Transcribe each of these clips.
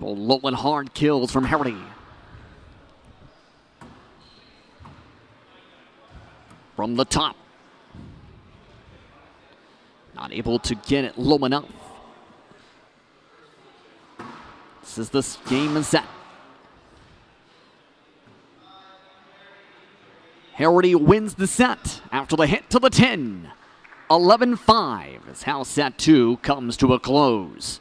Low and hard kills from Harrity. From the top. Not able to get it low enough. This game is set. Harrity wins the set after the hit to the tin. 11-5 as how set 2 comes to a close.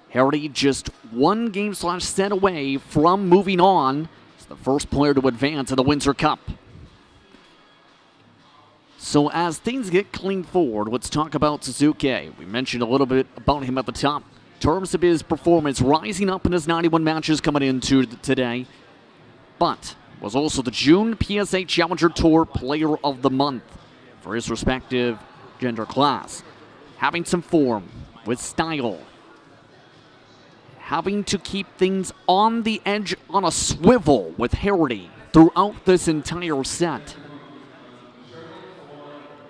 Harrity just one game/set away from moving on. He's the first player to advance in the Windsor Cup. So as things get cleaned forward, let's talk about Suzuki. We mentioned a little bit about him at the top. In terms of his performance, rising up in his 91 matches coming into today. But was also the June PSA Challenger Tour Player of the Month for his respective gender class. Having some form with style. Having to keep things on the edge on a swivel with Harrity throughout this entire set.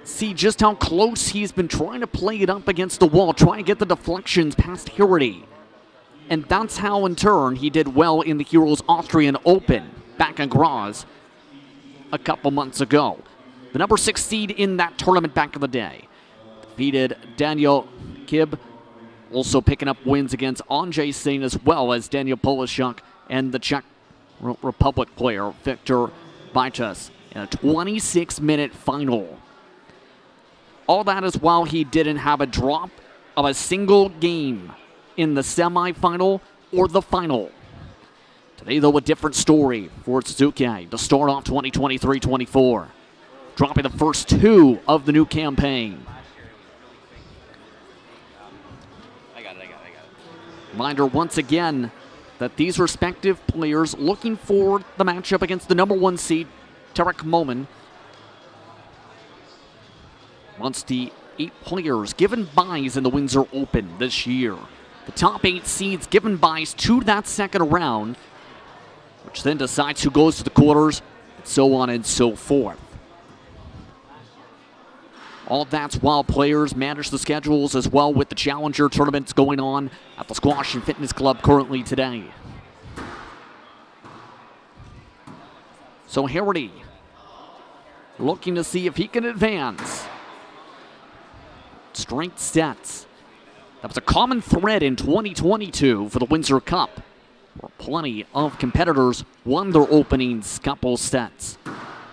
See just how close he's been trying to play it up against the wall, trying to get the deflections past Harrity. And that's how, in turn, he did well in the Heroes Austrian Open back in Graz a couple months ago. The number 6 seed in that tournament back in the day. Defeated Daniel Kib, also picking up wins against Andrzej Singh as well as Daniel Polishuk and the Czech Republic player Viktor Vitas in a 26-minute final. All that is while he didn't have a drop of a single game in the semifinal or the final. Today, though, a different story for Suzuki to start off 2023-24. Dropping the first 2 of the new campaign. I got it. Reminder once again that these respective players looking for the matchup against the number 1 seed, Tarek Momin. Once the 8 players given byes in the Windsor Open this year. The top 8 seeds given byes to that second round, which then decides who goes to the quarters, and so on and so forth. All that's while players manage the schedules as well with the Challenger tournaments going on at the Squash and Fitness Club currently today. So Harrity looking to see if he can advance. Strength sets. That was a common thread in 2022 for the Windsor Cup, where plenty of competitors won their opening couple sets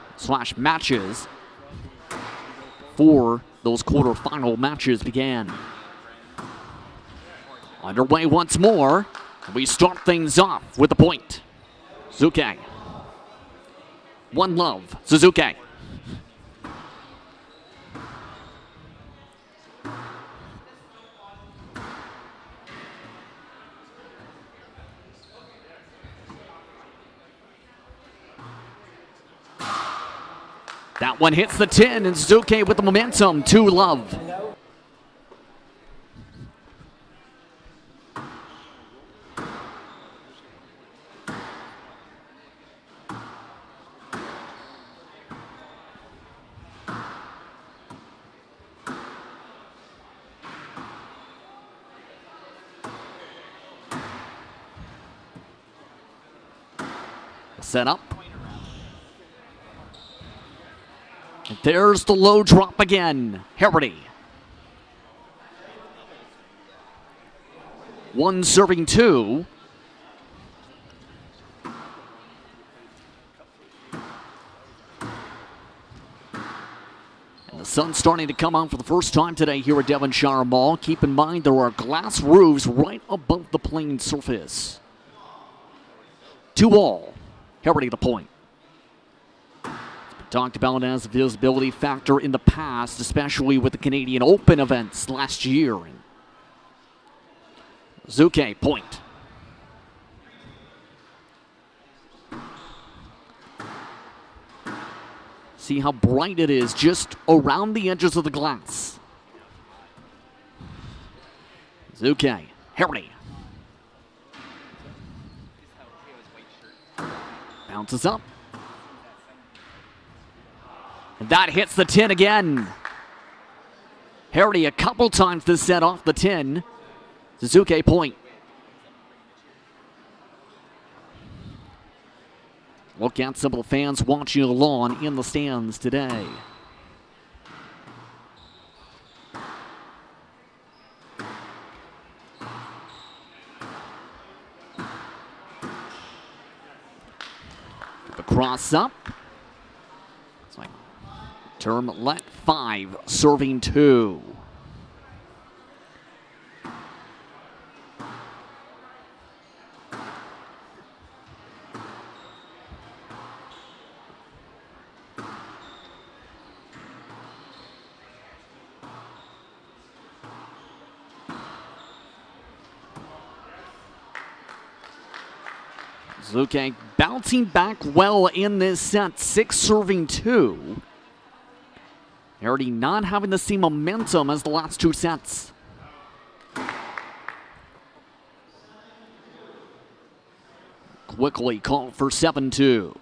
/ matches before those quarterfinal matches began. Underway once more. We start things off with a point. Suzuki. One love, Suzuki. That one hits the tin, and Suzuki with the momentum, 2 love. Set up. And there's the low drop again. Harrity. 1 serving 2. And the sun's starting to come out for the first time today here at Devonshire Mall. Keep in mind there are glass roofs right above the playing surface. 2-all. Harrity the point. Talked about as a visibility factor in the past, especially with the Canadian Open events last year. Suzuki, point. See how bright it is just around the edges of the glass. Suzuki, Harrity. Bounces up. And that hits the tin again. Harrity a couple times this set off the tin. Suzuki point. Look at some of the fans watching along in the stands today. The cross up. It's like term let 5, serving 2. Suzuki bouncing back well in this set, 6 serving 2. Harrity not having the same momentum as the last 2 sets. Quickly called for 7-2.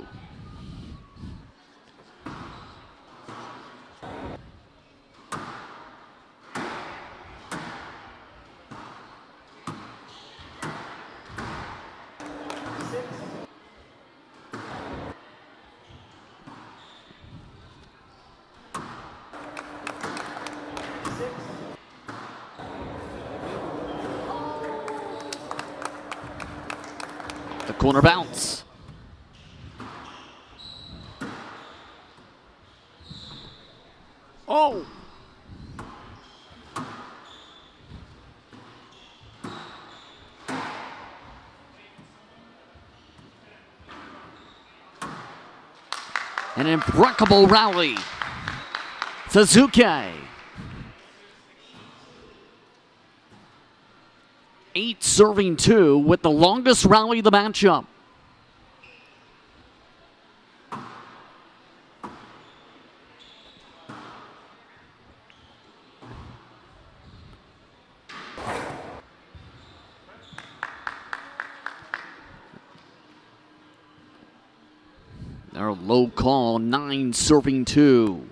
The corner bounce. Oh! An impeccable rally. Suzuki. 8 serving 2 with the longest rally of the matchup. Their low call, 9 serving 2.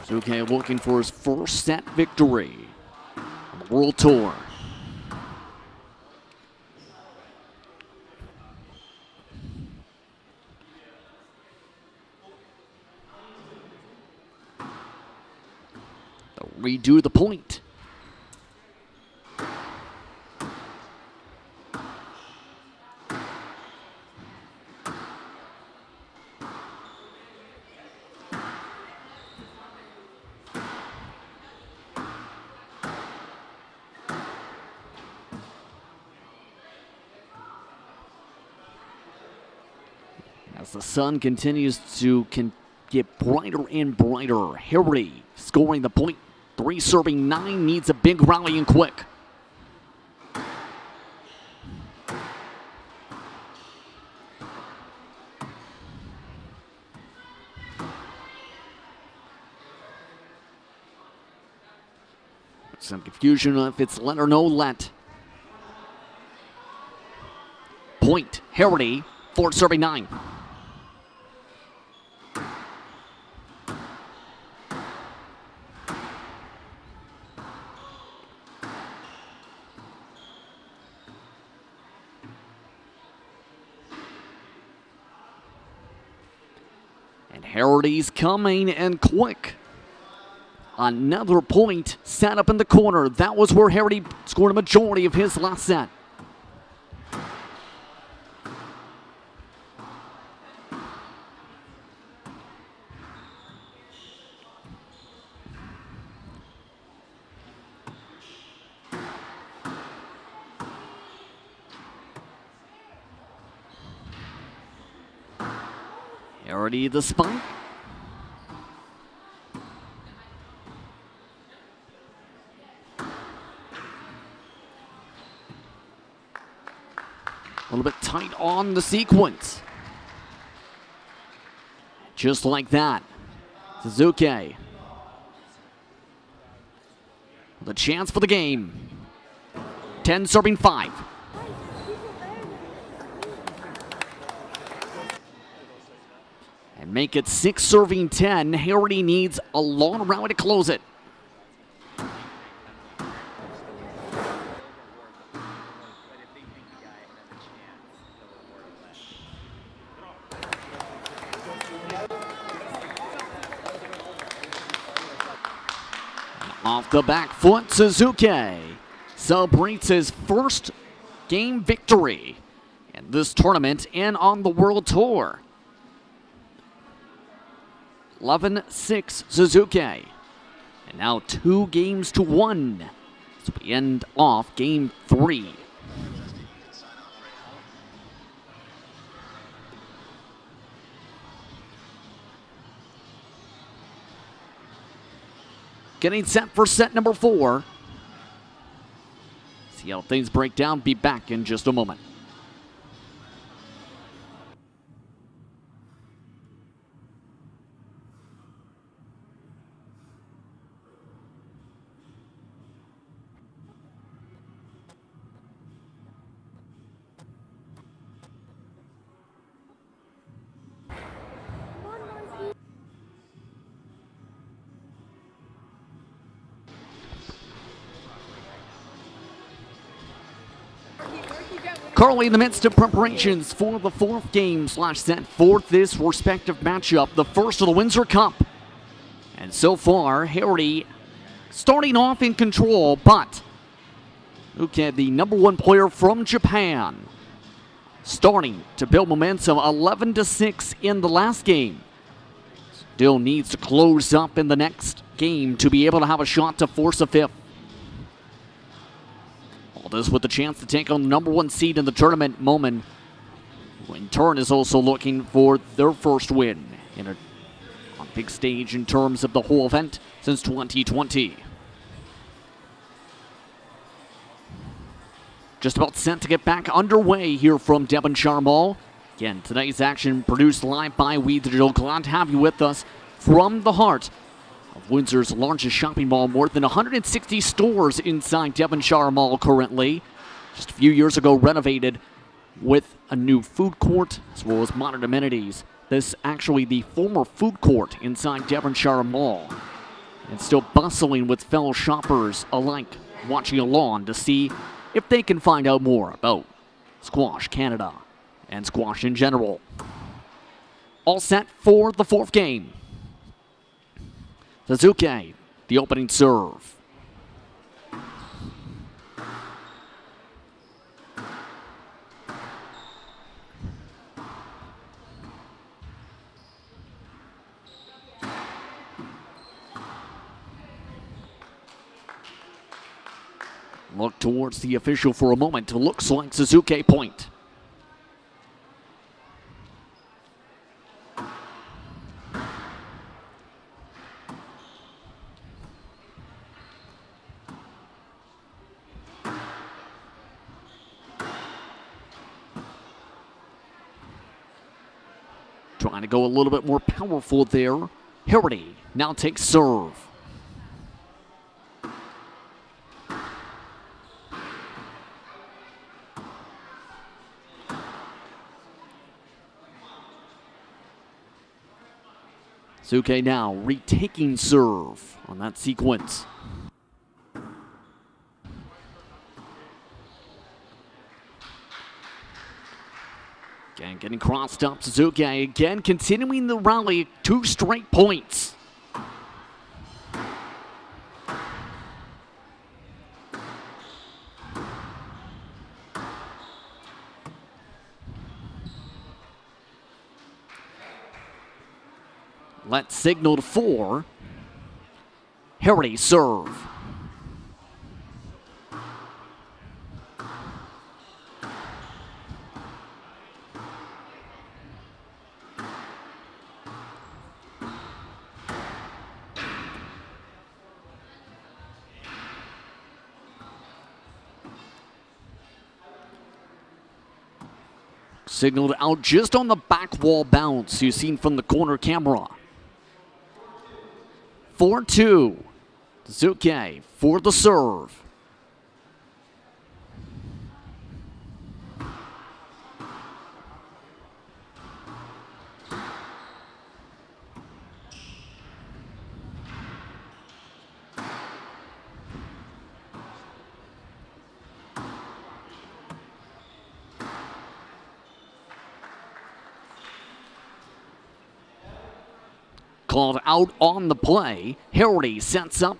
Suzuki looking for his first set victory on the World Tour. They'll redo the point. As the sun continues to get brighter and brighter, Harrity scoring the point. 3 serving 9, needs a big rally and quick. Some confusion if it's let or no let. Point, Harrity, 4 serving 9. And Harrity's coming and quick. Another point set up in the corner. That was where Harrity scored a majority of his last set. Harrity the spike. A little bit tight on the sequence. Just like that. Suzuki. The chance for the game. 10 serving 5. And make it 6 serving 10. Harrity needs a long rally to close it. Off the back foot, Suzuki celebrates his first game victory in this tournament and on the World Tour. 11-6 Suzuki. And now 2-1 as we end off game 3. Getting set for set number 4. See how things break down. Be back in just a moment. Currently in the midst of preparations for the 4th game/set for this respective matchup, the first of the Windsor Cup. And so far, Harrity starting off in control, but look at the number 1 player from Japan starting to build momentum. 11-6 in the last game. Still needs to close up in the next game to be able to have a shot to force a 5th. All this with the chance to take on the number 1 seed in the tournament, Moment, who in turn is also looking for their first win on a big stage in terms of the whole event since 2020. Just about set to get back underway here from Devonshire Mall. Again, today's action produced live by We Digital. Glad to have you with us from the heart of Windsor's largest shopping mall. More than 160 stores inside Devonshire Mall currently. Just a few years ago renovated with a new food court as well as modern amenities. This actually the former food court inside Devonshire Mall. And still bustling with fellow shoppers alike watching along to see if they can find out more about Squash Canada and squash in general. All set for the 4th game. Suzuki, the opening serve. Look towards the official for a moment. It looks like Suzuki point. Trying to go a little bit more powerful there. Harrity now takes serve. Suzuki now retaking serve on that sequence. Again, getting crossed up. Suzuki again continuing the rally. 2 straight points. Let's signal to 4. Harrity serve. Signaled out just on the back wall bounce you've seen from the corner camera. 4-2. Suzuki for the serve. Called out on the play. Harrity sets up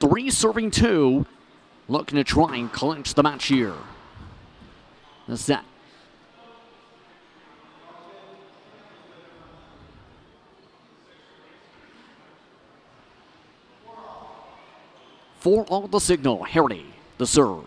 3 serving 2. Looking to try and clinch the match here. The set. For all the signal, Harrity, the serve.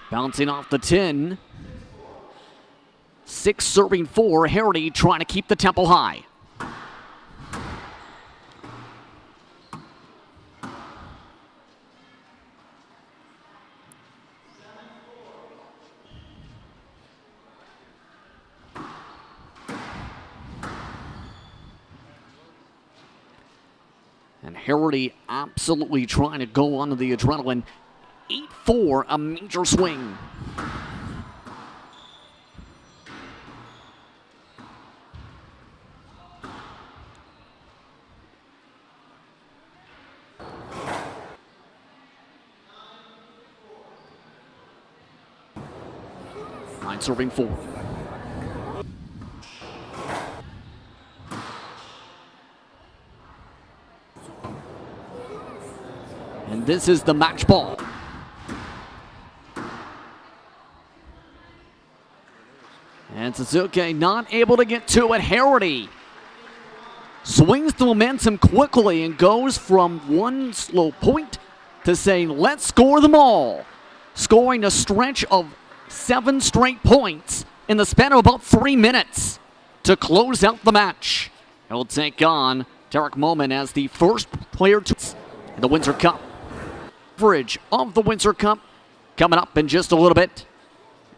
Bouncing off the 10. 6 serving 4. Harrity trying to keep the tempo high. And Harrity absolutely trying to go onto the adrenaline. 8-4, a major swing. Nine serving 4. And this is the match ball. And Suzuki not able to get to it. Harrity swings the momentum quickly and goes from one slow point to saying, let's score them all. Scoring a stretch of 7 straight points in the span of about 3 minutes to close out the match. He'll take on Derek Moment as the first player to the Windsor Cup. Coverage of the Windsor Cup coming up in just a little bit.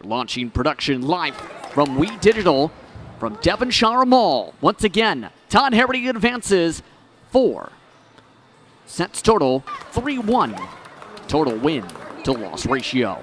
Launching production live from We Digital from Devonshire Mall. Once again, Todd Harrity advances 4 sets total, 3-1 total win to loss ratio.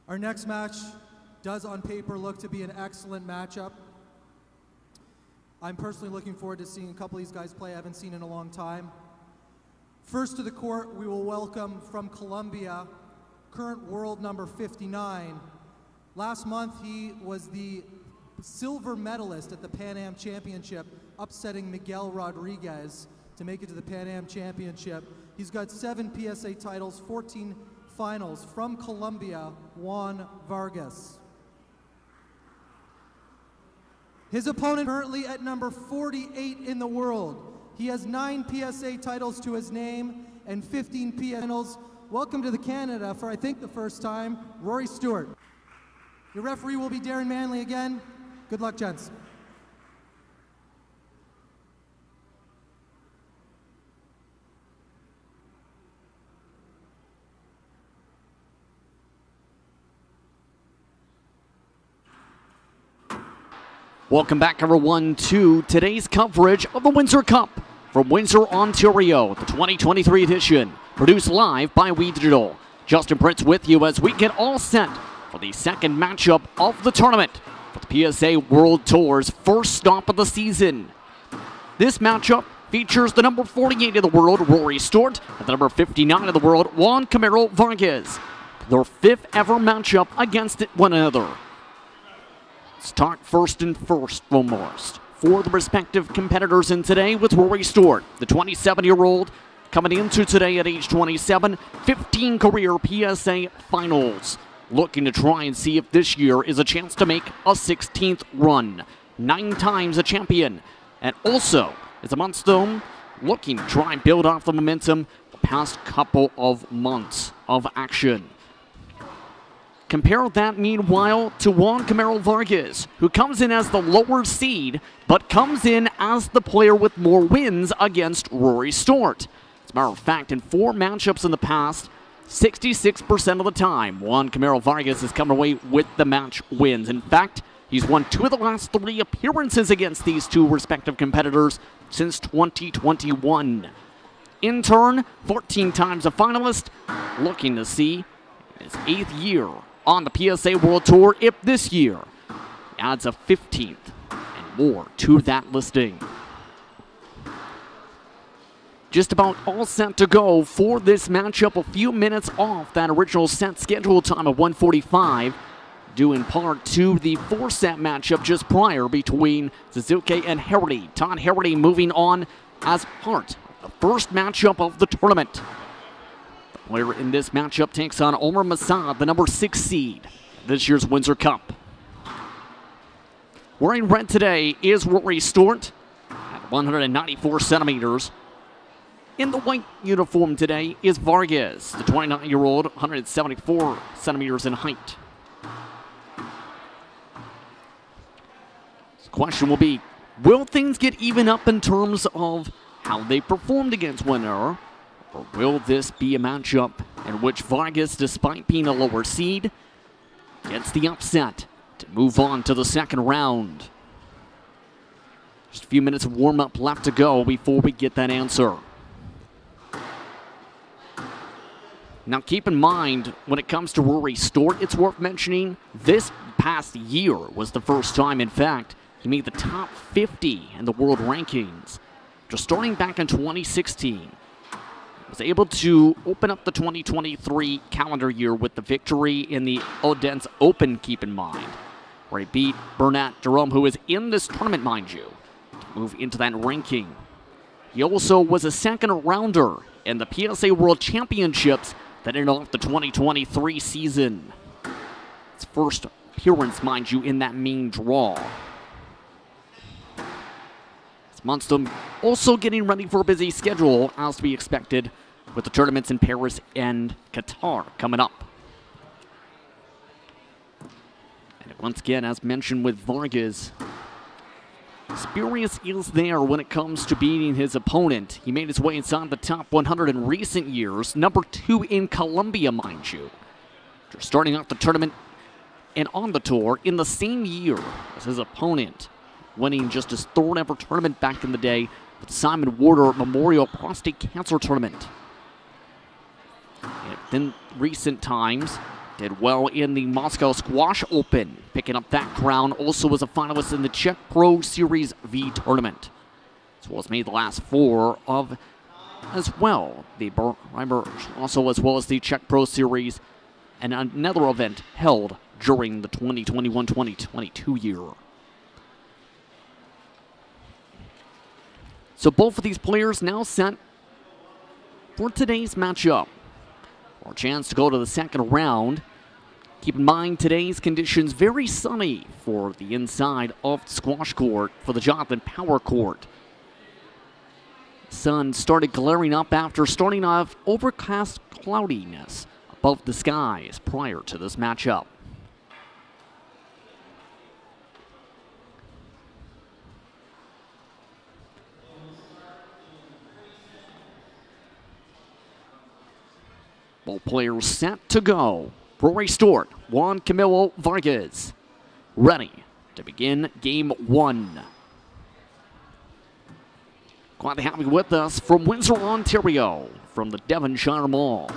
Our next match does on paper look to be an excellent matchup. I'm personally looking forward to seeing a couple of these guys play I haven't seen in a long time. First to the court, we will welcome from Colombia, current world number 59. Last month, he was the silver medalist at the Pan Am Championship, upsetting Miguel Rodriguez to make it to the Pan Am Championship. He's got 7 PSA titles, 14 finals. From Colombia, Juan Vargas. His opponent currently at number 48 in the world. He has 9 PSA titles to his name and 15 PSA finals. Welcome to the Canada for, I think, the first time, Rory Stewart. Your referee will be Darren Manley again. Good luck, gents. Welcome back, everyone, to today's coverage of the Windsor Cup from Windsor, Ontario, the 2023 edition, produced live by We Digital. Justin Prince with you as we get all set for the second matchup of the tournament for the PSA World Tour's first stop of the season. This matchup features the number 48 in the world, Rory Stewart, and the number 59 in the world, Juan Camilo Vargas. Their 5th ever matchup against one another. Let's talk first and foremost for the respective competitors in today with Rory Stewart, the 27-year-old, coming into today at age 27, 15 career PSA finals. Looking to try and see if this year is a chance to make a 16th run. 9 times a champion. And also, is amongst them, looking to try and build off the momentum the past couple of months of action. Compare that, meanwhile, to Juan Camilo Vargas, who comes in as the lower seed, but comes in as the player with more wins against Rory Stewart. As a matter of fact, in 4 matchups in the past, 66% of the time, Juan Camilo Vargas has come away with the match wins. In fact, he's won 2 of the last 3 appearances against these 2 respective competitors since 2021. In turn, 14 times a finalist, looking to see his 8th year on the PSA World Tour if this year adds a 15th and more to that listing. Just about all set to go for this matchup, a few minutes off that original set schedule time of 1:45, due in part to the 4-set matchup just prior between Suzuki and Harrity. Todd Harrity moving on as part of the first matchup of the tournament. The player in this matchup takes on Omar Masad, the number 6 seed, this year's Windsor Cup. Wearing red today is Rory Stewart at 194 centimeters. In the white uniform today is Vargas, the 29-year-old, 174 centimeters in height. The question will be, will things get even up in terms of how they performed against one another, or will this be a matchup in which Vargas, despite being a lower seed, gets the upset to move on to the second round? Just a few minutes of warm-up left to go before we get that answer. Now keep in mind, when it comes to Rory Stewart, it's worth mentioning this past year was the first time, in fact, he made the top 50 in the world rankings. Just starting back in 2016, was able to open up the 2023 calendar year with the victory in the Odense Open, keep in mind, where he beat Bernat Jerome, who is in this tournament, mind you, to move into that ranking. He also was a second rounder in the PSA World Championships that ended off the 2023 season. His first appearance, mind you, in that main draw. Munster also getting ready for a busy schedule, as to be expected, with the tournaments in Paris and Qatar coming up. And once again, as mentioned with Vargas, experience is there when it comes to beating his opponent. He made his way inside the top 100 in recent years, number 2 in Colombia, mind you. Just starting off the tournament and on the tour in the same year as his opponent, winning just his 3rd ever tournament back in the day with the Simon Warder Memorial Prostate Cancer Tournament. And in recent times, Did well in the Moscow Squash Open, picking up that crown. Also was a finalist in the Czech Pro Series V tournament. As well as made the last 4 of as well. The also as well as the Czech Pro Series and another event held during the 2021-2022 year. So both of these players now set for today's matchup. For a chance to go to the second round. Keep in mind today's conditions very sunny for the inside of the squash court for the Jonathan Power Court. Sun started glaring up after starting off overcast cloudiness above the skies prior to this matchup. Both players set to go. Rory Stewart, Juan Camilo Vargas, ready to begin game 1. Glad to have you with us from Windsor, Ontario, from the Devonshire Mall.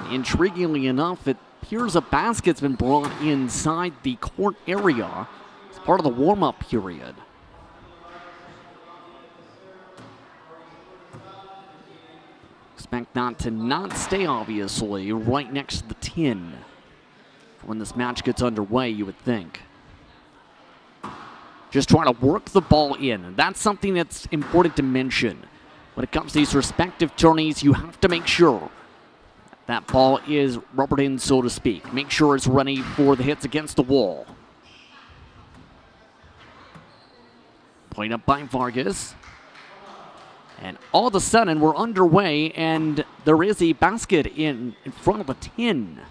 Intriguingly enough, it appears a basket's been brought inside the court area as part of the warm-up period. Expect that to not stay, obviously, right next to the tin for when this match gets underway, you would think. Just trying to work the ball in. That's something that's important to mention. When it comes to these respective tourneys, you have to make sure that ball is rubbered in, so to speak. Make sure it's ready for the hits against the wall. Played up by Vargas. And all of a sudden, we're underway, and there is a basket in front of the tin.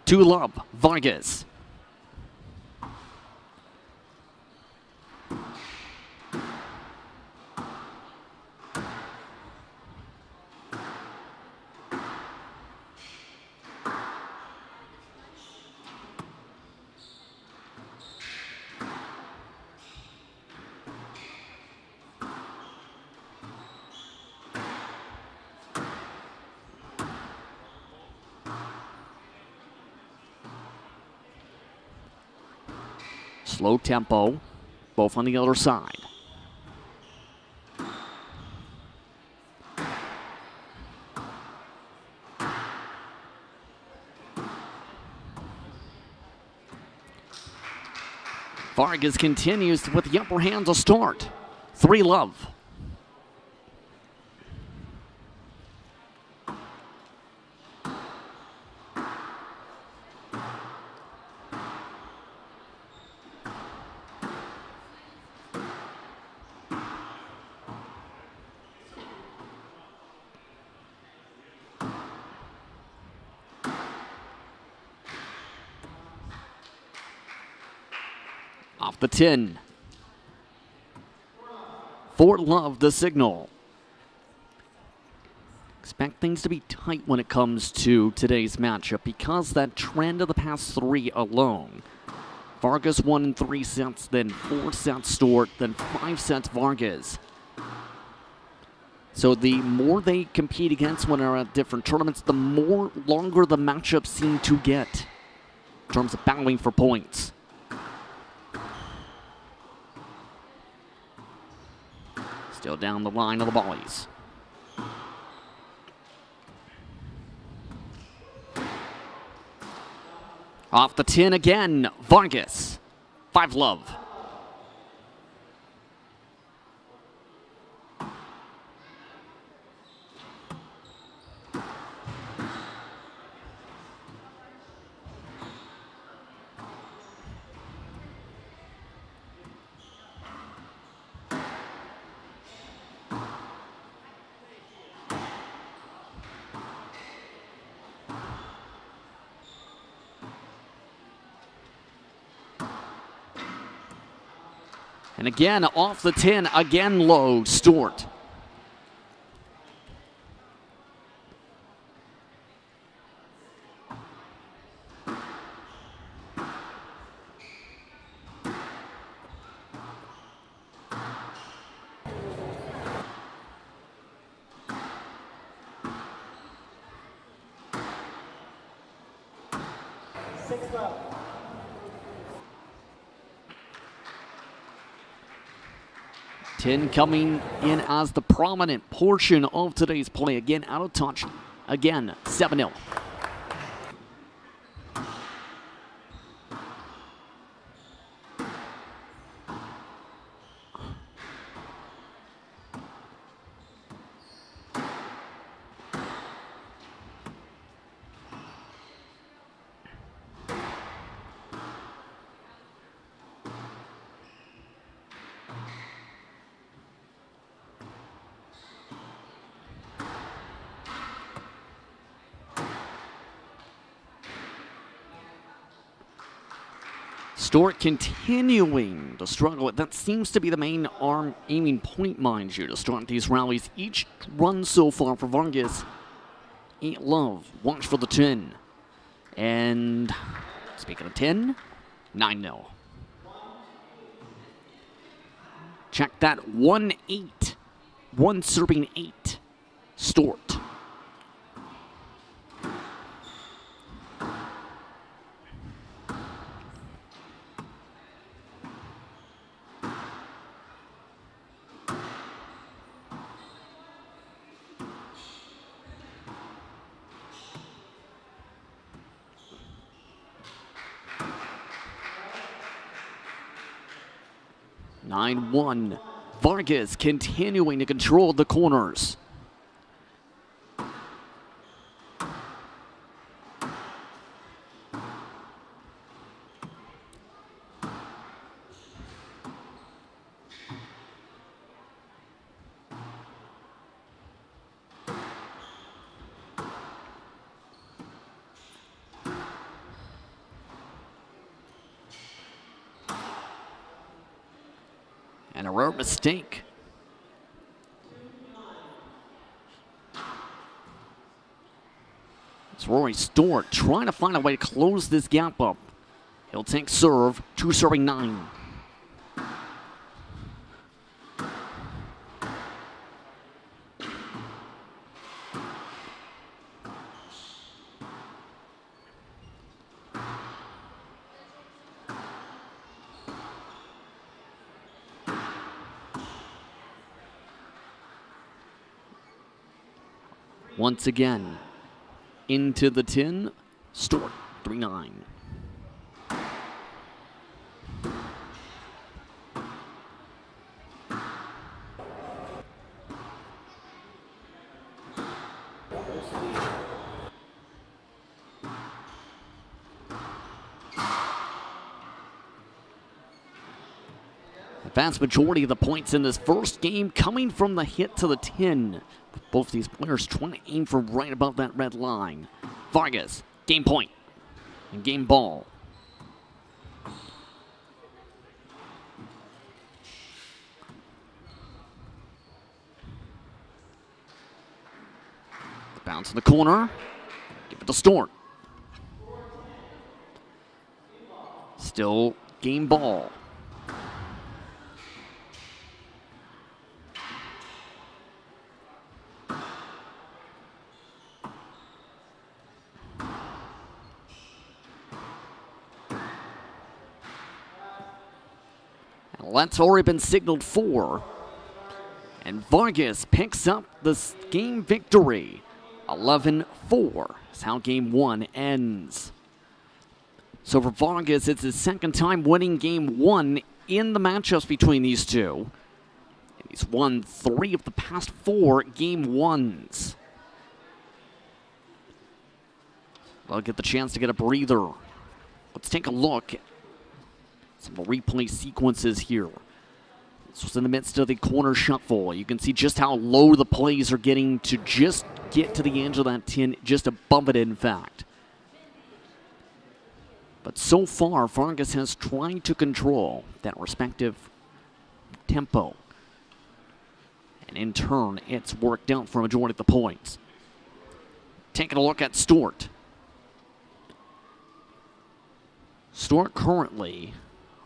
To love, Vargas. Slow tempo, both on the other side. Vargas continues with the upper hand to start. 3-love. Off the tin. 4-love the signal. Expect things to be tight when it comes to today's matchup because that trend of the past 3 alone. Vargas won in 3 sets, then 4 sets Stewart, then 5 sets Vargas. So the more they compete against when they're at different tournaments, the more longer the matchups seem to get in terms of battling for points. Still down the line of the volleys. Off the tin again, Vargas. 5-love. And again, off the 10, again low, Stewart. Tin coming in as the prominent portion of today's play. Again, out of touch. Again, 7-0. Stewart continuing to struggle. That seems to be the main arm aiming point, mind you, to start these rallies. Each run so far for Vargas, 8 love. Watch for the 10. And speaking of 10, 9-0. Check that, 1-8. 1 serving 8. Stewart. (9-1). Vargas continuing to control the corners. And a rare mistake. It's Rory Stewart trying to find a way to close this gap up. He'll take serve, 2 serving 9. Once again, into the 10, Stewart, 3-9. The vast majority of the points in this first game coming from the hit to the 10. Both these players trying to aim for right above that red line. Vargas, game point and game ball. Bounce in the corner. Give it to Stewart. Still game ball. That's already been signaled for. And Vargas picks up the game victory. 11-4 is how game 1 ends. So for Vargas, it's his second time winning game 1 in the matchups between these two. And he's won 3 of the past 4 game 1s. I'll get the chance to get a breather. Let's take a look. Some replay sequences here. This was in the midst of the corner shuffle. You can see just how low the plays are getting to just get to the edge of that 10, just above it, in fact. But so far, Farkas has tried to control that respective tempo. And in turn, it's worked out for a majority of the points. Taking a look at Stewart. Stewart currently,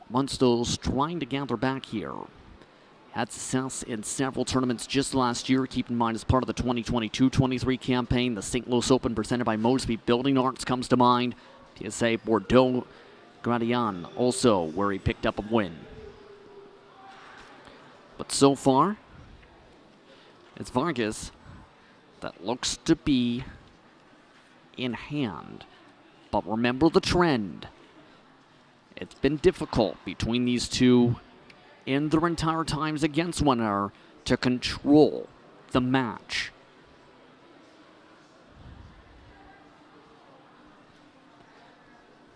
amongst those trying to gather back here, had success in several tournaments just last year. Keep in mind, as part of the 2022-23 campaign, the St. Louis Open presented by Mosby Building Arts comes to mind. TSA Bordeaux Gradient also, where he picked up a win. But so far, it's Vargas that looks to be in hand. But remember the trend. It's been difficult between these two in their entire times against one another to control the match.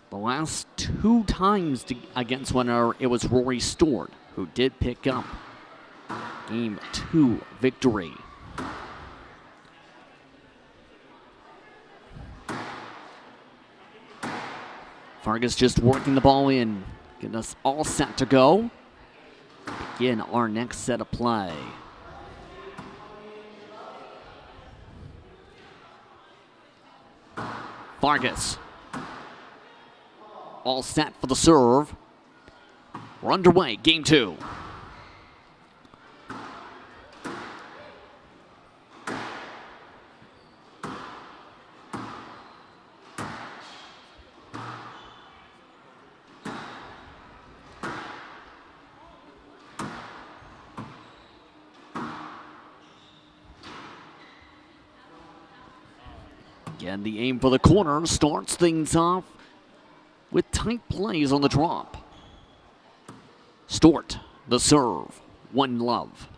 The last two times against one another, it was Rory Stewart who did pick up Game 2 victory. Farkas just working the ball in, getting us all set to go. Begin our next set of play. Vargas. All set for the serve. We're underway, game 2. Again, the aim for the corner starts things off with tight plays on the drop. Stewart, the serve, 1-love.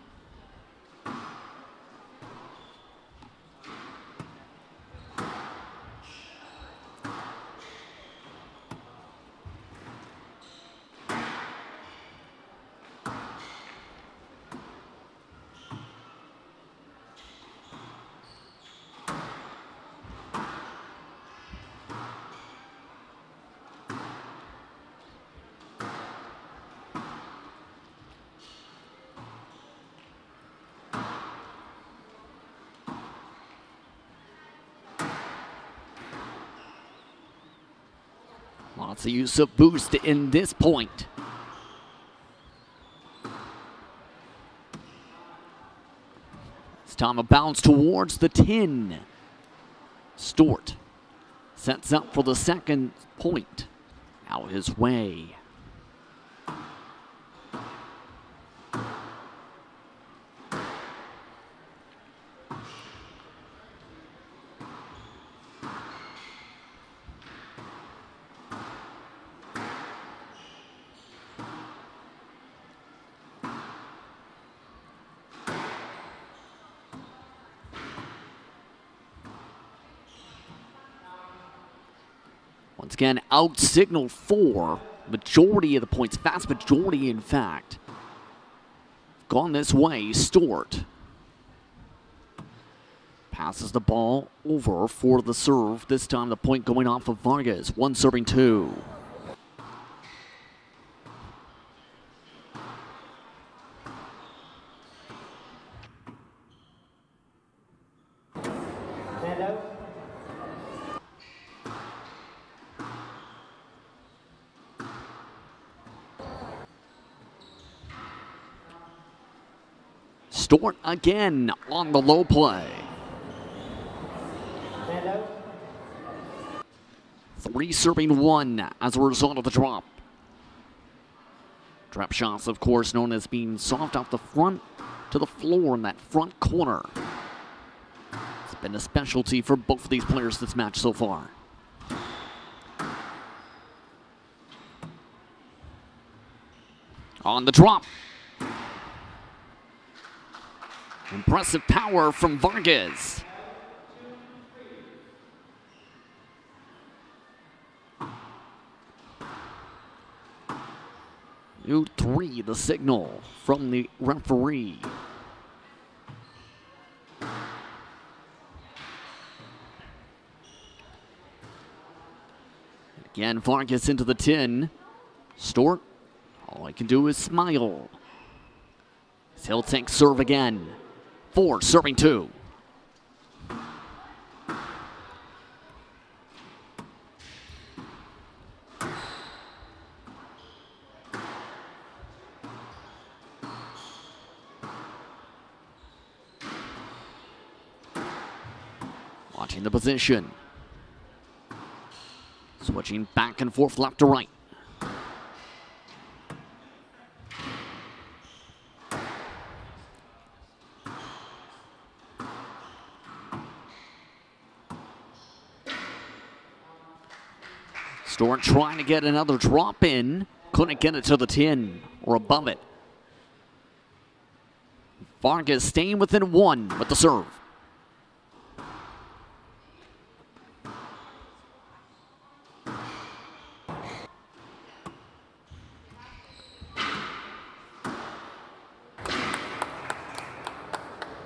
Lots of use of boost in this point. It's time to bounce towards the tin. Stewart sets up for the second point. Out his way. Once again, out signal for majority of the points, vast majority in fact. Gone this way, Stewart passes the ball over for the serve. This time the point going off of Vargas, 1 serving 2. Stewart again on the low play. 3 serving 1 as a result of the drop. Drop shots, of course, known as being soft off the front to the floor in that front corner. It's been a specialty for both of these players this match so far. On the drop. Impressive power from Vargas. New 3, the signal from the referee. Again, Farkas into the tin. Stewart, all I can do is smile. He'll take serve again. 4 serving 2. Watching the position. Switching back and forth left to right. Stewart trying to get another drop in. Couldn't get it to the tin or above it. Vargas staying within 1 with the serve.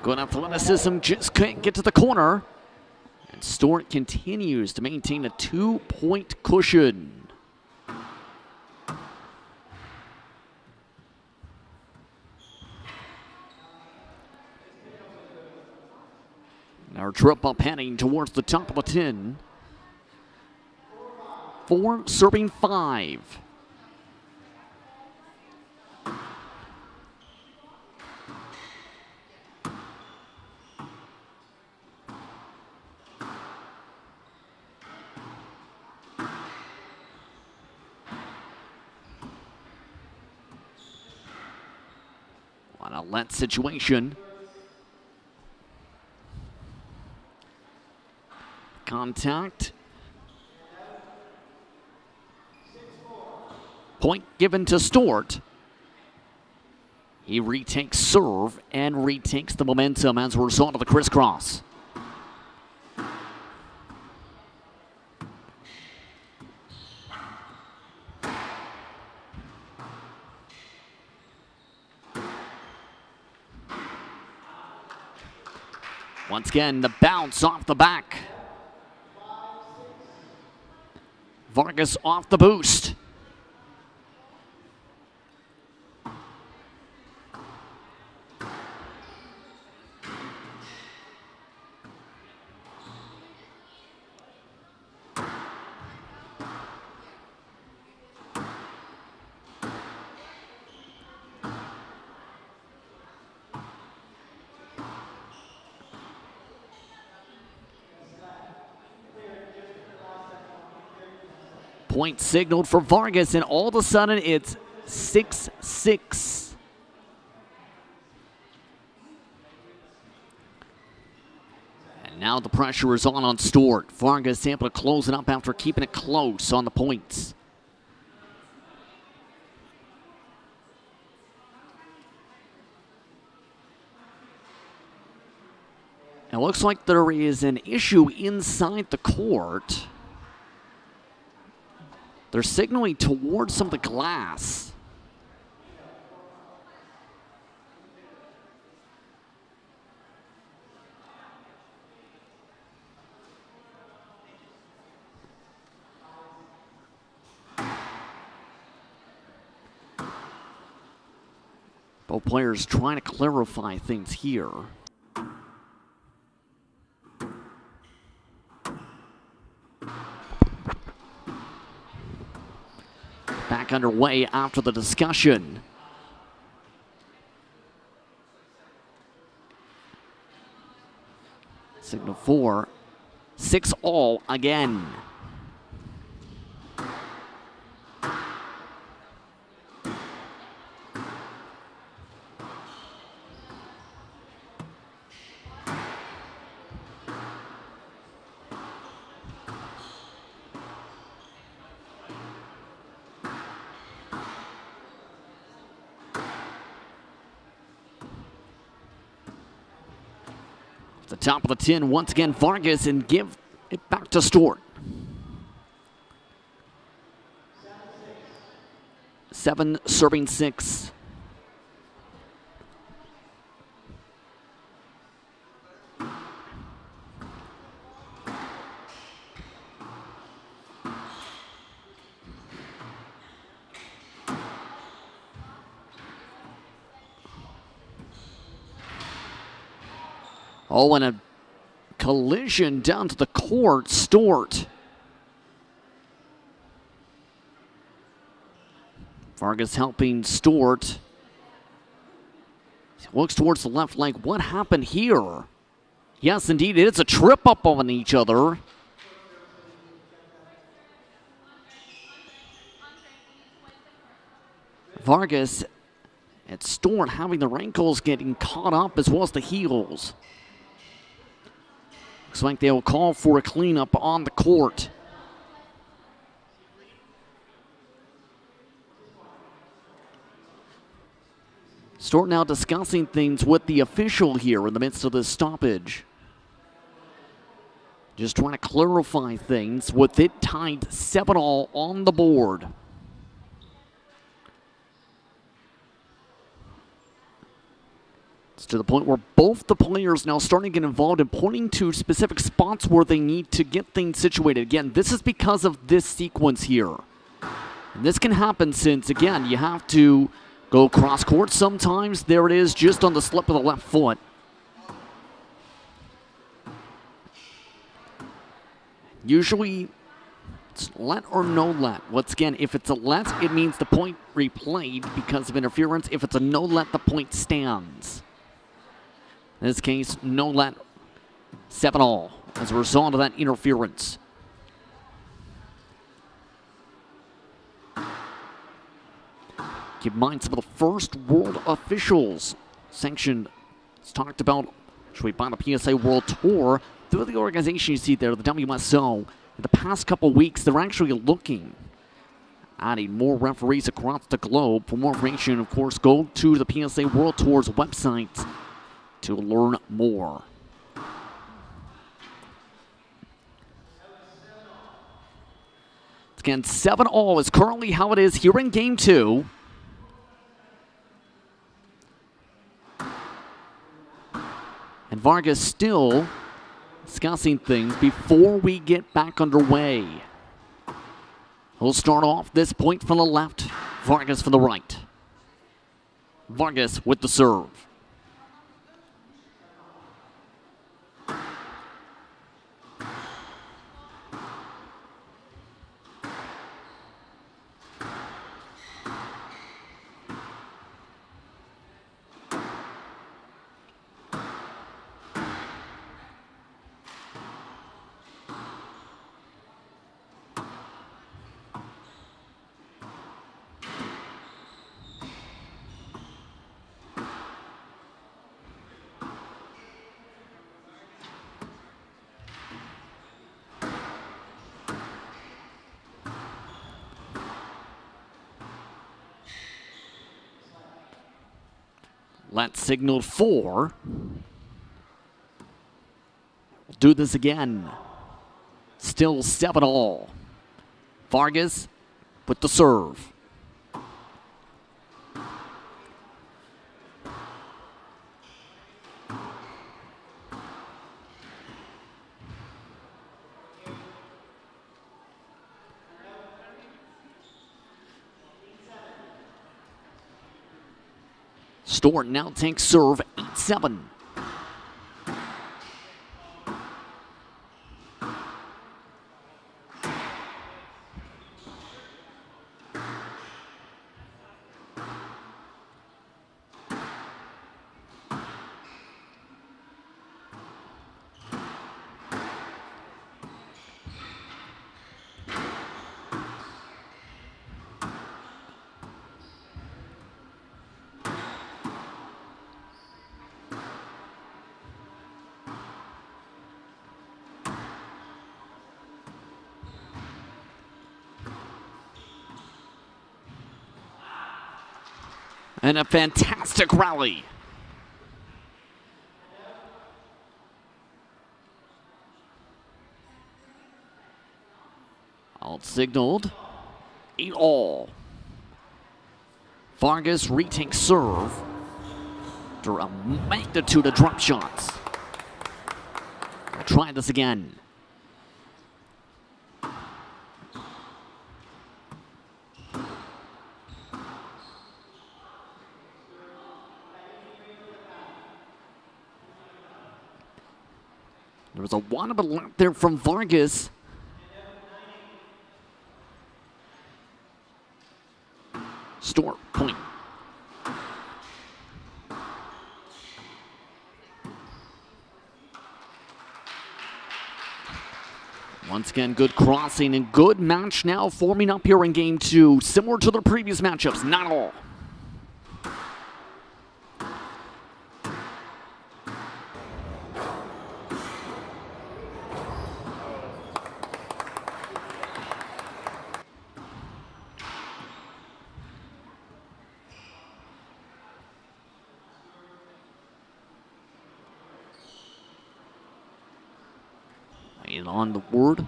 Good athleticism, just can't get to the corner. And Stewart continues to maintain a 2-point cushion. Our trip up heading towards the top of the tin. 4 serving 5. On a let situation. Contact. Point given to Stewart. He retakes serve and retakes the momentum as a result of the crisscross. Once again, the bounce off the back. Vargas off the boost. Point signaled for Vargas, and all of a sudden it's 6-6. And now the pressure is on Stewart. Vargas able to close it up after keeping it close on the points. It looks like there is an issue inside the court. They're signaling towards some of the glass. Both players trying to clarify things here. Back underway after the discussion. Signal 4, 6 all again. The top of the tin once again, Vargas, and give it back to Stewart. 7 serving 6. Oh, and a collision down to the court. Stewart. Vargas helping Stewart. He looks towards the left leg. What happened here? Yes, indeed, it is a trip up on each other. Vargas and Stewart having their ankles getting caught up as well as the heels. Looks like they'll call for a cleanup on the court. Stewart now discussing things with the official here in the midst of this stoppage. Just trying to clarify things with it tied 7-all on the board. It's to the point where both the players now starting to get involved in pointing to specific spots where they need to get things situated. Again, this is because of this sequence here. And this can happen since, again, you have to go cross court sometimes. There it is, just on the slip of the left foot. Usually, it's let or no let. Once again, if it's a let, it means the point replayed because of interference. If it's a no let, the point stands. In this case, no let, 7-all as a result of that interference. Keep in mind, some of the first world officials sanctioned, it's talked about actually by the PSA World Tour, through the organization you see there, the WSO. In the past couple weeks, they're actually looking, adding more referees across the globe. For more information, of course, go to the PSA World Tour's website to learn more. Again, 7-all is currently how it is here in Game 2. And Vargas still discussing things before we get back underway. We'll start off this point from the left, Vargas from the right. Vargas with the serve. Let's signal 4. We'll do this again. Still 7-all. Vargas with the serve. Stewart now takes serve 8-7. And a fantastic rally. Out signaled 8-all. Vargas retakes serve after a magnitude of drop shots. We'll try this again. There was a lot of a lap there from Vargas. Stewart, point. Once again, good crossing and good match now forming up here in game two. Similar to the previous matchups, not at all. And on the board.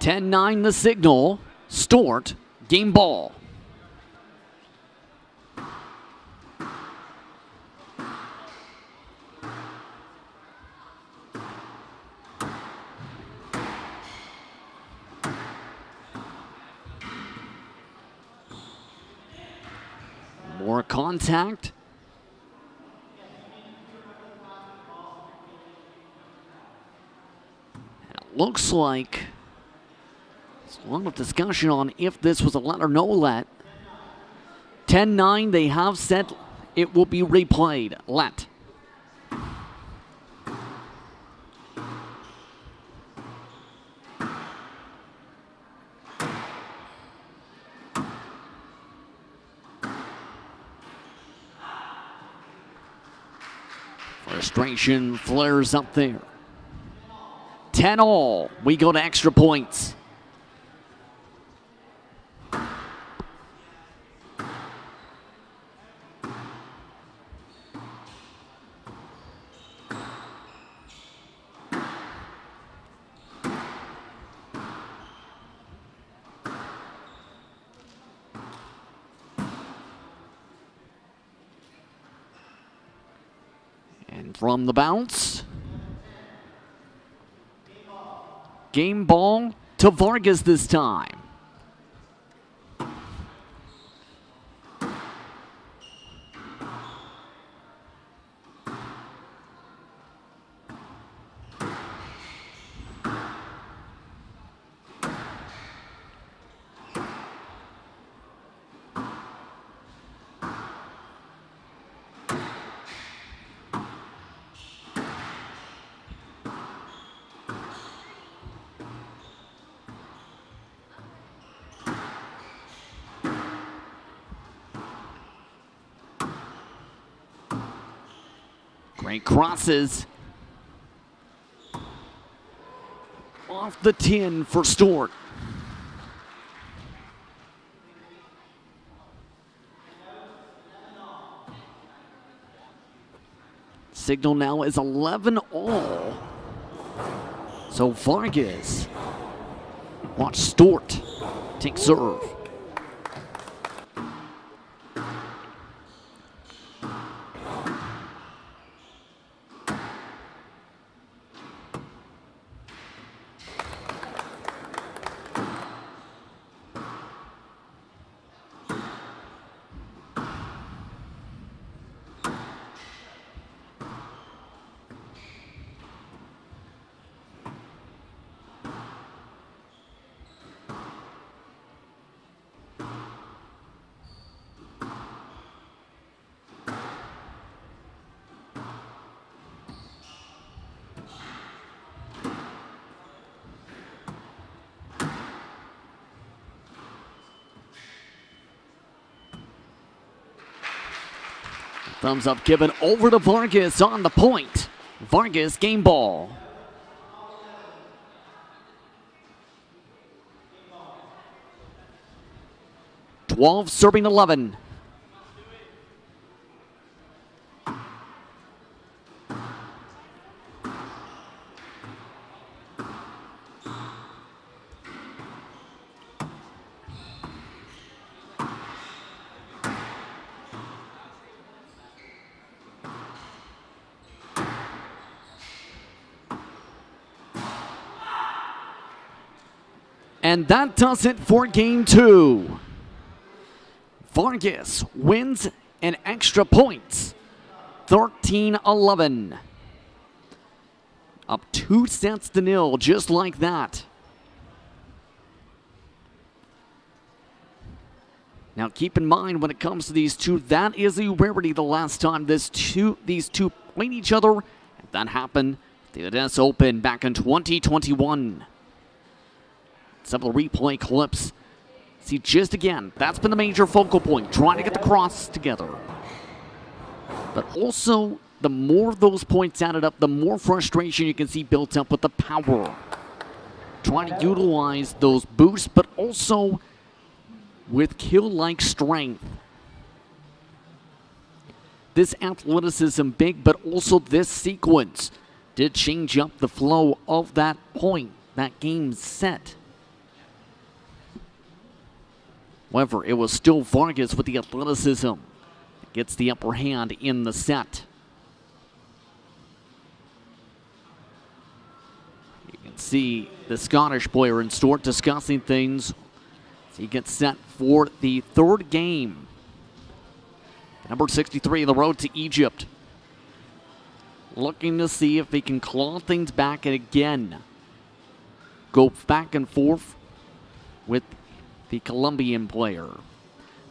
10-9 the signal. Stewart, game ball. More contact. Looks like there's a lot of discussion on if this was a let or no let. 10-9, they have said it will be replayed. Let. Frustration flares up there. 10-all. We go to extra points. And from the bounce, game ball to Vargas this time. Great crosses. Off the tin for Stewart. Signal now is 11-all. So Vargas. Watch Stewart take serve. Thumbs up given over to Vargas on the point. Vargas game ball. Twelve serving 11. And that does it for game two. Vargas wins in extra points, 13-11. Up 2-0, just like that. Now keep in mind when it comes to these two, that is a rarity. The last time these two played each other, that happened at the US Open back in 2021. Some of the replay clips. See, just again, that's been the major focal point, trying to get the cross together. But also, the more those points added up, the more frustration you can see built up with the power. Trying to utilize those boosts, but also with kill-like strength. This athleticism big, but also this sequence did change up the flow of that point, that game set. However, it was still Vargas with the athleticism that gets the upper hand in the set. You can see the Scottish player in Stewart discussing things as he gets set for the third game. Number 63 on the road to Egypt. Looking to see if he can claw things back and again go back and forth with the Colombian player.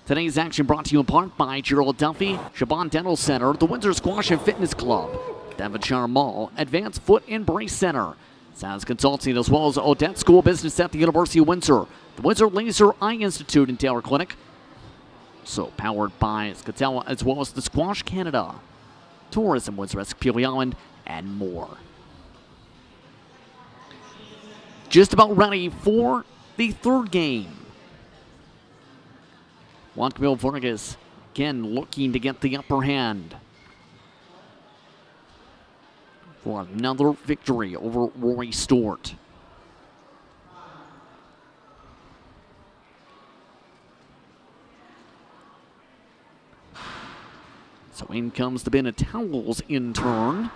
Today's action brought to you in part by Gerald Duffy, Chabon Dental Center, the Windsor Squash and Fitness Club, Devonshire Mall, Advanced Foot and Brace Center, Saz Consulting, as well as Odette School of Business at the University of Windsor, the Windsor Laser Eye Institute and Taylor Clinic. So powered by Scatella, as well as the Squash Canada, Tourism Windsor, Escapili Island, and more. Just about ready for the third game. Juan Camilo Vargas again looking to get the upper hand for another victory over Rory Stewart. So in comes the bin of towels in turn.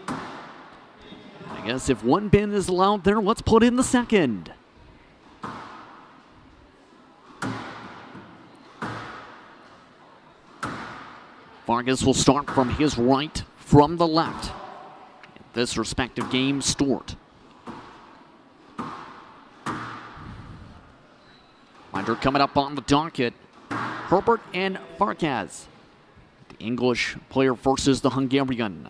I guess if one bin is allowed there, let's put in the second. Vargas will start from his right, from the left. In this respective game, Stewart. Reminder coming up on the docket, Herbert and Farkas. The English player versus the Hungarian.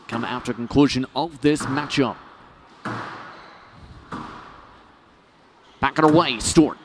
Come after conclusion of this matchup. Back and away, Stewart.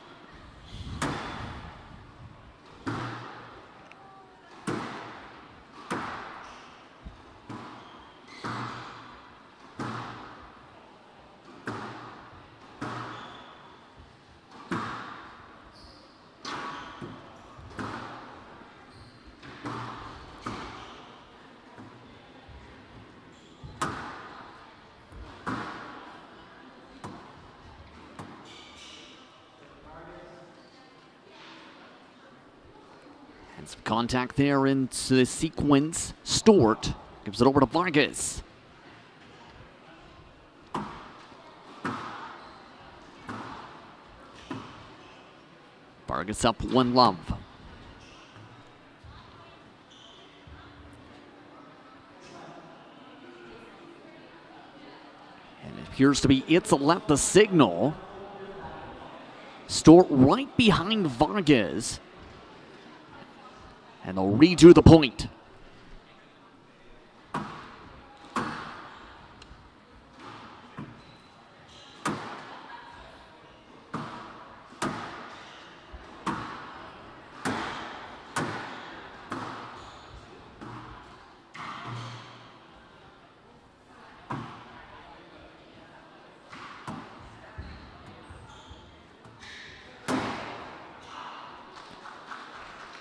And some contact there into the sequence. Stewart gives it over to Vargas. Vargas up 1-love. And it appears to be it's let the signal. Stewart right behind Vargas. And they'll redo the point.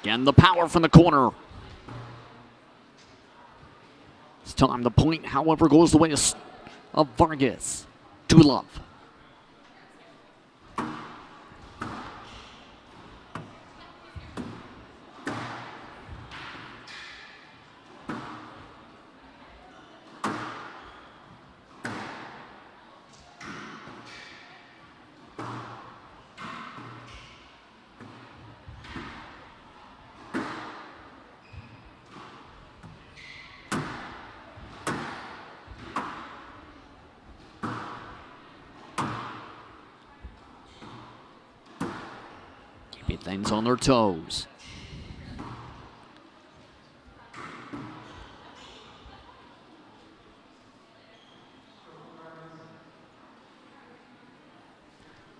Again, the power from the corner. This time the point, however, goes the way of Vargas. 2-love. keep things on their toes.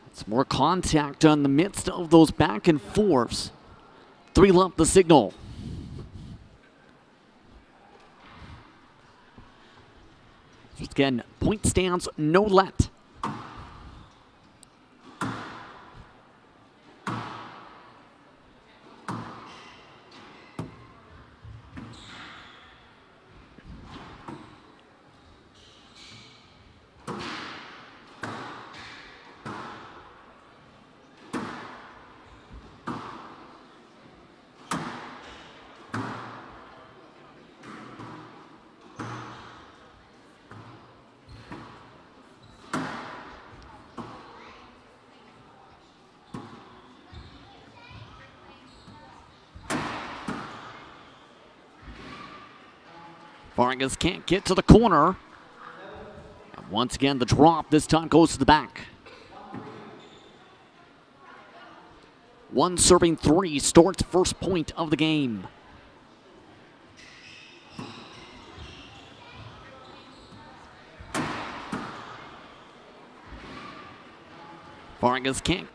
It's more contact in the midst of those back and forths. 3 left the signal. So again, point stands, no let. Vargas can't get to the corner. And once again, the drop this time goes to the back. 1 serving 3, Stewart's first point of the game. Vargas can't.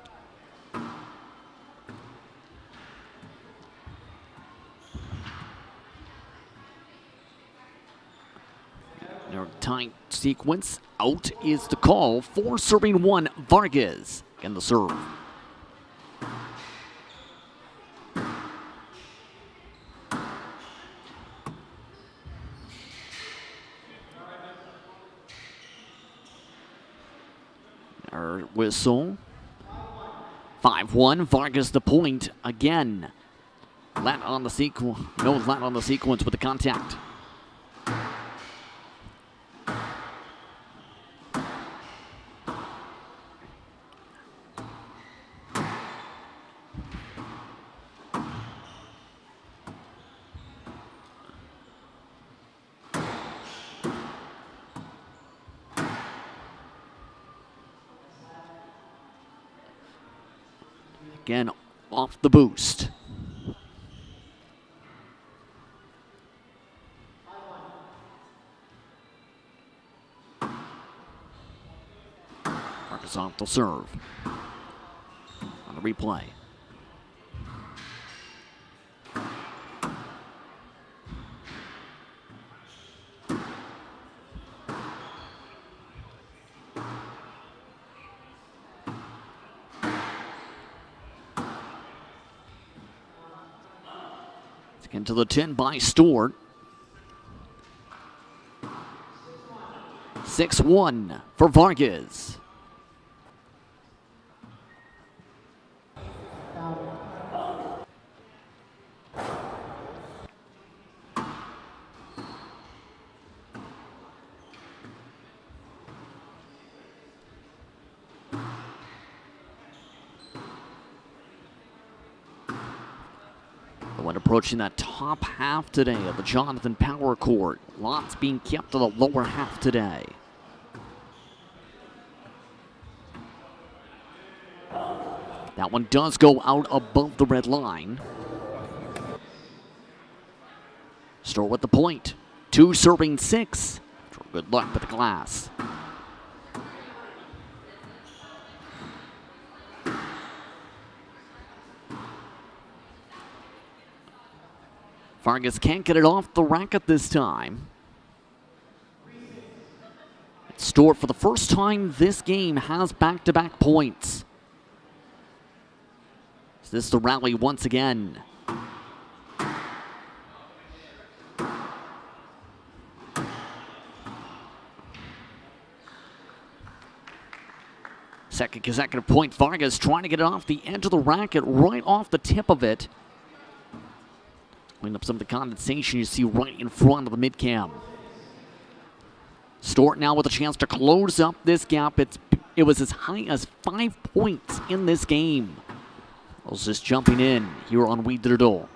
Tight sequence. Out is the call. 4 serving 1, Vargas. Again, the serve. Our whistle. 5-1. Vargas the point again. Lat on the sequence. No lat on the sequence with the contact. Again, off the boost. Farkas off the serve. On the replay. Into the 10 by Stewart. 6-1 for Vargas. When approaching that top half today of the Jonathan Power Court. Lots being kept to the lower half today. That one does go out above the red line. Stewart with the point. 2 serving 6. Good luck with the glass. Vargas can't get it off the racket this time. Stewart, for the first time this game, has back-to-back points. Is this the rally once again? Second consecutive point. Vargas trying to get it off the edge of the racket, right off the tip of it. Clean up some of the condensation you see right in front of the mid-cam. Stewart now with a chance to close up this gap. It was as high as 5 points in this game. I was just jumping in here on We Did It All.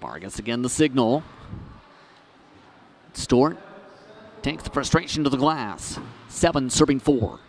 Vargas again the signal. Stewart takes the frustration to the glass. 7 serving 4.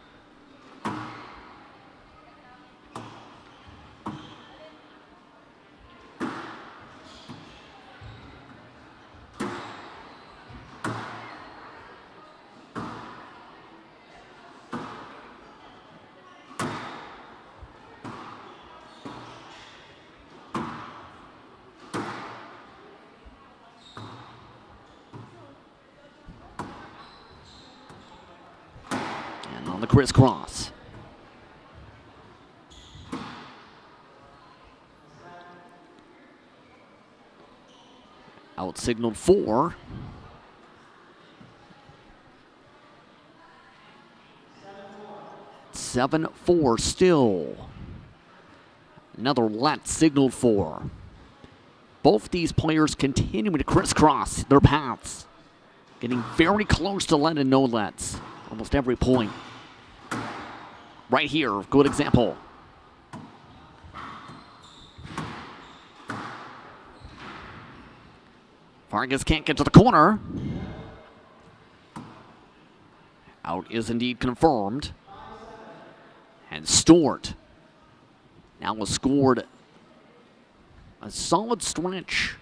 On the crisscross. Out signaled 4. Seven, 4 still. Another let signaled 4. Both these players continuing to crisscross their paths. Getting very close to let and no lets. Almost every point. Right here, good example. Farkas can't get to the corner. Out is indeed confirmed. And Stewart now has scored a solid stretch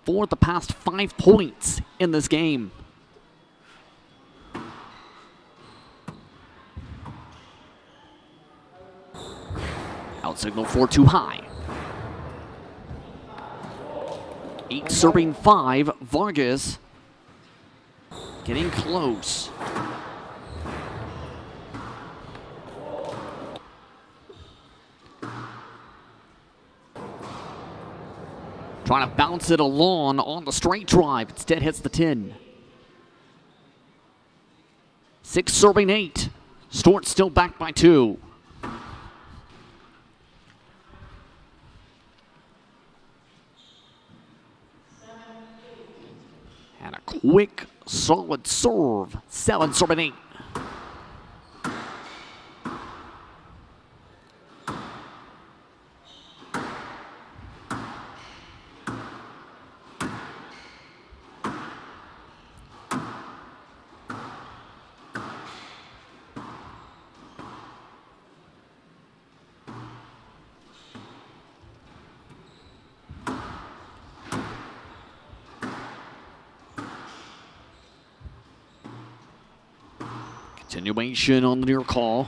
for the past 5 points in this game. Out signal 4 too high. 8 serving 5. Vargas getting close. Trying to bounce it along on the straight drive. Instead hits the tin. 6 serving 8. Stewart still back by 2. And a quick, solid serve. 7 serving 8. Continuation on the near call.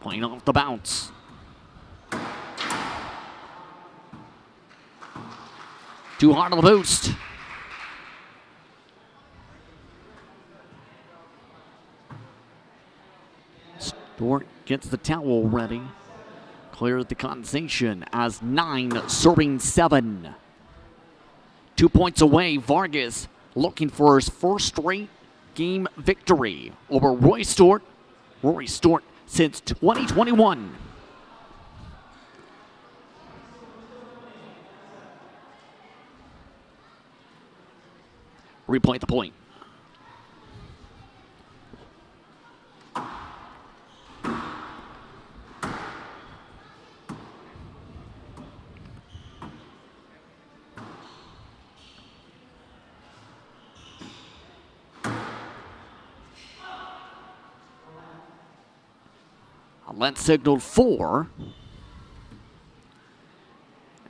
Playing off the bounce. Too hard on the boost. Stewart gets the towel ready. Clears the condensation as 9 serving 7. 2 points away. Vargas looking for his first straight game victory over Rory Stewart since 2021. Replay at the point. Let signaled 4.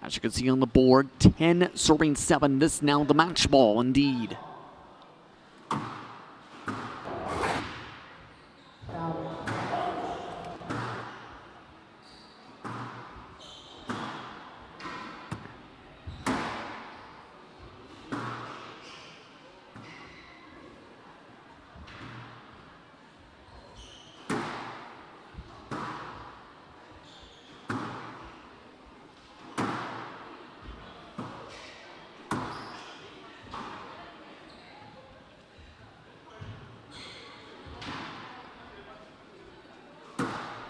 As you can see on the board, 10 serving 7. This now the match ball indeed.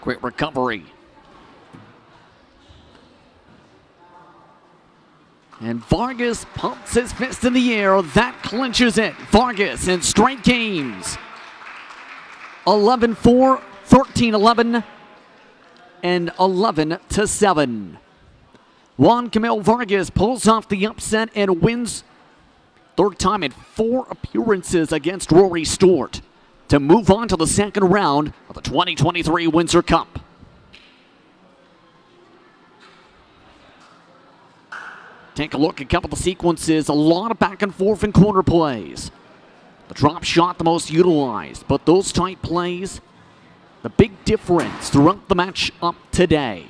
Great recovery. And Vargas pumps his fist in the air. That clinches it. Vargas in straight games. 11-4, 13-11. and 11-7. Juan Camilo Vargas pulls off the upset and wins third time in 4 appearances against Rory Stewart to move on to the second round of the 2023 Windsor Cup. Take a look at a couple of the sequences. A lot of back and forth and corner plays. The drop shot the most utilized, but those tight plays, the big difference throughout the match up today.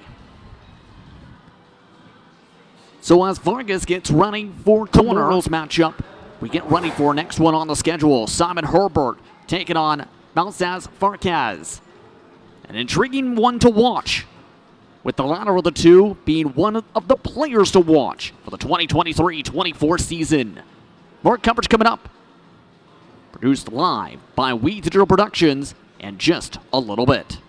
So as Vargas gets ready for tomorrow's matchup, we get ready for our next one on the schedule. Simon Herbert taking on Balsaz Farkas. An intriguing one to watch, with the latter of the two being one of the players to watch for the 2023-24 season. More coverage coming up. Produced live by We Digital Productions in just a little bit.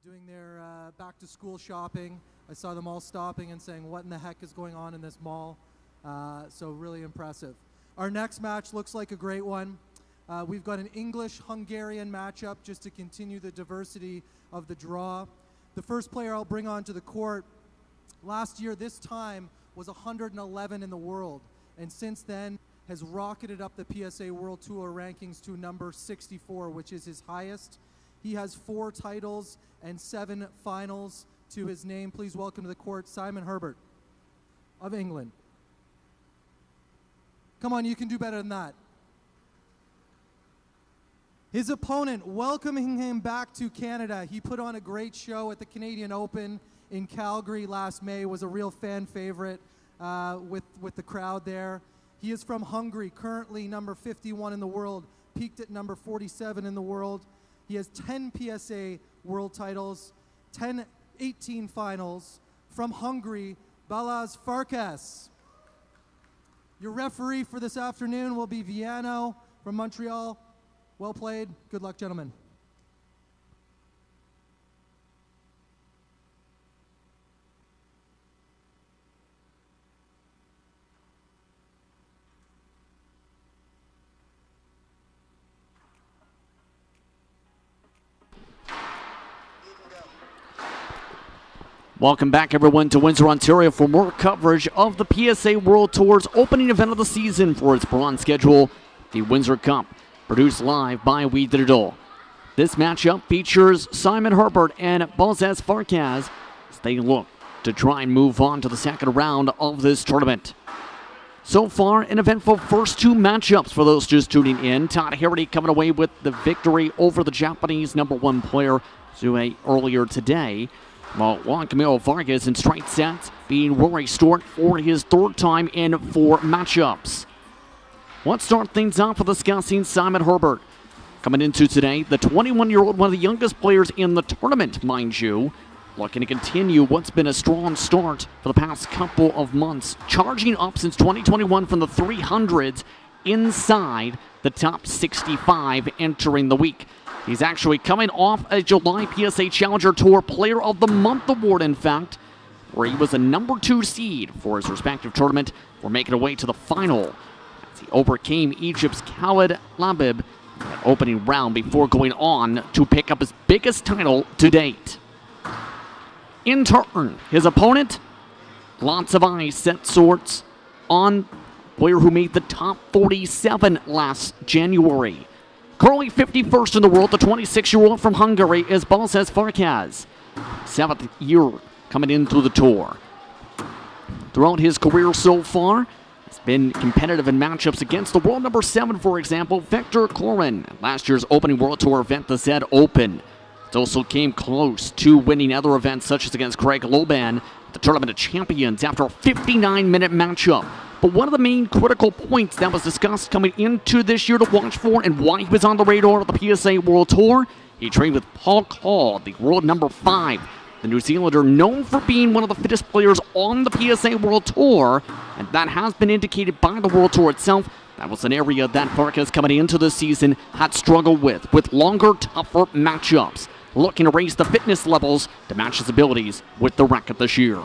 doing their back-to-school shopping. I saw them all stopping and saying, what in the heck is going on in this mall? So really impressive. Our next match looks like a great one. We've got an English-Hungarian matchup just to continue the diversity of the draw. The first player I'll bring onto the court, last year this time was 111 in the world, and since then has rocketed up the PSA World Tour rankings to number 64, which is his highest. He has 4 titles and 7 finals to his name. Please welcome to the court Simon Herbert of England. Come on, you can do better than that. His opponent, welcoming him back to Canada. He put on a great show at the Canadian Open in Calgary last May, was a real fan favorite with the crowd there. He is from Hungary, currently number 51 in the world, peaked at number 47 in the world. He has 10 PSA world titles, 18 finals. From Hungary, Balázs Farkas. Your referee for this afternoon will be Viano from Montreal. Well played. Good luck, gentlemen. Welcome back, everyone, to Windsor, Ontario for more coverage of the PSA World Tour's opening event of the season for its bronze schedule, the Windsor Cup, produced live by We Did It All. This matchup features Simon Herbert and Balázs Farkas as they look to try and move on to the second round of this tournament. So far, an eventful first 2 matchups for those just tuning in. Todd Harrity coming away with the victory over the Japanese number 1 player Zue earlier today. While Juan Camilo Vargas in straight sets being Rory Stewart for his 3rd time in 4 matchups. Let's start things off with discussing Simon Herbert. Coming into today, the 21-year-old, one of the youngest players in the tournament, mind you, looking to continue what's been a strong start for the past couple of months, charging up since 2021 from the 300s inside the top 65 entering the week. He's actually coming off a July PSA Challenger Tour Player of the Month award, in fact, where he was a number 2 seed for his respective tournament. We're making our way to the final as he overcame Egypt's Khalid Labib in that opening round before going on to pick up his biggest title to date. In turn, his opponent, lots of eyes set sorts on player who made the top 47 last January. Currently 51st in the world, the 26-year-old from Hungary is Balázs Farkas. 7th year coming in through the tour. Throughout his career so far, he's been competitive in matchups against the world number 7, for example, Victor Koren, at last year's opening World Tour event, the Zed Open. It also came close to winning other events such as against Craig Loban, the Tournament of Champions, after a 59-minute matchup. But one of the main critical points that was discussed coming into this year to watch for and why he was on the radar of the PSA World Tour, he trained with Paul Call, the world number 5, the New Zealander known for being one of the fittest players on the PSA World Tour, and that has been indicated by the World Tour itself. That was an area that Farkas coming into the season had struggled with longer, tougher matchups, looking to raise the fitness levels to match his abilities with the racket this year.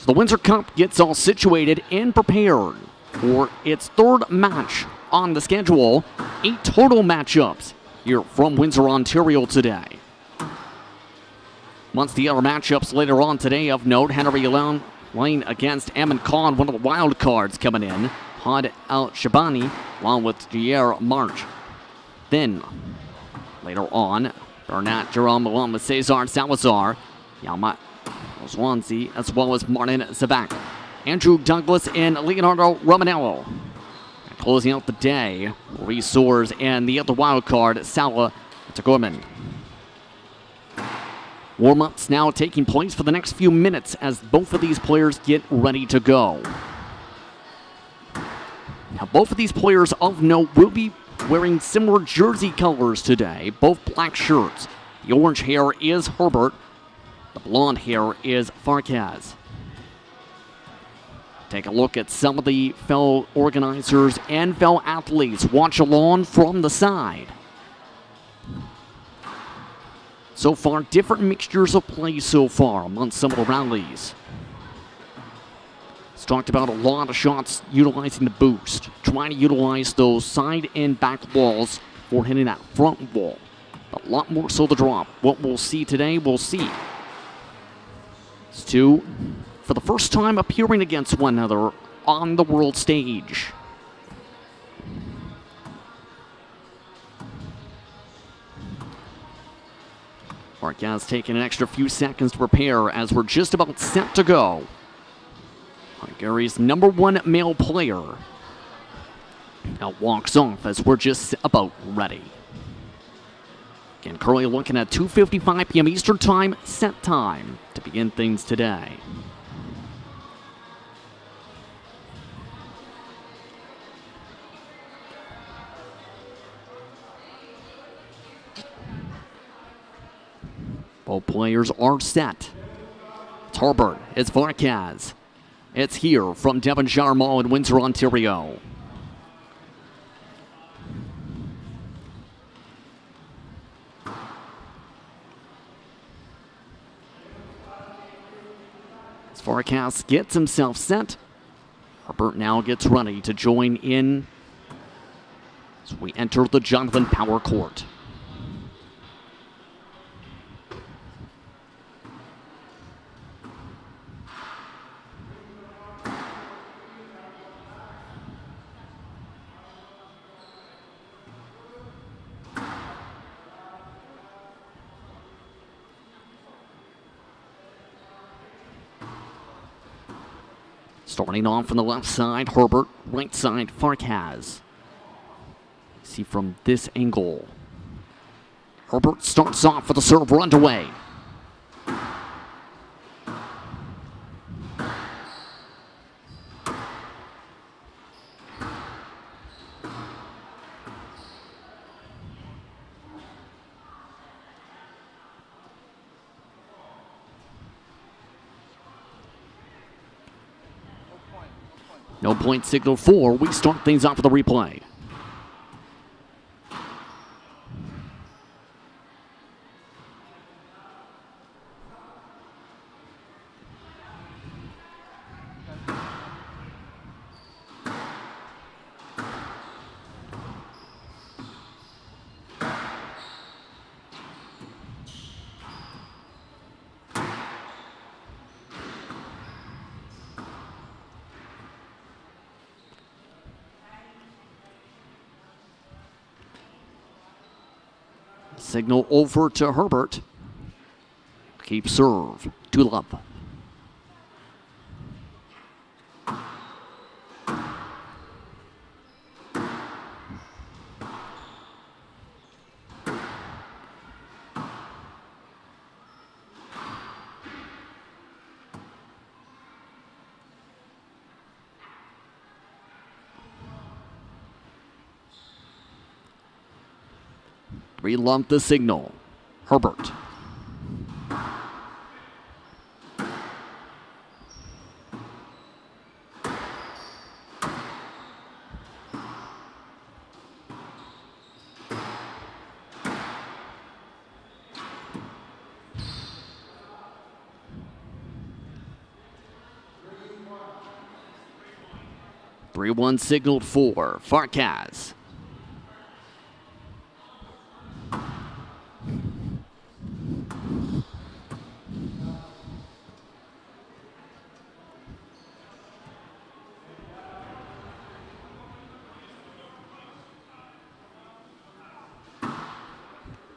The Windsor Cup gets all situated and prepared for its 3rd match on the schedule. 8 total matchups here from Windsor, Ontario today. Once the other matchups later on today of note, Henry Alon playing against Amin Khan, one of the wild cards coming in. Had Al-Shabani along with Jair March. Then, later on, Bernat Jerome along with Cesar Salazar. Yama Swansea, as well as Martin Sevich, Andrew Douglas, and Leonardo Romanello. And closing out the day, Resource and the other wild card, Salah El-Turkmen. Warm-ups now taking place for the next few minutes as both of these players get ready to go. Now, both of these players of note will be wearing similar jersey colors today, both black shirts. The orange hair is Herbert. The blonde hair is Farkas. Take a look at some of the fellow organizers and fellow athletes. Watch along from the side. So far, different mixtures of play so far amongst some of the rallies. It's talked about a lot of shots utilizing the boost, trying to utilize those side and back walls for hitting that front wall. A lot more so the drop. What we'll see today, we'll see. It's two, for the first time, appearing against one another on the world stage. Vargas taking an extra few seconds to prepare as we're just about set to go. Hungary's #1 male player now walks off as we're just about ready. Again, currently looking at 2:55 p.m. Eastern Time, set time to begin things today. Both players are set. It's Herbert, it's Farkas. It's here from Devonshire Mall in Windsor, Ontario. As Farkas gets himself set, Herbert now gets ready to join in as we enter the Jonathan Power Court. Starting off from the left side, Herbert. Right side, Farkas. See from this angle. Herbert starts off with the serve underway. No point signal for. We start things off with a replay. Signal over to Herbert. Keep serve to love. Relump the signal. Herbert. Three-one signaled for Farkas.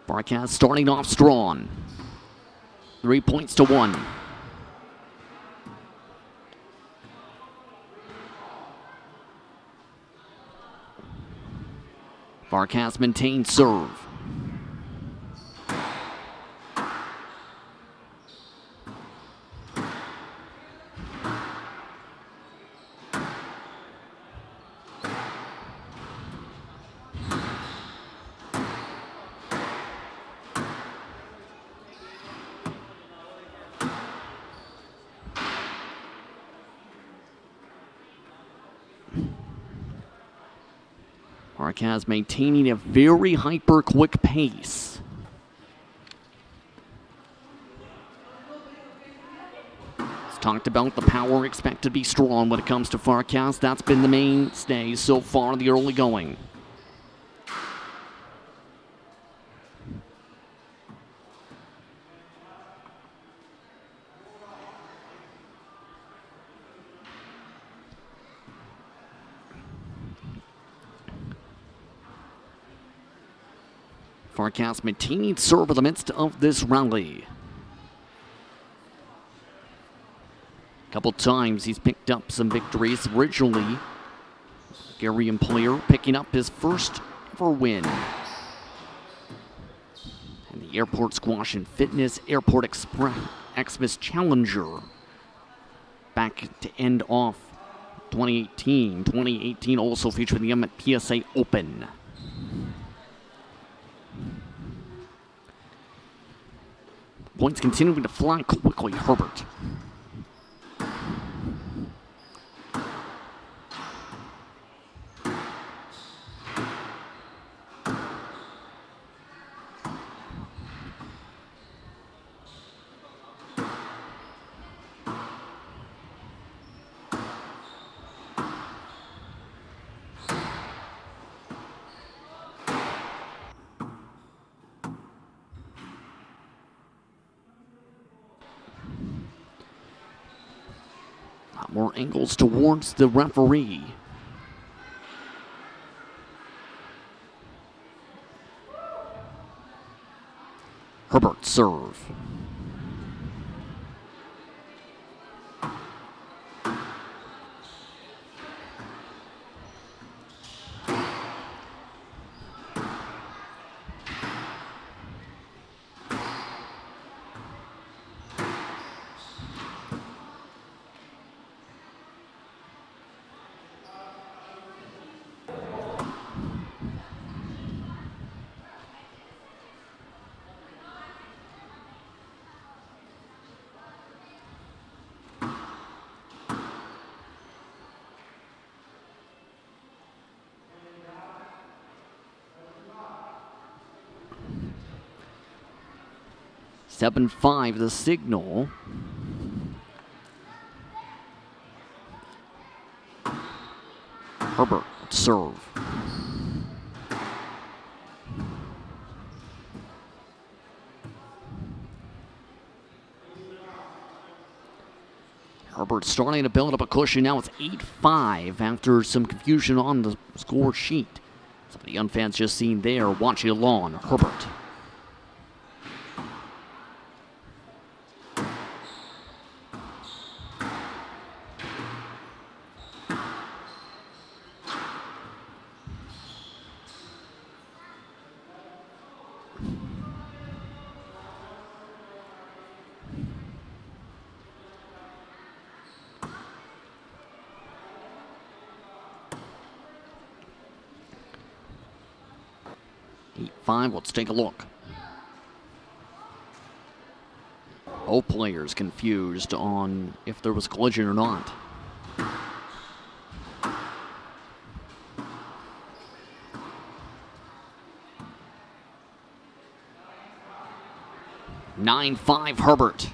Farkas starting off strong. 3 points to 1. Farkas maintains serve. Farkas maintaining a very hyper-quick pace. Talked about the power expected to be strong when it comes to Farkas. That's been the mainstay so far in the early going. Farkas maintaining serve in the midst of this rally. A couple times he's picked up some victories. Originally, Bulgarian player picking up his first ever win. And the Airport Squash and Fitness Airport Xmas Challenger back to end off 2018. 2018 also featuring the PSA Open. Points continuing to fly quickly. Herbert. More angles towards the referee. Herbert serve. Seven 5 the signal. Herbert serve. Herbert starting to build up a cushion. Now it's 8-5 after some confusion on the score sheet. Some of the young fans just seen there watching along. Herbert. Let's take a look. Both players confused on if there was collision or not. Nine 5 Herbert.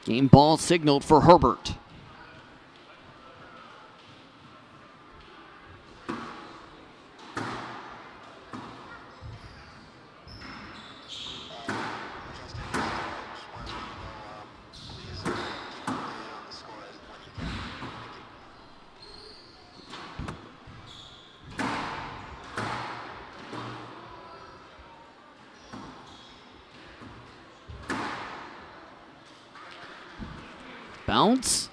Game ball signaled for Herbert. Bounce.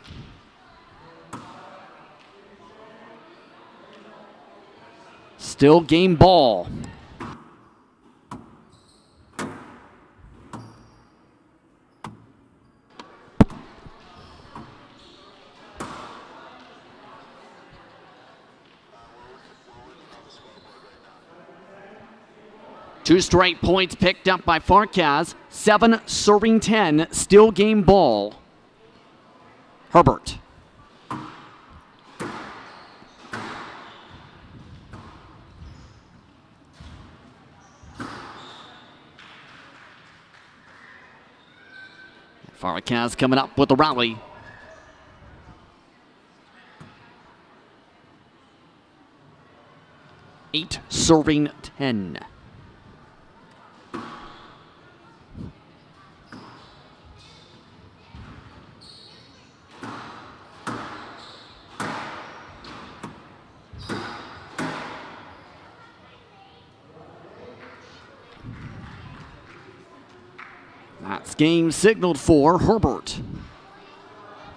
Still game ball. 2 straight points picked up by Farkas. 7 serving 10. Still game ball. Herbert. Farkas coming up with the rally. Eight serving 10. That's game signaled for Herbert.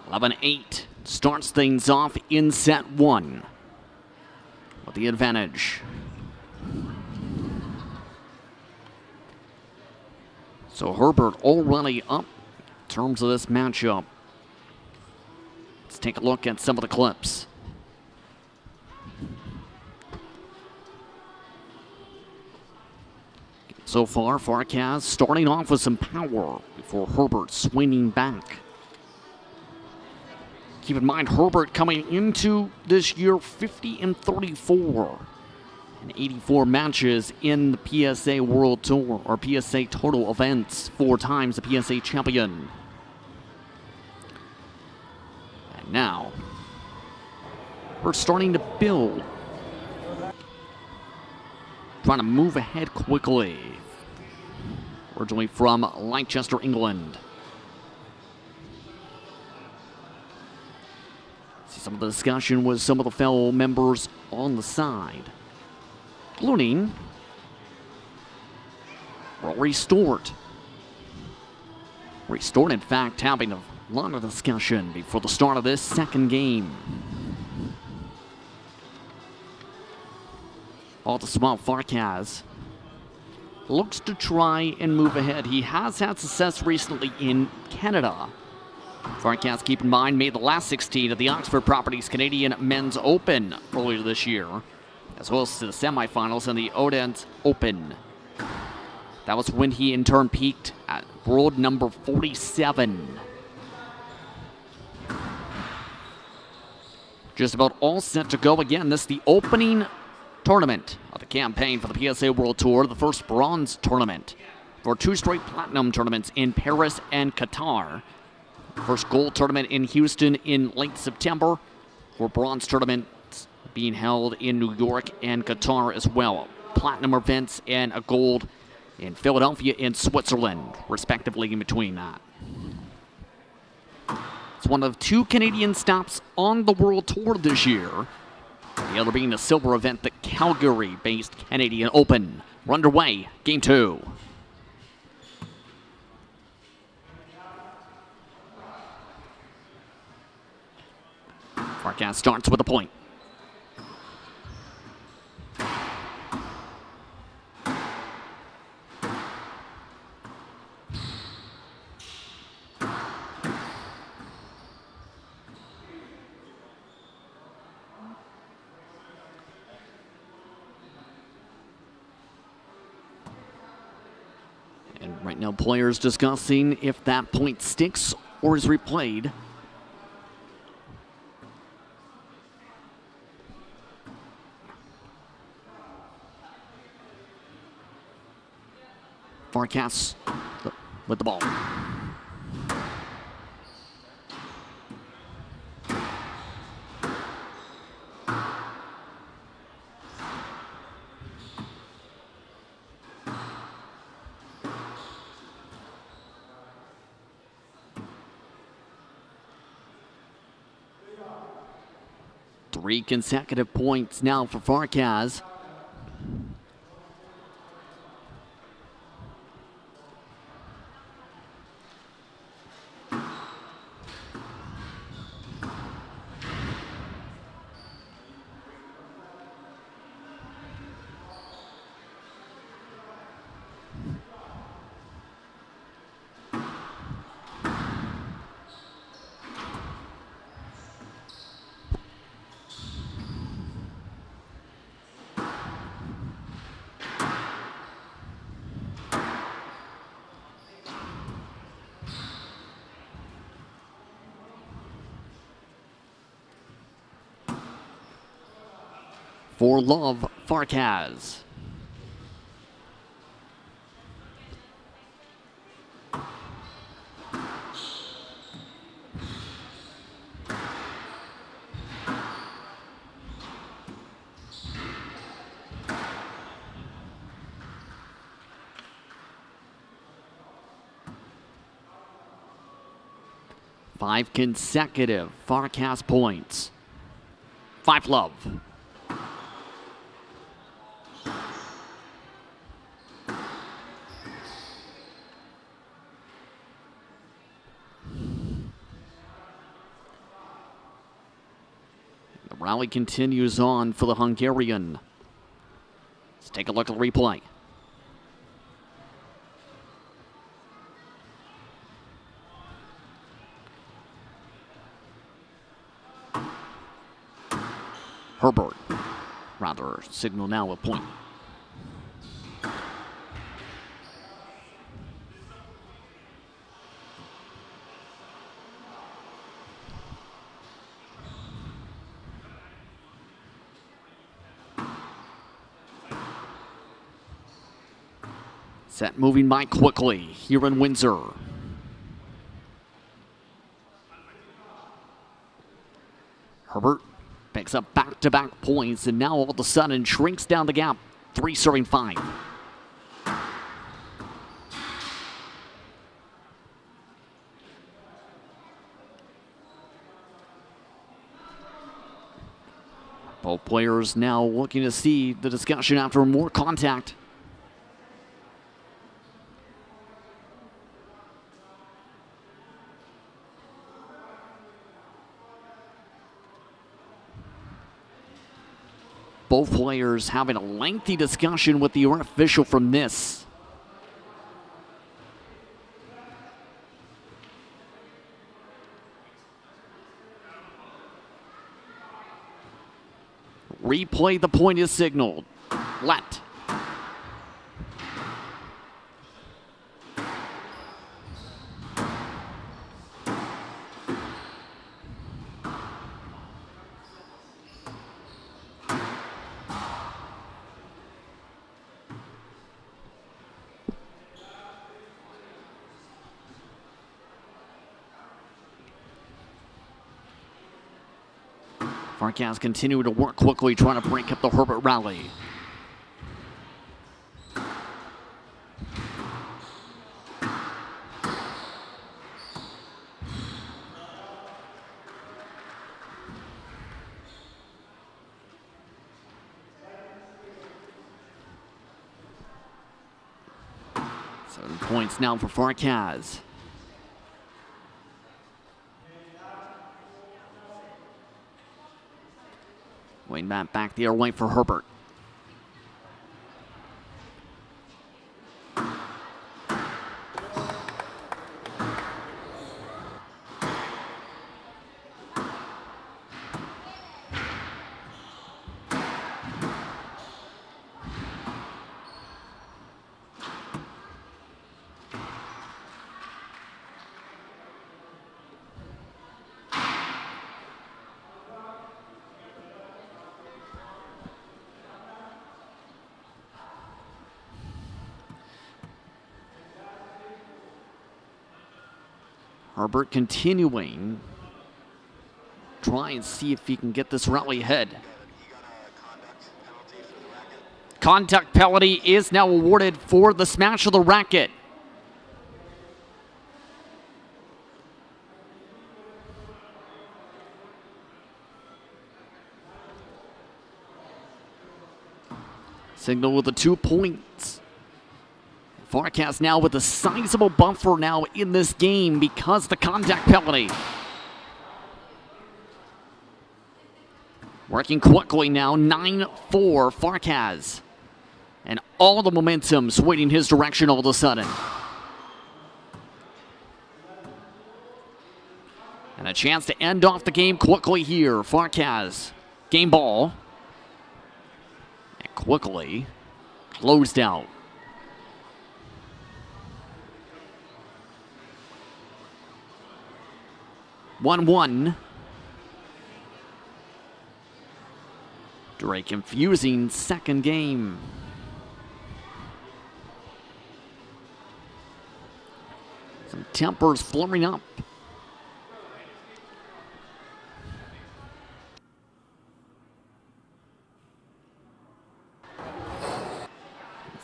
11-8 starts things off in set 1 with the advantage. So Herbert already up in terms of this matchup. Let's take a look at some of the clips. So far, Farkas starting off with some power before Herbert swinging back. Keep in mind, Herbert coming into this year 50-34 in 84 matches in the PSA World Tour, or PSA total events, 4 times the PSA champion. And now, we're starting to build. Trying to move ahead quickly. Originally from Leicester, England. See some of the discussion with some of the fellow members on the side, including Rory Stewart. Rory Stewart, in fact, having a lot of discussion before the start of this second game. All the small Farkas looks to try and move ahead. He has had success recently in Canada. Farkas, keep in mind, made the last 16 of the Oxford Properties Canadian Men's Open earlier this year, as well as to the semifinals in the Odense Open. That was when he in turn peaked at world number 47. Just about all set to go again. This is the opening tournament of the campaign for the PSA World Tour, the first bronze tournament for 2 straight platinum tournaments in Paris and Qatar. First gold tournament in Houston in late September, for bronze tournaments being held in New York and Qatar as well. Platinum events and a gold in Philadelphia and Switzerland, respectively, in between that. It's one of 2 Canadian stops on the World Tour this year. The other being a silver event, the Calgary-based Canadian Open. We're underway, game 2. Farkas starts with a point. And right now, players discussing if that point sticks or is replayed. Farkas with the ball. Three consecutive points now for Farkas. for love, Farkas. Five consecutive Farkas points. 5-love. The rally continues on for the Hungarian. Let's take a look at the replay. Herbert, rather, signal now a point. Set moving by quickly here in Windsor. Herbert picks up back-to-back points and now all of a sudden shrinks down the gap. 3 serving 5. Both players now looking to see the discussion after more contact. Both players having a lengthy discussion with the official from this. Replay, the point is signaled. Let. Farkas continuing to work quickly, trying to break up the Herbert rally. Seven points now for Farkas. Wayne Matt back the other way for Herbert. Herbert continuing. Try and see if he can get this rally ahead. Contact penalty is now awarded for the smash of the racket. Signal with the 2 points. Farkas now with a sizable buffer now in this game because of the contact penalty. Working quickly now, 9-4 Farkas. And all the momentum swinging his direction all of a sudden. And a chance to end off the game quickly here. Farkas, game ball. And quickly closed out. One. Very confusing second game. Some tempers flaring up.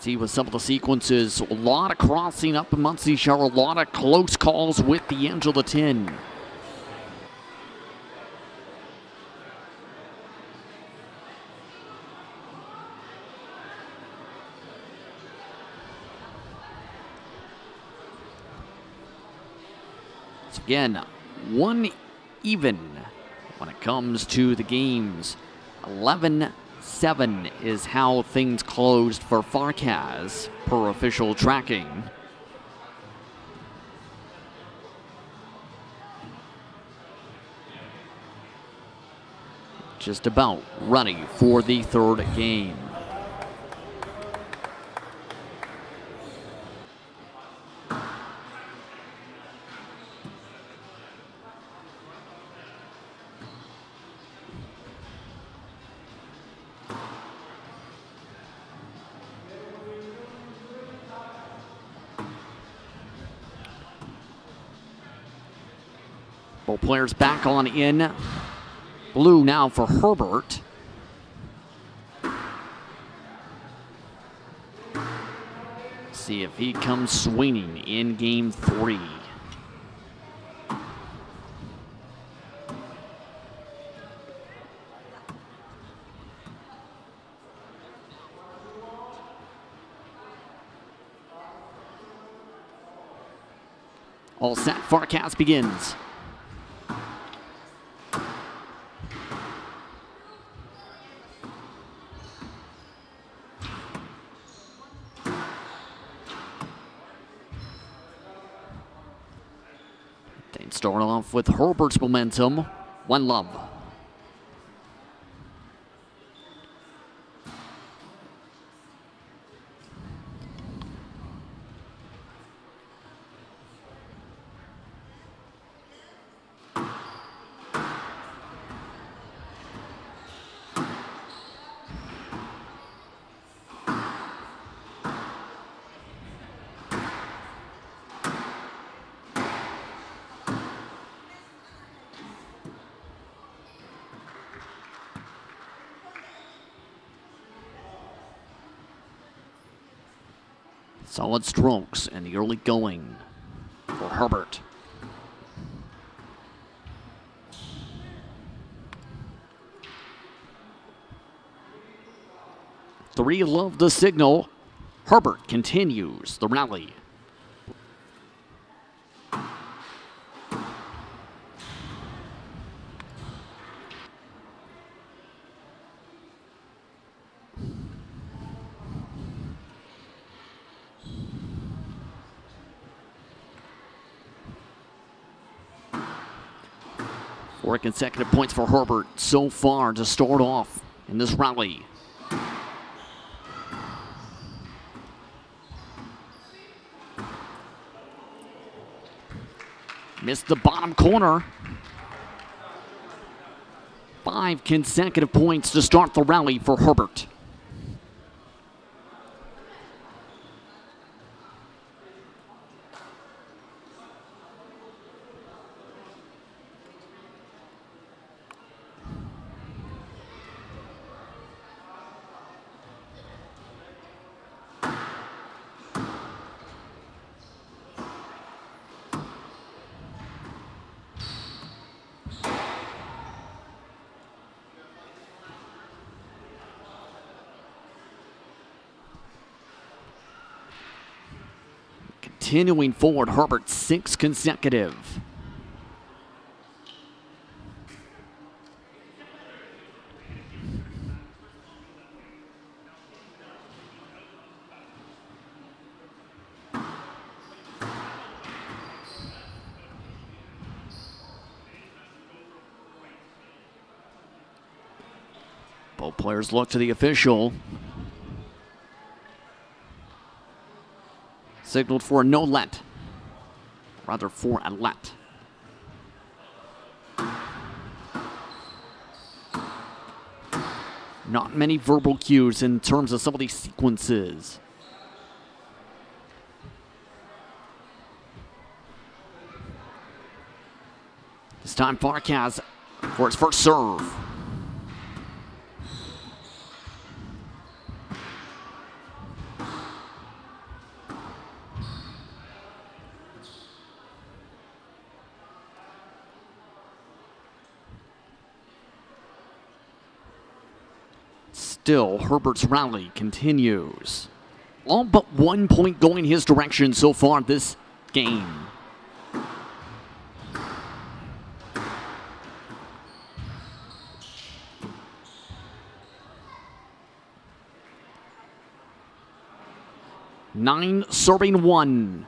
See with some of the sequences, a lot of crossing up in Muncie Shower, a lot of close calls with the edge of the tin. So again, one even when it comes to the games. 11-7 is how things closed for Farkas per official tracking. Just about ready for the third game. Both players back on in. Blue now for Herbert. See if he comes swinging in game 3. All set, Farkas begins. Start off with Herbert's momentum. 1-love. Solid strokes in the early going for Herbert. Three love the signal. Herbert continues the rally. Four consecutive points for Herbert so far to start off in this rally. Missed the bottom corner. 5 consecutive points to start the rally for Herbert. Continuing forward, Herbert 6 consecutive. Both players look to the official. Signaled for a no let, rather for a let. Not many verbal cues in terms of some of these sequences. This time Farkas for his first serve. Still, Herbert's rally continues. All but 1 point going his direction so far this game. Nine serving one.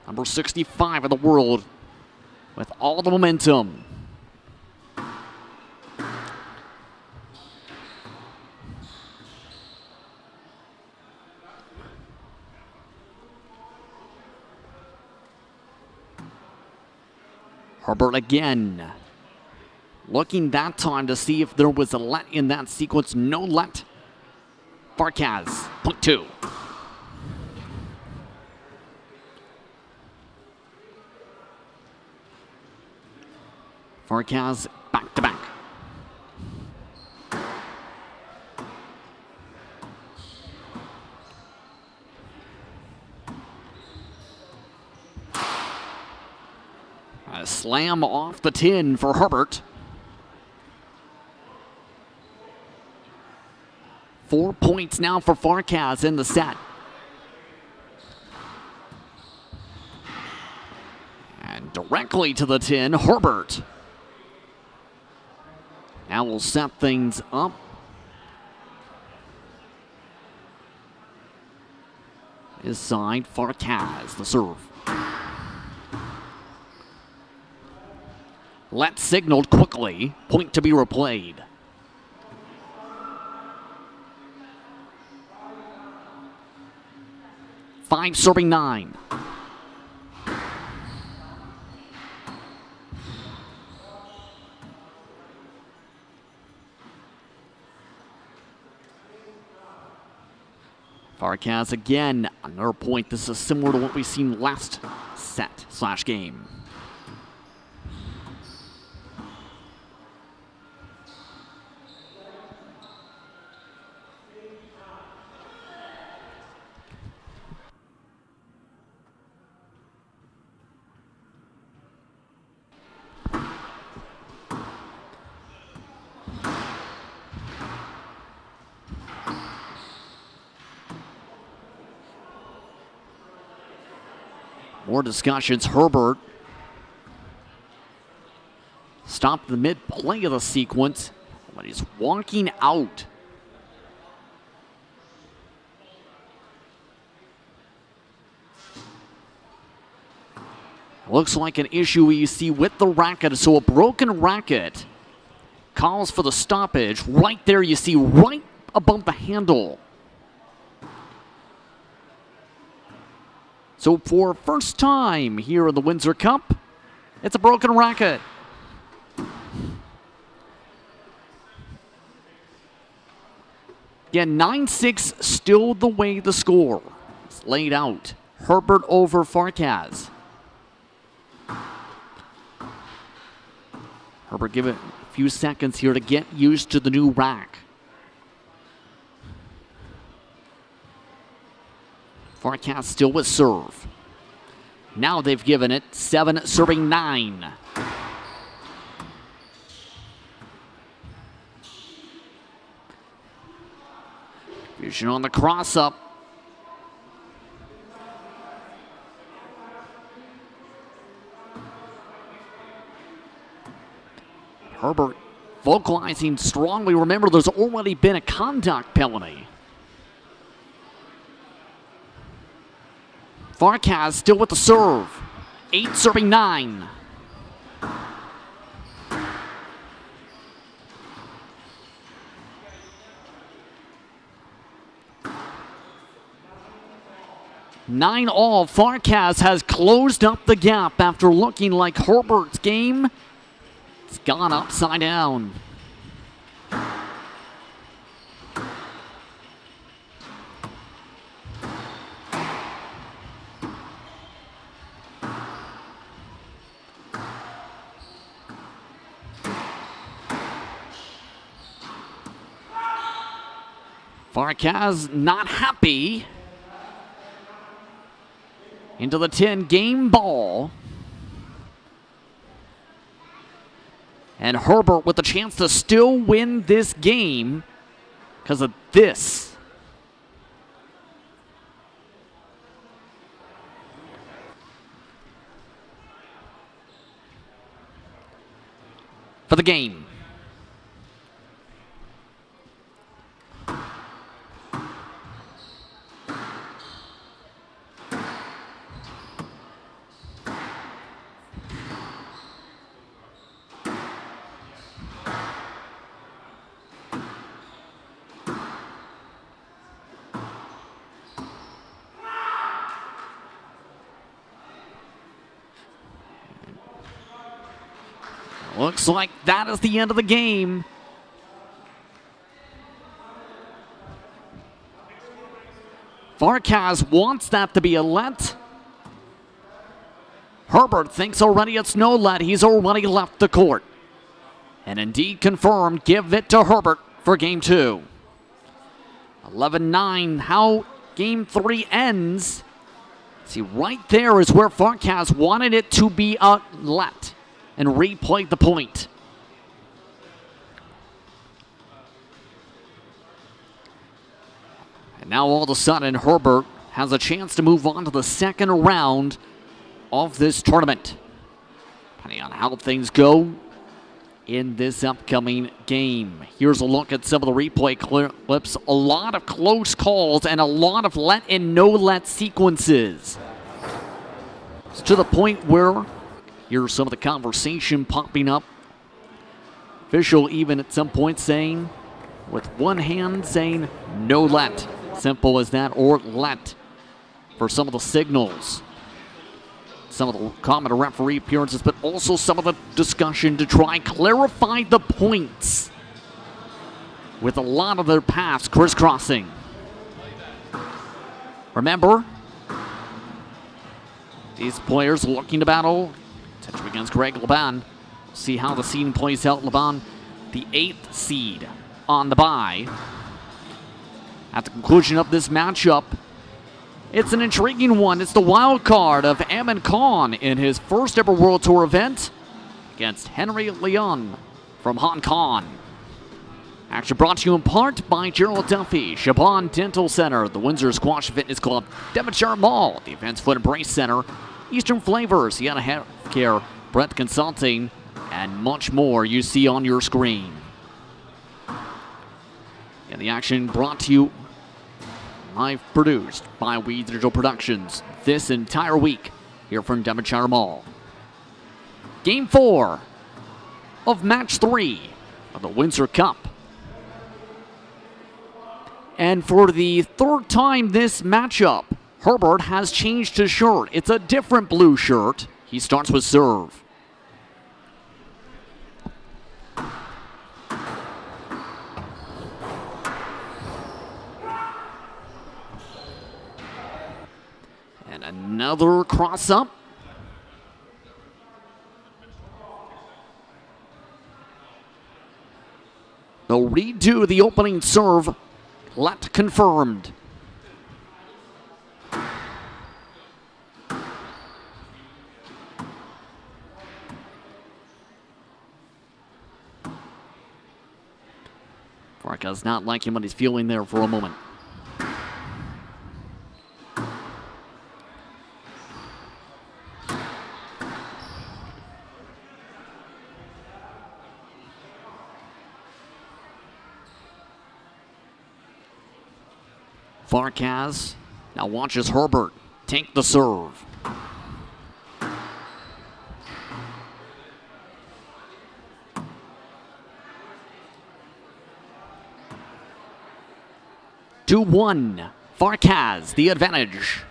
Number 65 in the world with all the momentum. Herbert again. Looking that time to see if there was a let in that sequence. No let. Farkas, point two. Farkas back to back. A slam off the tin for Herbert. 4 points now for Farkas in the set. And directly to the tin, Herbert. Now we'll set things up. His side, Farkas, the serve. Let signaled quickly, point to be replayed. Five serving nine. Farkas again, another point. This is similar to what we've seen last set/game. More discussions. Herbert stopped the mid-play of the sequence, but he's walking out. Looks like an issue you see with the racket, so a broken racket calls for the stoppage. Right there you see right above the handle. So for first time here in the Windsor Cup, it's a broken racket. Again, 9-6 still the way the score is laid out. Herbert over Farkas. Herbert give it a few seconds here to get used to the new rack. Farkas still with serve. Now they've given it 7 serving 9. Fusion on the cross up. Herbert vocalizing strongly. Remember, there's already been a contact penalty. Farkas still with the serve. 8 serving 9. Nine all. Farkas has closed up the gap after looking like Herbert's game. It's gone upside down. Farkas not happy. Into the 10-game ball. And Herbert with the chance to still win this game because of this. For the game. Looks like that is the end of the game. Farkas wants that to be a let. Herbert thinks already it's no let. He's already left the court. And indeed confirmed, give it to Herbert for game 2. 11-9, how game 3 ends. See, right there is where Farkas wanted it to be a let and replayed the point. And now all of a sudden, Herbert has a chance to move on to the second round of this tournament. Depending on how things go in this upcoming game. Here's a look at some of the replay clips. A lot of close calls and a lot of let and no let sequences. It's to the point where here's some of the conversation popping up. Official even at some point saying, with one hand saying no let. Simple as that, or let for some of the signals. Some of the common referee appearances, but also some of the discussion to try and clarify the points with a lot of their paths crisscrossing. Remember, these players looking to battle potentially against Greg Laban. See how the seeding plays out. Laban, the 8th seed on the bye. At the conclusion of this matchup, it's an intriguing one. It's the wild card of Amin Khan in his first ever World Tour event against Henry Leon from Hong Kong. Action brought to you in part by Gerald Duffy, Shaban Dental Center, the Windsor Squash Fitness Club, Devonshire Mall, the Events Foot and Brace Center, Eastern Flavors, Sienna Healthcare, Brett Consulting, and much more you see on your screen. And the action brought to you, live produced by We Digital Productions this entire week here from Devonshire Mall. Game 4 of match 3 of the Windsor Cup. And for the third time this matchup, Herbert has changed his shirt. It's a different blue shirt. He starts with serve. And another cross up. They'll redo the opening serve. Let confirmed. Farkas not liking what he's feeling there for a moment. Farkas now watches Herbert take the serve. To 1, Farkas the advantage.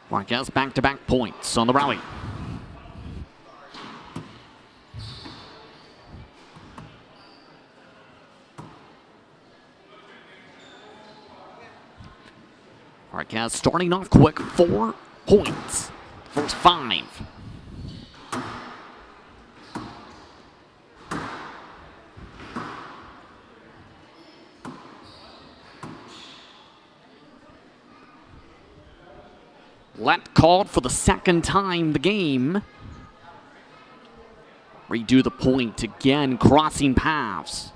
Farkas back-to-back points on the rally. Farkas starting off quick, 4 points. First 5. Let called for the second time the game. Redo the point again, crossing paths.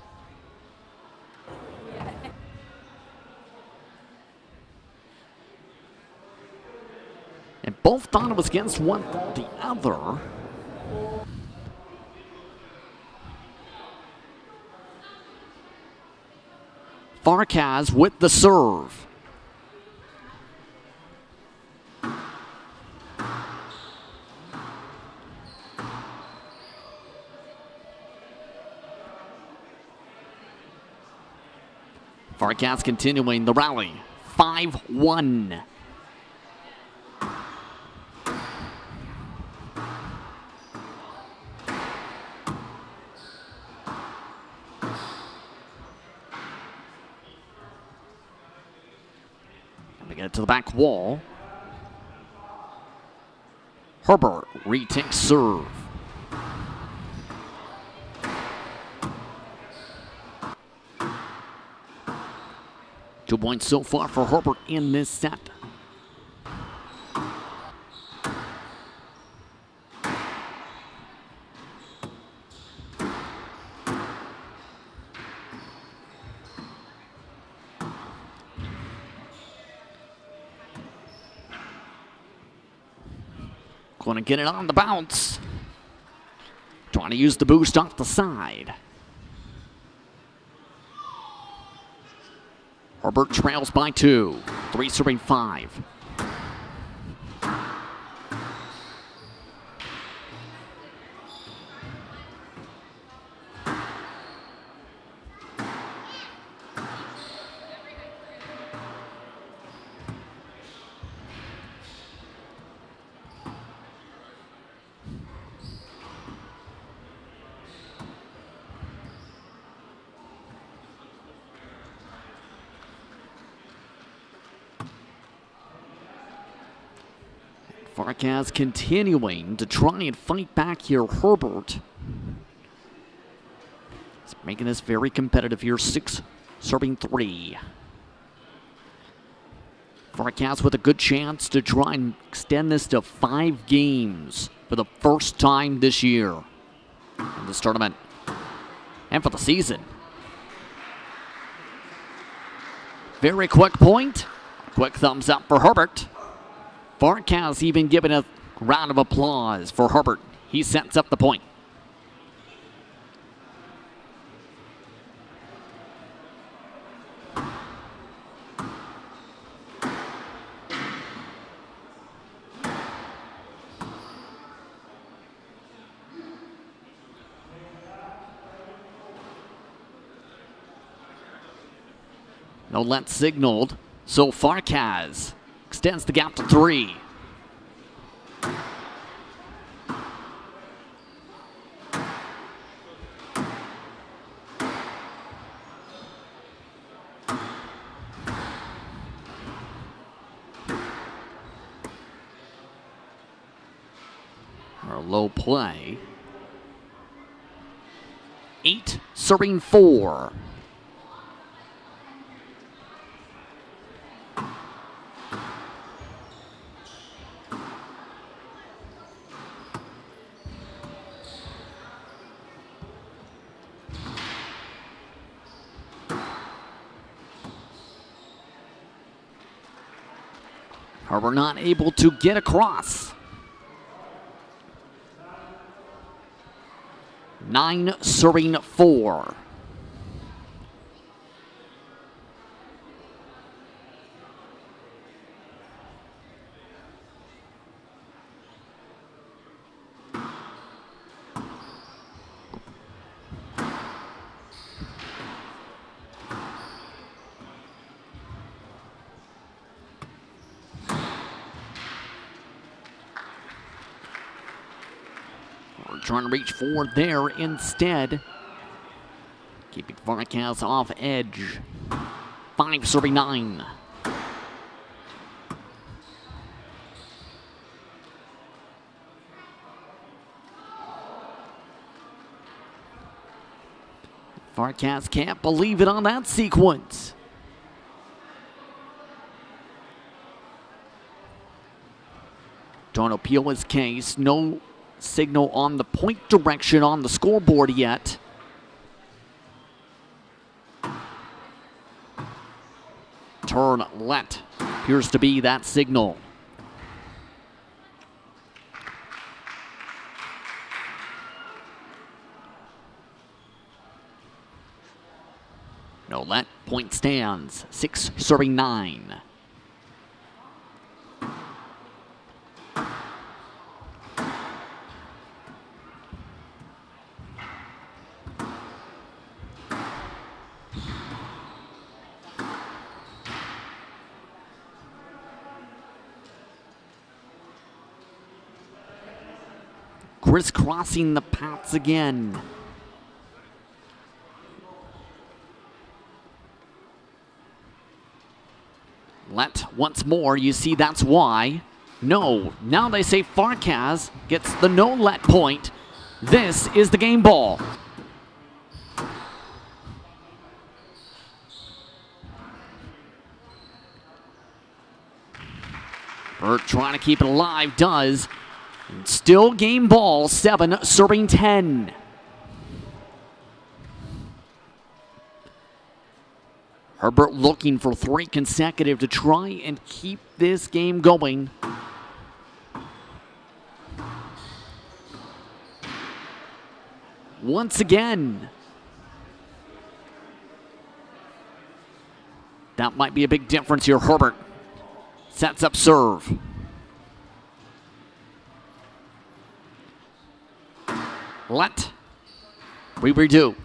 And both thought it was against one, thought the other. Farkas with the serve. Farkas continuing the rally. 5-1. We get it to the back wall. Herbert retakes serve. Two points so far for Herbert in this set. Going to get it on the bounce. Trying to use the boost off the side. Herbert trails by 2. 3 serving 5. Farkas continuing to try and fight back here. Herbert is making this very competitive here. 6 serving 3. Farkas with a good chance to try and extend this to 5 games for the first time this year in this tournament and for the season. Very quick point. Quick thumbs up for Herbert. Farkas even giving a round of applause for Herbert. He sets up the point. No let signaled, so Farkas extends the gap to 3. Our low play. 8 serving 4. Herbert not able to get across. 9 serving 4. Trying to reach forward there instead. Keeping Farkas off edge. 5 serving 9. Farkas can't believe it on that sequence. Don't appeal his case. No signal on the point direction on the scoreboard yet. Turn let appears to be that signal. No let, point stands, 6 serving 9. Crisscrossing the paths again. Let once more, you see that's why. No, now they say Farkas gets the no let point. This is the game ball. Bert trying to keep it alive, does. Still game ball, 7 serving 10. Herbert looking for 3 consecutive to try and keep this game going. Once again. That might be a big difference here. Herbert sets up serve. Let. We redo.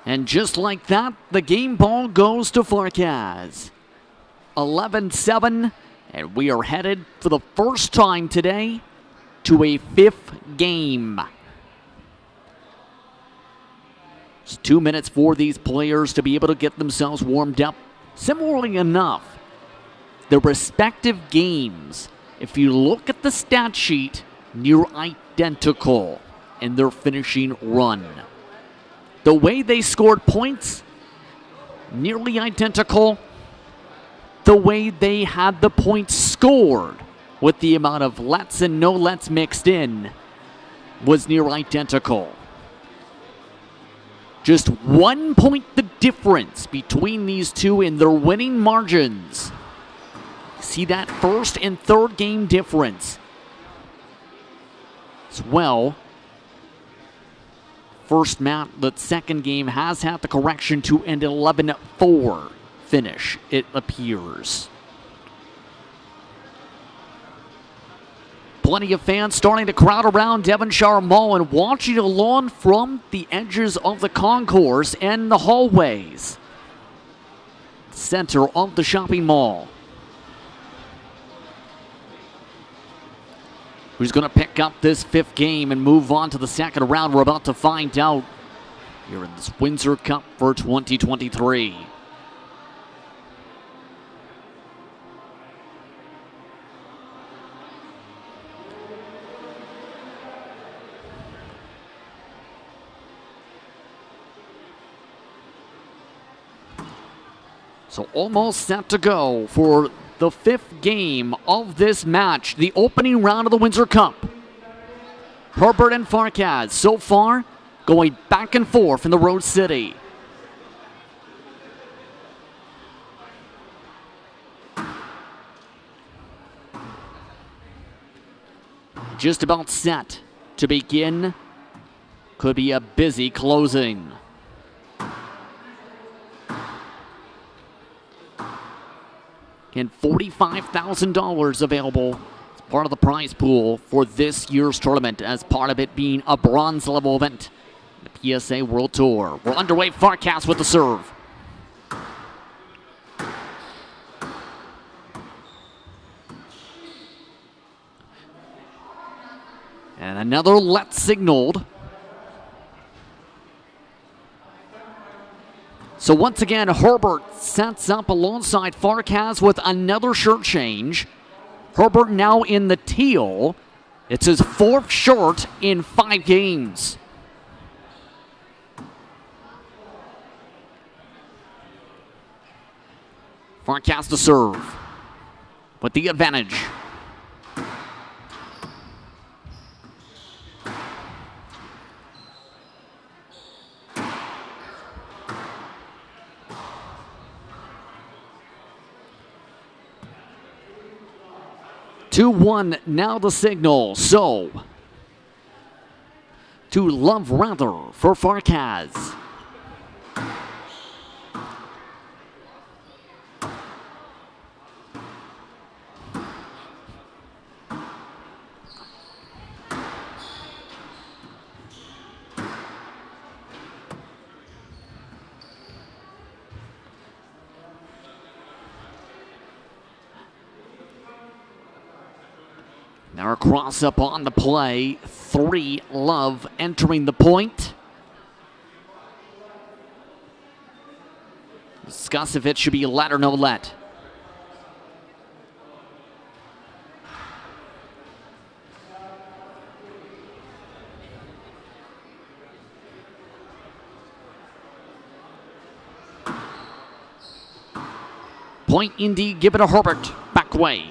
And just like that, the game ball goes to Farkas. 11-7, and we are headed for the first time today to a 5th game. It's 2 minutes for these players to be able to get themselves warmed up. Similarly enough, the respective games, if you look at the stat sheet, near identical in their finishing run. The way they scored points, nearly identical. The way they had the points scored, with the amount of lets and no lets mixed in, was near identical. Just 1 point the difference between these two in their winning margins. See that first and third game difference as well. The second game has had the correction to an 11-4 finish, it appears. Plenty of fans starting to crowd around Devonshire Mall and watching along from the edges of the concourse and the hallways. Center of the shopping mall. Who's going to pick up this 5th game and move on to the second round? We're about to find out here in this Windsor Cup for 2023. So almost set to go for the 5th game of this match, the opening round of the Windsor Cup. Herbert and Farkas so far going back and forth in the Road City. Just about set to begin. Could be a busy closing. And $45,000 available as part of the prize pool for this year's tournament, as part of it being a bronze level event, the PSA World Tour. We're underway. Farkas with the serve. And another let signaled. So once again, Herbert sets up alongside Farkas with another shirt change. Herbert now in the teal. It's his 4th shirt in 5 games. Farkas to serve with the advantage. Two one now the signal. So to love rather for Farkas. Now a cross up on the play. 3 love entering the point. Discuss if it should be let or no let. Point indeed given to Herbert. Back way.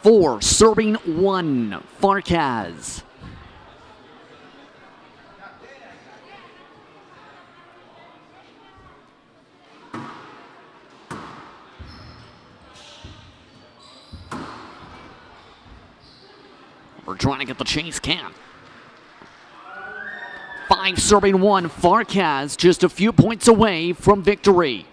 Four, serving 1, Farkas. We're trying to get the chase can. 5, serving 1, Farkas just a few points away from victory.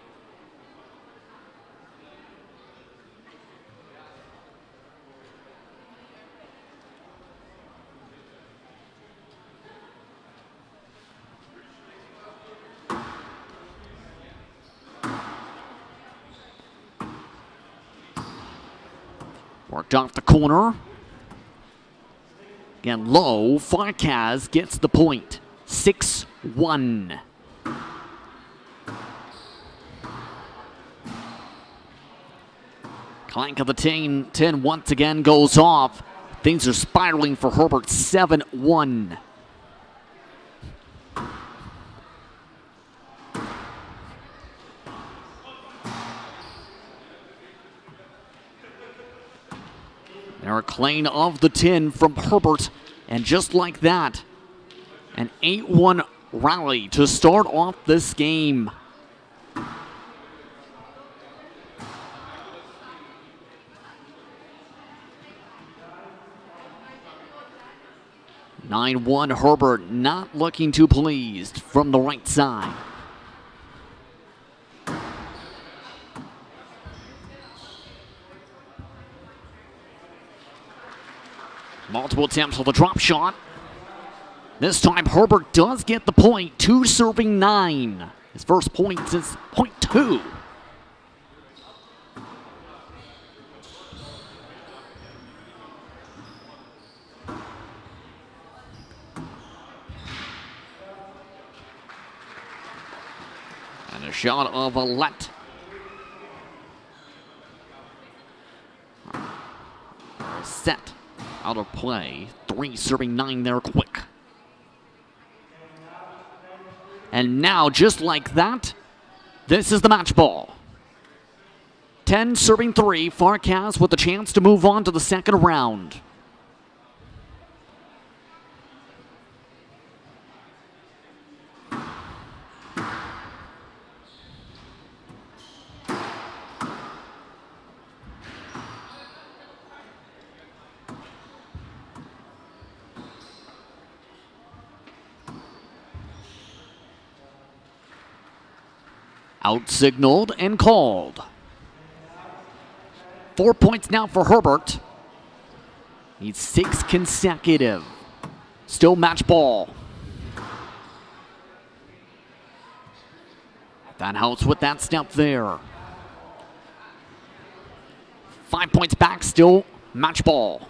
Worked off the corner. Again, low. Farkas gets the point. 6-1. Clank of the 10 once again goes off. Things are spiraling for Herbert. 7-1. There a claim of the 10 from Herbert, and just like that, an 8-1 rally to start off this game. (9-1) Herbert not looking too pleased from the right side. Multiple attempts for the drop shot. This time Herbert does get the point. 2 serving 9. His first point is point 2. And a shot of a let. Set. Out of play. 3 serving 9 there quick. And now, just like that, this is the match ball. 10 serving 3. Farkas with a chance to move on to the second round. Out-signaled and called. 4 points now for Herbert. Needs 6 consecutive. Still match ball. That helps with that step there. 5 points back, still match ball.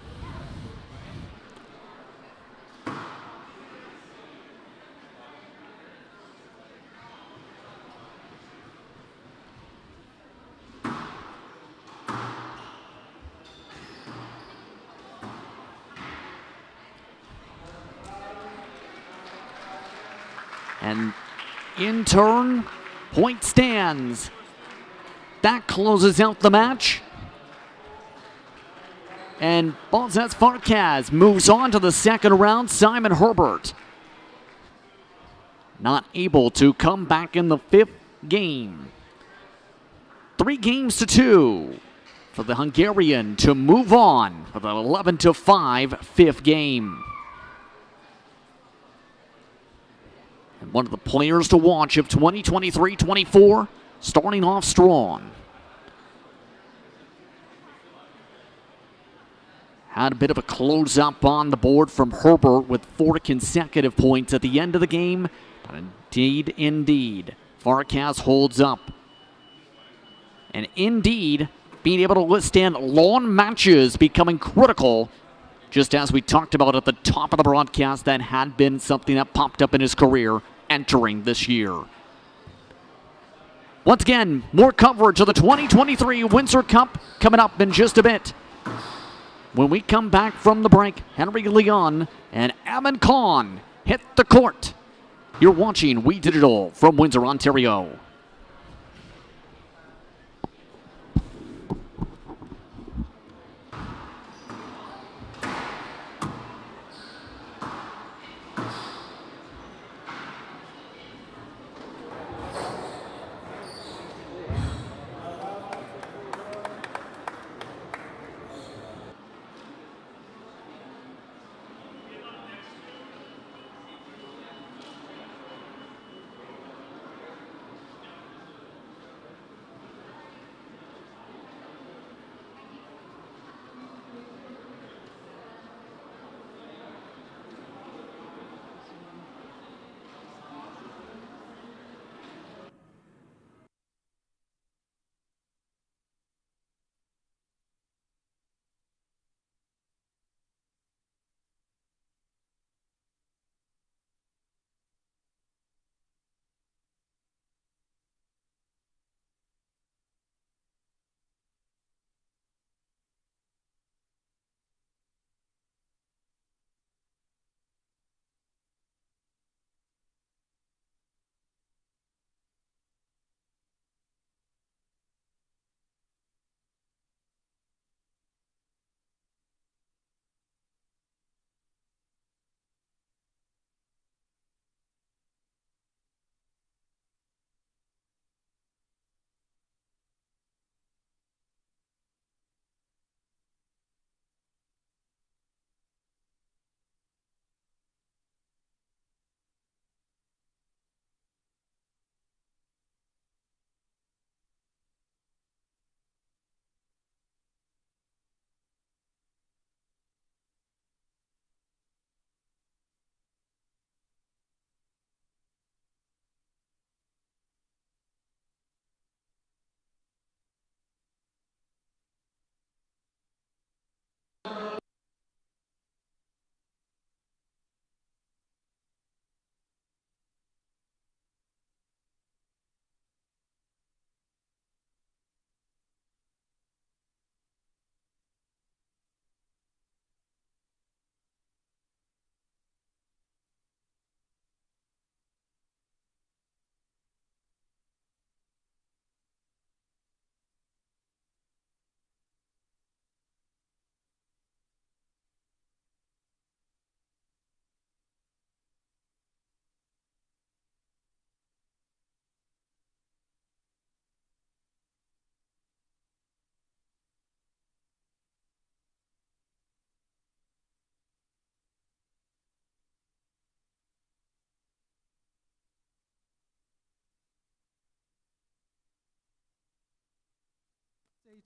And in turn, point stands. That closes out the match. And Balzaz Farkas moves on to the second round. Simon Herbert not able to come back in the 5th game. 3 games to 2 for the Hungarian to move on with an 11-5 5th game. And one of the players to watch of 2023-24, starting off strong. Had a bit of a close-up on the board from Herbert with 4 consecutive points at the end of the game. But indeed, Farkas holds up. And indeed, being able to withstand long matches becoming critical, just as we talked about at the top of the broadcast, that had been something that popped up in his career entering this year. Once again, more coverage of the 2023 Windsor Cup coming up in just a bit. When we come back from the break, Henry Leon and Amin Khan hit the court. You're watching We Digital from Windsor, Ontario.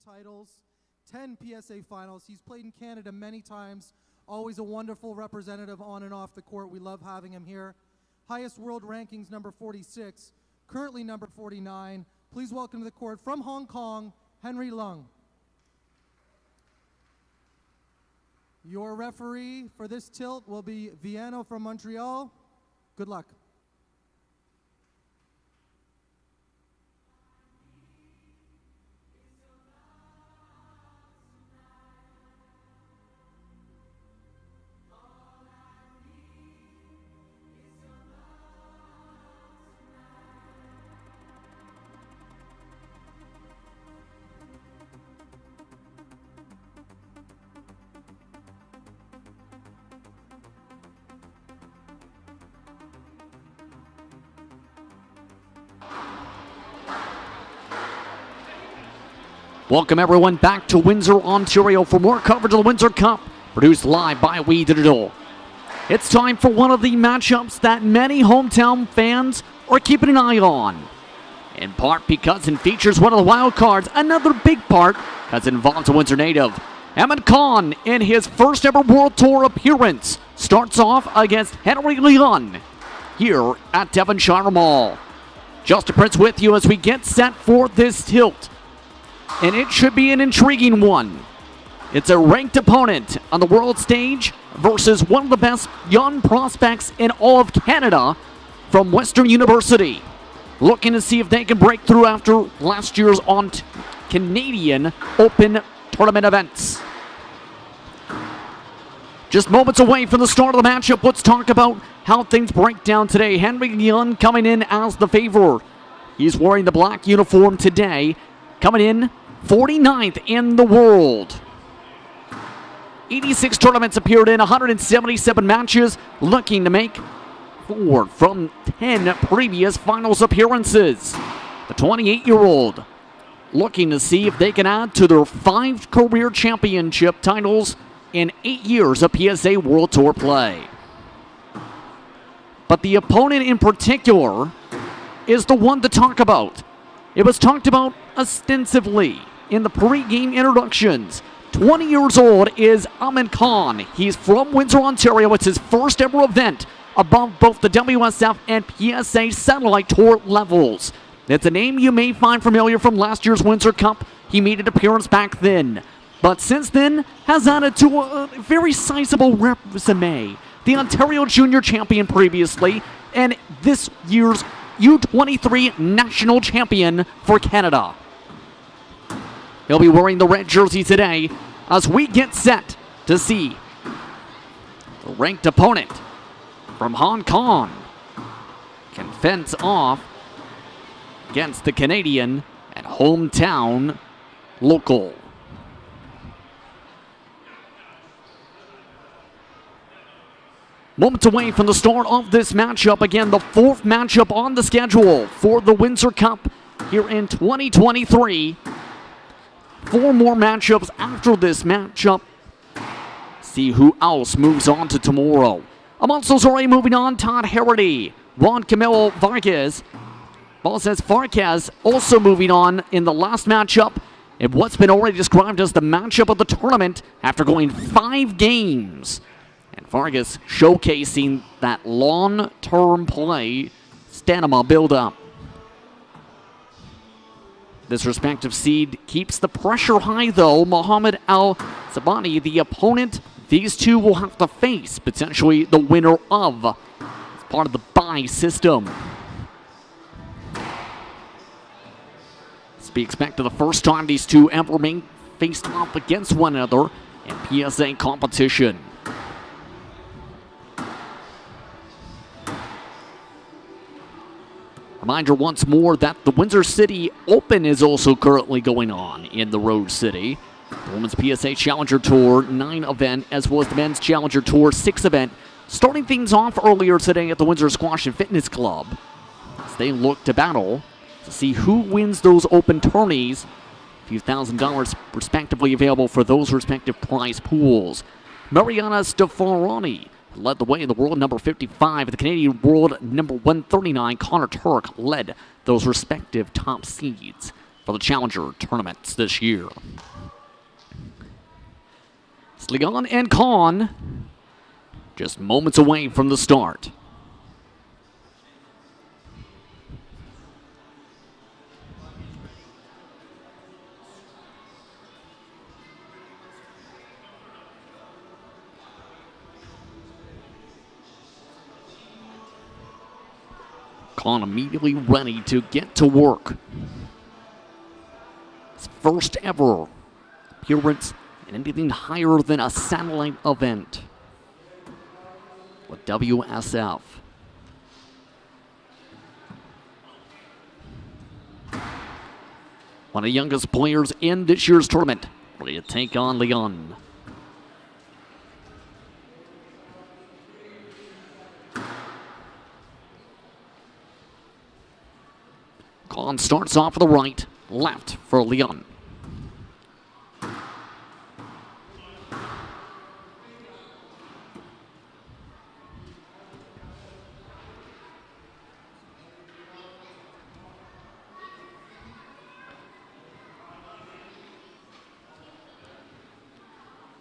Titles 10 PSA finals. He's played in Canada many times. Always a wonderful representative on and off the court. We love having him here. Highest world rankings, number 46. Currently number 49. Please welcome to the court from Hong Kong, Henry Lung. Your referee for this tilt will be Viano from Montreal. Good luck. Welcome everyone back to Windsor, Ontario for more coverage of the Windsor Cup, produced live by We Digital. It's time for one of the matchups that many hometown fans are keeping an eye on. In part because it features one of the wild cards, another big part because it involves a Windsor native. Ahmed Khan, in his first ever World Tour appearance, starts off against Henry Leon here at Devonshire Mall. Justin Prince with you as we get set for this tilt. And it should be an intriguing one. It's a ranked opponent on the world stage versus one of the best young prospects in all of Canada from Western University. Looking to see if they can break through after last year's Canadian Open tournament events. Just moments away from the start of the matchup, let's talk about how things break down today. Henry Leon coming in as the favorite. He's wearing the black uniform today. Coming in 49th in the world. 86 tournaments appeared in, 177 matches, looking to make 4 from 10 previous finals appearances. The 28-year-old looking to see if they can add to their 5 career championship titles in 8 years of PSA World Tour play. But the opponent in particular is the one to talk about. It was talked about extensively in the pre-game introductions. 20 years old is Ahmed Khan. He's from Windsor, Ontario. It's his first ever event above both the WSF and PSA Satellite Tour levels. It's a name you may find familiar from last year's Windsor Cup. He made an appearance back then. But since then, has added to a very sizable resume. The Ontario Junior Champion previously, and this year's U23 National Champion for Canada. He'll be wearing the red jersey today as we get set to see the ranked opponent from Hong Kong can fence off against the Canadian and hometown local. Moments away from the start of this matchup. Again, the 4th matchup on the schedule for the Windsor Cup here in 2023. 4 more matchups after this matchup. See who else moves on to tomorrow. Amongst those already moving on, Todd Harrity, Juan Camilo Vargas. Ball says Farkas also moving on in the last matchup in what's been already described as the matchup of the tournament after going 5 games. And Vargas showcasing that long-term play, stamina build-up. This respective seed keeps the pressure high, though. Mohamed Al-Nasawani, the opponent, these two will have to face potentially the winner of. It's part of the bye system. This be expected the first time these two ever faced off against one another in PSA competition. Reminder once more that the Windsor City Open is also currently going on in the Road City. The Women's PSA Challenger Tour 9 event, as well as the Men's Challenger Tour 6 event, starting things off earlier today at the Windsor Squash and Fitness Club as they look to battle to see who wins those open tourneys. A few $1,000 respectively available for those respective prize pools. Mariana Stefanoni led the way in the world number 55. The Canadian world number 139, Connor Turk, led those respective top seeds for the Challenger tournaments this year. It's Leon and Khan just moments away from the start. Khan immediately ready to get to work. His first ever appearance in anything higher than a satellite event with WSF. One of the youngest players in this year's tournament, ready to take on Leon. Khan starts off with the right, left for Leon.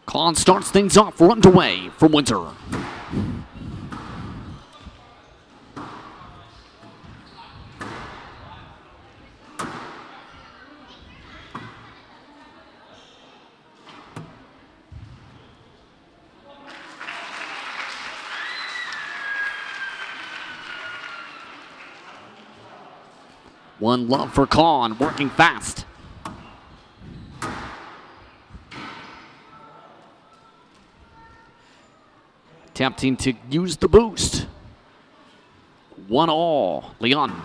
Khan starts things off, runs away from Windsor. One love for Khan, working fast. Attempting to use the boost. 1-all, Leon.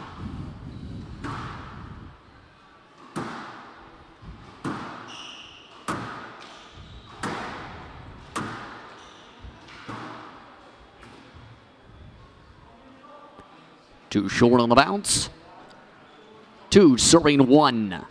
Too short on the bounce. 2 serving 1.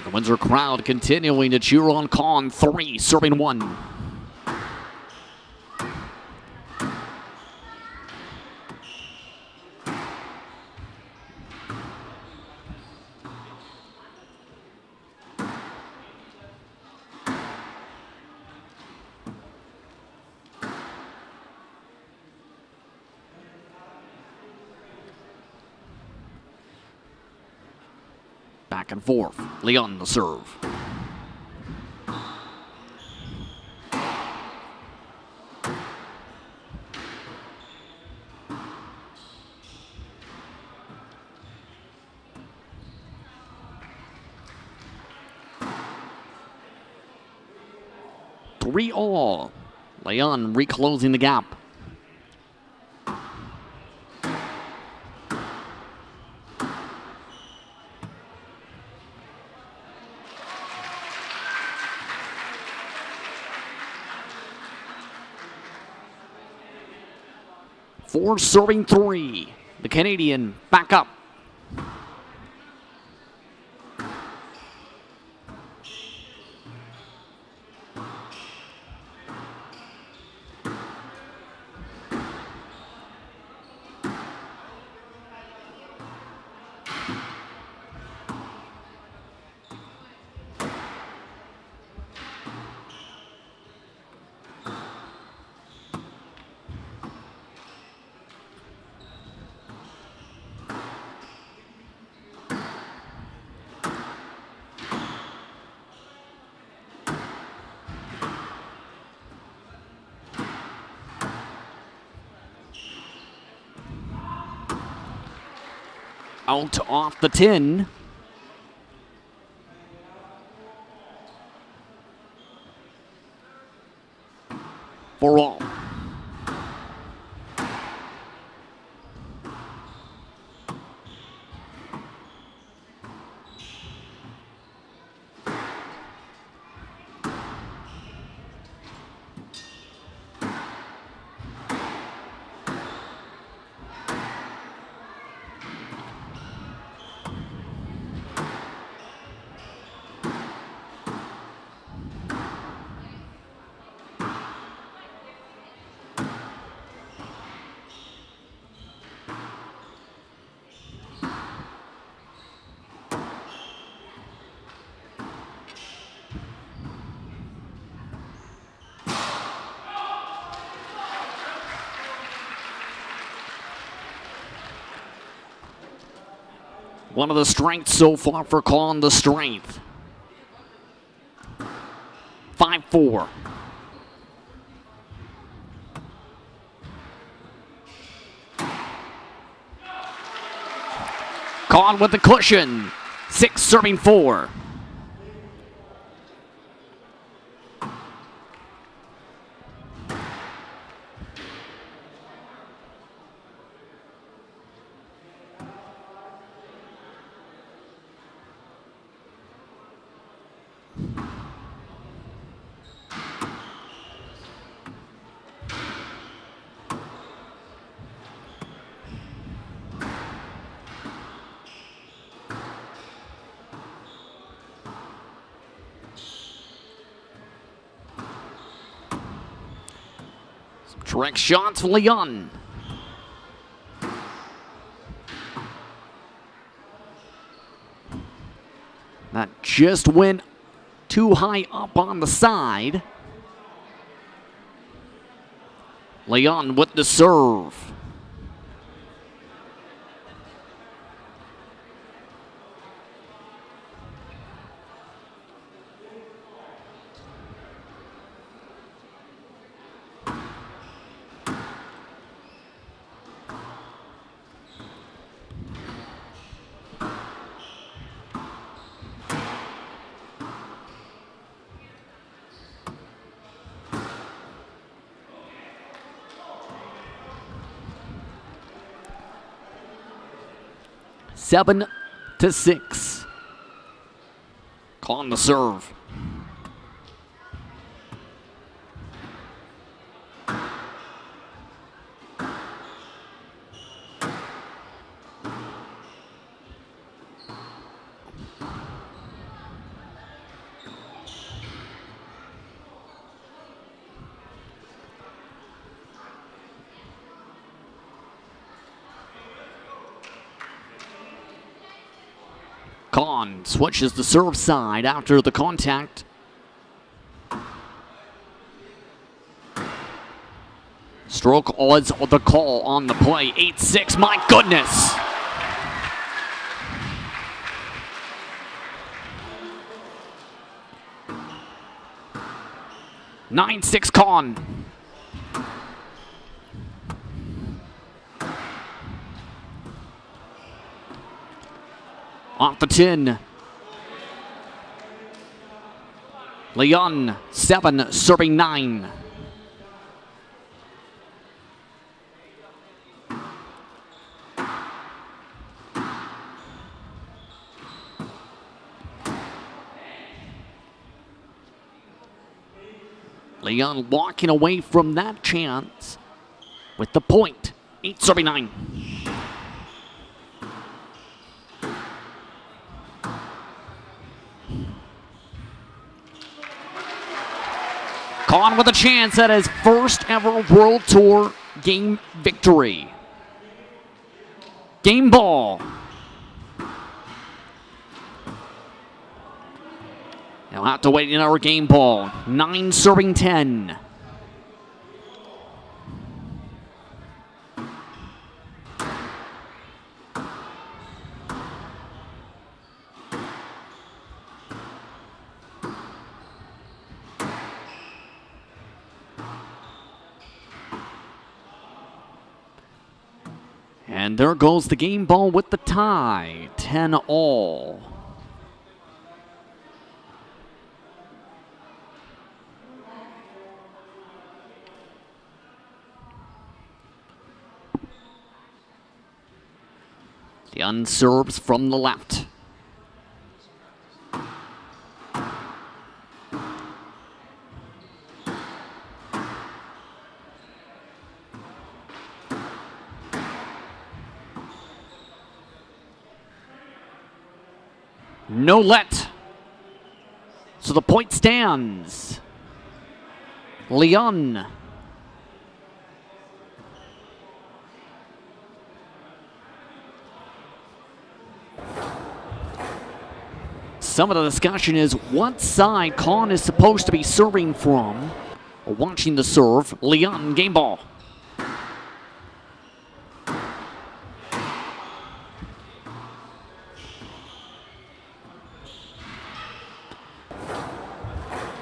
The Windsor crowd continuing to cheer on Khan. 3 serving 1. Back and forth. Leon the serve. Three all. Leon reclosing the gap. Four serving 3. The Canadian back up. Out off the tin. For all. One of the strengths so far for Con, the strength. 5-4. Con with the cushion. 6 serving 4. Direct shots for Leon. That just went too high up on the side. Leon with the serve. Seven to 6. Con the serve. Con switches the serve side after the contact. Stroke odds the call on the play. 8-6, my goodness. (9-6) Con. Off the 10. Leon, 7, serving 9. Leon walking away from that chance with the point. 8 serving 9. Con with a chance at his first ever World Tour game victory. Game ball. He'll have to wait another game ball. 9 serving 10. And there goes the game ball with the tie. 10 all. The unserves from the left. No let. So the point stands. Leon. Some of the discussion is what side Con is supposed to be serving from. Watching the serve. Leon, game ball.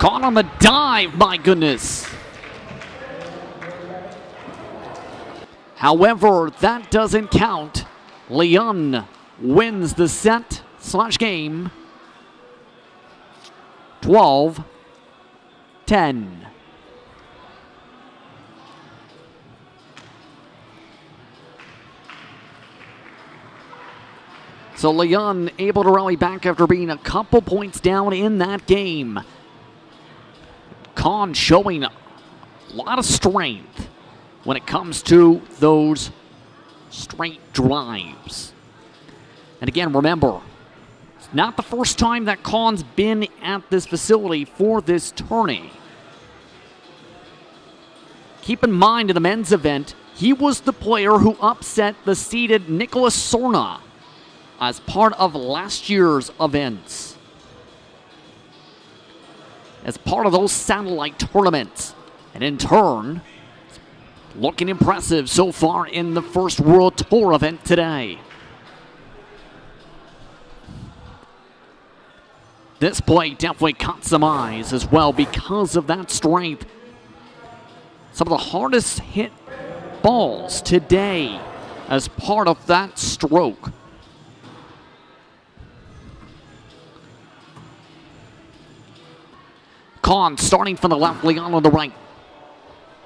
Caught on the dive, my goodness. However, that doesn't count. Leon wins the set/game 12-10. So Leon able to rally back after being a couple points down in that game. Khan showing a lot of strength when it comes to those straight drives. And again, remember, it's not the first time that Khan's been at this facility for this tourney. Keep in mind, in the men's event, he was the player who upset the seeded Nicholas Sorna as part of last year's events. As part of those satellite tournaments. And in turn, looking impressive so far in the first World Tour event today. This play definitely caught some eyes as well because of that strength. Some of the hardest hit balls today as part of that stroke. Khan starting from the left, Leon on the right.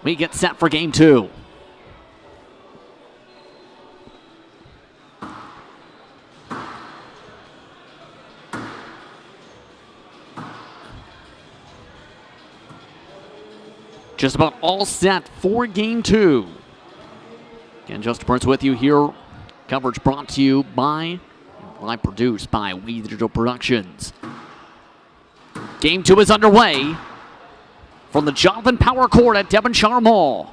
We get set for game two. Just about all set for game two. Again, Justin Prince with you here. Coverage brought to you by, live produced by We Digital Productions. Game two is underway from the Jonathan Power Court at Devonshire Mall.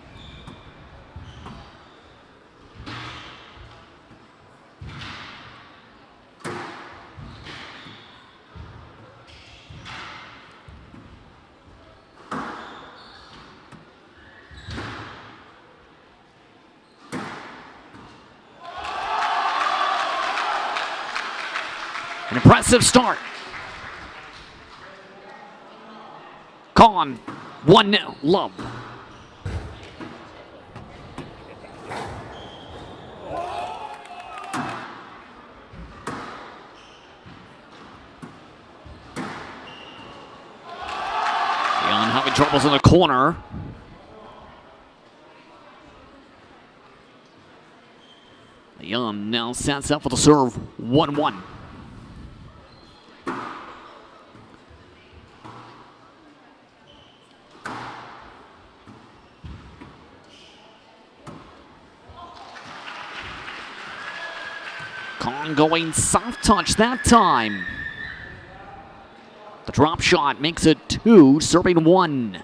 An impressive start. Khan, 1-0, love. Leon having troubles in the corner. Leon now sets up for the serve, 1-1. Khan going soft touch that time. The drop shot makes it 2, serving 1.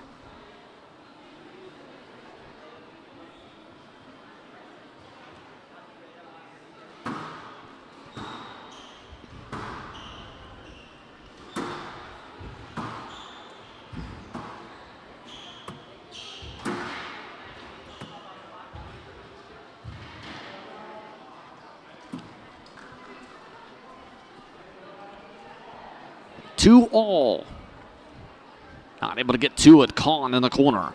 Two all. Not able to get to it. Khan in the corner.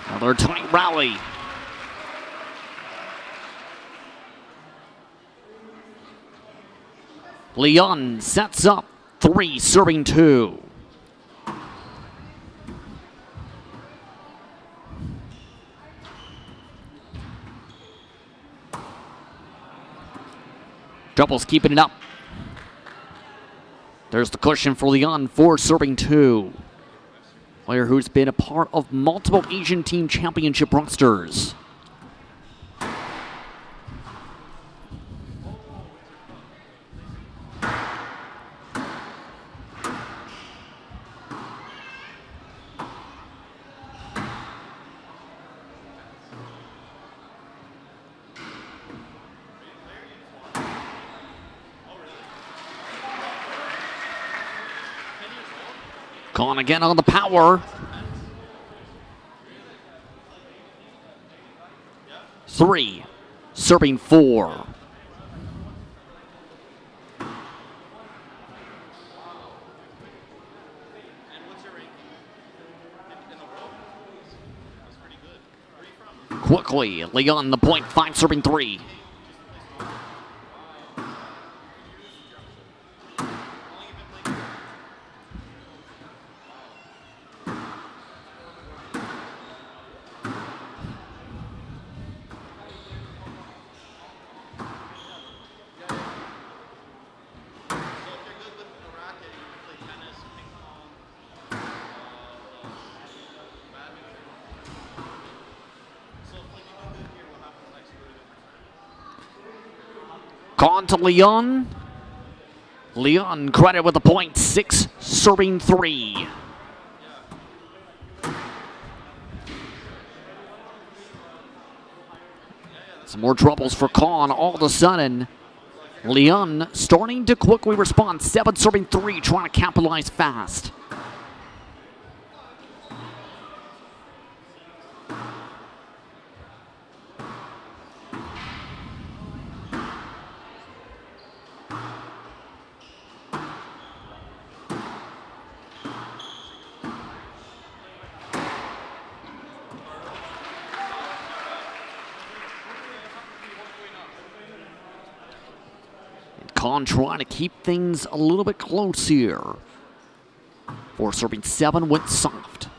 Another tight rally. Leon sets up 3, serving 2. Doubles keeping it up. There's the cushion for Leon for serving 2. Player who's been a part of multiple Asian team championship rosters. Con again on the power. 3, serving 4. Quickly, Leon the point, 5 serving 3. Con to Leon. Leon credit with the point, 6 serving 3. Some more troubles for Con all of a sudden. Leon starting to quickly respond, 7 serving 3, trying to capitalize fast. Con trying to keep things a little bit close here. 4 serving 7 went soft.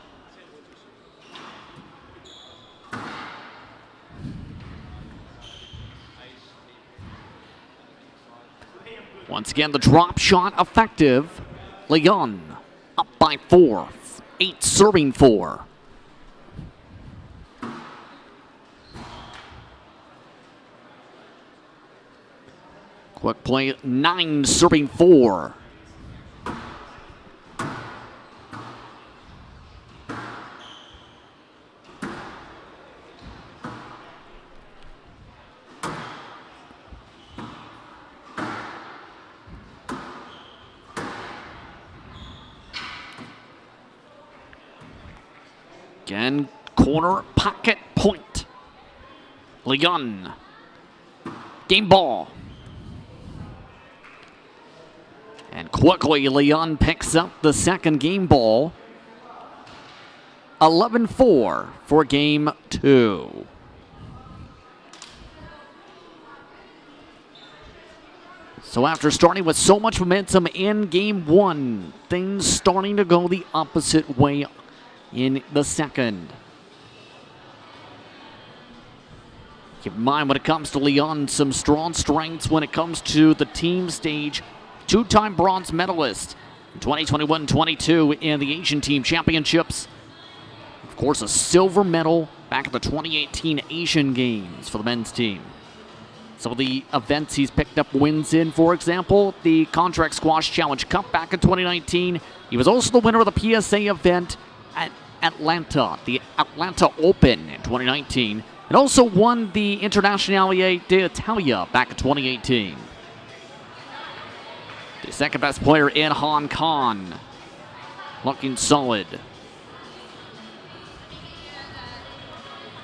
Once again, the drop shot effective. Leon up by 4. 8 serving 4. Quick play, 9 serving 4. Again, corner pocket point. Leon. Game ball. And quickly, Leon picks up the second game ball. 11-4 for game 2. So after starting with so much momentum in game 1, things starting to go the opposite way in the second. Keep in mind when it comes to Leon, some strong strengths when it comes to the team stage. 2-time bronze medalist in 2021-22 in the Asian Team Championships. Of course, a silver medal back at the 2018 Asian Games for the men's team. Some of the events he's picked up wins in, for example, the Contract Squash Challenge Cup back in 2019. He was also the winner of the PSA event at Atlanta, the Atlanta Open in 2019, and also won the Internazionale d'Italia back in 2018. The second best player in Hong Kong. Looking solid.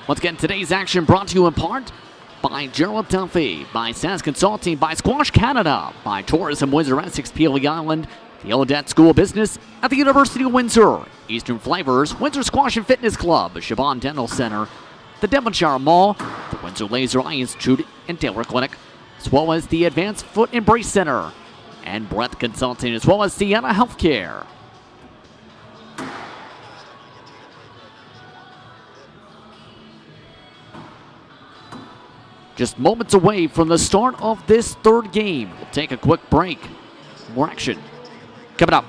Once again, today's action brought to you in part by Gerald Duffy, by SAS Consulting, by Squash Canada, by Tourism Windsor Essex, Peely Island, the Odette School of Business at the University of Windsor, Eastern Flavors, Windsor Squash and Fitness Club, Siobhan Dental Center, the Devonshire Mall, the Windsor Laser Eye Institute and Taylor Clinic, as well as the Advanced Foot and Brace Center, and Breath Consulting, as well as Sienna Healthcare. Just moments away from the start of this third game. We'll take a quick break. More action coming up.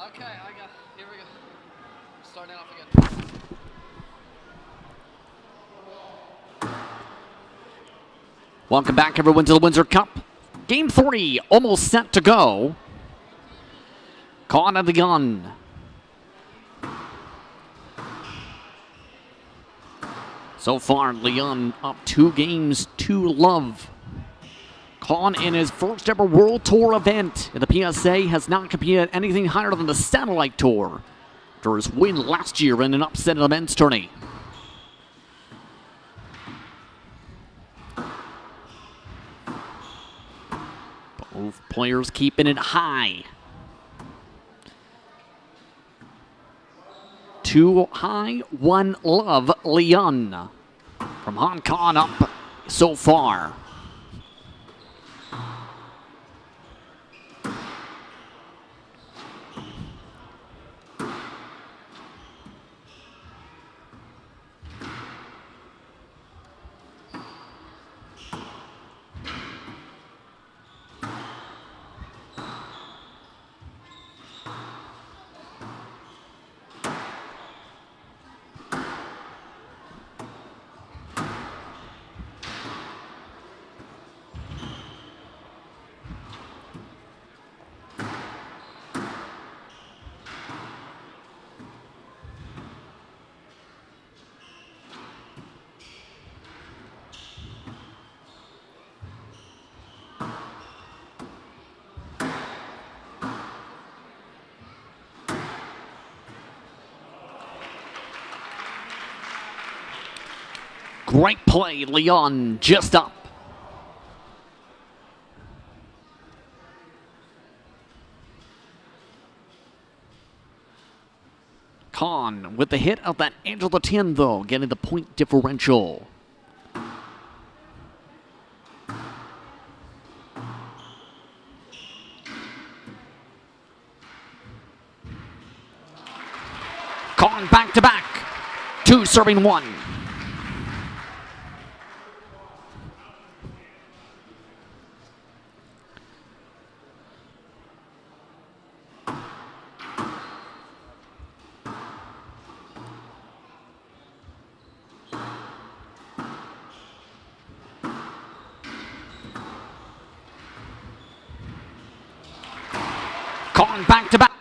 Okay, here we go. Starting off again. Welcome back, everyone, to the Windsor Cup. Game 3 almost set to go. Caught at the gun. So far, Leon up 2-0. Khan in his first ever World Tour event in the PSA has not competed at anything higher than the Satellite Tour after his win last year in an upset in the men's tourney. Both players keeping it high. Two high, one love, Leon. From Hong Kong up so far. Great play, Leon, just up. Khan with the hit of that edge of the tin, though, getting the point differential. Khan back to back. 2 serving 1. Khan back to back.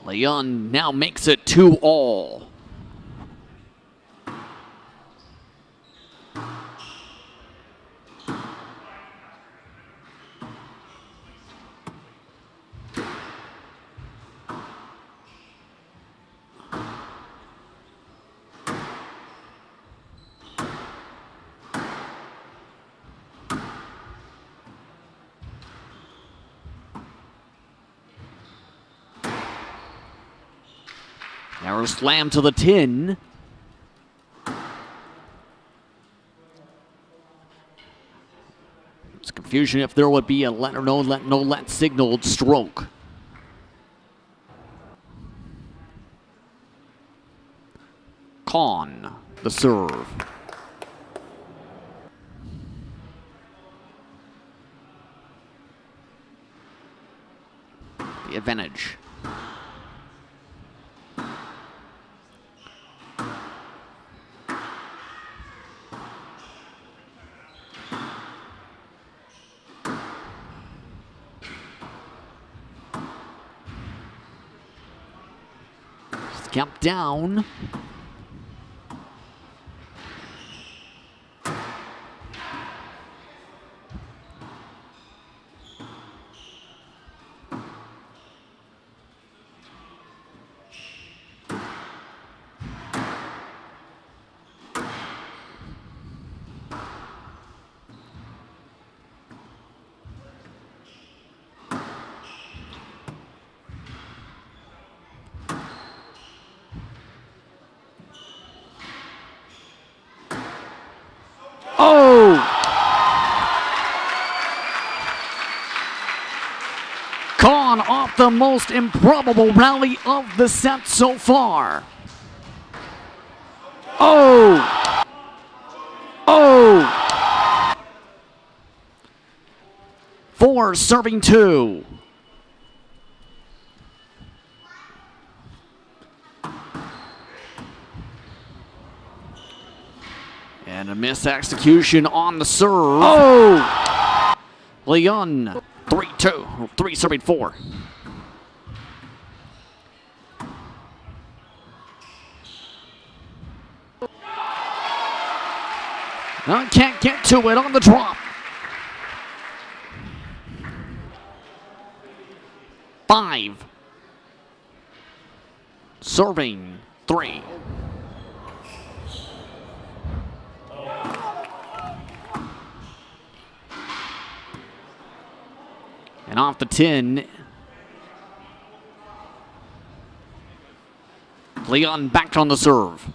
Leon now makes it 2-all. Arrow slam to the tin. It's confusion if there would be a let or no let signaled stroke. Khan, the serve. The advantage. Kept down. Oh! Khan off the most improbable rally of the set so far. Oh! Oh! 4 serving 2. And a missed execution on the serve. Oh! Leon, 3-2, 3 serving 4. Can't get to it on the drop. 5. Serving 3. And off the 10. Leon back on the serve.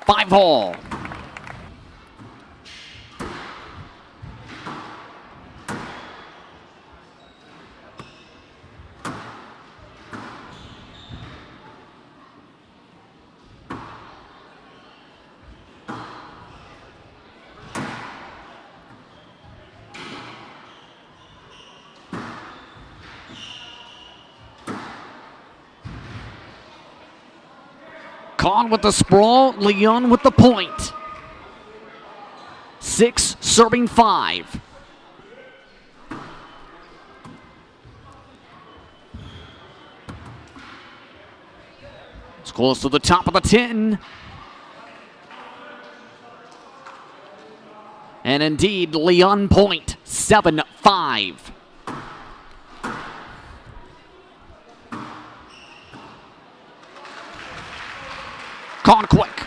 Five all. Con with the sprawl, Leon with the point. 6 serving 5. It's close to the top of the 10. And indeed, Leon point, 7-5. Con quick.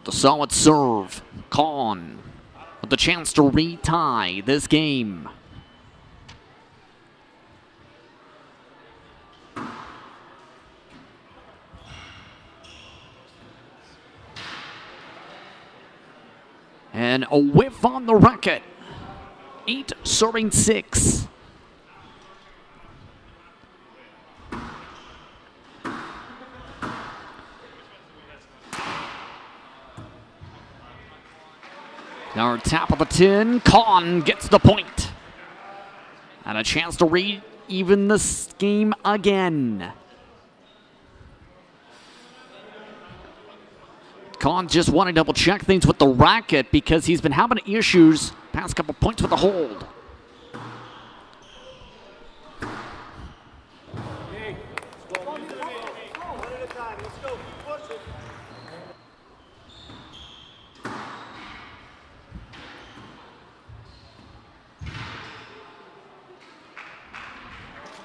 The solid serve. Con with the chance to retie this game. And a whiff on the racket. 8 serving 6. Now top of the 10. Con gets the point. And a chance to re-even this game again. Con just want to double check things with the racket because he's been having issues past couple points with the hold.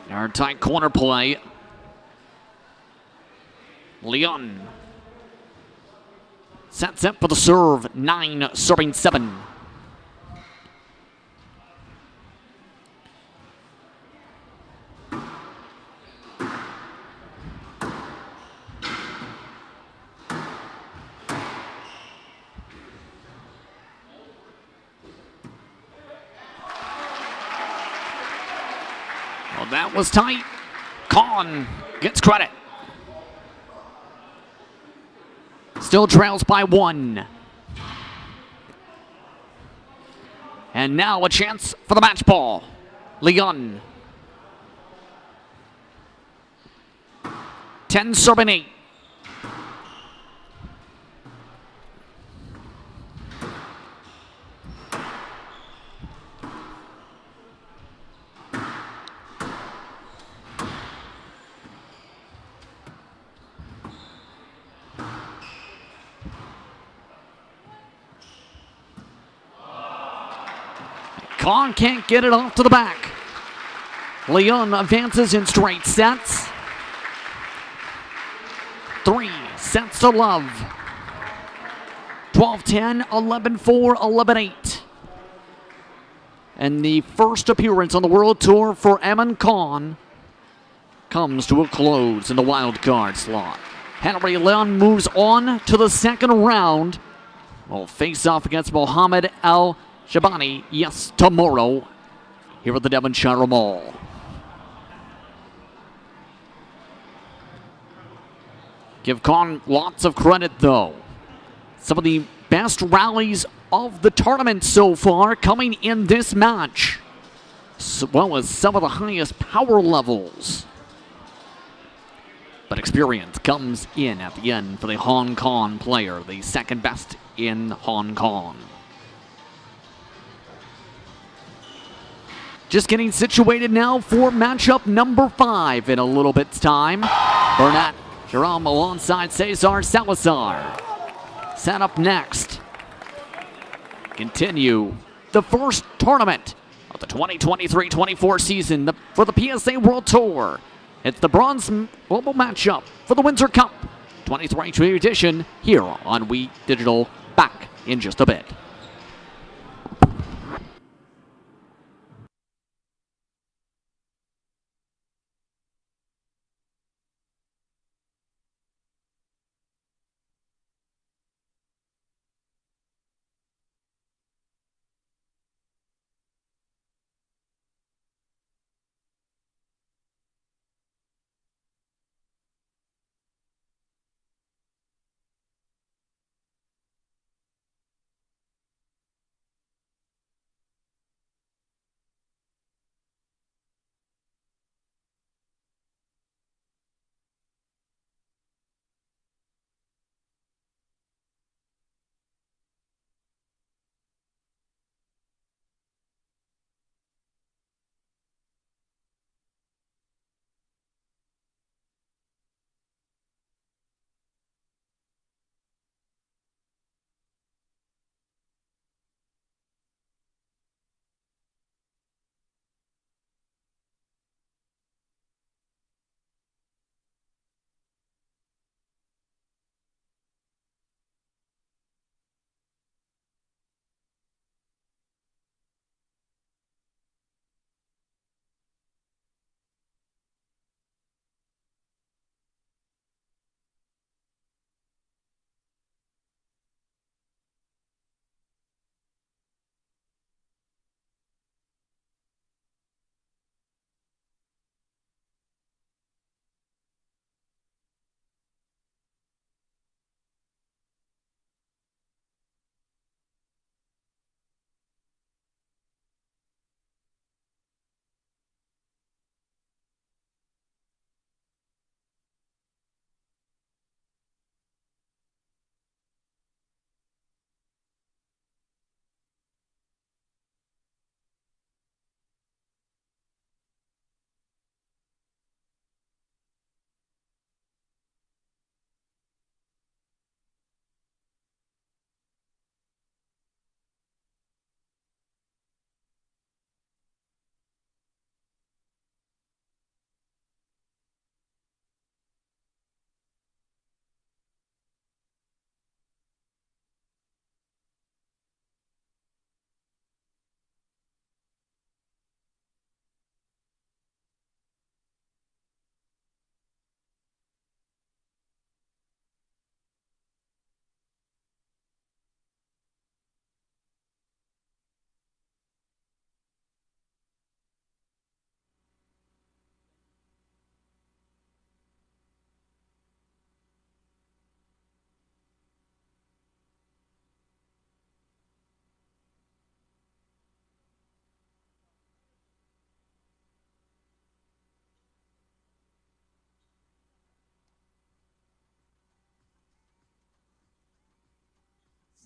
Our tight corner play. Leon sets up for the serve, 9 serving 7. Well, that was tight. Con gets credit. Still trails by 1. And now a chance for the match ball. Leon. 10 serving 8. Con can't get it off to the back. Leon advances in straight sets. 3 sets to love. 12-10, 11-4, 11-8. And the first appearance on the World Tour for Eamon Con comes to a close in the wild card slot. Henry Leon moves on to the second round. Will face off against Mohammed Al-Shabani, yes, tomorrow, here at the Devonshire Mall. Give Khan lots of credit, though. Some of the best rallies of the tournament so far coming in this match, as well as some of the highest power levels. But experience comes in at the end for the Hong Kong player, the second best in Hong Kong. Just getting situated now for matchup number 5 in a little bit's time. Burnett, Jerome alongside Cesar Salazar. Set up next. Continue the first tournament of the 2023-24 season for the PSA World Tour. It's the bronze global matchup for the Windsor Cup 2023 edition here on We Digital. Back in just a bit.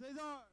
Cesar.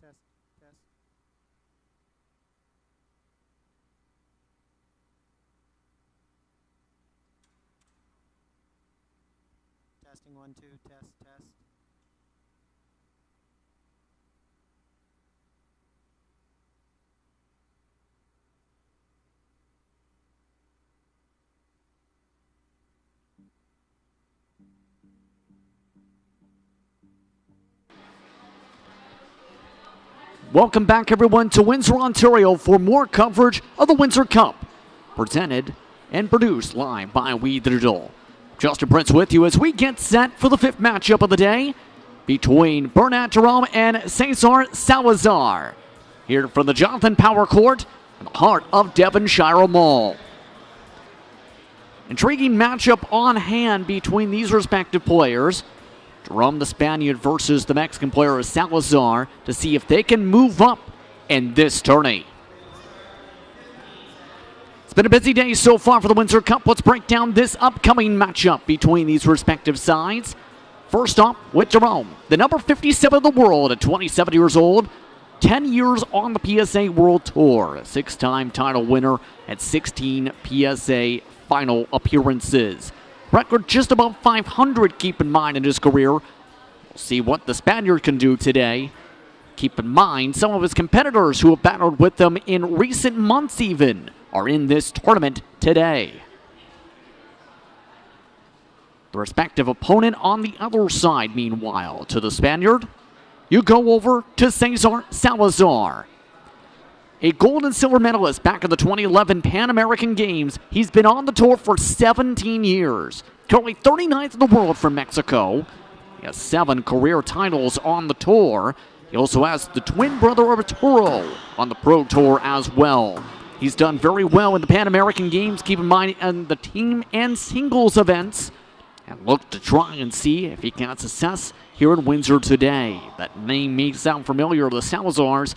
Test, test. Testing 1, 2, test, test. Welcome back, everyone, to Windsor, Ontario for more coverage of the Windsor Cup. Presented and produced live by We Digital. Justin Prince with you as we get set for the fifth matchup of the day between Bernat Jerome and Cesar Salazar. Here from the Jonathan Power Court in the heart of Devonshire Mall. Intriguing matchup on hand between these respective players. Jerome, the Spaniard, versus the Mexican player Salazar to see if they can move up in this tourney. It's been a busy day so far for the Windsor Cup. Let's break down this upcoming matchup between these respective sides. First up with Jerome, the number 57 of the world at 27 years old, 10 years on the PSA World Tour, a six-time title winner at 16 PSA final appearances. Record just above 500, keep in mind, in his career. We'll see what the Spaniard can do today. Keep in mind, some of his competitors who have battled with them in recent months even are in this tournament today. The respective opponent on the other side, meanwhile, to the Spaniard, you go over to Cesar Salazar. A gold and silver medalist back in the 2011 Pan American Games. He's been on the tour for 17 years. Currently 39th in the world from Mexico. He has 7 career titles on the tour. He also has the twin brother of Arturo on the Pro Tour as well. He's done very well in the Pan American Games, keep in mind, in the team and singles events. And look to try and see if he can have success here in Windsor today. That name may sound familiar to the Salazars.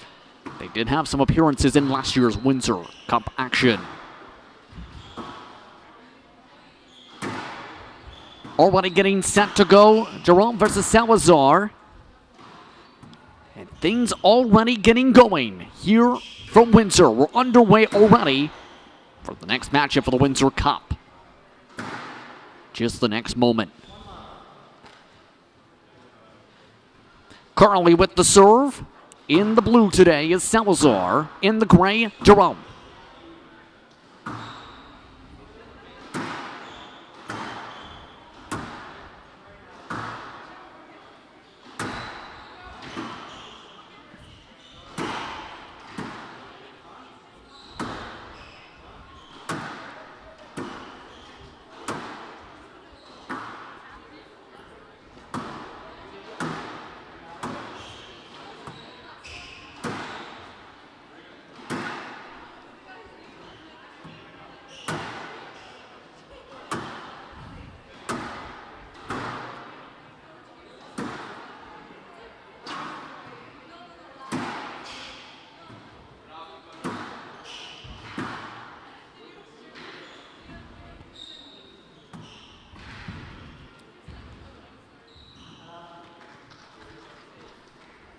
They did have some appearances in last year's Windsor Cup action. Already getting set to go, Jerome versus Salazar. And things already getting going here from Windsor. We're underway already for the next matchup for the Windsor Cup. Just the next moment. Currently with the serve. In the blue today is Salazar. In the gray, Jerome.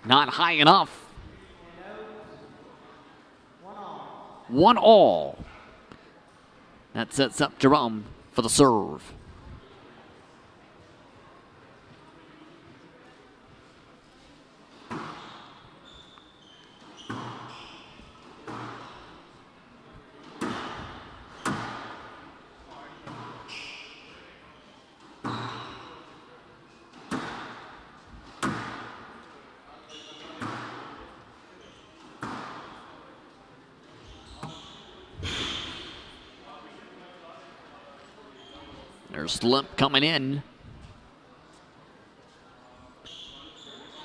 Not high enough. 1-all. That sets up Jerome for the serve. There's slip coming in.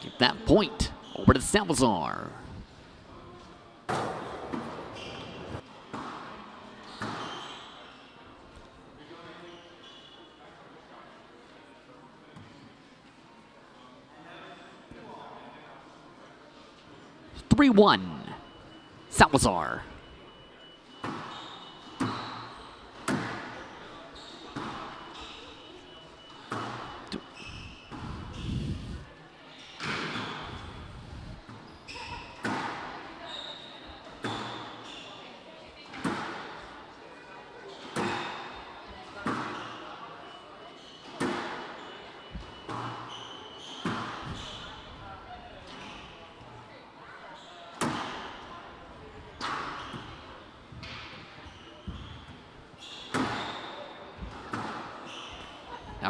Get that point over to Salazar. Three 3-1. Salazar.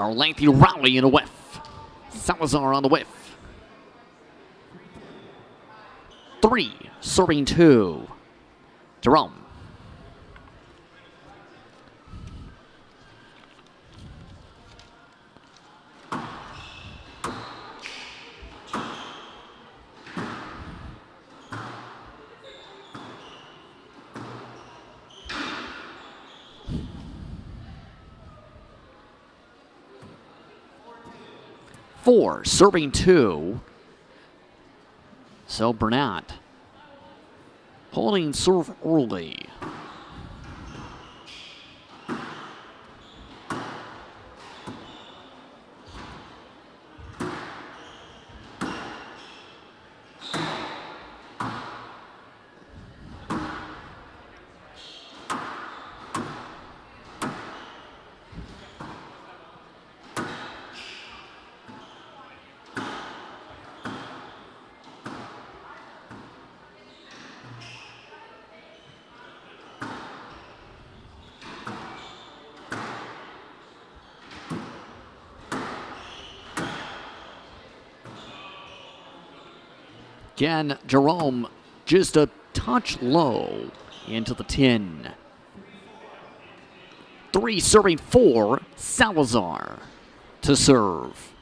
Our lengthy rally and a whiff. Salazar on the whiff. 3, serving 2. Jerome. Four, serving 2. So Burnett holding serve early. Again, Jerome just a touch low into the tin. 3, serving 4, Salazar to serve.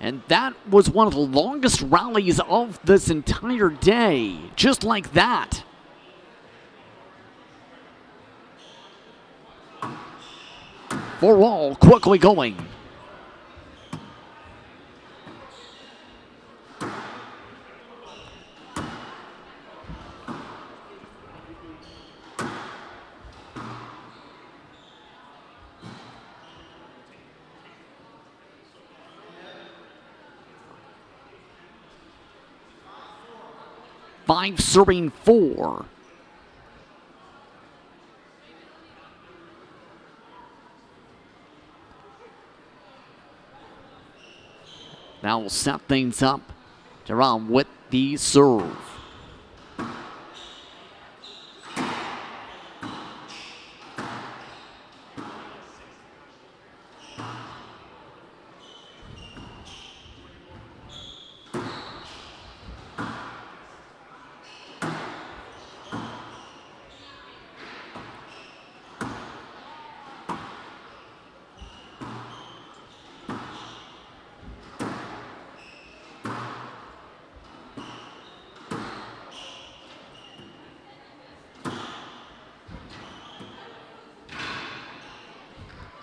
And that was one of the longest rallies of this entire day, just like that. For all, quickly going. Five, serving 4. Now we'll set things up. Jerome with the serve.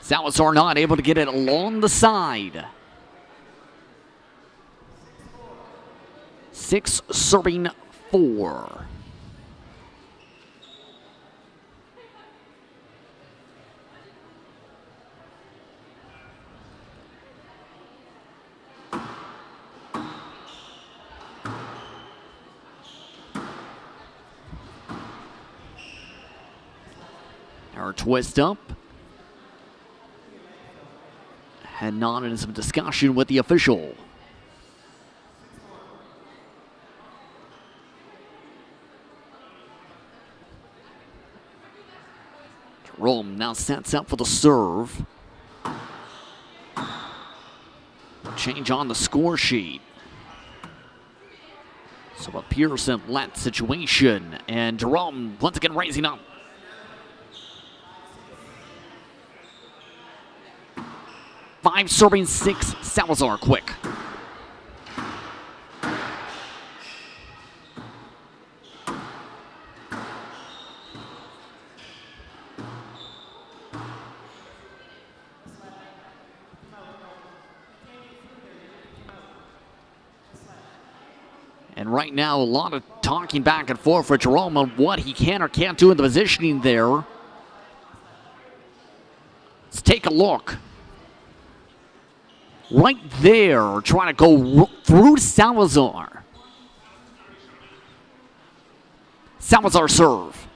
Salazar not able to get it along the side. 6, serving 4. Our twist up. Heading on into some discussion with the official. Jerome now sets up for the serve. Change on the score sheet. So a Pearson-led situation, and Jerome once again rising up. Five serving six, Salazar quick. And right now, a lot of talking back and forth for Jerome on what he can or can't do in the positioning there. Let's take a look. Right there, trying to go through Salazar. Salazar serve.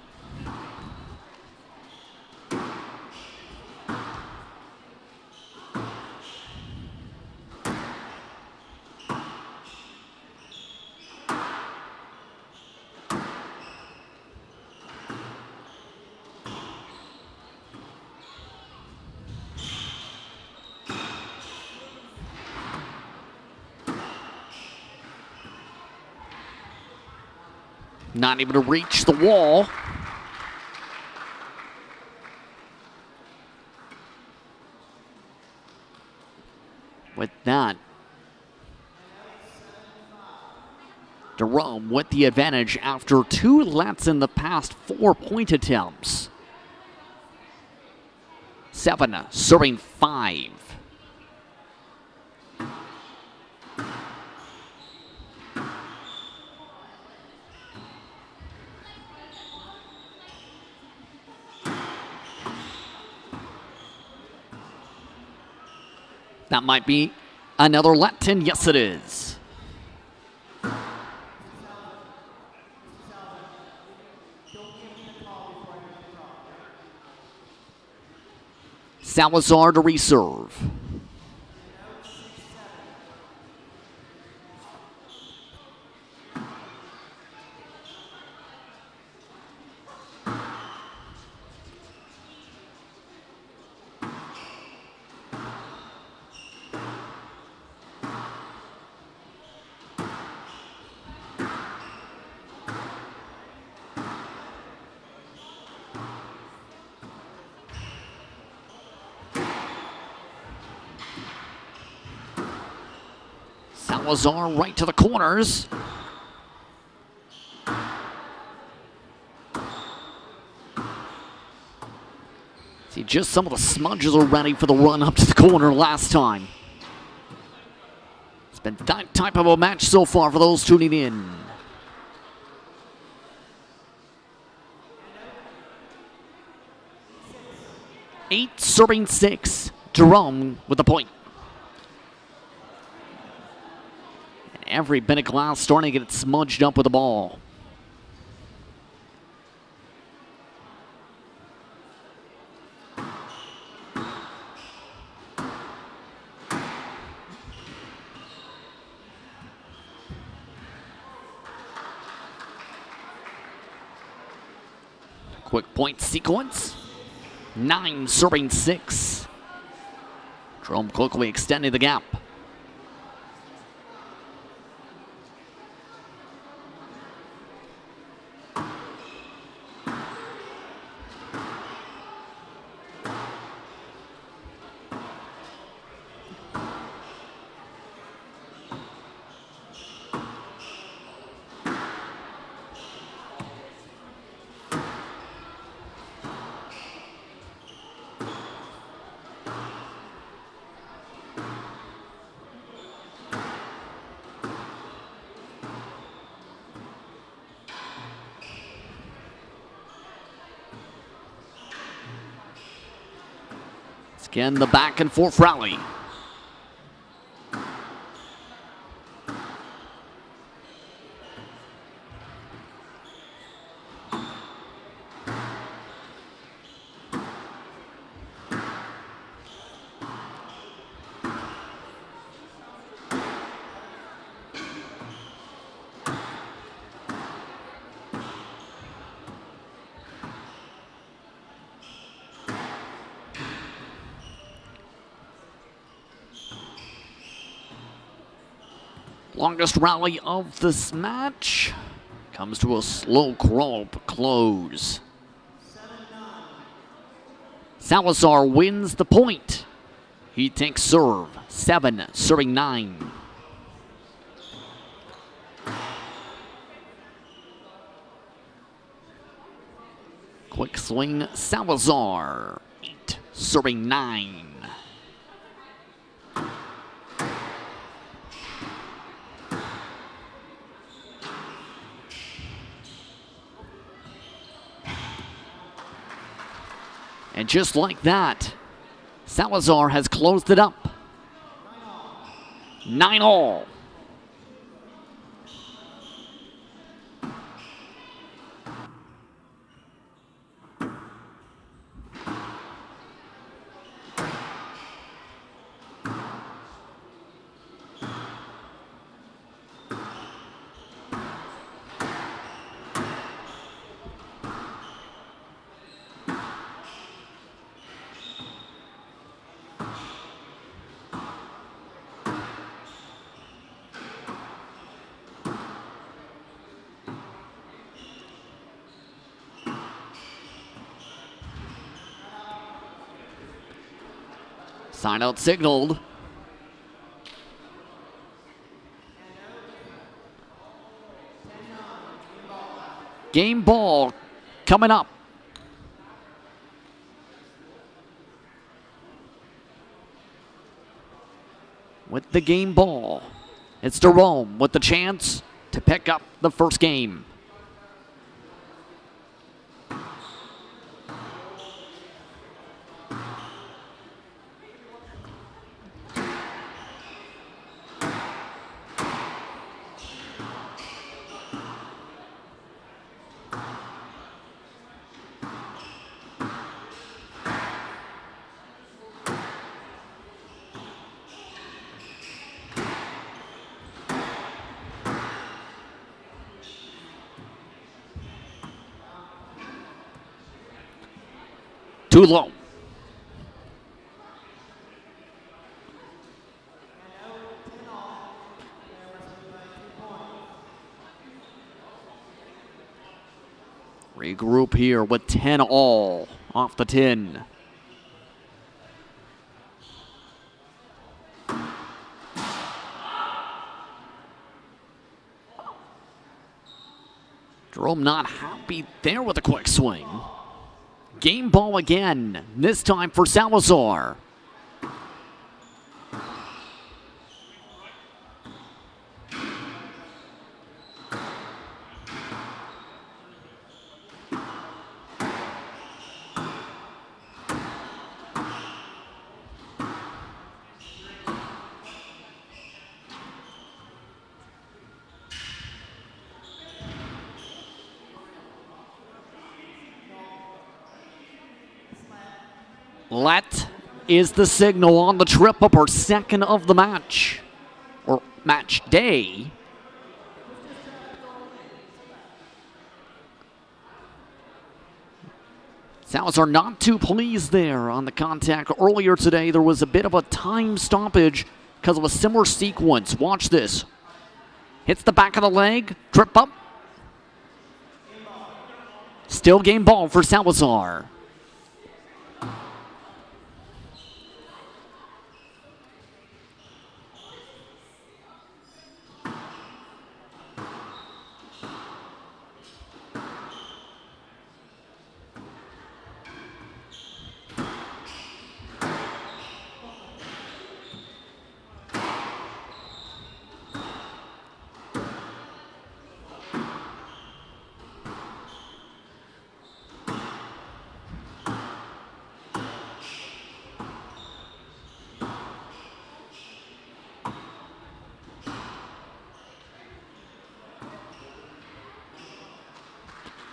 Not able to reach the wall. With that, Jerome with the advantage after 2 lets in the past 4 point attempts. 7 serving 5. That might be another let, and yes it is. Salazar to reserve. Salazar right to the corners. See, just some of the smudges are ready for the run up to the corner last time. It's been that type of a match so far for those tuning in. Eight serving 6. Jerome with the point. Every bit of glass starting to get smudged up with the ball. Quick point sequence. 9 serving 6. Jerome quickly extending the gap. Again, the back and forth rally. Longest rally of this match comes to a slow close. Salazar wins the point. He takes serve, 7, serving 9. Quick swing, Salazar, 8, serving 9. And just like that, Salazar has closed it up. 9-all. Sign out signaled. Game ball coming up. With the game ball, it's Jerome with the chance to pick up the first game. Too low. Regroup here with 10-all off the tin. Jerome not happy there with a quick swing. Game ball again, this time for Salazar. Let is the signal on the trip up, or second of the match, or match day. Salazar not too pleased there on the contact. Earlier today, there was a bit of a time stoppage because of a similar sequence. Watch this. Hits the back of the leg, trip up. Still game ball for Salazar.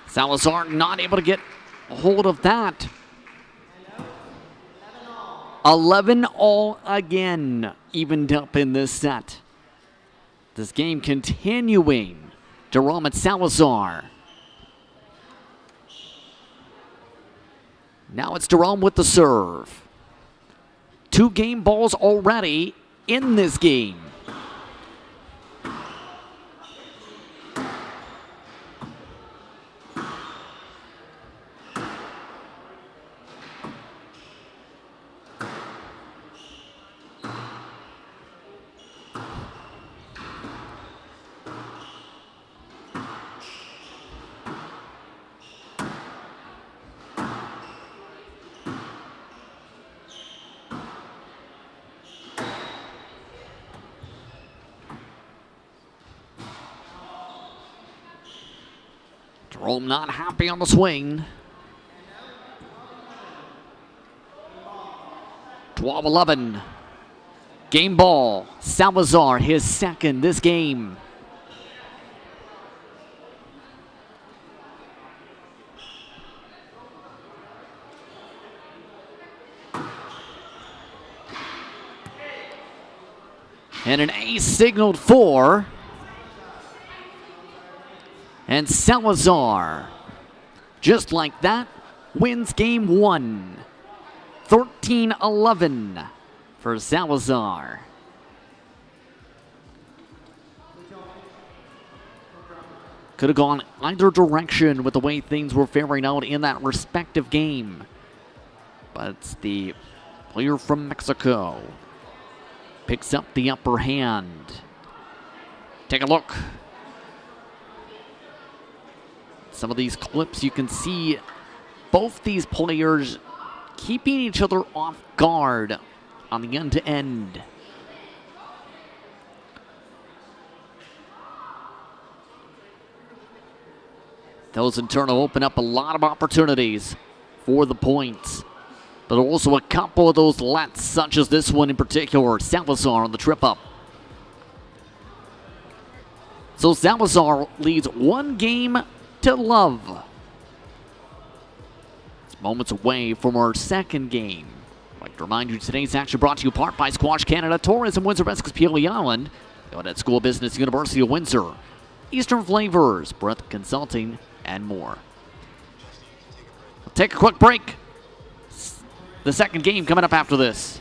Salazar not able to get a hold of that. 11-all again, evened up in this set. This game continuing. Jerome and Salazar. Now it's Jerome with the serve. 2 game balls already in this game. Jerome not happy on the swing. 12-11. Game ball. Salazar, his second this game. And an ace signaled for. And Salazar, just like that, wins game one. 13-11 for Salazar. Could have gone either direction with the way things were faring out in that respective game. But the player from Mexico picks up the upper hand. Take a look. Some of these clips, you can see both these players keeping each other off guard on the end-to-end. Those in turn will open up a lot of opportunities for the points. But also a couple of those lets, such as this one in particular. Salazar on the trip up. So Salazar leads one game to love. It's moments away from our second game. I'd like to remind you today's action brought to you in part by Squash Canada, Tourism Windsor, Peale Island, at School of Business, University of Windsor, Eastern Flavors, Breath Consulting, and more. We'll take a quick break. The second game coming up after this.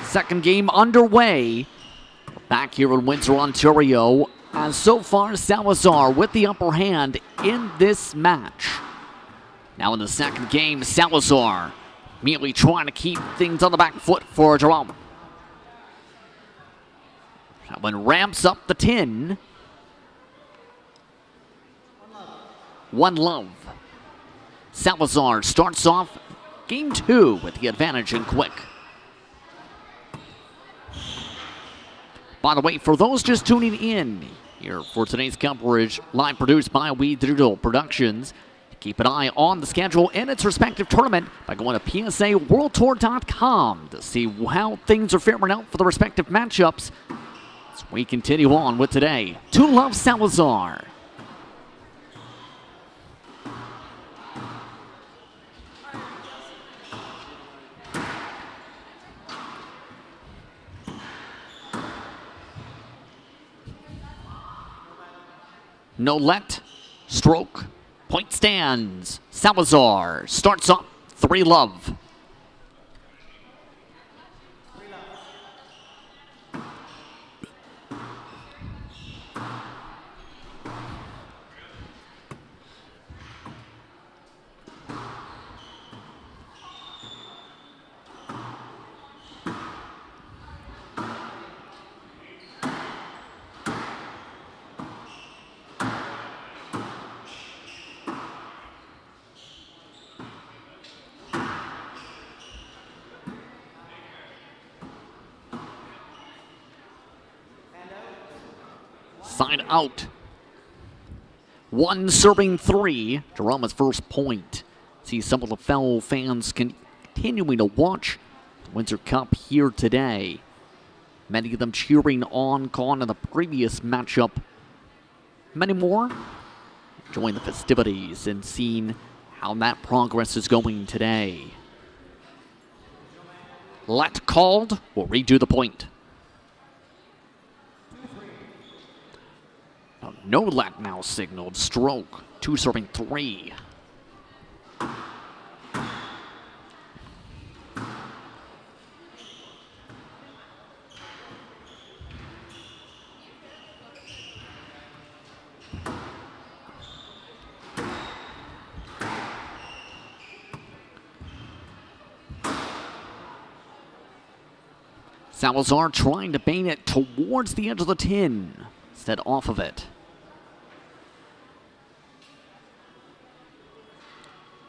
Second game underway. Back here in Windsor, Ontario. And so far, Salazar with the upper hand in this match. Now in the second game, Salazar immediately trying to keep things on the back foot for Jerome. That one ramps up the 10. One love. Salazar starts off game two with the advantage and quick. By the way, for those just tuning in here for today's coverage, live produced by We Digital Productions, keep an eye on the schedule and its respective tournament by going to psaworldtour.com to see how things are faring out for the respective matchups as we continue on with today. To love Salazar. No let, stroke, point stands. Salazar starts up 3 love. Side out. 1 serving 3. Jerome's first point. See some of the fellow fans continuing to watch the Windsor Cup here today. Many of them cheering on Con in the previous matchup. Many more enjoying the festivities and seeing how that progress is going today. Let called will redo the point. No let now signaled. Stroke. 2 serving 3. Salazar trying to bait it towards the edge of the tin, instead off of it.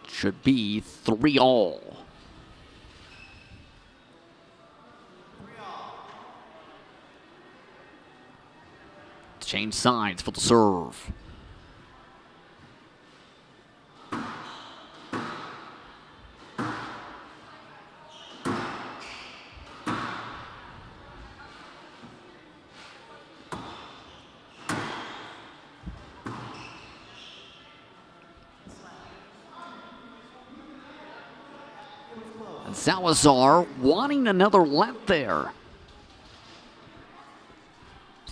Should be 3-all. Change sides for the serve. Salazar wanting another let there.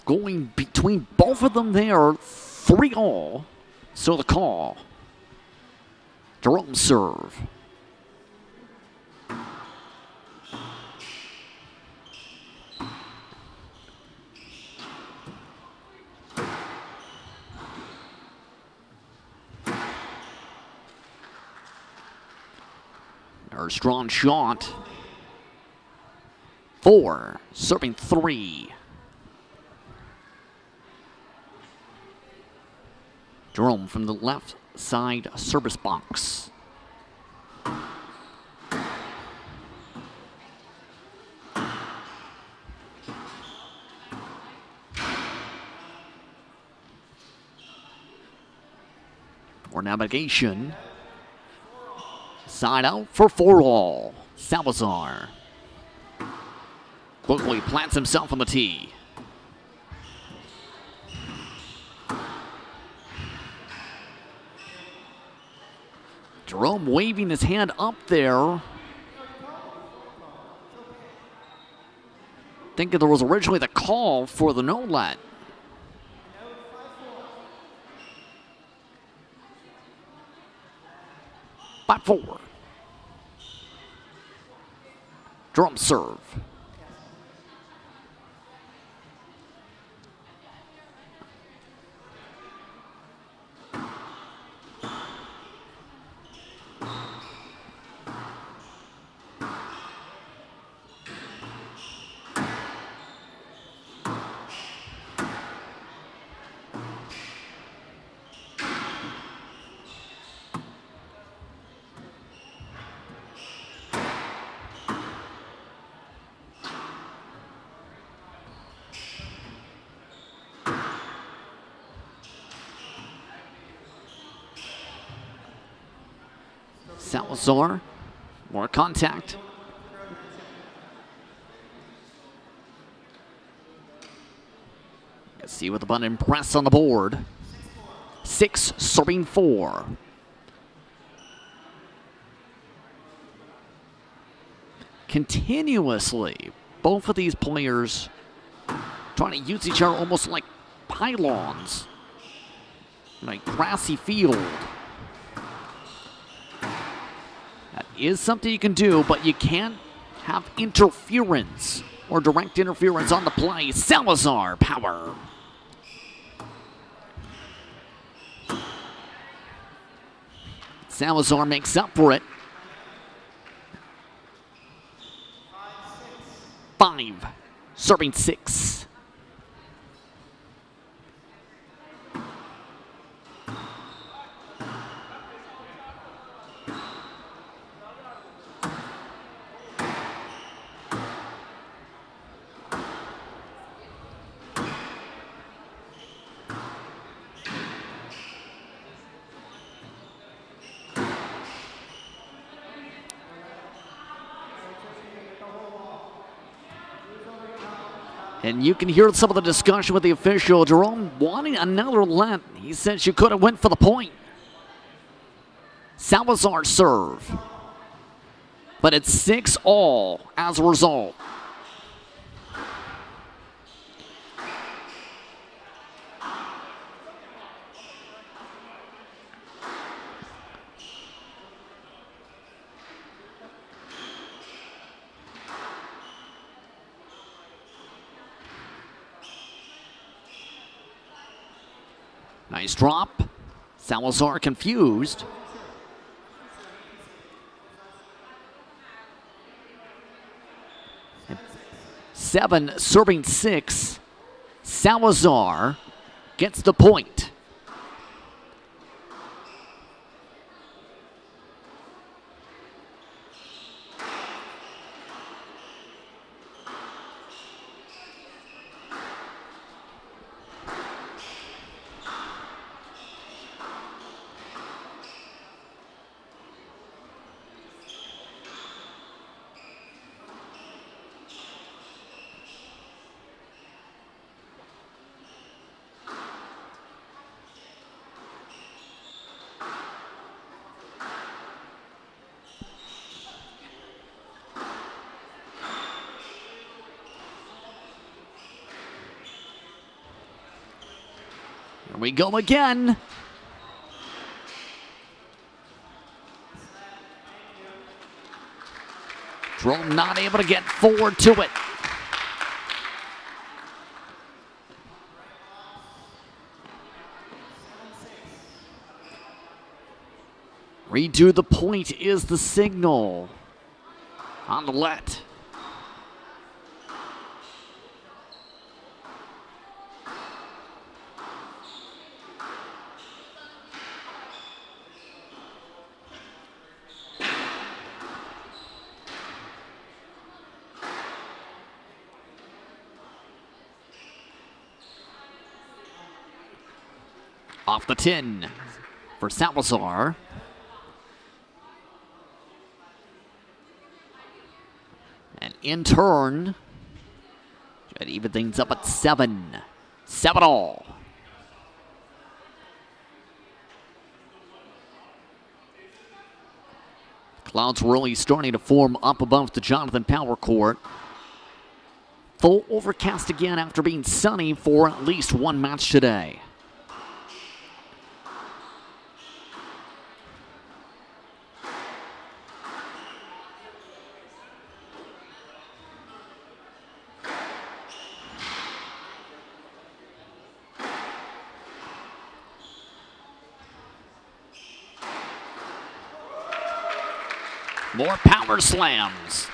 Going between both of them there, 3-all. So the call. Jerome serve. Or strong shot. 4, serving 3. Jerome from the left side service box. For navigation. Side out for 4-all. Salazar quickly plants himself on the tee. Jerome waving his hand up there. Thinking there was originally the call for the no-let. By 4. Jerome serve. Salazar, more contact. Let's see what the button press on the board. 6 serving 4. Continuously, both of these players trying to use each other almost like pylons, like grassy field. That is something you can do, but you can't have interference or direct interference on the play. Salazar, power. Salazar makes up for it. 5, serving 6. And you can hear some of the discussion with the official. Jerome wanting another let. He said she could have went for the point. Salazar serve. But it's 6-all as a result. Nice drop. Salazar confused. Seven serving 6. Salazar gets the point. Here we go again. Jerome not able to get forward to it. Redo the point is the signal on the let. Off the 10 for Salazar. And in turn, try to even things up at 7. 7-all. Clouds really starting to form up above the Jonathan Power Court. Full overcast again after being sunny for at least one match today. More power slams.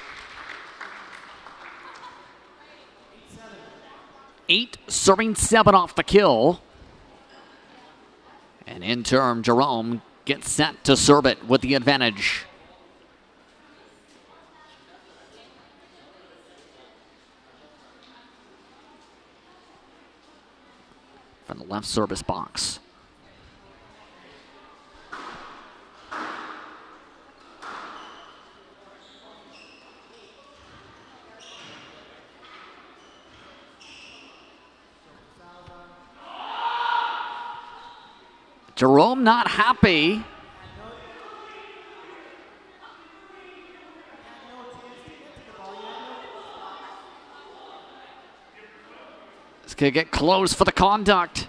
8 serving 7 off the kill. And in turn, Jerome gets set to serve it with the advantage. From the left service box. Jerome not happy. This could get close for the conduct.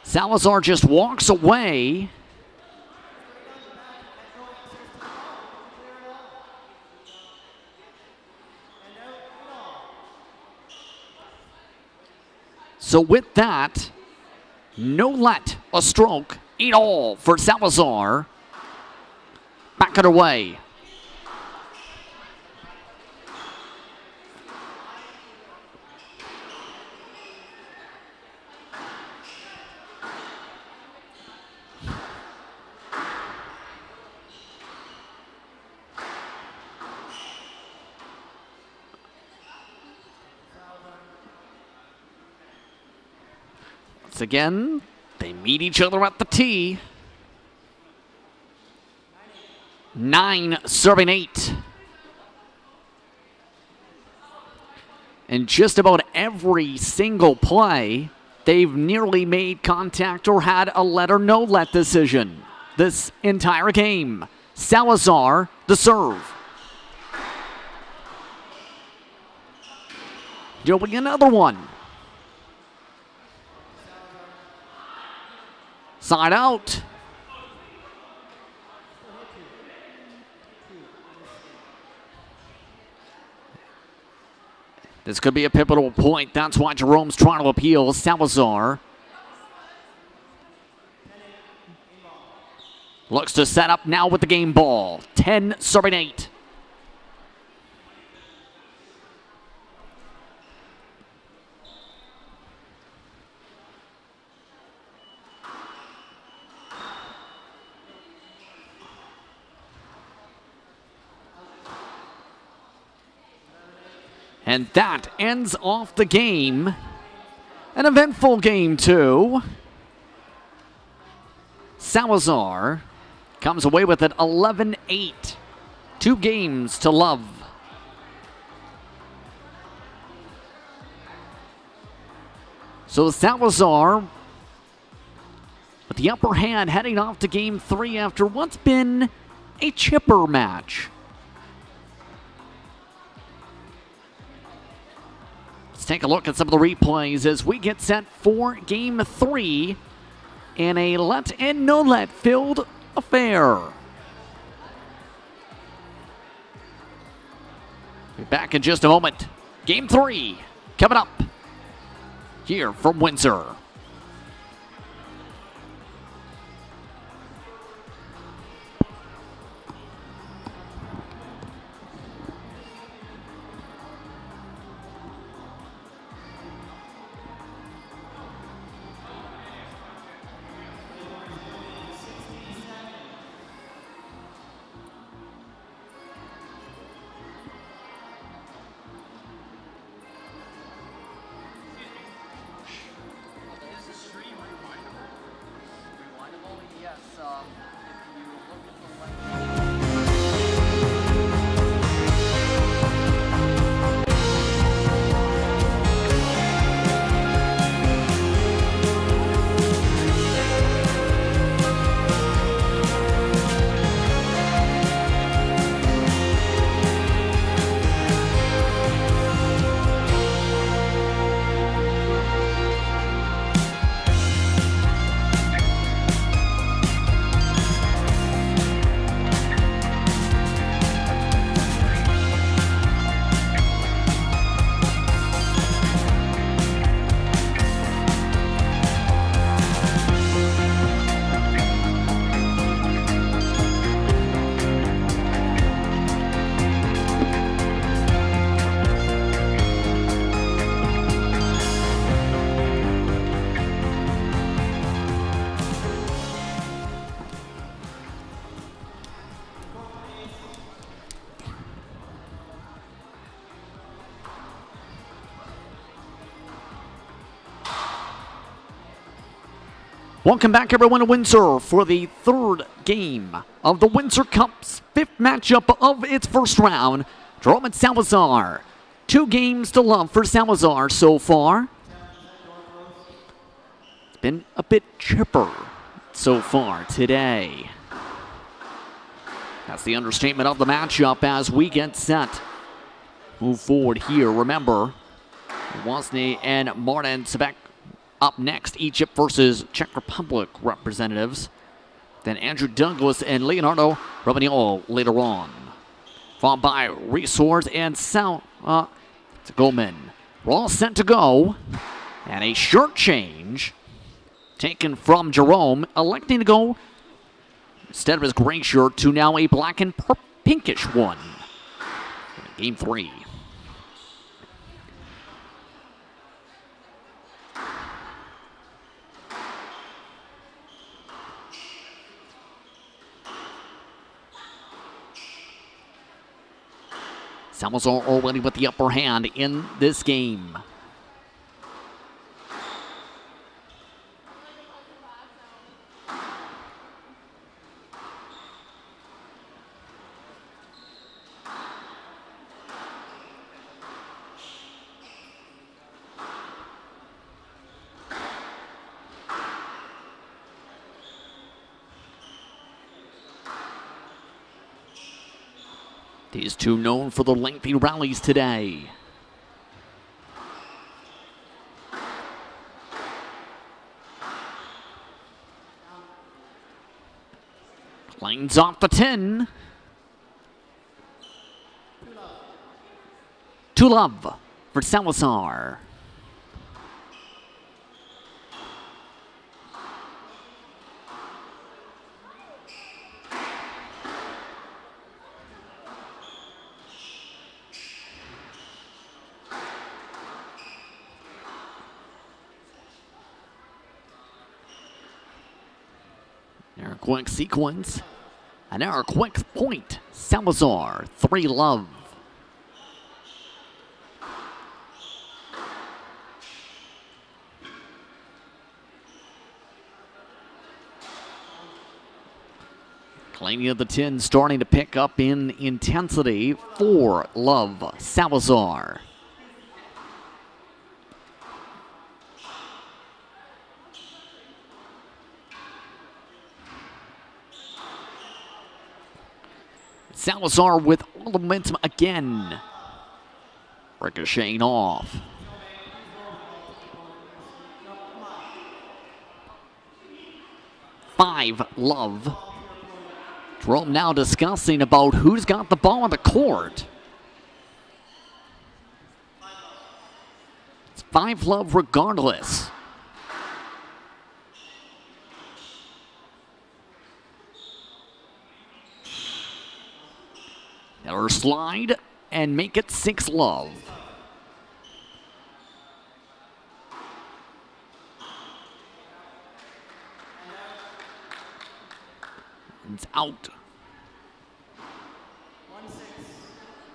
Salazar just walks away. So with that, no let, a stroke, 8-all for Salazar. Back it away. Again, they meet each other at the tee. 9 serving 8. And just about every single play, they've nearly made contact or had a let or no let decision this entire game. Salazar, the serve. Doing another one. Side out. This could be a pivotal point. That's why Jerome's trying to appeal. Salazar looks to set up now with the game ball. 10-8. And that ends off the game. An eventful game, too. Salazar comes away with it 11-8. 2 games to love. So Salazar with the upper hand heading off to game 3 after what's been a chipper match. Let's take a look at some of the replays as we get set for game 3 in a let and no let filled affair. Be back in just a moment. Game 3 coming up here from Windsor. Welcome back, everyone, to Windsor for the 3rd game of the Windsor Cup's 5th matchup of its first round. Jerome and Salazar. 2 games to love for Salazar so far. It's been a bit chipper so far today. That's the understatement of the matchup as we get set. Move forward here. Remember, Wozny and Martin Sevich up next, Egypt versus Czech Republic representatives. Then Andrew Douglas and Leonardo Romiglia later on. Followed by Resource and El-Turkmen. We're all set to go. And a shirt change taken from Jerome, electing to go, instead of his gray shirt, to now a black and pinkish one. Game 3. Salazar already with the upper hand in this game. These two known for the lengthy rallies today. Lanes off the 10. To love for Salazar. There a quick sequence. And now a quick point. Salazar, 3 love. Cleaning of the 10 starting to pick up in intensity. 4 love, Salazar. Salazar with all the momentum again. Ricocheting off. Five love. Jerome now discussing about who's got the ball on the court. It's 5 love regardless. Another slide and make it 6 love. It's out.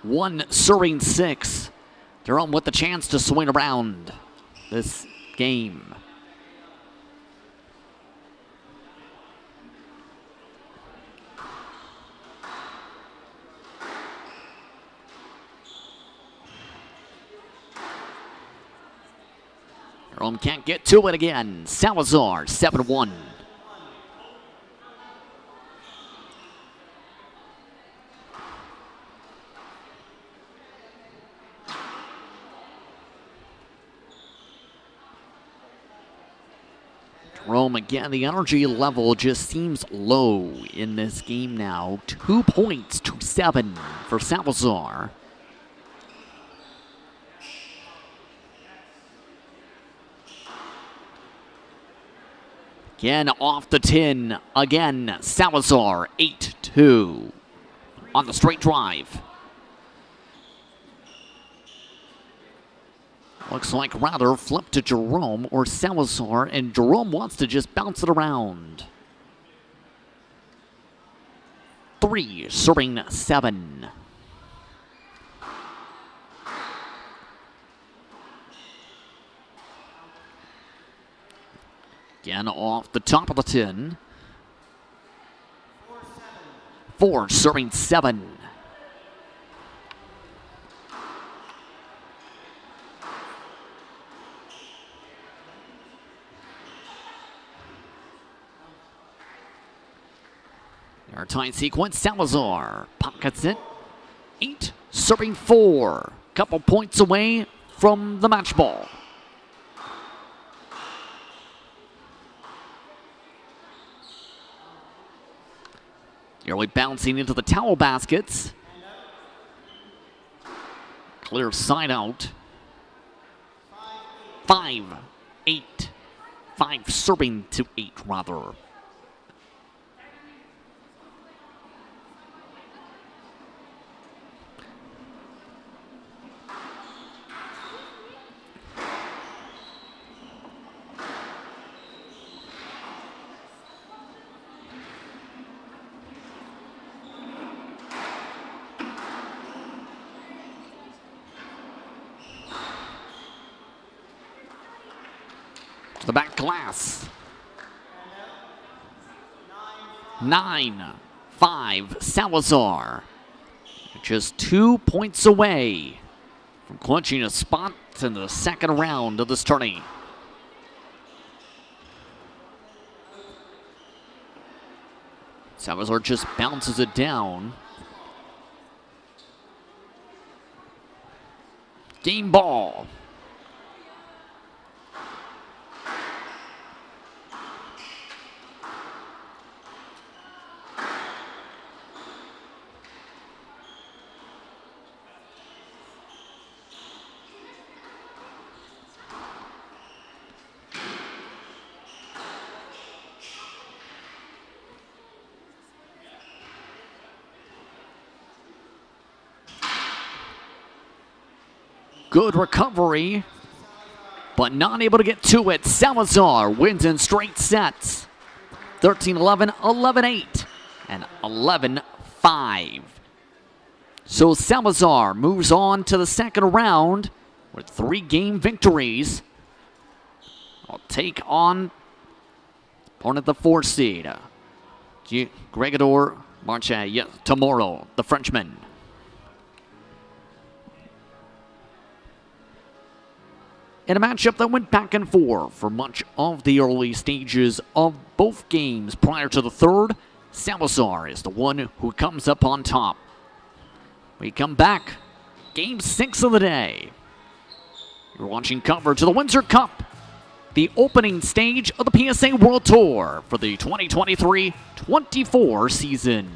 1 serving 6. Jerome with the chance to swing around this game. Jerome can't get to it again. Salazar, 7-1. Jerome again, the energy level just seems low in this game now. 2 points to 7 for Salazar. Again, off the 10. Again, Salazar, 8-2 on the straight drive. Looks like rather flip to Jerome or Salazar, and Jerome wants to just bounce it around. 3 serving 7. Again, off the top of the 10. 4 serving 7. Our tight sequence, Salazar pockets it. 8 serving 4. Couple points away from the match ball. Nearly bouncing into the towel baskets. Clear side out. 5-8. 5 serving to 8 rather. The back glass. 9-5 Salazar. Just 2 points away from clinching a spot in the second round of this tourney. Salazar just bounces it down. Game ball. Good recovery, but not able to get to it. Salazar wins in straight sets. 13-11, 11-8, and 11-5. So Salazar moves on to the second round with 3-game victories. I'll take on opponent the 4 seed, Gregor Marche tomorrow, the Frenchman. In a matchup that went back and forth for much of the early stages of both games prior to the third, Salazar is the one who comes up on top. We come back, Game 6 of the day. You're watching coverage of the Windsor Cup, the opening stage of the PSA World Tour for the 2023-24 season.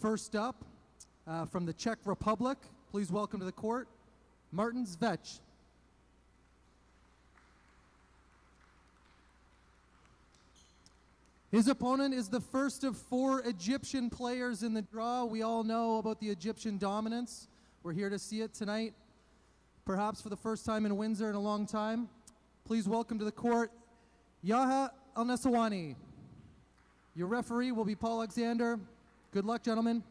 First up, from the Czech Republic, please welcome to the court, Martin Sevich. His opponent is the first of 4 Egyptian players in the draw. We all know about the Egyptian dominance. We're here to see it tonight, perhaps for the first time in Windsor in a long time. Please welcome to the court, Al-Nasawani. Your referee will be Paul Alexander. Good luck, gentlemen.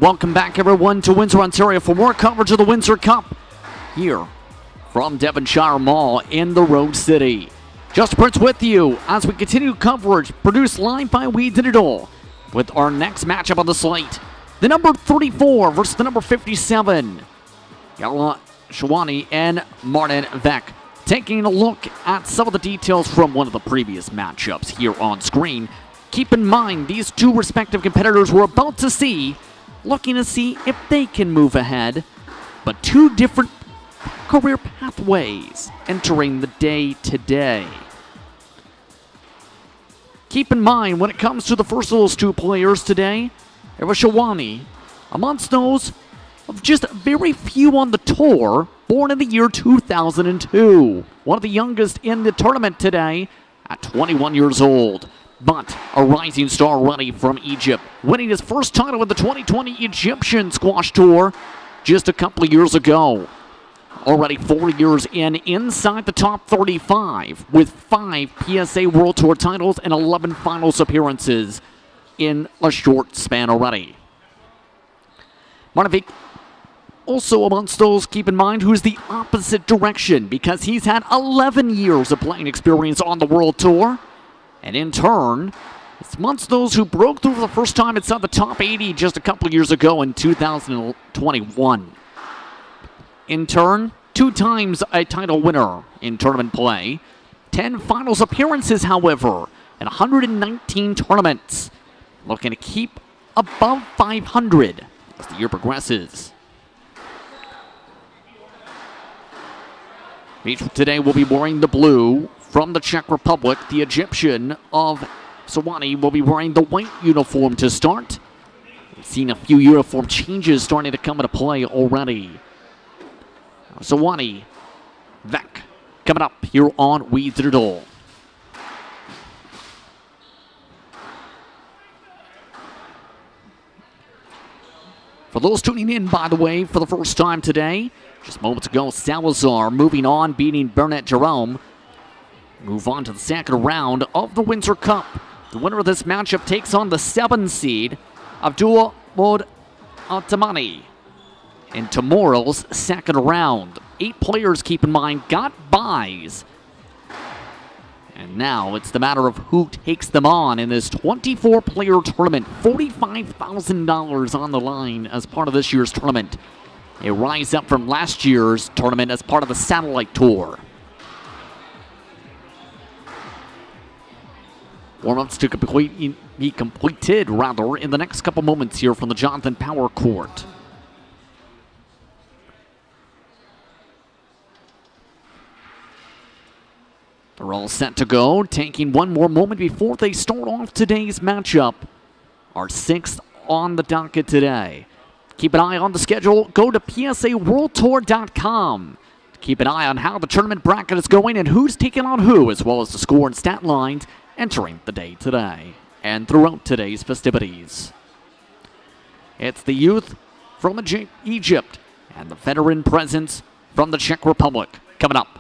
Welcome back, everyone, to Windsor, Ontario for more coverage of the Windsor Cup here from Devonshire Mall in the Road City. Just Prince with you as we continue coverage produced live by We Digital with our next matchup on the slate. The number 34 versus the number 57. Al-Nasawani and Martin Sevich. Taking a look at some of the details from one of the previous matchups here on screen. Keep in mind, these two respective competitors we're about to see looking to see if they can move ahead, but two different career pathways entering the day today. Keep in mind, when it comes to the first of those two players today, Al-Nasawani, amongst those of just very few on the tour, born in the year 2002. One of the youngest in the tournament today at 21 years old. But a rising star already from Egypt, winning his first title in the 2020 Egyptian Squash Tour just a couple of years ago. Already 4 years inside the top 35 with 5 PSA World Tour titles and 11 finals appearances in a short span already. Martin Sevich, also amongst those, keep in mind, who's the opposite direction because he's had 11 years of playing experience on the World Tour. And in turn, it's amongst those who broke through for the first time inside the top 80 just a couple of years ago in 2021. In turn, 2 times a title winner in tournament play. 10 finals appearances, however, and 119 tournaments. Looking to keep above 500 as the year progresses. Each today will be wearing the blue. From the Czech Republic, the Egyptian of Al-Nasawani will be wearing the white uniform to start. We've seen a few uniform changes starting to come into play already. Al-Nasawani, Sevich, coming up here on We Digital. For those tuning in, by the way, for the first time today, just moments ago, Salazar moving on, beating Bernat Jerome. Move on to the second round of the Windsor Cup. The winner of this matchup takes on the 7 seed, Abdul Mod Al-Tamani, in tomorrow's second round. 8 players, keep in mind, got buys. And now it's the matter of who takes them on in this 24-player tournament. $45,000 on the line as part of this year's tournament. A rise up from last year's tournament as part of the Satellite Tour. Warm-ups to be completed, rather, in the next couple moments here from the Jonathan Power Court. We're all set to go, taking one more moment before they start off today's matchup. Our 6th on the docket today. Keep an eye on the schedule. Go to psaworldtour.com. Keep an eye on how the tournament bracket is going and who's taking on who, as well as the score and stat lines entering the day today and throughout today's festivities. It's the youth from Egypt and the veteran presence from the Czech Republic coming up.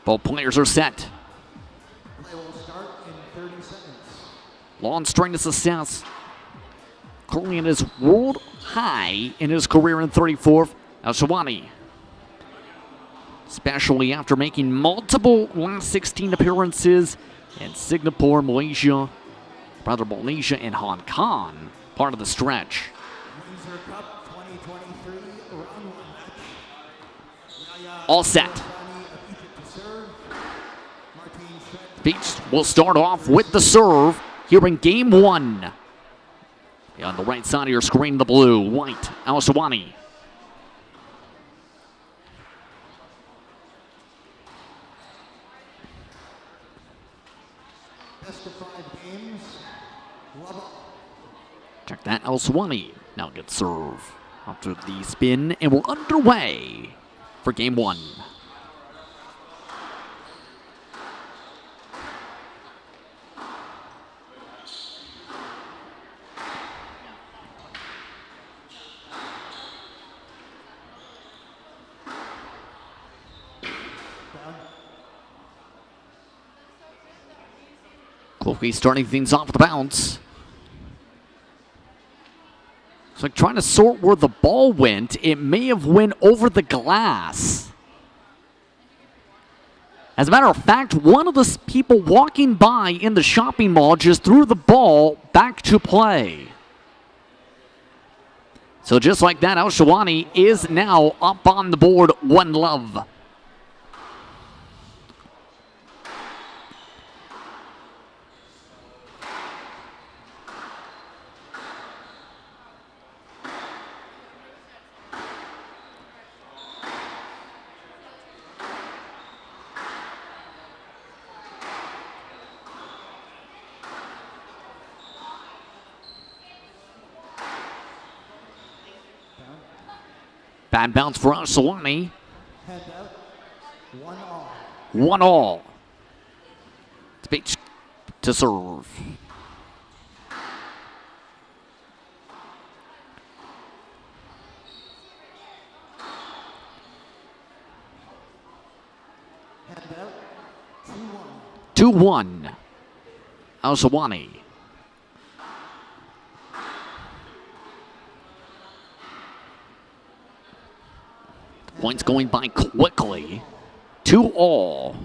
Both players are set. Play will start in 30 seconds. Long string to success. Currently in his world high in his career in 34th, Al-Nasawani. Especially after making multiple last 16 appearances in Singapore, Malaysia, and Hong Kong, part of the stretch. Windsor Cup 2023 round 1 match. All set. Al-Nasawani of Egypt to serve. Martin Schreck. Beach will start off with the serve here in game 1. On the right side of your screen, the blue, white, Al-Nasawani. Best of 5 games. Love up. Check that, Al-Nasawani now gets serve after the spin, and we're underway for game 1. Clokey starting things off with a bounce. It's like trying to sort where the ball went. It may have went over the glass. As a matter of fact, one of the people walking by in the shopping mall just threw the ball back to play. So just like that, Al-Nasawani is now up on the board 1-love. Bad bounce for Al-Nasawani. Head out. 1-all. 1-all. Speech to serve. Head out. 2-1. 2-1. Al-Nasawani. Points going by quickly. 2-all.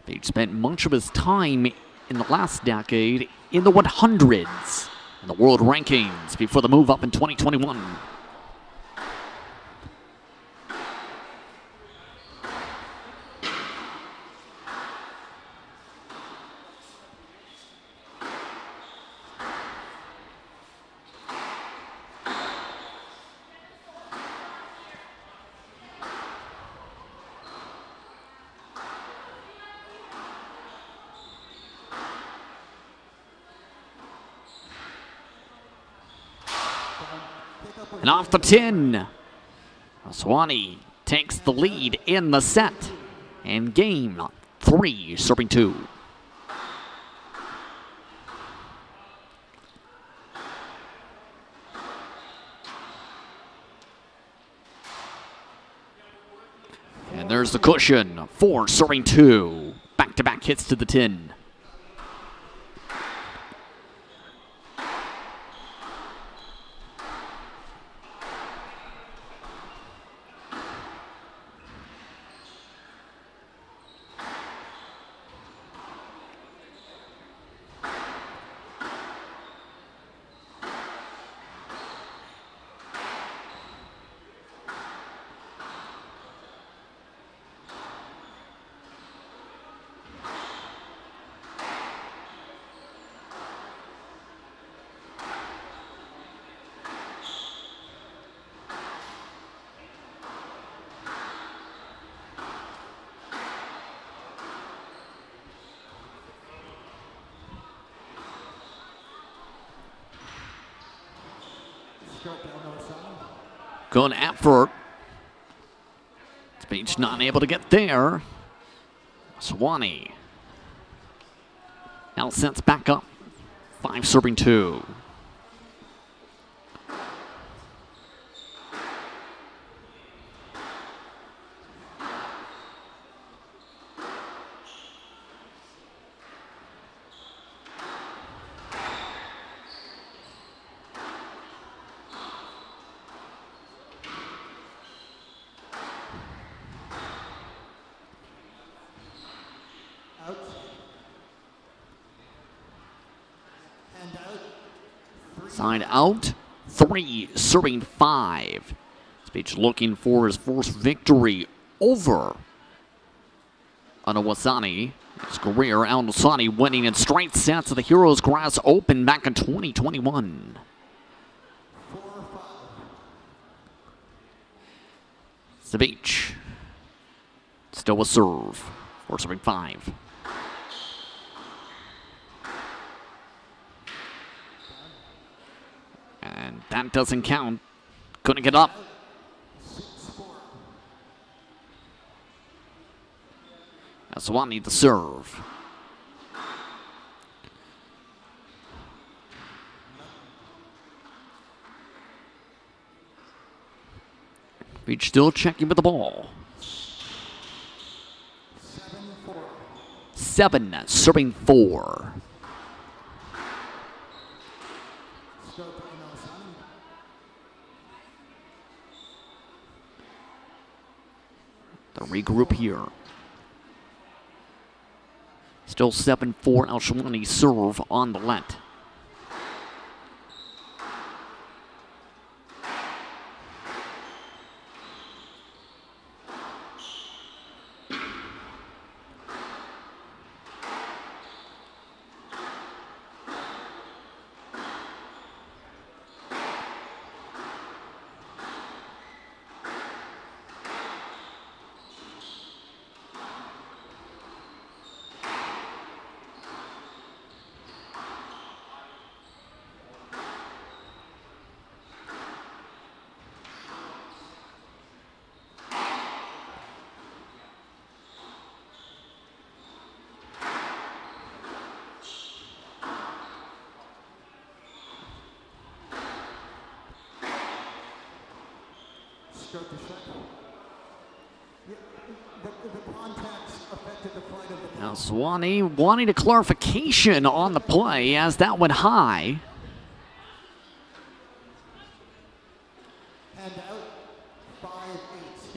He spent much of his time in the last decade in the 100s in the world rankings before the move up in 2021. And off the 10. Al-Nasawani takes the lead in the set. And game 3, serving 2. And there's the cushion for serving 2. Back-to-back hits to the 10. Good effort. Sevich not able to get there. Swanee now sets back up. 5 serving 2. Side out. 3 serving 5. Sevich looking for his first victory over Al-Nasawani. His career, Al-Nasawani winning in straight sets of the Heroes Grass Open back in 2021. Sevich still a serve. 4 serving 5. And that doesn't count. Couldn't get up. Al-Nasawani to serve. Sevich still checking with the ball. 7 serving 4. The regroup here. Still 7-4. Al-Nasawani serve on the let. Al-Nasawani wanting a clarification on the play as that went high.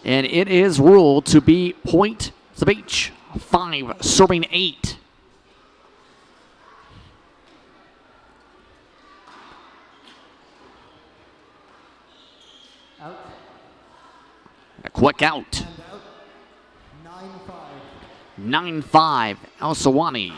And it is ruled to be point Sevich. 5 serving 8. A quick out. 9-5. Al-Nasawani.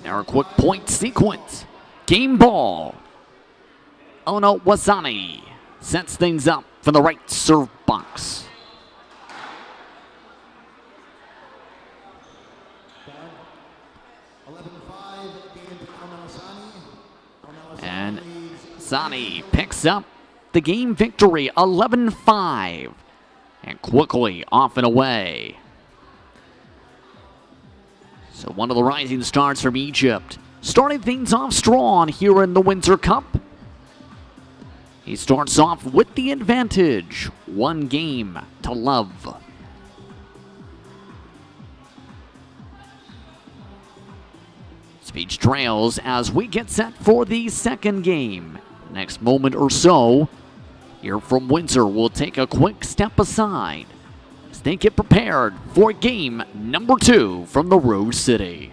Now a quick point sequence. Game ball. Al-Nasawani sets things up for the right serve box. And Al-Nasawani picks up the game victory, 11-5. And quickly off and away. So one of the rising stars from Egypt, starting things off strong here in the Windsor Cup. He starts off with the advantage, 1 game to love. Sevich trails as we get set for the second game. Next moment or so, here from Windsor, we'll take a quick step aside as they get prepared for game number 2 from the Rose City.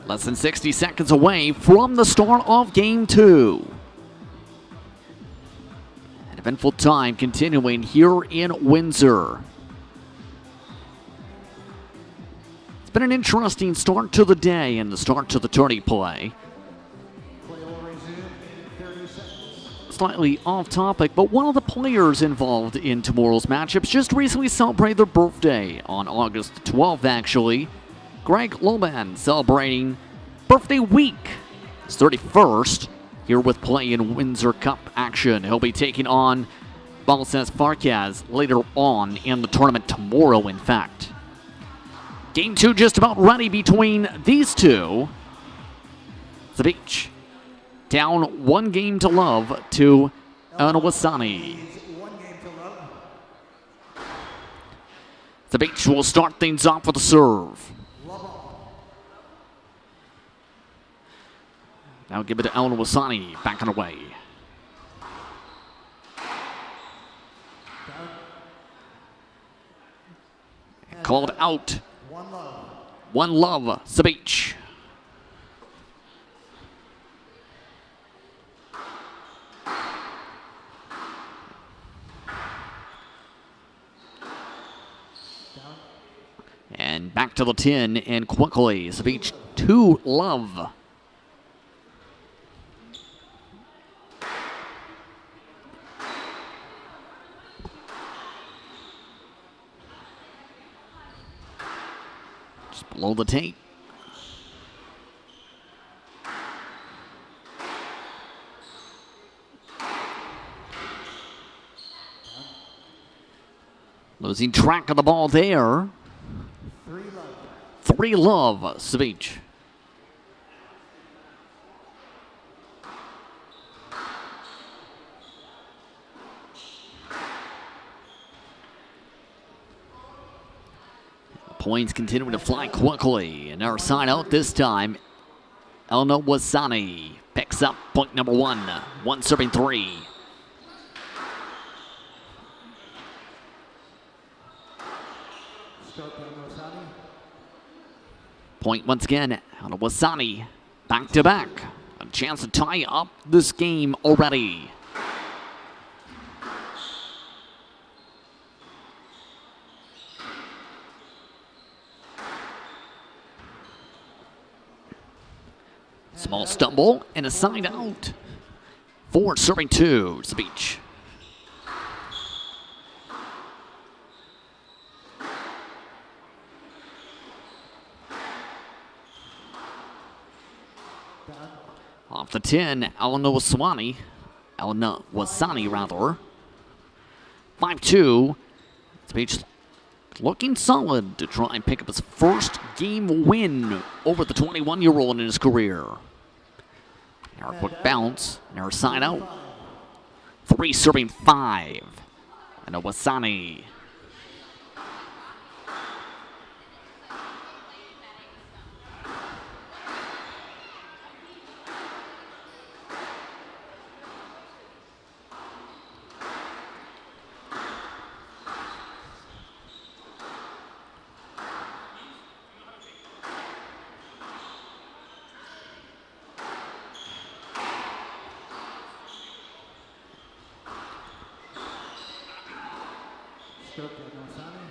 Less than 60 seconds away from the start of Game 2. An eventful time continuing here in Windsor. It's been an interesting start to the day and the start to the tourney play. Play will resume in 30 seconds. Slightly off topic, but one of the players involved in tomorrow's matchups just recently celebrated their birthday on August 12th, actually. Greg Loban celebrating birthday week. His 31st, here with play in Windsor Cup action. He'll be taking on Farkas later on in the tournament tomorrow, in fact. Game 2 just about ready between these two. Sevich down 1 game to love to Al-Nasawani. 1 game to love. Sevich will start things off with a serve. Now give it to Al-Nasawani, back and away. Called out. 1 love. 1 love, Sevich. And back to the 10, and quickly, Sevich 2 love. Just below the tape. Losing track of the ball there. 3 love. 3 love, Sevich. Points continuing to fly quickly. And our side out this time. Al-Nasawani picks up point number 1. 1 serving 3. Start to Al-Nasawani. Point once again. Al-Nasawani back to back. A chance to tie up this game already. Small stumble and a side out. 4 serving 2. Sevich. Off the 10, Al-Nasawani. Al-Nasawani, rather. 5-2. Sevich looking solid to try and pick up his first game win over the 21-year-old in his career. Now a quick bounce, now a side out. 3 serving 5. And Al-Nasawani. Start to Al-Nasawani.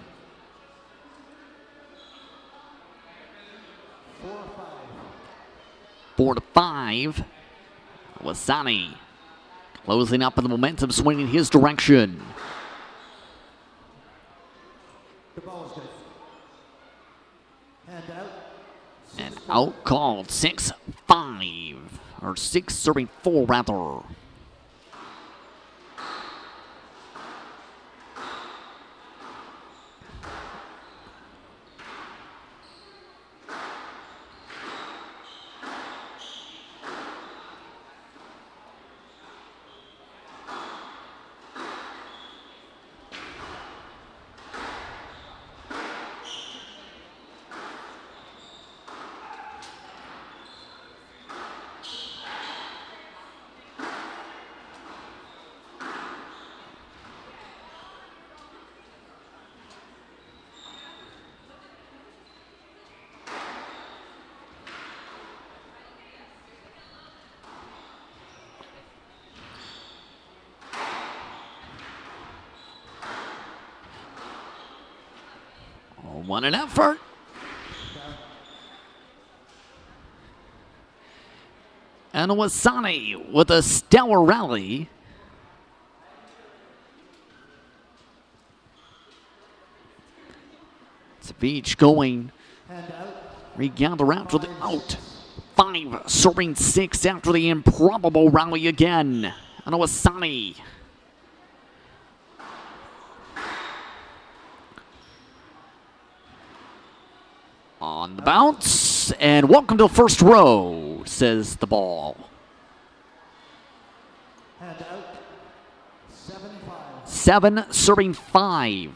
4 4 5. 5. Al-Nasawani closing up and the momentum swinging his direction. The ball is good. Hand out. And out called 6-5. Or 6 serving 4, rather. What an effort. Al-Nasawani with a stellar rally. Sevich going. Regather after the out. 5 serving 6 after the improbable rally again. Al-Nasawani. On the bounce, and welcome to the first row, says the ball. Hand out. 7-5. 7 serving 5.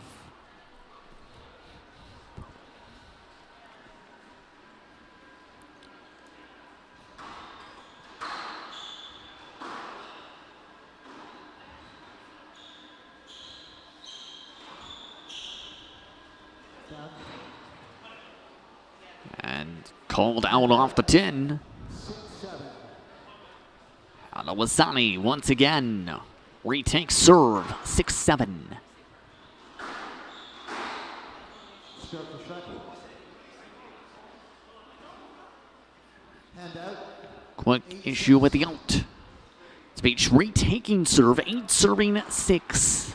And called out off the 10. 6-7. Al-Nasawani once again retakes serve. 6-7. Start the second. Hand out. Quick issue with the out. Sevich retaking serve. 8 serving 6.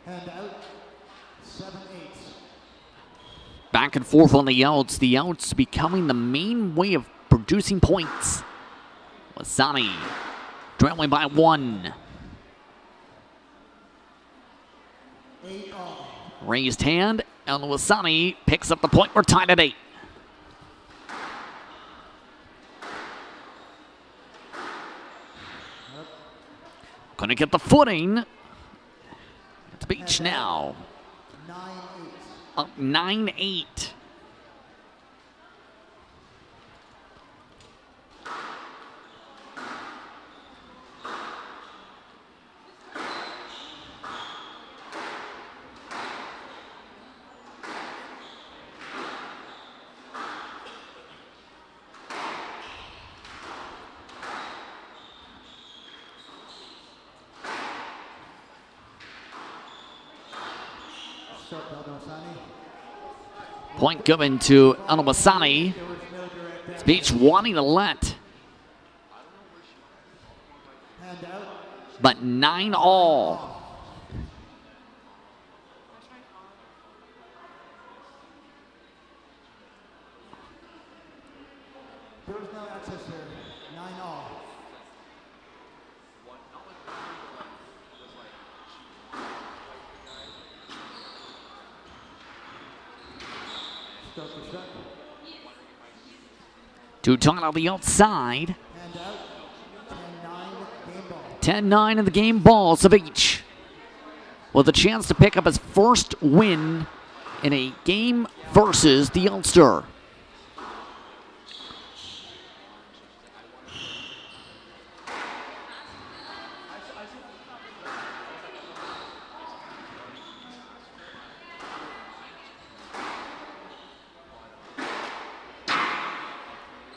Hand out. 7-8. Back and forth on the outs. The outs becoming the main way of producing points. Al-Nasawani trailing by 1. 8-all. Raised hand. Al-Nasawani picks up the point. We're tied at 8. Gonna get the footing. At the beach now. 9-8. Up 9-8. Start Al-Nasawani. Point given to Al-Nasawani. There was no direct action. Beach wanting to let, Hand out. but 9-all. There was no access there. 9-all. Start the second. Too tight on the outside. Hand out. 10-9 game ball. 10-9 in the game ball. Sevich with a chance to pick up his first win in a game versus the Ulster.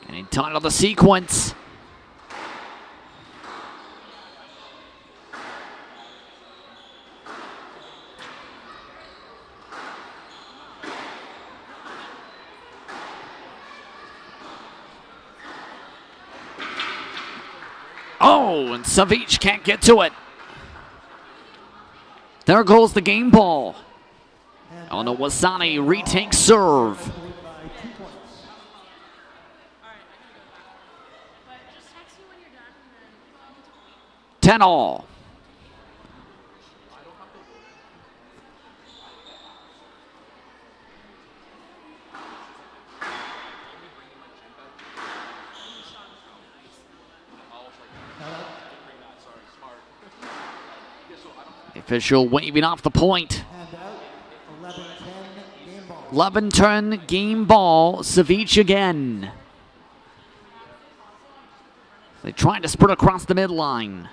Getting tight on the sequence. Oh, and Sevich can't get to it. There goes the game ball. Al-Nasawani retakes serve. By 2 points. 10-all. The official waving off the point. Hand out. 11-10 game ball. 11-10 game ball. Sevich again. They tried to sprint across the midline.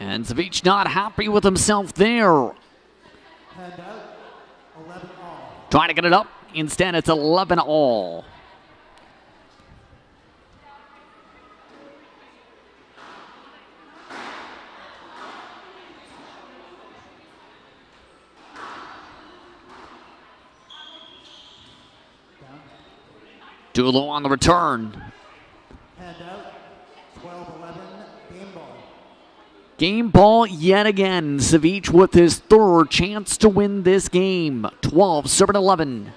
And Sevich not happy with himself there. Hand out, 11 all. Trying to get it up. Instead, it's 11 all. Dulo on the return. Hand out, 12-11, game ball. Game ball yet again. Sevich with his third chance to win this game. 12-11.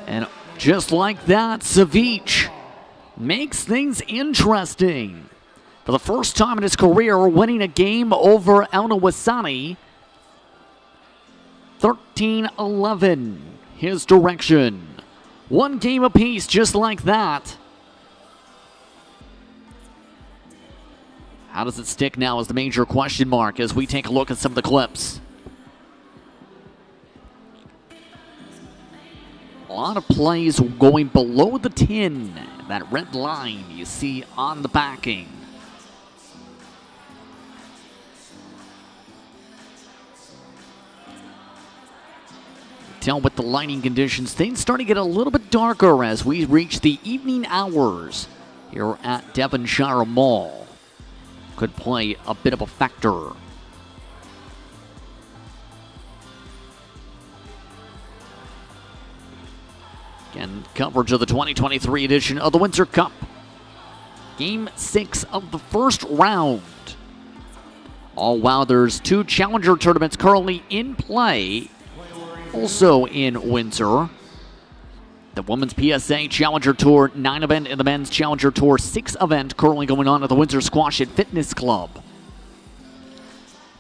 And just like that, Sevich makes things interesting. For the first time in his career, winning a game over Al-Nasawani. 13-11, his direction. One game apiece, just like that. How does it stick now is the major question mark as we take a look at some of the clips. A lot of plays going below the 10. That red line you see on the backing. Tell with the lighting conditions, things start to get a little bit darker as we reach the evening hours here at Devonshire Mall. Could play a bit of a factor. Again, coverage of the 2023 edition of the Windsor Cup. Game 6 of the first round. All while there's two challenger tournaments currently in play, also in Windsor. The Women's PSA Challenger Tour 9 event and the Men's Challenger Tour 6 event currently going on at the Windsor Squash and Fitness Club.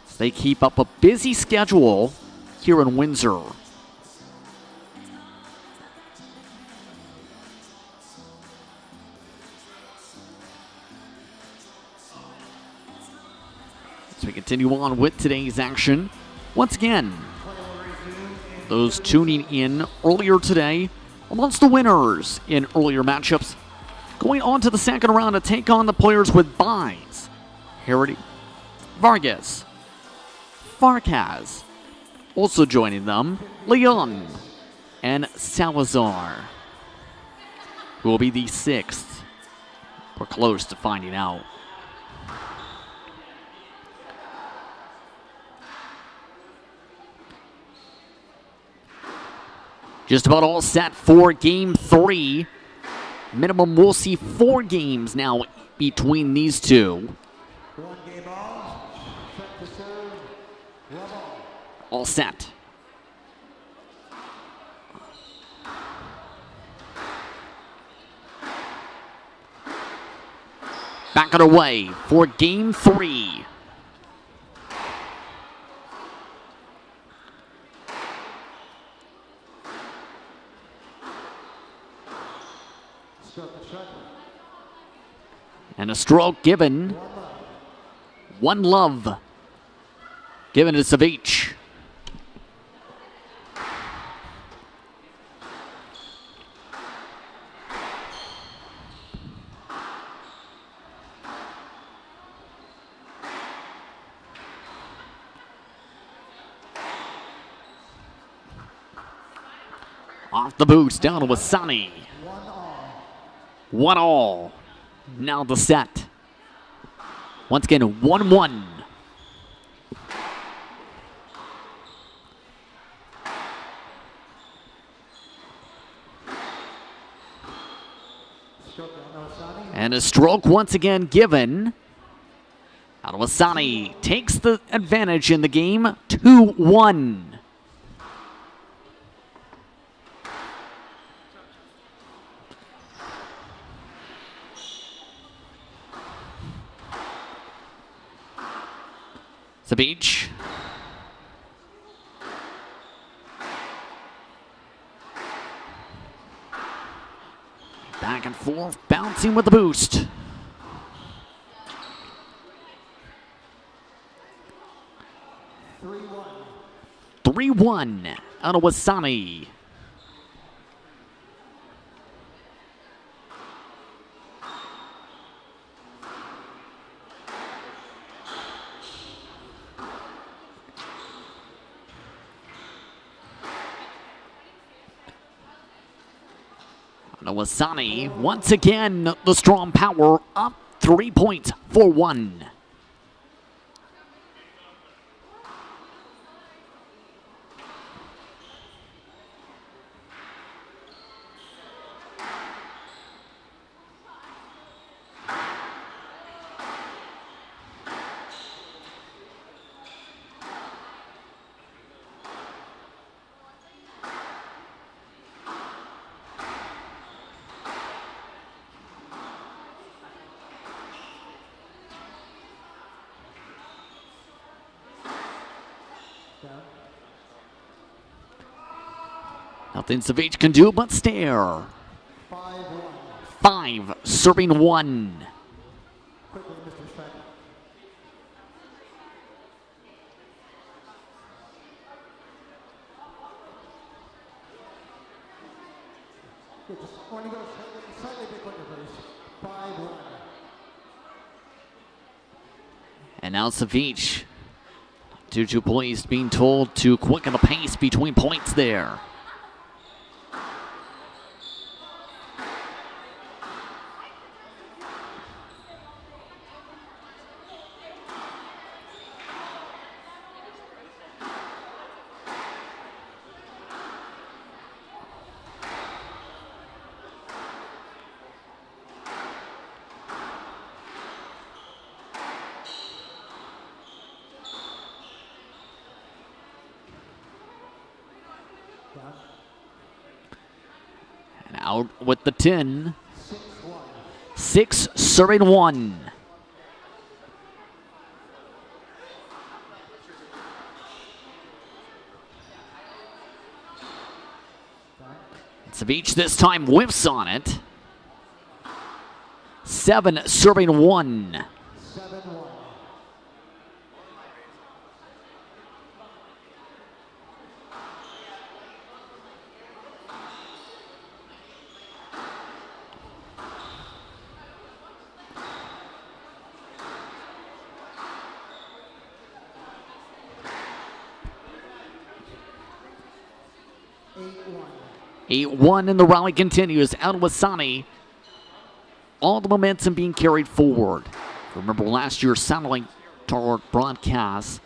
As they keep up a busy schedule here in Windsor. As we continue on with today's action, once again, those tuning in earlier today, amongst the winners in earlier matchups, going on to the second round to take on the players with buys. Harrity, Vargas, Farkas, also joining them, Leon, and Salazar, who will be the 6th. We're close to finding out. Just about all set for Game 3. Minimum, we'll see 4 games now between these two. One game all. Set to serve. Love all. All set. Back underway for Game 3. And a stroke given. One love. Given to Sevich. Off the boots, down to Wasani. 1-all. Now the set. Once again, 1-1. And a stroke once again given. Al-Nasawani takes the advantage in the game, 2-1. Sevich. Back and forth, bouncing with the boost. Three one. Al-Nasawani. Al-Nasawani, once again, the strong power, up 3 points for 1. Nothing Sevich can do but stare. 5 serving 1. Quickly, Mr. Striker. Yeah, just want to go slightly bit quicker, please. 5-1. And now Sevich, due to police being told to quicken the pace between points there. And out with the 10. 6 serving 1. Sevich this time whiffs on it. 7 serving 1. 7-1. A 1 and the rally continues. Al-Nasawani, all the momentum being carried forward. Remember last year's satellite broadcast,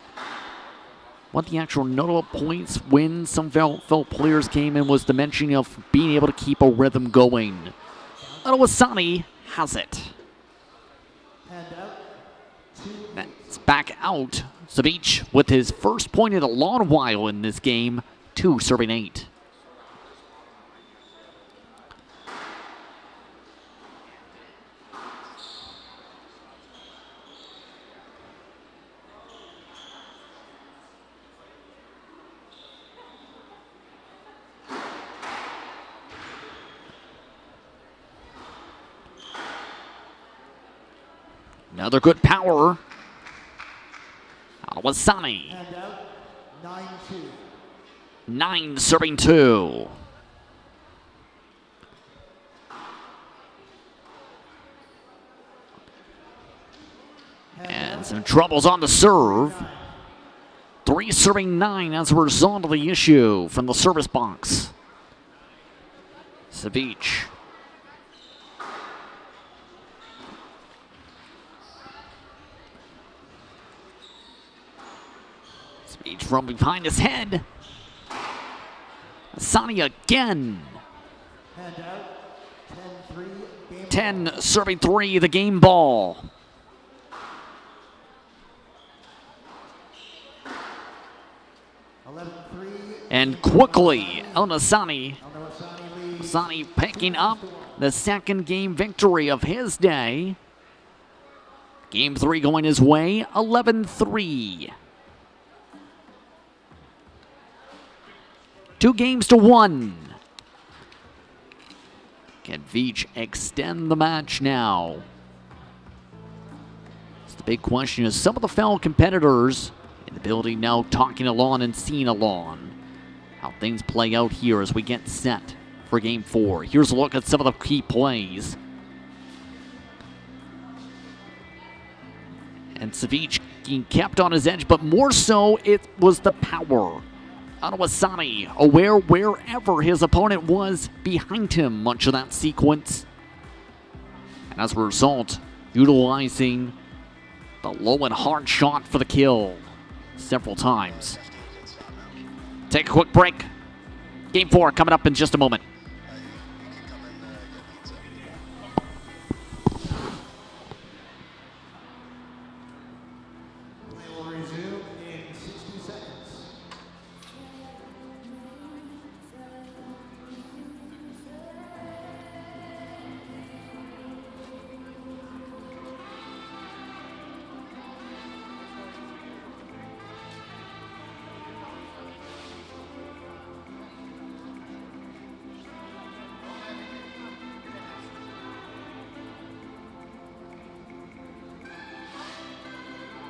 what the actual notable points when some fellow players came in was the mentioning of being able to keep a rhythm going. Al-Nasawani has it. That's back out. Sevich with his first point in a long while in this game. 2 serving 8. Another good power. Al-Nasawani. 9-2. 9 serving 2. And some troubles on the serve. 3 serving 9 as a result of the issue from the service box. Sevich. Sevich from behind his head. Al-Nasawani again. 10 serving 3, the game ball. And quickly, Al-Nasawani picking up the second game victory of his day. Game 3 going his way, 11-3. 2-1. Can Sevich extend the match now? It's the big question is some of the fellow competitors in the building now talking along and seeing along how things play out here as we get set for Game 4. Here's a look at some of the key plays. And Sevich being kept on his edge, but more so it was the power. Al-Nasawani aware wherever his opponent was behind him much of that sequence. And as a result, utilizing the low and hard shot for the kill several times. Take a quick break. Game 4 coming up in just a moment.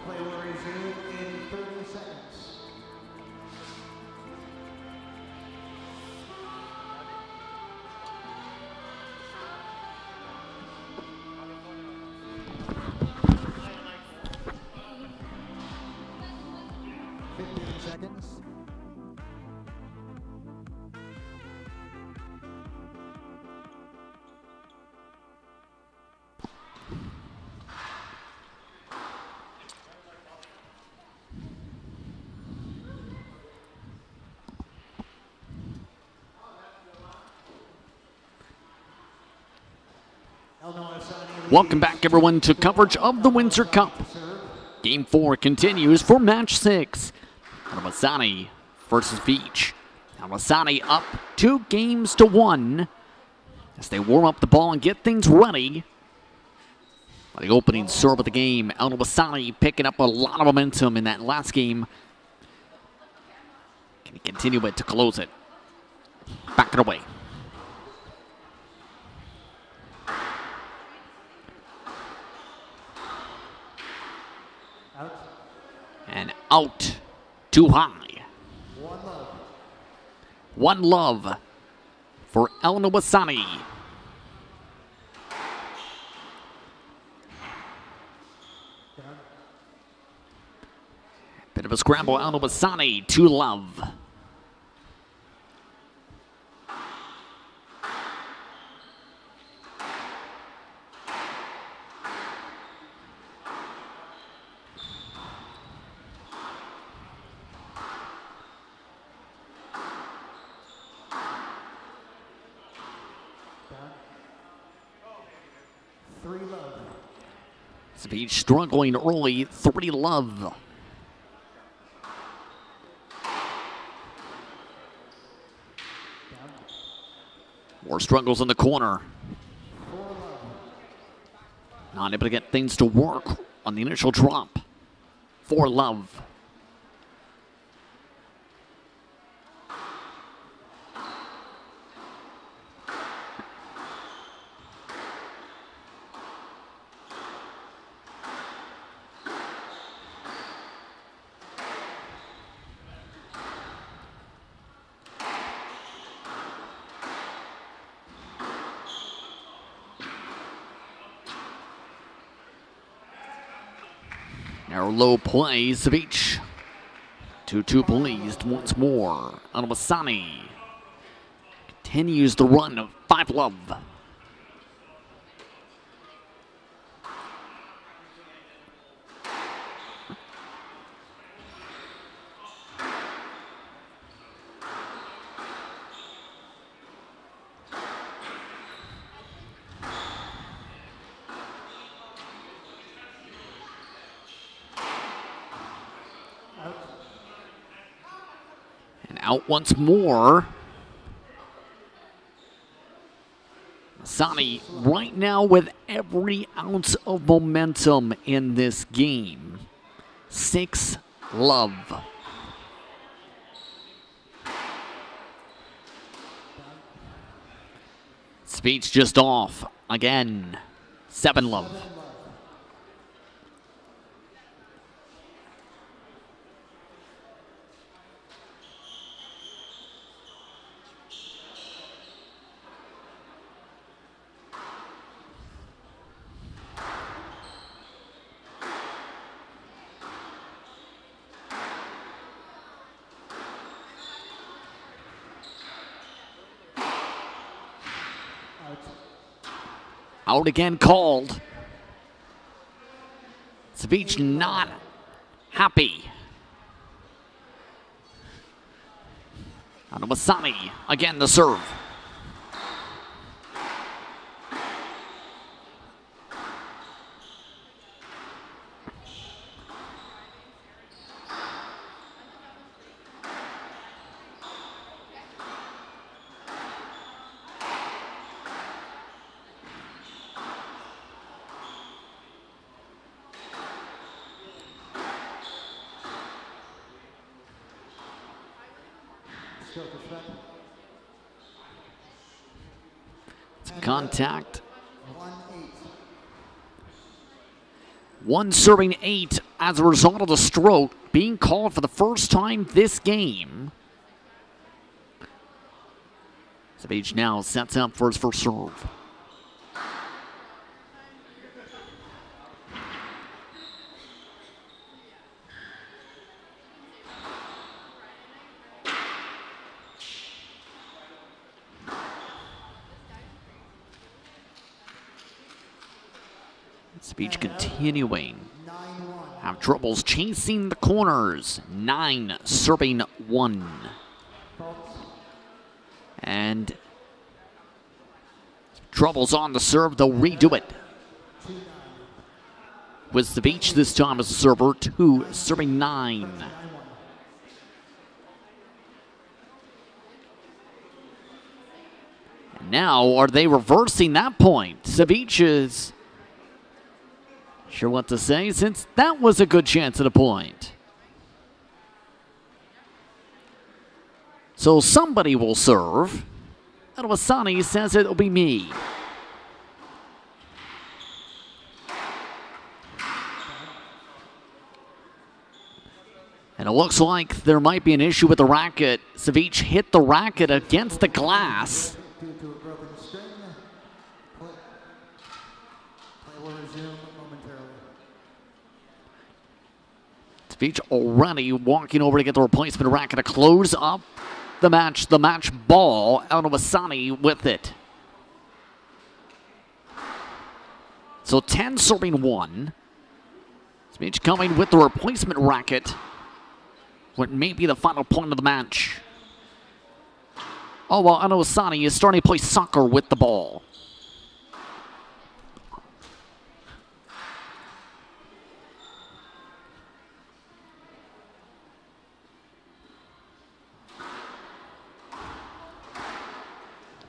Play will resume in 30 seconds. Welcome back, everyone, to coverage of the Windsor Cup. Game 4 continues for Match 6. Al-Nasawani versus Sevich. Al-Nasawani up 2-1 as they warm up the ball and get things ready. For the opening serve of the game, Al-Nasawani picking up a lot of momentum in that last game. Can he continue it to close it? Back it away. And out, too high. One love for Al-Nasawani. Bit of a scramble, Al-Nasawani, 2 love. Sevich struggling early, 3 love. More struggles in the corner. Not able to get things to work on the initial drop. 4 love. Narrow low play, Sevich. 2-2 pleased once more. Al-Nasawani continues the run of 5 love. Out once more. Al-Nasawani right now with every ounce of momentum in this game. 6 love. Sevich just off again. 7-love. Out again called. Sevich not happy. Al-Nasawani again the serve. Contact. 1 serving 8 as a result of the stroke being called for the first time this game. Sevich now sets up for his first serve. Sevich continuing. Have troubles chasing the corners. 9 serving 1. And troubles on the serve. They'll redo it. With Sevich this time as a server. 2 serving 9. And now are they reversing that point? Sevich is sure what to say, since that was a good chance at a point. So somebody will serve. Al-Nasawani says it'll be me. And it looks like there might be an issue with the racket. Sevich hit the racket against the glass. Due to a broken string, play will resume momentarily. Sevich already walking over to get the replacement racket to close up the match ball. Al-Nasawani with it. So 10 serving 1. Sevich coming with the replacement racket. What may be the final point of the match. Oh, well, Al-Nasawani is starting to play soccer with the ball.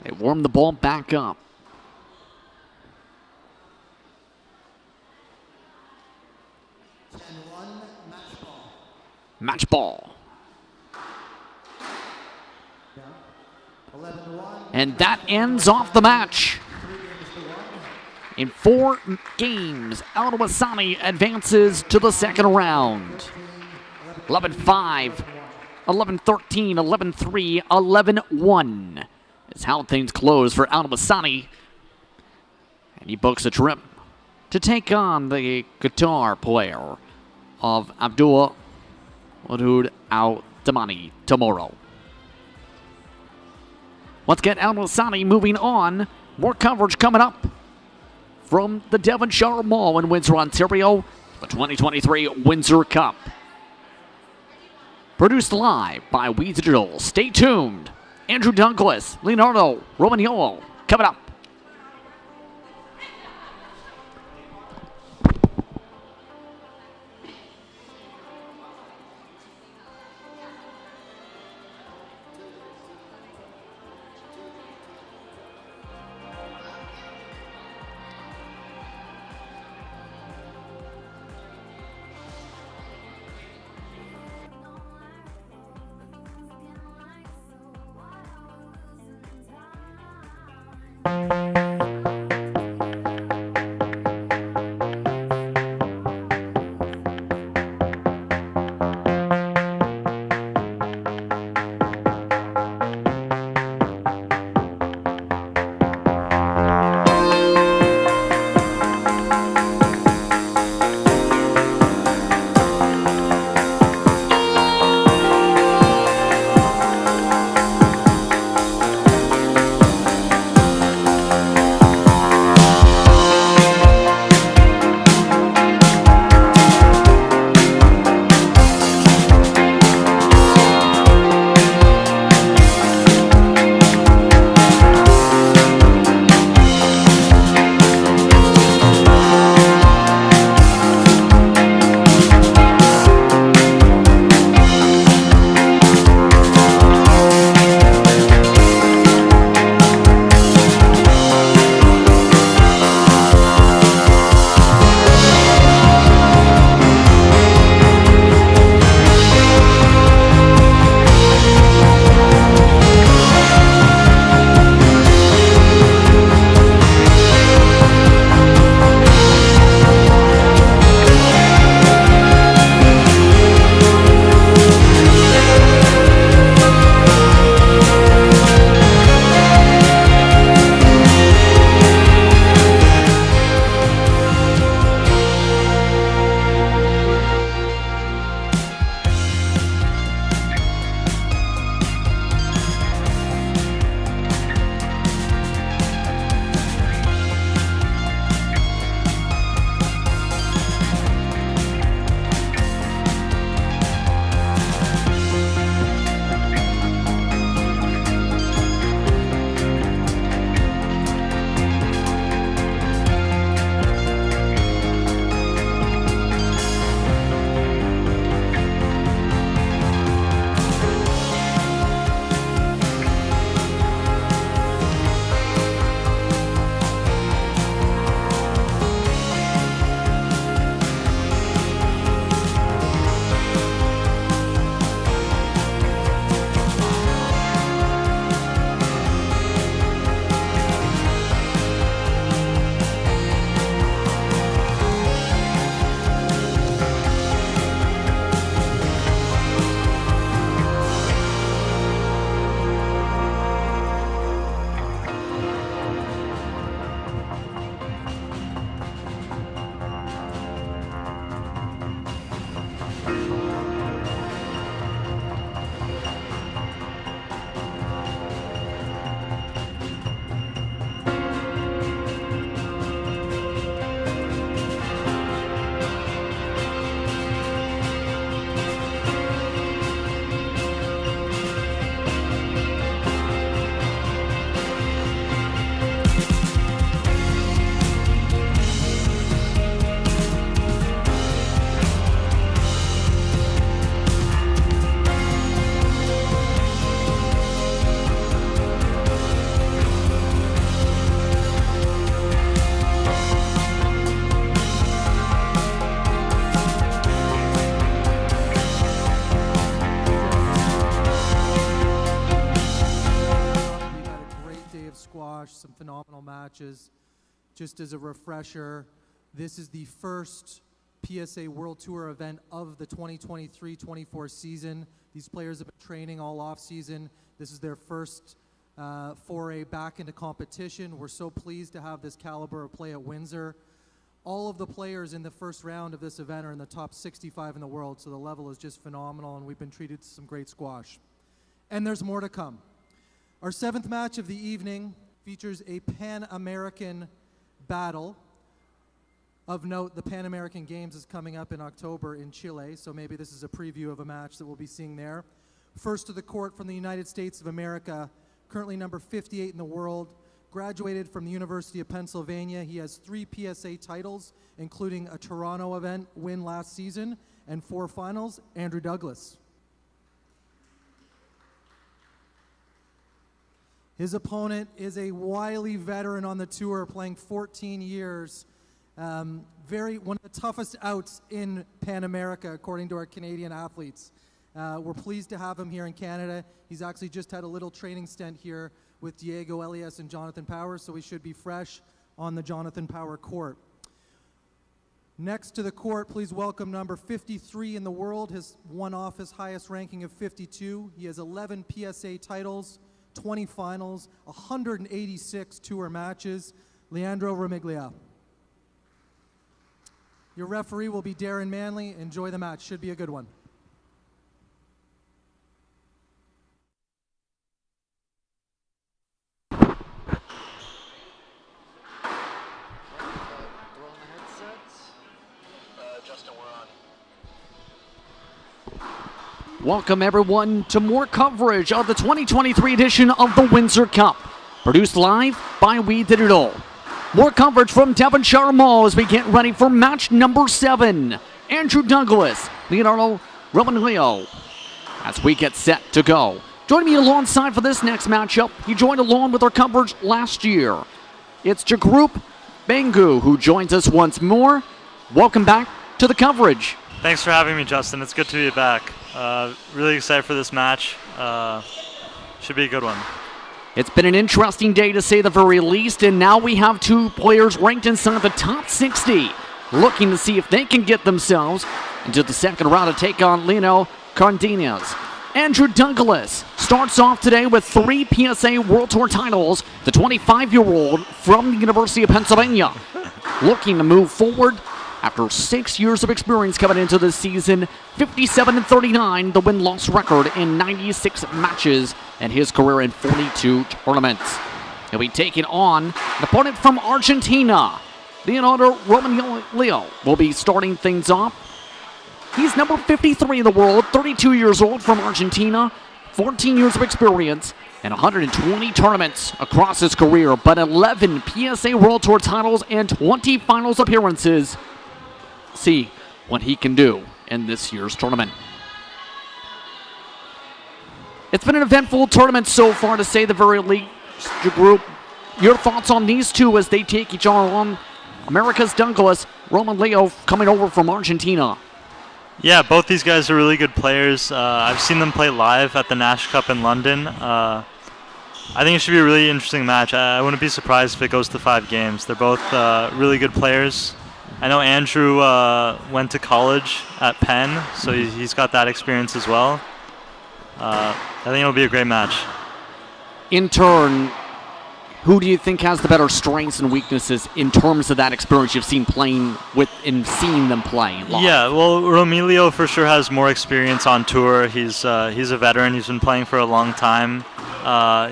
They warm the ball back up. Match ball. And that ends off the match. In 4 games, Al-Nasawani advances to the second round. 11-5, 11-13, 11-3, 11-1 is how things close for Al-Nasawani. And he books a trip to take on the guitar player of Abdullah Wadud Al-Damani tomorrow. Let's get Al-Nasawani moving on. More coverage coming up from the Devonshire Mall in Windsor, Ontario, the 2023 Windsor Cup. Produced live by We Digital. Stay tuned. Andrew Douglas, Leonardo Romiglia coming up. some phenomenal matches. Just as a refresher, this is the first PSA World Tour event of the 2023-24 season. These players have been training all off season. This is their first foray back into competition. We're so pleased to have this caliber of play at Windsor. All of the players in the first round of this event are in the top 65 in the world, so the level is just phenomenal, and we've been treated to some great squash. And there's more to come. Our seventh match of the evening features a Pan-American battle. Of note, the Pan American Games is coming up in October in Chile, so maybe this is a preview of a match that we'll be seeing there. First to the court from the United States of America, currently number 58 in the world, graduated from the University of Pennsylvania. He has 3 PSA titles, including a Toronto event win last season and 4 finals. Andrew Douglas. His opponent is a wily veteran on the tour, playing 14 years. One of the toughest outs in Pan America, according to our Canadian athletes. We're pleased to have him here in Canada. He's actually just had a little training stint here with Diego Elias and Jonathan Power, so we should be fresh on the Jonathan Power court. Next to the court, please welcome number 53 in the world, his one off his highest ranking of 52. He has 11 PSA titles, 20 finals, 186 tour matches. Leandro Romiglia. Your referee will be Darren Manley. Enjoy the match. Should be a good one. Welcome everyone to more coverage of the 2023 edition of the Windsor Cup. Produced live by We Digital. More coverage from Devonshire Mall as we get ready for match number 7. Andrew Douglas, Leonardo Romiglia, as we get set to go. Joining me alongside for this next matchup, he joined along with our coverage last year. It's Jagrup Bangu who joins us once more. Welcome back to the coverage. Thanks for having me, Justin. It's good to be back. Really excited for this match. Should be a good one. It's been an interesting day to say the very least, and now we have two players ranked inside the top 60, looking to see if they can get themselves into the second round to take on Lino Cardenas. Andrew Douglas starts off today with 3 PSA World Tour titles, the 25-year-old from the University of Pennsylvania, looking to move forward after 6 years of experience coming into this season. 57-39, the win-loss record in 96 matches, and his career in 42 tournaments. He'll be taking on an opponent from Argentina. Leonardo Romiglia will be starting things off. He's number 53 in the world, 32 years old, from Argentina, 14 years of experience, and 120 tournaments across his career, but 11 PSA World Tour titles and 20 finals appearances. See what he can do in this year's tournament. It's been an eventful tournament so far, to say the very least. Group, your thoughts on these two as they take each other on? America's Douglas, Romiglia coming over from Argentina. Yeah, both these guys are really good players. I've seen them play live at the Nash Cup in London. I think it should be a really interesting match. I wouldn't be surprised if it goes to 5 games. They're both really good players. I know Andrew went to college at Penn, so he's got that experience as well. I think it'll be a great match. In turn, who do you think has the better strengths and weaknesses in terms of that experience you've seen playing with and seeing them play live? Yeah, well, Romiglia for sure has more experience on tour. He's a veteran. He's been playing for a long time.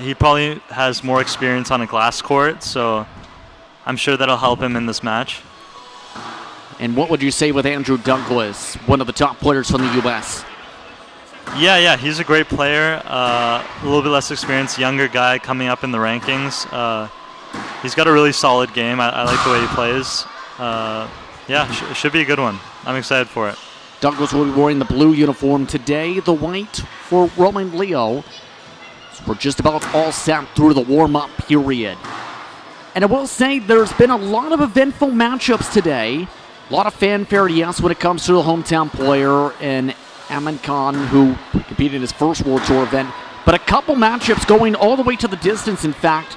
He probably has more experience on a glass court, so I'm sure that'll help him in this match. And what would you say with Andrew Douglas, one of the top players from the U.S.? Yeah, he's a great player. A little bit less experienced, younger guy coming up in the rankings. He's got a really solid game. I like the way he plays. It should be a good one. I'm excited for it. Douglas will be wearing the blue uniform today, the white for Romiglia. So we're just about all set through the warm-up period. And I will say there's been a lot of eventful matchups today. A lot of fanfare, yes, when it comes to the hometown player and Amin Khan, who competed in his first World Tour event. But a couple matchups going all the way to the distance, in fact.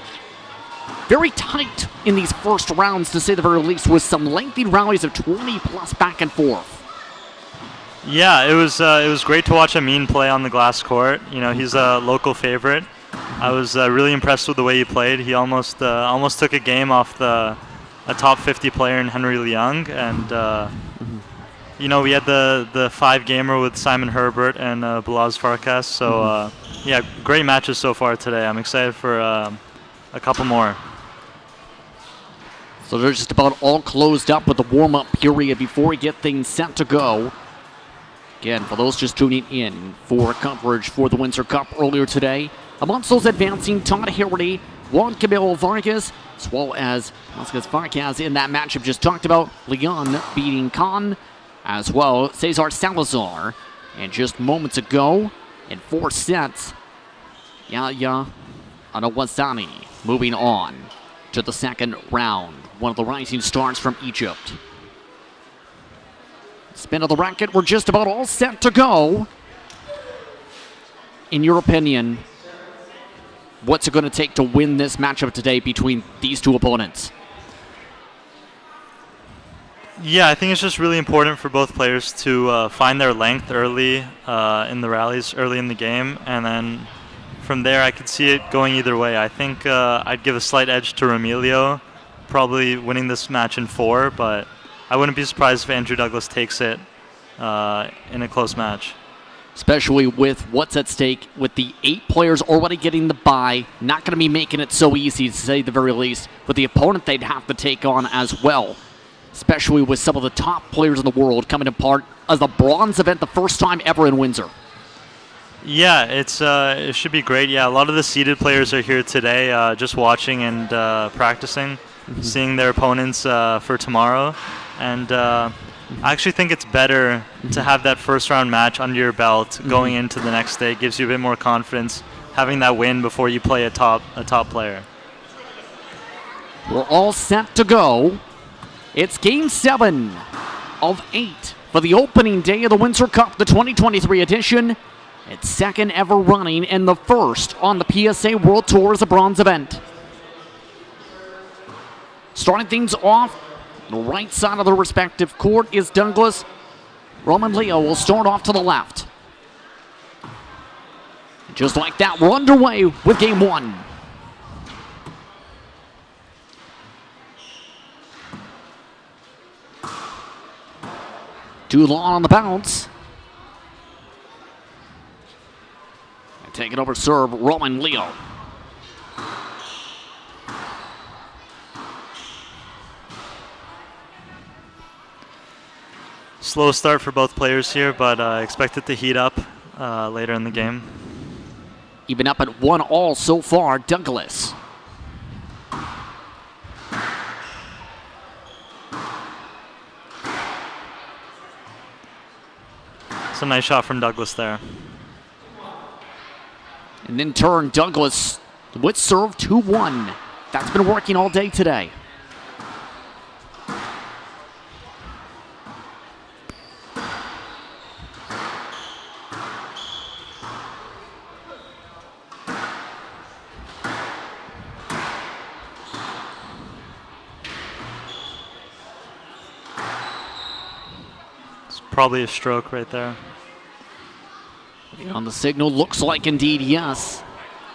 Very tight in these first rounds, to say the very least, with some lengthy rallies of 20-plus back and forth. Yeah, it was great to watch Amin play on the glass court. You know, he's a local favorite. I was really impressed with the way he played. He almost took a game off a top 50 player in Henry Leung, and you know, we had the 5-gamer with Simon Herbert and Balazs Farkas. So yeah, great matches so far today. I'm excited for a couple more. So they're just about all closed up with the warm-up period before we get things set to go. Again, for those just tuning in for coverage for the Windsor Cup earlier today, amongst those advancing, Todd Harrity, Juan Camilo Vargas, as well as Farkas in that matchup just talked about. Leon beating Khan, as well Cesar Salazar. And just moments ago, in 4 sets, Yahya Al-Nasawani moving on to the second round. One of the rising stars from Egypt. Spin of the racket, we're just about all set to go. In your opinion, What's it going to take to win this matchup today between these two opponents? Yeah, I think it's just really important for both players to find their length early in the rallies, early in the game, and then from there I could see it going either way. I think I'd give a slight edge to Romiglia, probably winning this match in 4, but I wouldn't be surprised if Andrew Douglas takes it in a close match. Especially with what's at stake, with the 8 players already getting the bye, not going to be making it so easy, to say the very least, with the opponent they'd have to take on as well. Especially with some of the top players in the world coming to part as the bronze event the first time ever in Windsor. Yeah, it should be great. Yeah, a lot of the seeded players are here today just watching and practicing, seeing their opponents for tomorrow. And I actually think it's better to have that first round match under your belt going into the next day. It gives you a bit more confidence having that win before you play a top player. We're all set to go. It's Game 7 of 8 for the opening day of the Windsor Cup, the 2023 edition. Its second ever running and the first on the PSA World Tour as a bronze event. Starting things off, the right side of the respective court is Douglas. Romiglia will start off to the left. Just like that, we're underway with Game 1. Too long on the bounce. And taking over serve, Romiglia. Slow start for both players here, but expect it to heat up later in the game. Even up at 1-all so far, Douglas. It's a nice shot from Douglas there. And in turn, Douglas with serve 2-1. That's been working all day today. It's probably a stroke right there. On the signal, looks like indeed yes.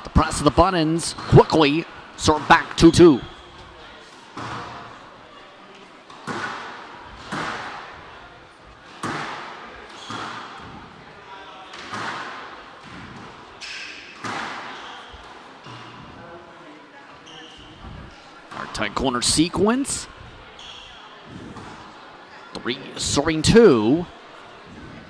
The press of the buttons quickly, serve back 2-2. Our tight corner sequence. 3 serving 2.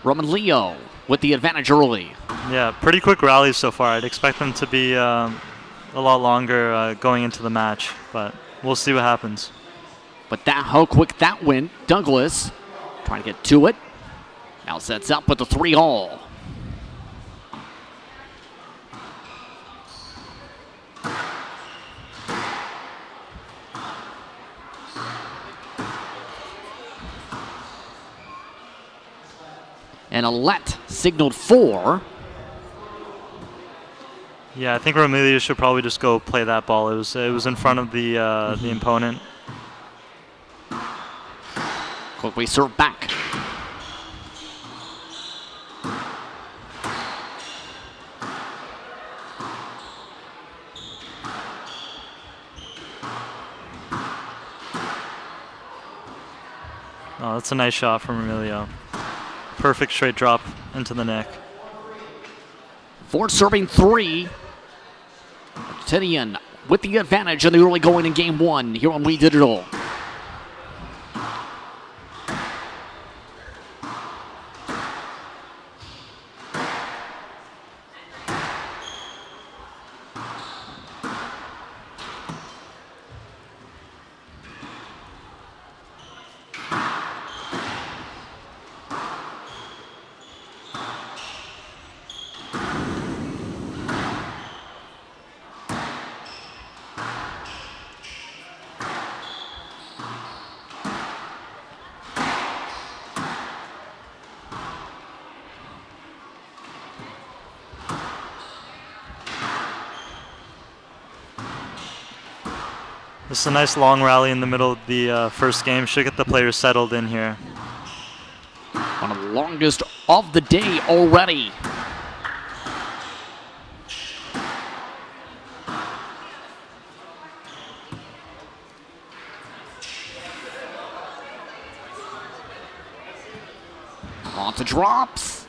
Romiglia with the advantage early. Yeah, pretty quick rallies so far. I'd expect them to be a lot longer going into the match, but we'll see what happens. But that how quick that went. Douglas trying to get to it. Now sets up with the 3-all. And a let signaled 4. Yeah, I think Romiglia should probably just go play that ball. It was in front of the opponent. Quickly serve back. Oh, that's a nice shot from Romiglia. Perfect straight drop into the neck. 4 serving 3. Tinian with the advantage in the early going in Game 1 here on We Digital. This is a nice long rally in the middle of the first game. Should get the players settled in here. One of the longest of the day already. Lots of drops.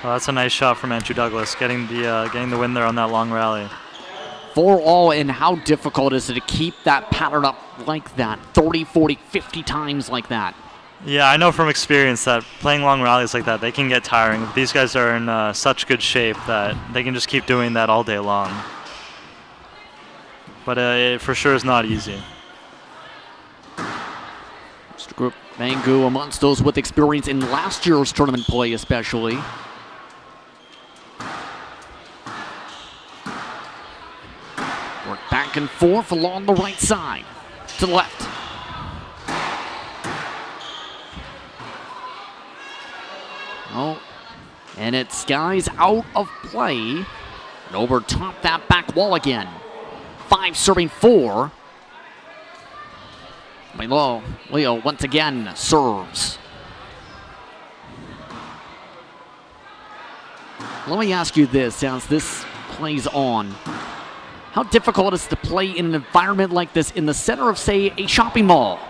Well, that's a nice shot from Andrew Douglas, getting the win there on that long rally. 4-all, and how difficult is it to keep that pattern up like that, 30, 40, 50 times like that? Yeah, I know from experience that playing long rallies like that, they can get tiring. These guys are in such good shape that they can just keep doing that all day long. But it for sure is not easy. Mr. Group Mangu amongst those with experience in last year's tournament play especially. Work back and forth along the right side to the left. Oh, and it skies out of play and over top that back wall again. 5 serving 4. Leo once again serves. Let me ask you this as this plays on. How difficult is it to play in an environment like this in the center of, say, a shopping mall?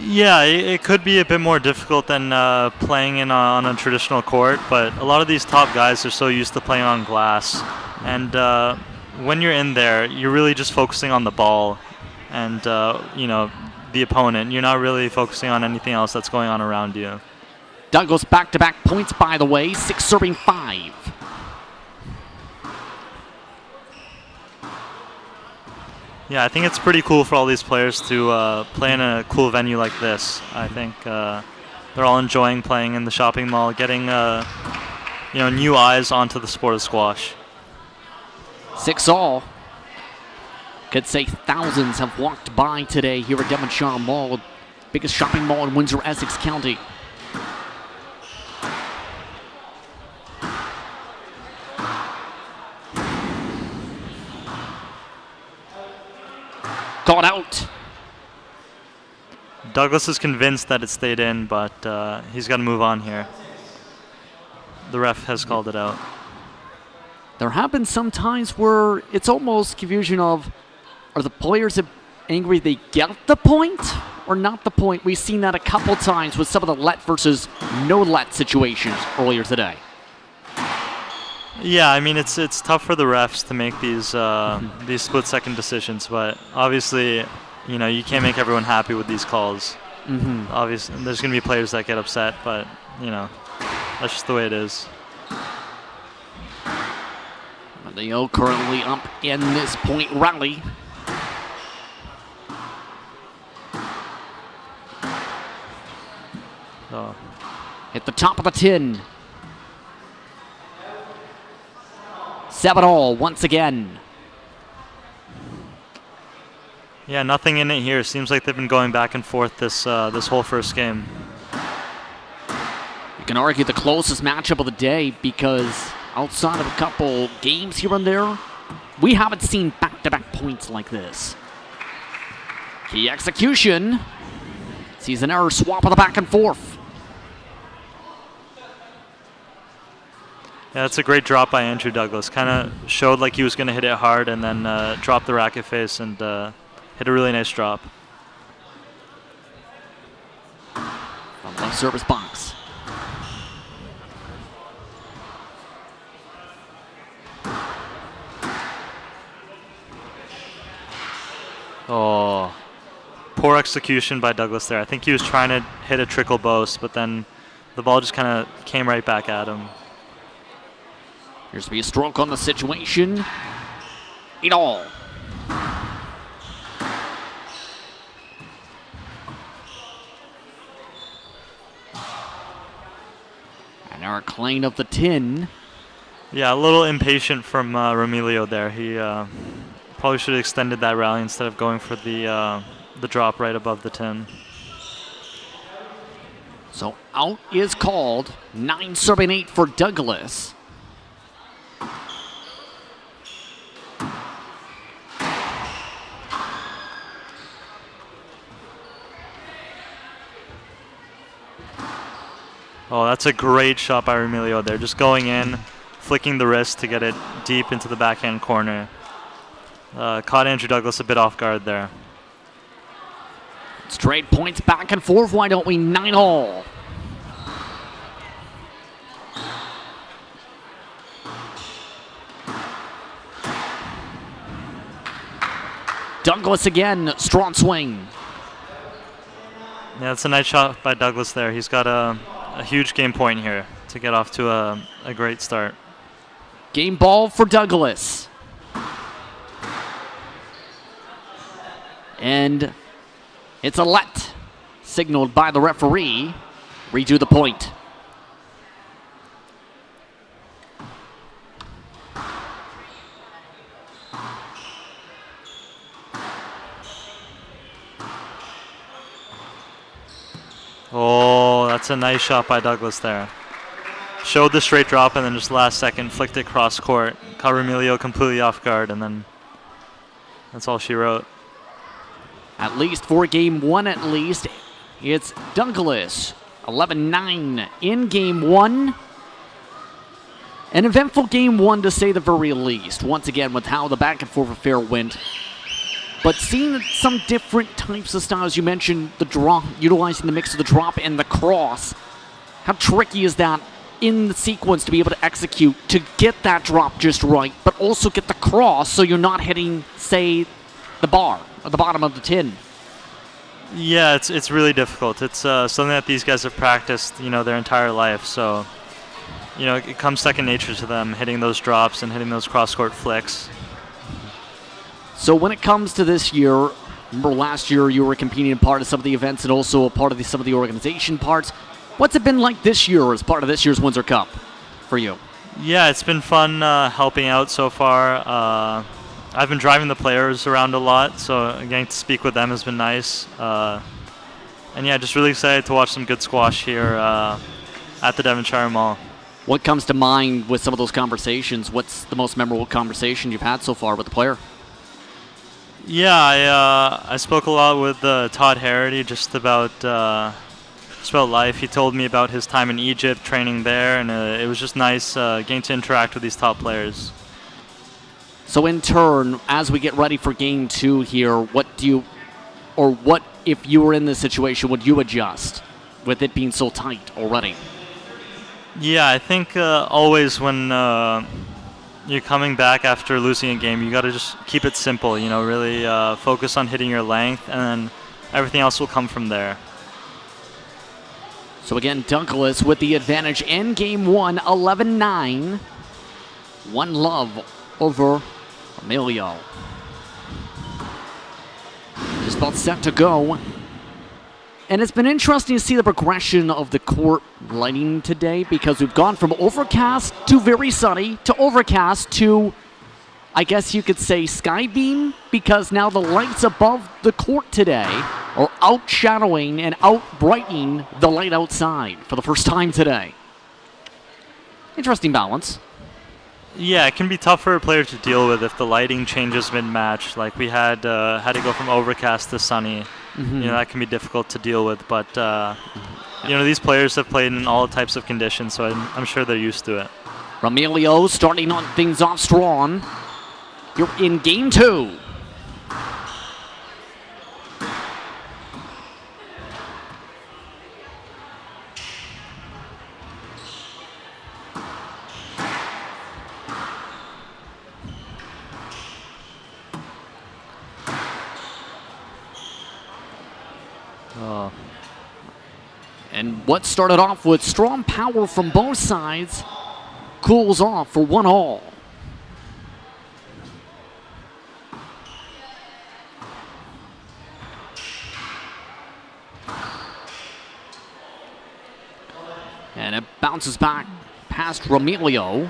Yeah, it could be a bit more difficult than playing on a traditional court, but a lot of these top guys are so used to playing on glass. And when you're in there, you're really just focusing on the ball and, the opponent. You're not really focusing on anything else that's going on around you. Douglas back-to-back points, by the way, 6 serving 5. Yeah, I think it's pretty cool for all these players to play in a cool venue like this. I think they're all enjoying playing in the shopping mall, getting new eyes onto the sport of squash. 6-all. Could say thousands have walked by today here at Devonshire Mall, biggest shopping mall in Windsor, Essex County. Caught out. Douglas is convinced that it stayed in, but he's got to move on here. The ref has called it out. There have been some times where it's almost confusion of, are the players angry they get the point or not the point? We've seen that a couple times with some of the let versus no let situations earlier today. Yeah, I mean it's tough for the refs to make these split-second decisions, but obviously, you can't make everyone happy with these calls. Mm-hmm. Obviously, there's going to be players that get upset, but that's just the way it is. Leo currently up in this point rally. Oh. Hit the top of the tin. 7-all once again. Yeah, nothing in it here. Seems like they've been going back and forth this whole first game. You can argue the closest matchup of the day because outside of a couple games here and there, we haven't seen back-to-back points like this. Key execution. Sees an error swap of the back and forth. Yeah, that's a great drop by Andrew Douglas. Kind of showed like he was going to hit it hard and then dropped the racket face and hit a really nice drop. From left service box. Oh, poor execution by Douglas there. I think he was trying to hit a trickle boast, but then the ball just kind of came right back at him. Here's to be a stroke on the situation. 8-all. And Eric Klein of the tin. Yeah, a little impatient from Romiglia there. He probably should have extended that rally instead of going for the drop right above the tin. So out is called. 9 serving 8 for Douglas. Oh, that's a great shot by Romiglia there. Just going in, flicking the wrist to get it deep into the backhand corner. Caught Andrew Douglas a bit off guard there. Straight points back and forth. Why don't we 9-all? Douglas again, strong swing. Yeah, it's a nice shot by Douglas there. He's got a huge game point here to get off to a great start. Game ball for Douglas. And it's a let, signaled by the referee. Redo the point. Oh, that's a nice shot by Douglas there. Showed the straight drop and then just last second flicked it cross court. Caught Romiglia completely off guard, and then that's all she wrote. At least for game one, at least. It's Douglas, 11-9 in game one. An eventful game one, to say the very least. Once again, with how the back and forth affair went. But seeing some different types of styles, you mentioned the drop, utilizing the mix of the drop and the cross. How tricky is that in the sequence to be able to execute, to get that drop just right, but also get the cross so you're not hitting, say, the bar or the bottom of the tin? Yeah, it's really difficult. It's something that these guys have practiced, their entire life. So, it comes second nature to them, hitting those drops and hitting those cross-court flicks. So when it comes to this year, remember last year you were competing in part of some of the events and also a part of some of the organization parts. What's it been like this year as part of this year's Windsor Cup for you? Yeah, it's been fun helping out so far. I've been driving the players around a lot, so getting to speak with them has been nice. And yeah, just really excited to watch some good squash here at the Devonshire Mall. What comes to mind with some of those conversations? What's the most memorable conversation you've had so far with the player? Yeah, I spoke a lot with Todd Harrity just about life. He told me about his time in Egypt, training there, and it was just nice getting to interact with these top players. So in turn, as we get ready for game two here, what if you were in this situation, would you adjust with it being so tight already? Yeah, I think always when you're coming back after losing a game, you got to just keep it simple, really focus on hitting your length, and then everything else will come from there. So again, Douglas with the advantage in game one, 11-9. 1-love over Romiglia. Just about set to go. And it's been interesting to see the progression of the court lighting today, because we've gone from overcast to very sunny to overcast to, I guess you could say, sky beam, because now the lights above the court today are outshadowing and outbrightening the light outside for the first time today. Interesting balance. Yeah, it can be tough for a player to deal with if the lighting changes mid-match. Like we had to go from overcast to sunny. Mm-hmm. That can be difficult to deal with. But these players have played in all types of conditions, so I'm sure they're used to it. Romiglia starting on things off strong. You're in game two. And what started off with strong power from both sides cools off for 1-all. And it bounces back past Romiglia.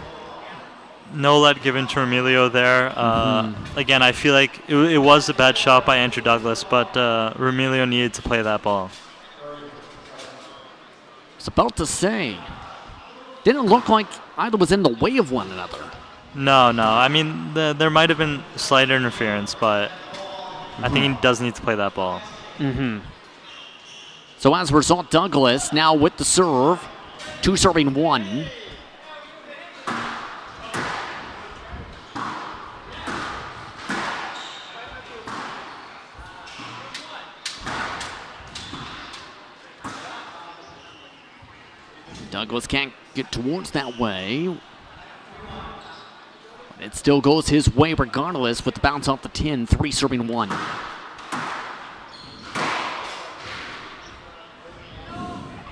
No let given to Romiglia there. Again, I feel like it was a bad shot by Andrew Douglas, but Romiglia needed to play that ball. I was about to say, didn't look like either was in the way of one another. No. I mean, there might have been slight interference, but I think he does need to play that ball. So as a result, Douglas now with the serve. 2 serving 1. Douglas can't get towards that way. It still goes his way regardless with the bounce off the tin, 3 serving 1.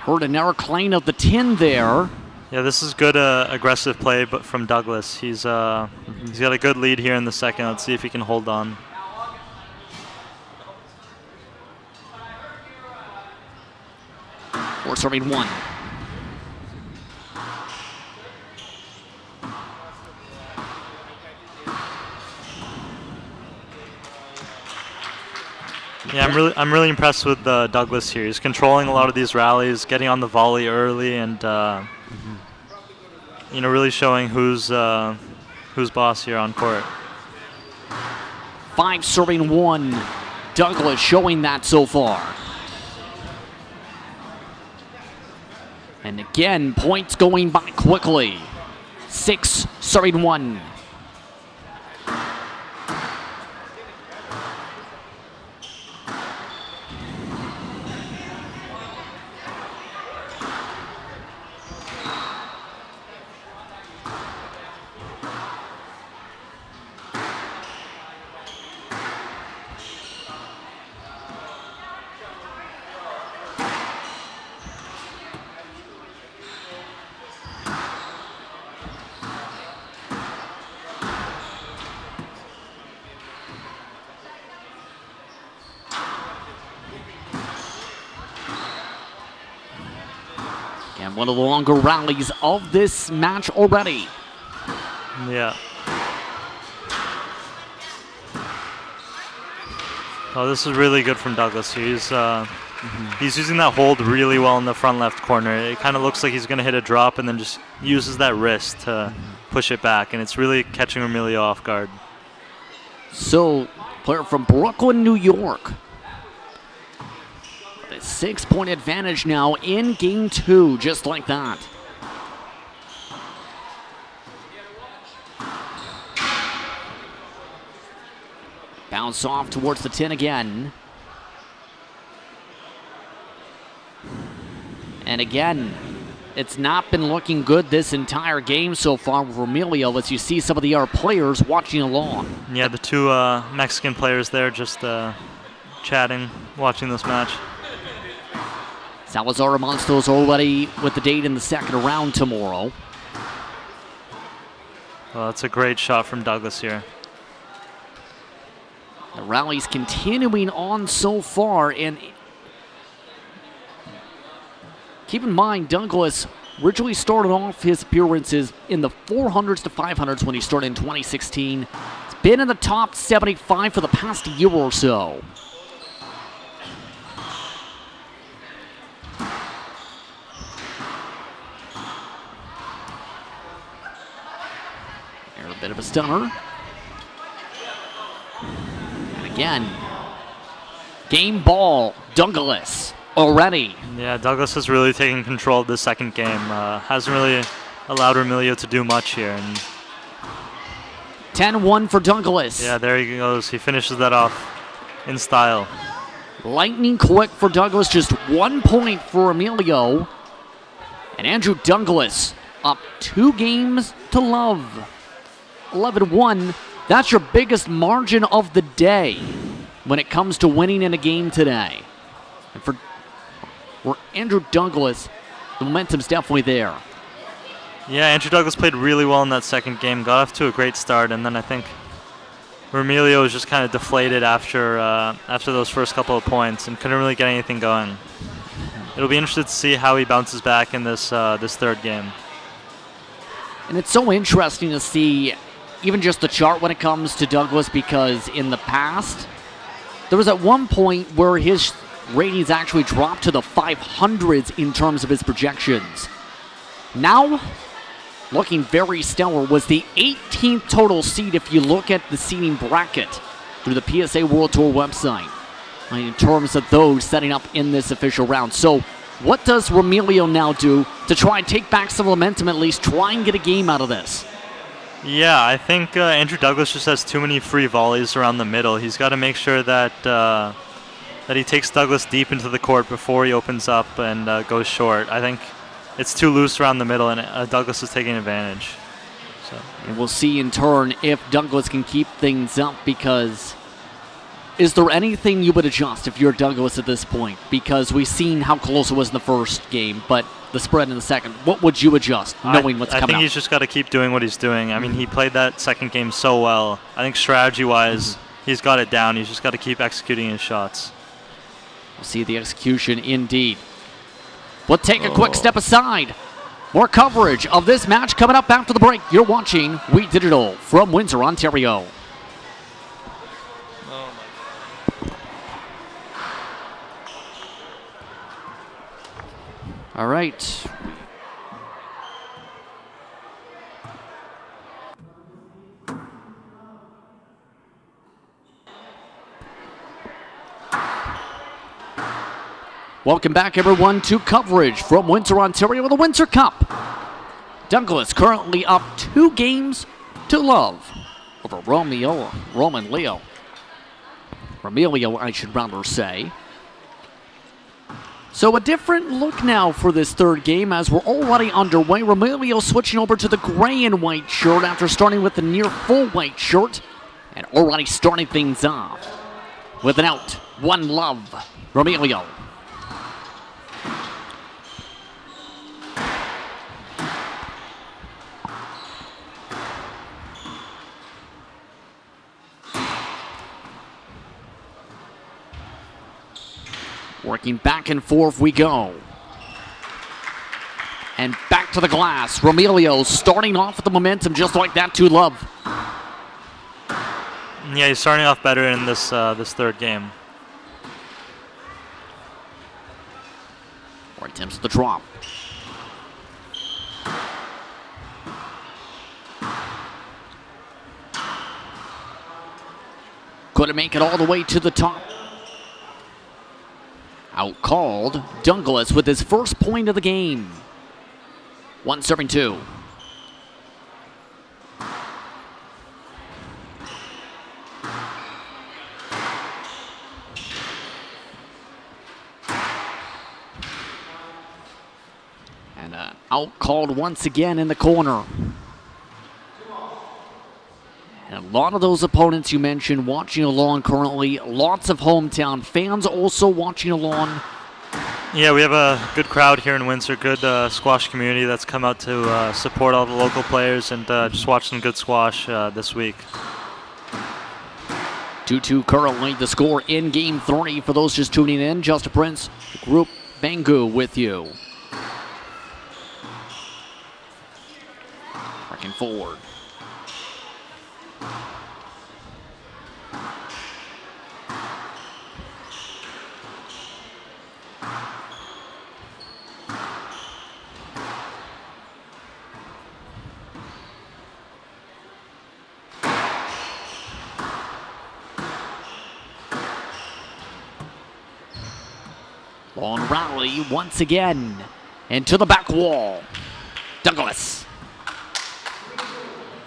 Heard an error clean of the tin there. Yeah, this is good aggressive play but from Douglas. He's got a good lead here in the second. Let's see if he can hold on. Four serving 1. Yeah, I'm really impressed with Douglas here. He's controlling a lot of these rallies, getting on the volley early, and really showing who's boss here on court. 5 serving 1. Douglas showing that so far. And again, points going by quickly. 6 serving 1. And one of the longer rallies of this match already. Yeah. Oh, this is really good from Douglas. He's using that hold really well in the front left corner. It kind of looks like he's going to hit a drop and then just uses that wrist to push it back, and it's really catching Romiglia off guard. So, player from Brooklyn, New York. A 6-point advantage now in game 2, just like that. Bounce off towards the tin again. And again, it's not been looking good this entire game so far with Romiglia, as you see some of the other players watching along. Yeah, the two Mexican players there just chatting, watching this match. Salazar Monstros already with the date in the second round tomorrow. Well, that's a great shot from Douglas here. The rally's continuing on so far, and keep in mind, Douglas originally started off his appearances in the 400s to 500s when he started in 2016. He's been in the top 75 for the past year or so. A bit of a stunner. And again, game ball, Douglas already. Yeah, Douglas is really taking control of the second game. Hasn't really allowed Romiglia to do much here. And 10-1 for Douglas. yeah, there he goes. He finishes that off in style. Lightning quick for Douglas, just 1 point for Emilio. And Andrew Douglas up 2 games to love. 11-1, that's your biggest margin of the day when it comes to winning in a game today. And for Andrew Douglas, the momentum's definitely there. Yeah, Andrew Douglas played really well in that second game, got off to a great start, and then I think Romiglia was just kind of deflated after those first couple of points and couldn't really get anything going. It'll be interesting to see how he bounces back in this third game. And it's so interesting to see even just the chart when it comes to Douglas, because in the past, there was at one point where his ratings actually dropped to the 500s in terms of his projections. Now, looking very stellar, was the 18th total seed if you look at the seeding bracket through the PSA World Tour website in terms of those setting up in this official round. So What does Romiglia now do to try and take back some momentum, at least try and get a game out of this? Yeah, I think Andrew Douglas just has too many free volleys around the middle. He's got to make sure that that he takes Douglas deep into the court before he opens up and goes short. I think it's too loose around the middle, and Douglas is taking advantage. So. And we'll see in turn if Douglas can keep things up, because is there anything you would adjust if you're Douglas at this point? Because we've seen how close it was in the first game, but the spread in the second. What would you adjust, knowing what's coming up? I think he's just got to keep doing what he's doing. I mean, he played that second game so well. I think strategy-wise, he's got it down. He's just got to keep executing his shots. We'll see the execution indeed. We'll take a quick step aside. More coverage of this match coming up after the break. You're watching We Digital from Windsor, Ontario. All right. Welcome back, everyone, to coverage from Windsor, Ontario, with the Windsor Cup. Douglas currently up 2-0 over Romiglia, I should rather say. So a different look now for this third game as we're already underway. Romiglia switching over to the gray and white shirt after starting with the near full white shirt, and already starting things off with an out. One love, Romiglia. Working back and forth we go. And back to the glass. Romiglia starting off with the momentum just like that, 2-love. Yeah, he's starting off better in this this third game. Or attempts at the drop. Couldn't make it all the way to the top. Out-called Douglas with his first point of the game. 1-2. And out-called once again in the corner. And a lot of those opponents you mentioned watching along currently. Lots of hometown fans also watching along. Yeah, we have a good crowd here in Windsor, good squash community that's come out to support all the local players and just watch some good squash this week. 2-2 currently the score in Game 3 for those just tuning in. Justin Prince, Group Bangu with you. Working forward. Long rally once again into the back wall. Douglas.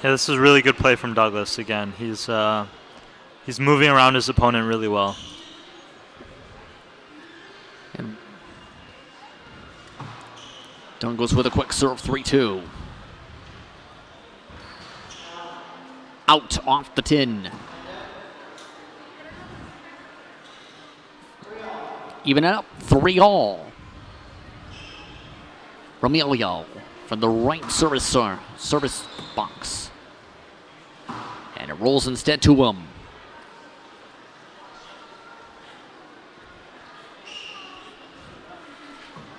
Yeah, this is a really good play from Douglas again. He's moving around his opponent really well. And Douglas with a quick serve, 3-2. Out off the tin. Even it up, 3-all. Romiglia from the right service box. And it rolls instead to him.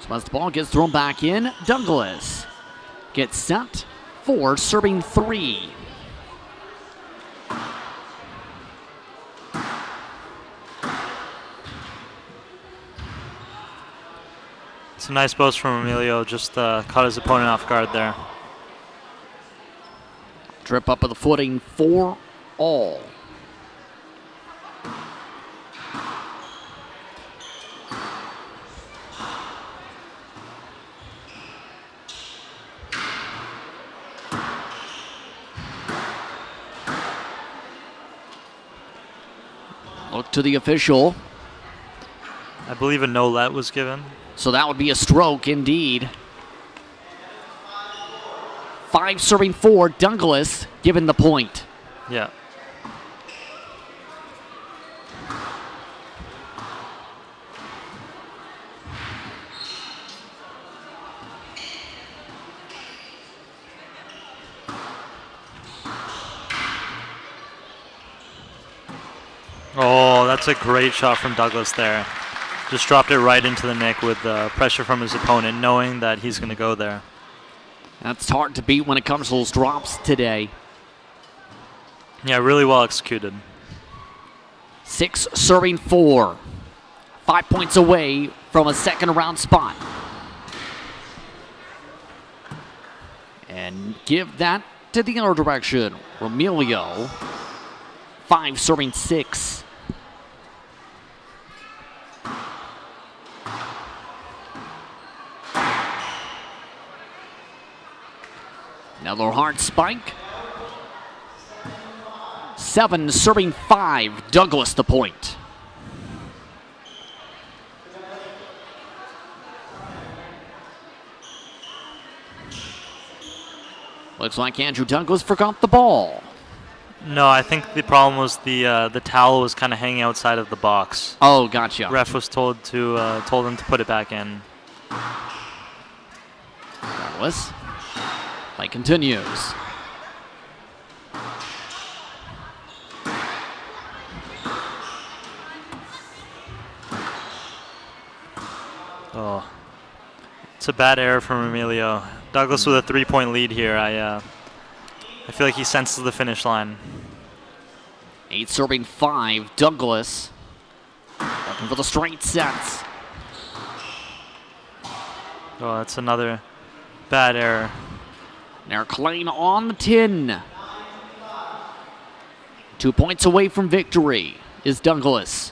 So as the ball gets thrown back in, Douglas gets set for serving 3. It's a nice post from Emilio, just caught his opponent off guard there. Drip up of the footing, 4-all. Look to the official. I believe a no-let was given. So that would be a stroke indeed. 5 serving 4, Douglas given the point. Yeah. Oh, that's a great shot from Douglas there. Just dropped it right into the nick with pressure from his opponent, knowing that he's going to go there. That's hard to beat when it comes to those drops today. Yeah, really well executed. 6 serving 4. 5 points away from a second round spot. And give that to the other direction. Romiglia, 5 serving 6. Another hard spike. 7 serving 5. Douglas the point. Looks like Andrew Douglas forgot the ball. No, I think the problem was the towel was kind of hanging outside of the box. Oh, gotcha. Ref was told him to put it back in. Douglas. Play continues. Oh, it's a bad error from Romiglia. Douglas with a 3-point lead here. I feel like he senses the finish line. 8 serving 5. Douglas looking for the straight sets. Oh, that's another bad error. Now Klein on the tin. 2 points away from victory is Douglas.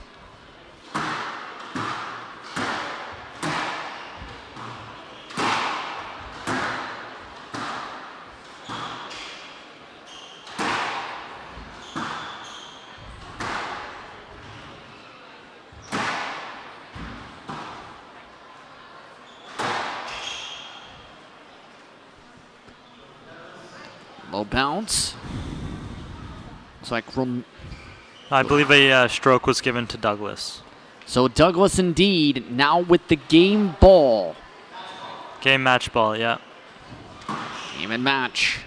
Low bounce. Looks like I believe a stroke was given to Douglas. so Douglas indeed now with the game ball. Game match ball, yeah. Game and match.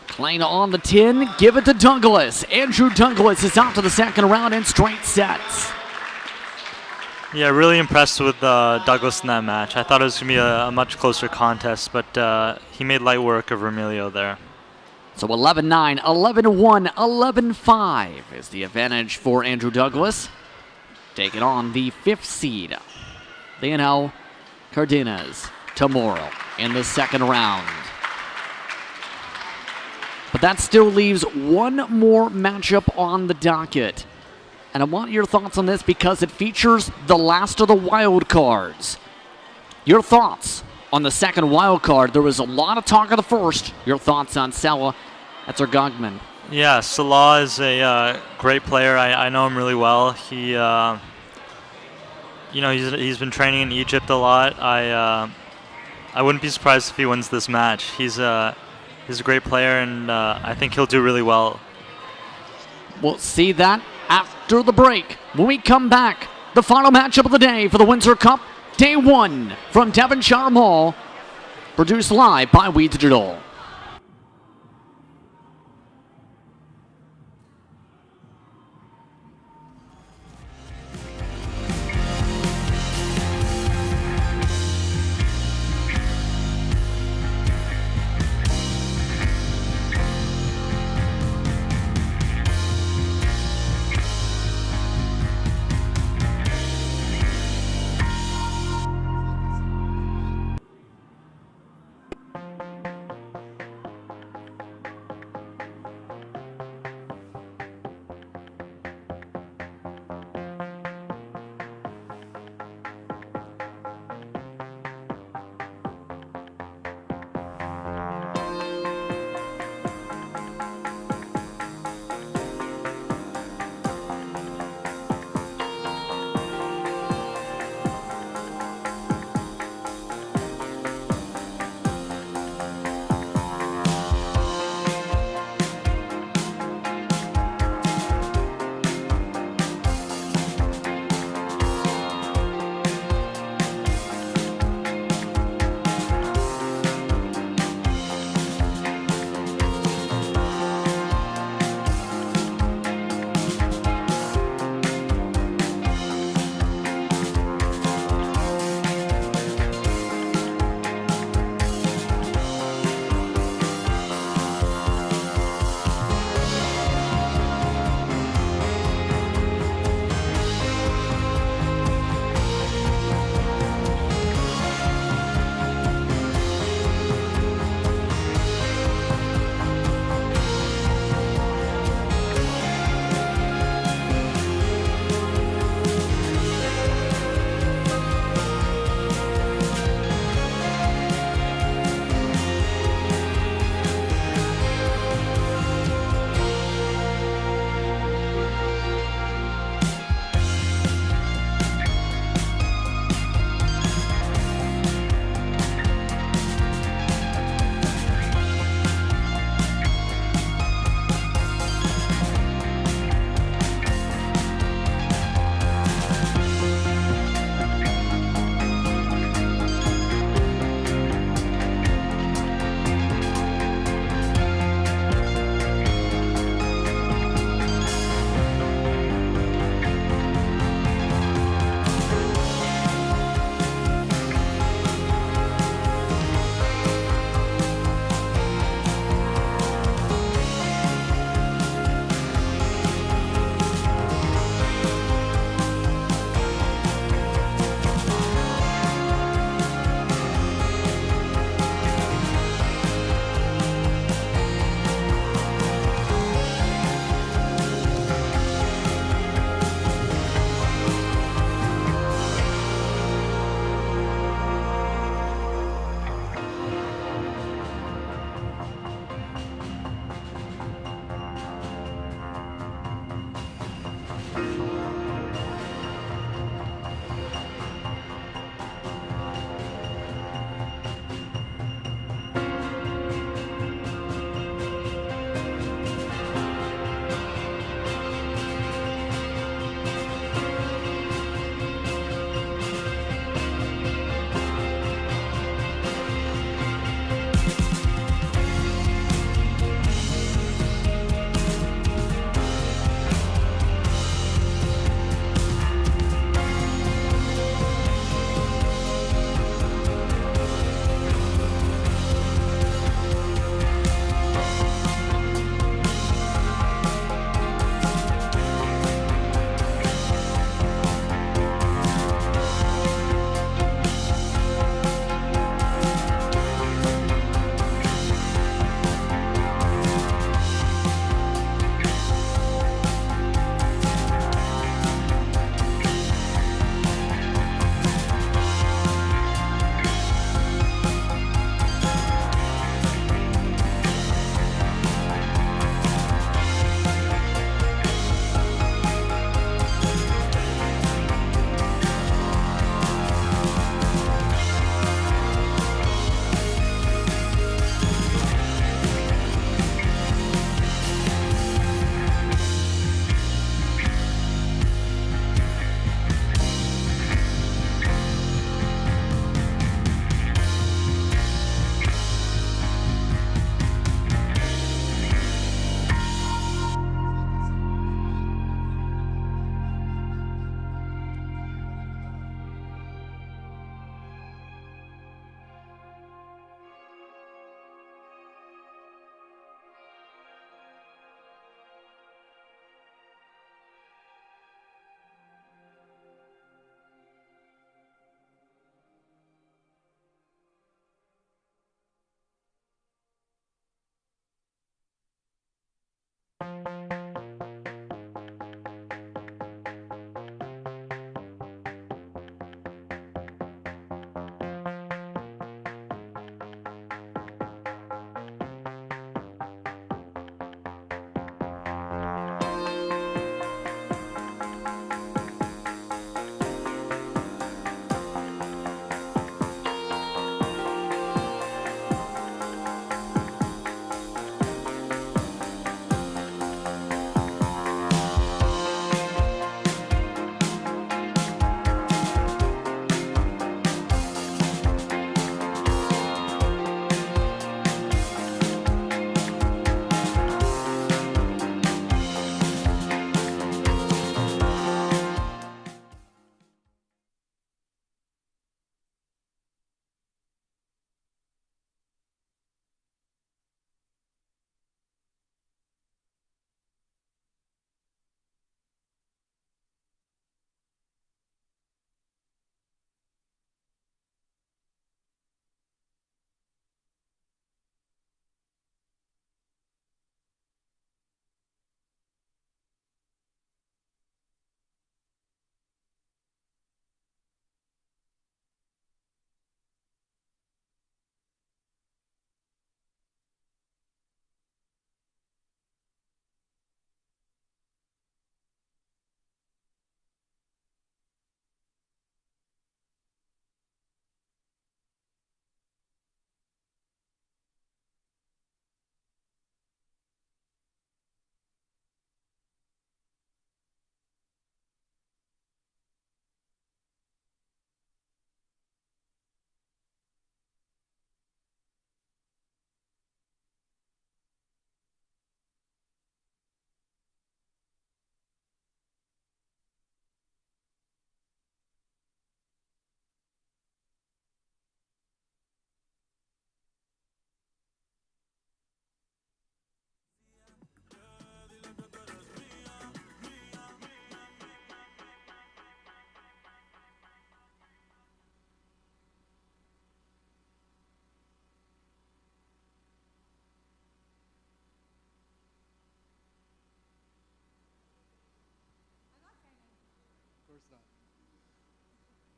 Klein on the tin, give it to Douglas. Andrew Douglas is out to the second round in straight sets. Yeah, really impressed with Douglas in that match. I thought it was going to be a much closer contest, but he made light work of Romiglia there. So 11-9, 11-1, 11-5 is the advantage for Andrew Douglas. Taking on the 5th seed, Leonel Cardenas, tomorrow in the second round. But that still leaves one more matchup on the docket. And I want your thoughts on this because it features the last of the wild cards. Your thoughts on the second wild card. There was a lot of talk of the first. Your thoughts on Salah El-Turkmen. Yeah, Salah is a great player. I know him really well. He, he's been training in Egypt a lot. I wouldn't be surprised if he wins this match. He's a great player, and I think he'll do really well. We'll see that after the break. When we come back, the final matchup of the day for the Windsor Cup, Day 1 from Devonshire Mall, produced live by We Digital.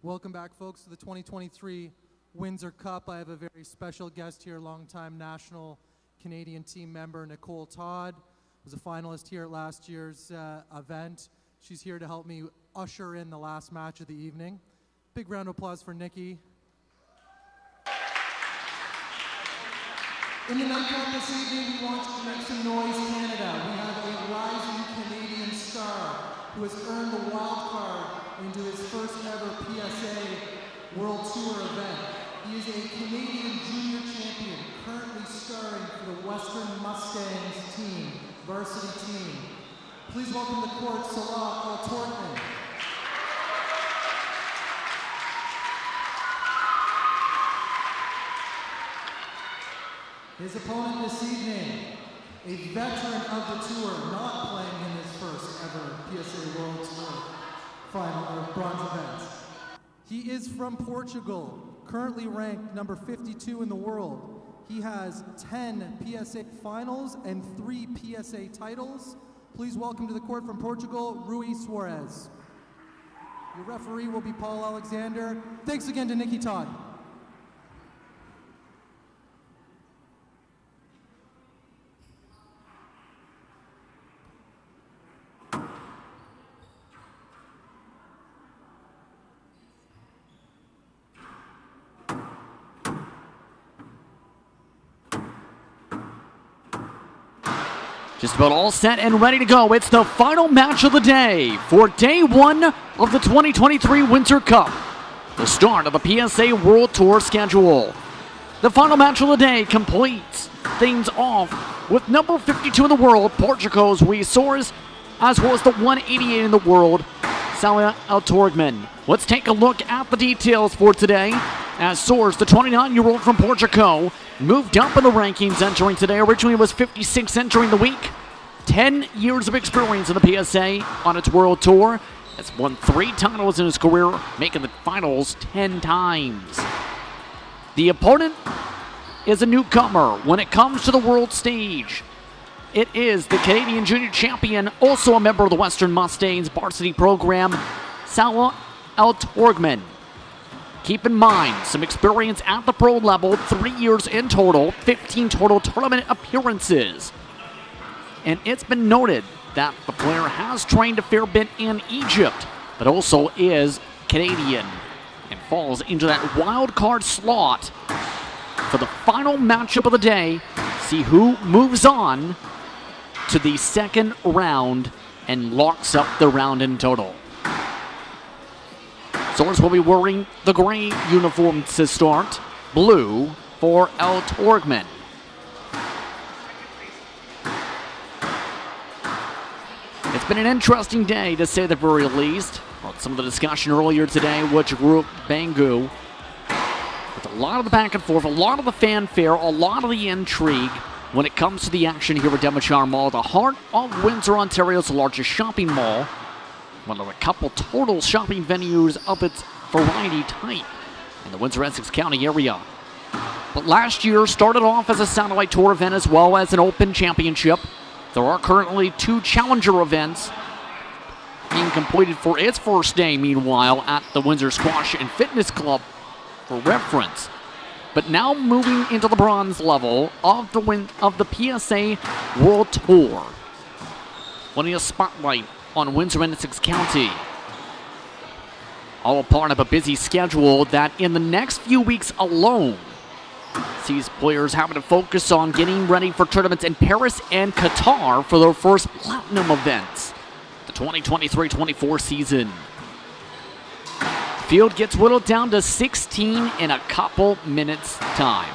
Welcome back, folks, to the 2023 Windsor Cup. I have a very special guest here, longtime national Canadian team member Nicole Todd. Was a finalist here at last year's event. She's here to help me usher in the last match of the evening. Big round of applause for Nikki. In the nightcap this evening, we want to make some noise, Canada. We have a rising Canadian star who has earned the wild card into his first ever PSA World Tour event. He is a Canadian junior champion, currently starring for the Western Mustangs team, varsity team. Please welcome to court, El-Turkmen. His opponent this evening, a veteran of the tour, not playing in his first ever PSA World Tour final or bronze event. He is from Portugal, currently ranked number 52 in the world. He has 10 PSA finals and 3 PSA titles. Please welcome to the court from Portugal, Rui Soares. Your referee will be Paul Alexander. Thanks again to Nikki Todd. Just about all set and ready to go. It's the final match of the day for day one of the 2023 Windsor Cup, the start of the PSA World Tour schedule. The final match of the day completes things off with number 52 in the world, Portugal's Soares, as well as the 188 in the world, Salazar El-Turkmen. Let's take a look at the details for today, as Soares, the 29-year-old from Portugal, moved up in the rankings entering today. Originally was 56 entering the week. 10 years of experience in the PSA on its world tour. Has won 3 titles in his career, making the finals 10 times. The opponent is a newcomer when it comes to the world stage. It is the Canadian junior champion, also a member of the Western Mustangs varsity program, Salazar El-Turkmen. Keep in mind, some experience at the pro level, 3 years in total, 15 total tournament appearances. And it's been noted that the player has trained a fair bit in Egypt, but also is Canadian and falls into that wild card slot for the final matchup of the day. See who moves on to the second round and locks up the round in total. Soares will be wearing the gray uniform to start, blue for El-Turkmen. It's been an interesting day, to say the very least. Well, some of the discussion earlier today, which group Bangu, with a lot of the back and forth, a lot of the fanfare, a lot of the intrigue when it comes to the action here at Devonshire Mall, the heart of Windsor, Ontario's largest shopping mall. One of a couple total shopping venues of its variety type in the Windsor-Essex County area. But last year started off as a satellite tour event as well as an open championship. There are currently 2 challenger events being completed for its first day, meanwhile, at the Windsor Squash and Fitness Club for reference. But now moving into the bronze level of the PSA World Tour. Wanting a spotlight on Windsor and Essex County. All part of a busy schedule that in the next few weeks alone sees players having to focus on getting ready for tournaments in Paris and Qatar for their first platinum events, the 2023-24 season. The field gets whittled down to 16 in a couple minutes' time.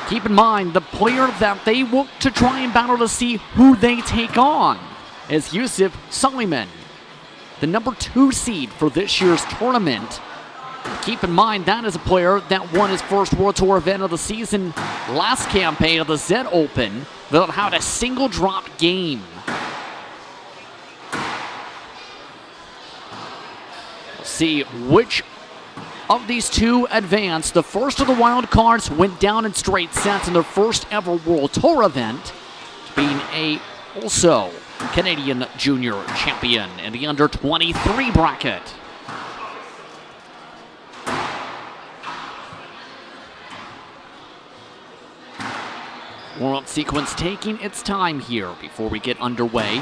Keep in mind, the player that they look to try and battle to see who they take on is Yusuf Suleiman, the number 2 seed for this year's tournament. Keep in mind, that is a player that won his first World Tour event of the season last campaign of the Z Open without having a single drop game. We'll see which of these 2 advanced. The first of the wild cards went down in straight sets in their first ever World Tour event, being also Canadian junior champion in the under 23 bracket. Warm-up sequence taking its time here before we get underway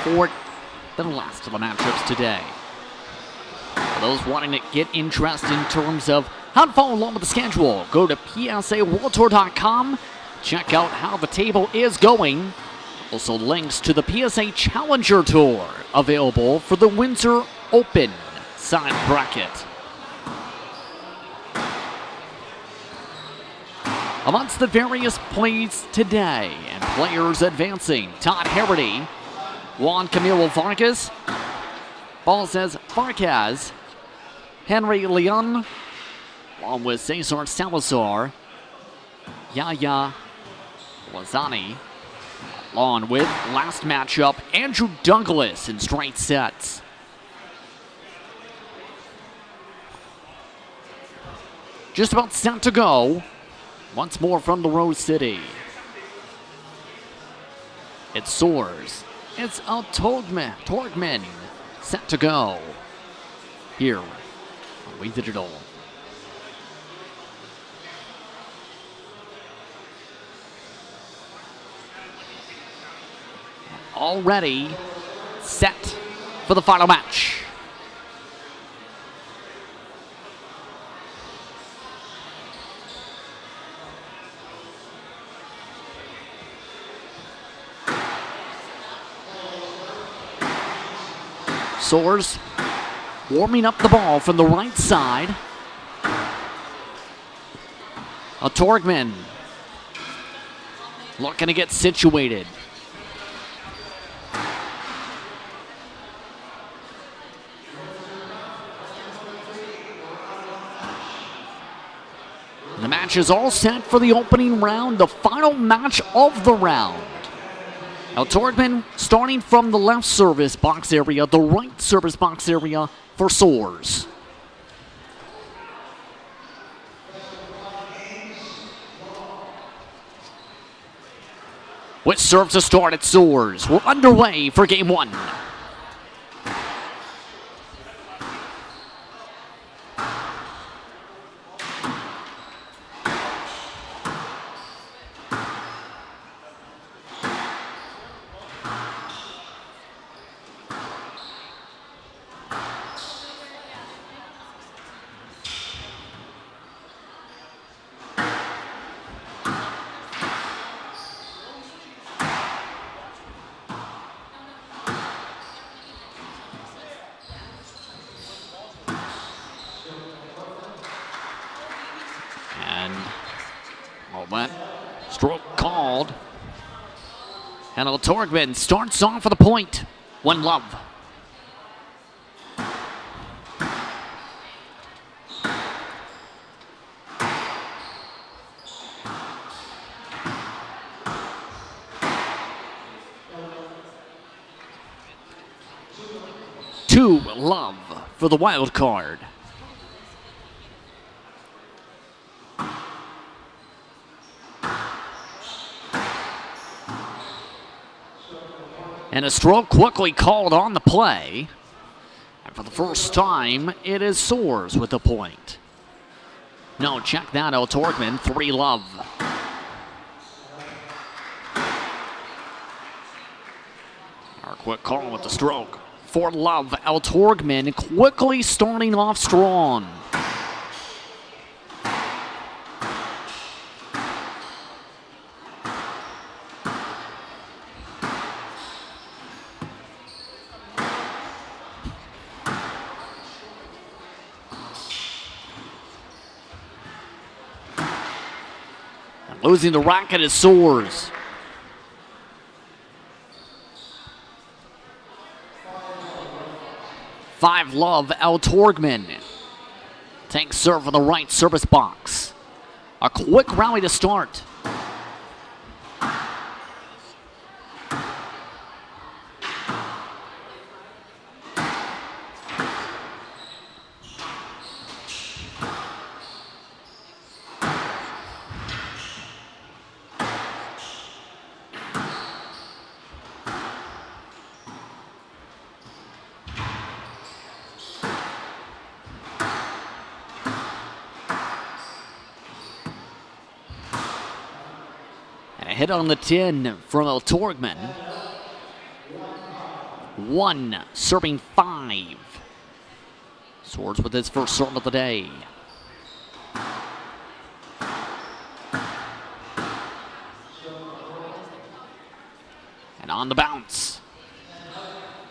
for the last of the matchups today. For those wanting to get interest in terms of how to follow along with the schedule, go to psaworldtour.com. Check out how the table is going. Also links to the PSA Challenger Tour available for the Windsor Open side bracket. Amongst the various plays today and players advancing, Todd Harrity, Juan Camilo Vargas, Balzes Farkas, Henry Leon, along with Cesar Salazar, Yaya Lazani, along with last matchup, Andrew Douglas in straight sets. Just about set to go. Once more from the Rose City. It's Soares. It's El-Turkmen set to go. Here on We Digital. Already set for the final match. Soares warming up the ball from the right side. El-Turkmen looking to get situated. The match is all set for the opening round, the final match of the round. El-Turkmen starting from the left service box area, the right service box area for Soares. With serve to start at Soares. We're underway for game one. Stroke called. And El-Turkmen starts off for the point. 1-love. Two love for the wild card. And a stroke quickly called on the play. And for the first time, it is Soares with the point. No, check that, El-Turkmen, 3-love. Our quick call with the stroke. 4-love, El-Turkmen quickly starting off strong. Losing the racket is Soares. Five love, El-Turkmen takes serve from the right service box. A quick rally to start. hit on the 10 from El-Turkmen. 1, serving 5. Soares with his first serve of the day. And on the bounce,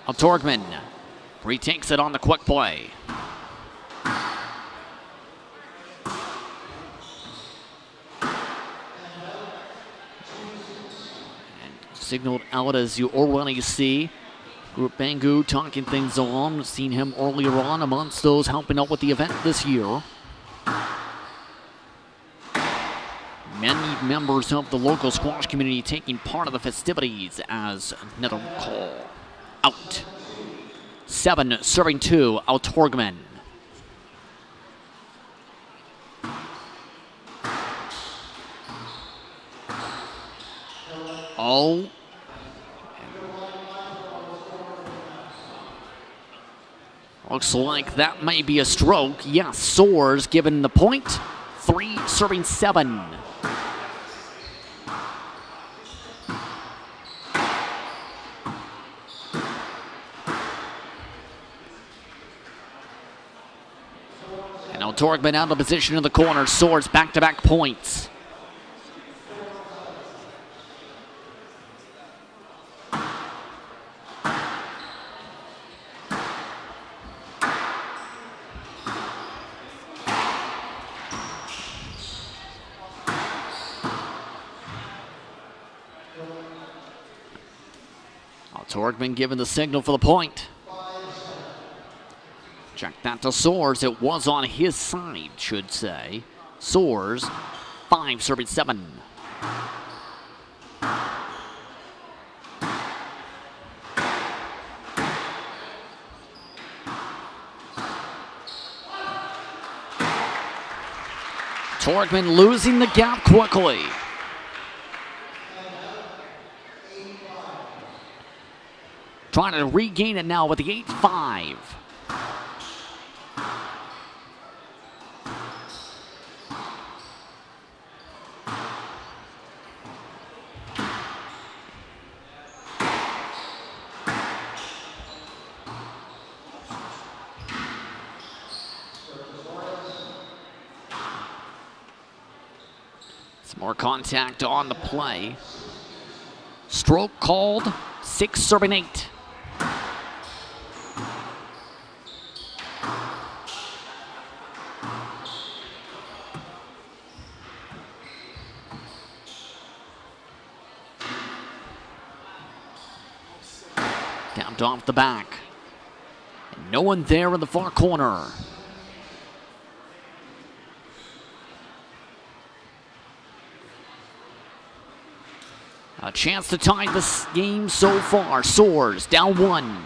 El-Turkmen retakes it on the quick play. And signaled out, as you already see. Group Bangu talking things along. We've seen him earlier on amongst those helping out with the event this year. Many members of the local squash community taking part of the festivities as another call out. 7, serving 2, El-Turkmen. Oh. Looks like that may be a stroke. Yes, Soares given the point. 3, serving 7. And El-Turkmen out of position in the corner. Soares back-to-back points. El-Turkmen given the signal for the point. Check that to Soares. It was on his side, should say. Soares, 5, serving 7. El-Turkmen losing the gap quickly. Trying to regain it now with the 8-5. Some more contact on the play. Stroke called, 6, serving 8. Tapped off the back. And no one there in the far corner. A chance to tie this game so far. Soares down 1.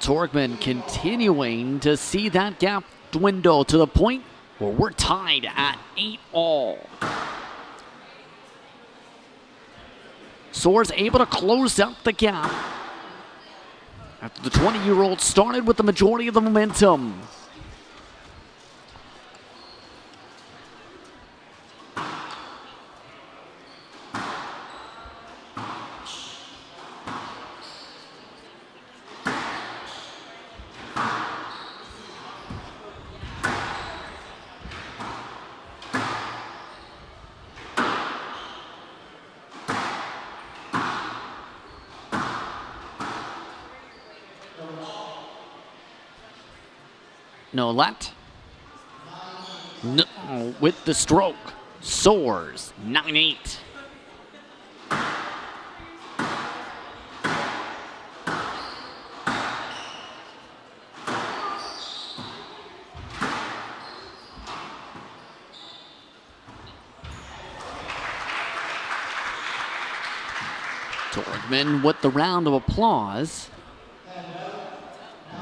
El-Turkmen continuing to see that gap dwindle to the point where we're tied at 8-all. Soares able to close out the gap after the 20-year-old started with the majority of the momentum. No let. No, with the stroke. Soares, 9-8. Turkmen with the round of applause.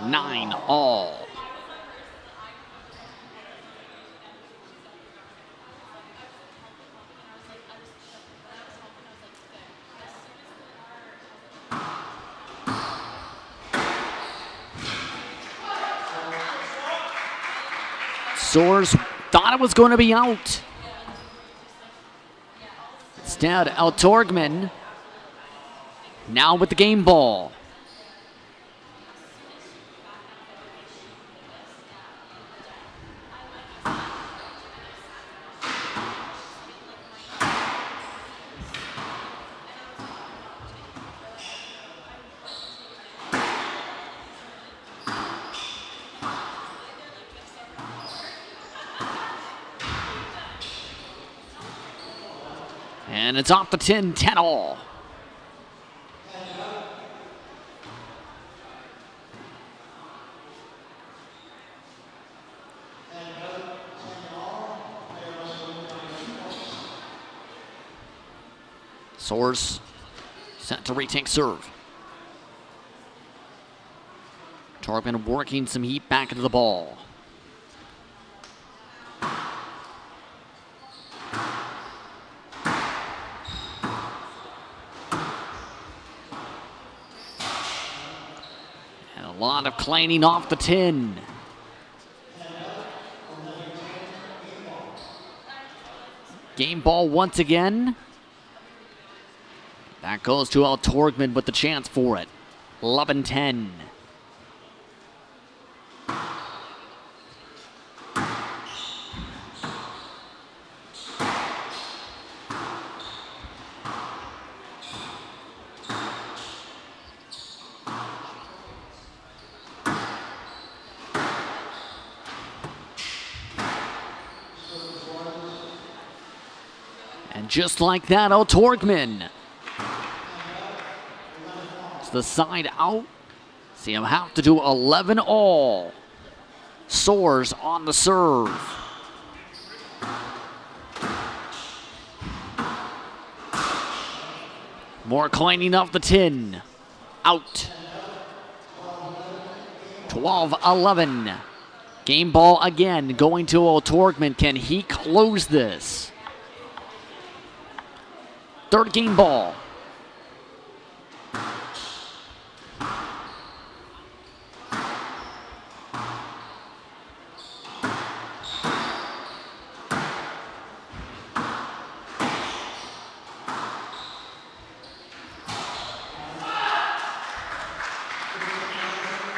9 all. Soares thought it was going to be out. Instead, El-Turkmen now with the game ball. And it's off the 10, 10 all. Soares set to retake serve. Turkmen working some heat back into the ball. And a lot of cleaning off the 10. Game ball once again. That goes to El-Turkmen with the chance for it. 11-10. And just like that, El-Turkmen. It's the side out. See him have to do 11 all. Soares on the serve. More cleaning off the 10. Out. 12-11. Game ball again going to El-Turkmen. Can he close this? Third game ball.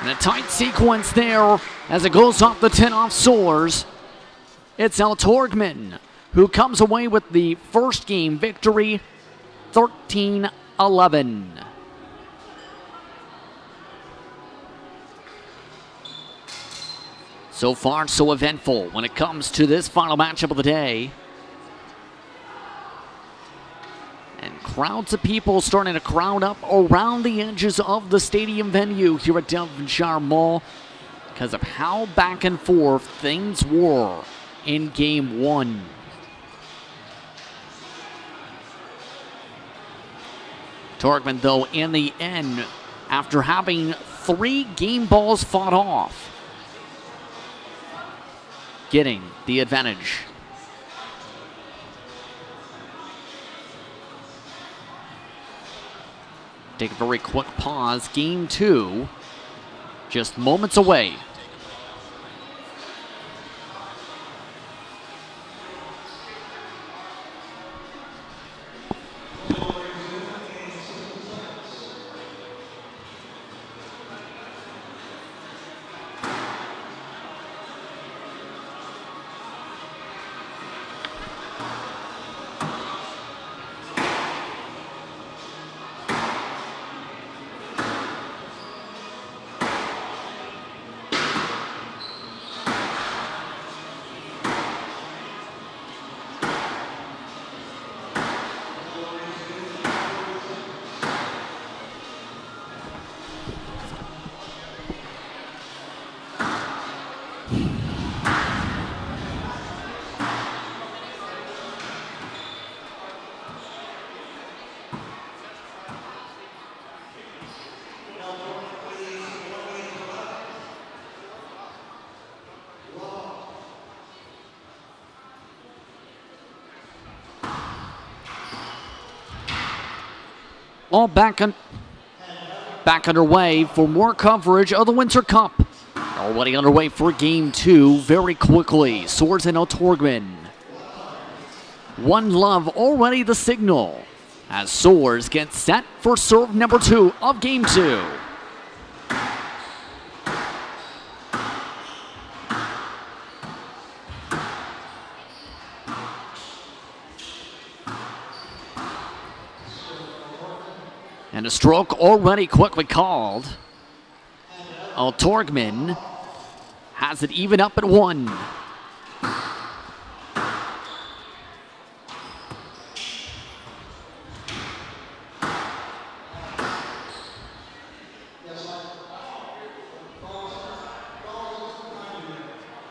And a tight sequence there as it goes off the 10 off Soares. It's El-Turkmen who comes away with the first game victory, 13-11. So far, so eventful when it comes to this final matchup of the day. And crowds of people starting to crowd up around the edges of the stadium venue here at Devonshire Mall because of how back and forth things were in game one. Turkmen, though, in the end, after having 3 game balls fought off, getting the advantage. Take a very quick pause. Game 2, just moments away. All back underway for more coverage of the Windsor Cup. Already underway for game 2 very quickly. Soares and El-Turkmen. One love already the signal as Soares gets set for serve number 2 of game 2. And a stroke already quickly called. El-Turkmen has it even up at 1.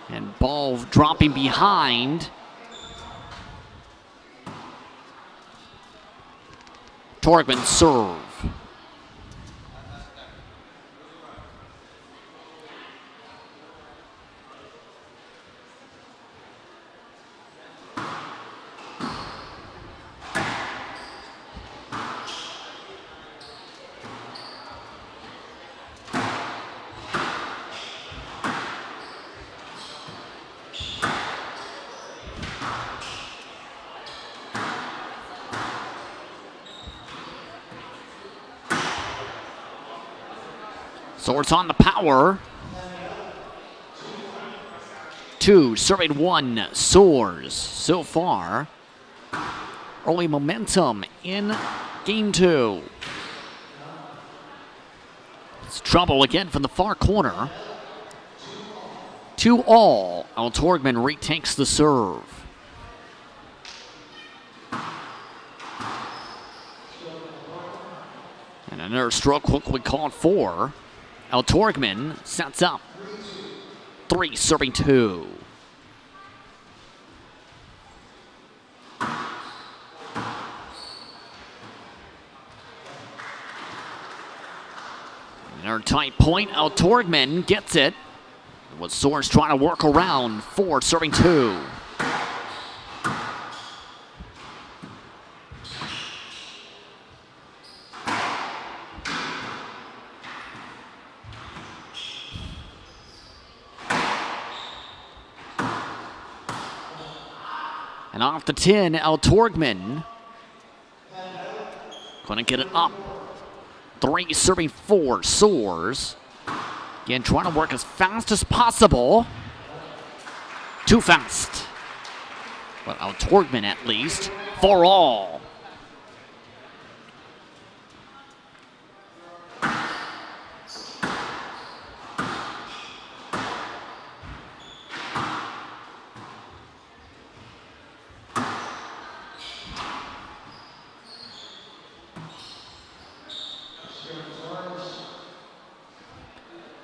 And ball dropping behind. Turkmen serve. Soares on the power. 2, serving 1, Soares. So far, early momentum in game 2. It's trouble again from the far corner. 2-all. El-Turkmen retakes the serve. And another stroke quickly called for. El-Turkmen sets up. 3, serving 2. Another tight point. El-Turkmen gets it. With Soares trying to work around. 4, serving 2. And off the 10, El-Turkmen. Gonna get it up. 3, serving 4, Soares. Again, trying to work as fast as possible. Too fast. But El-Turkmen at least. 4-all.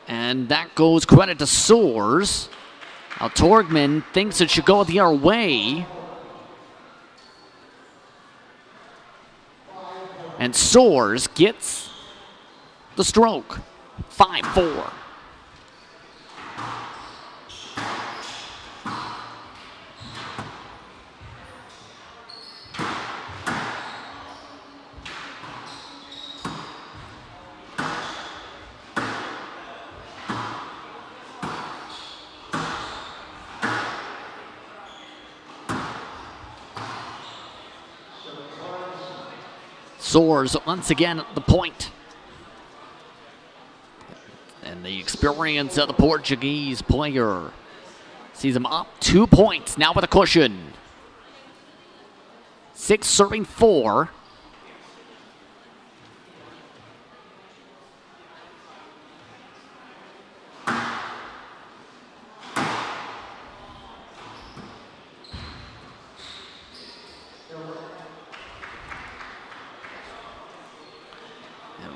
And that goes credit to Soares. El-Turkmen thinks it should go the other way. And Soares gets the stroke. 5-4. Soares once again at the point. And the experience of the Portuguese player sees him up 2 points now with a cushion. 6, serving 4.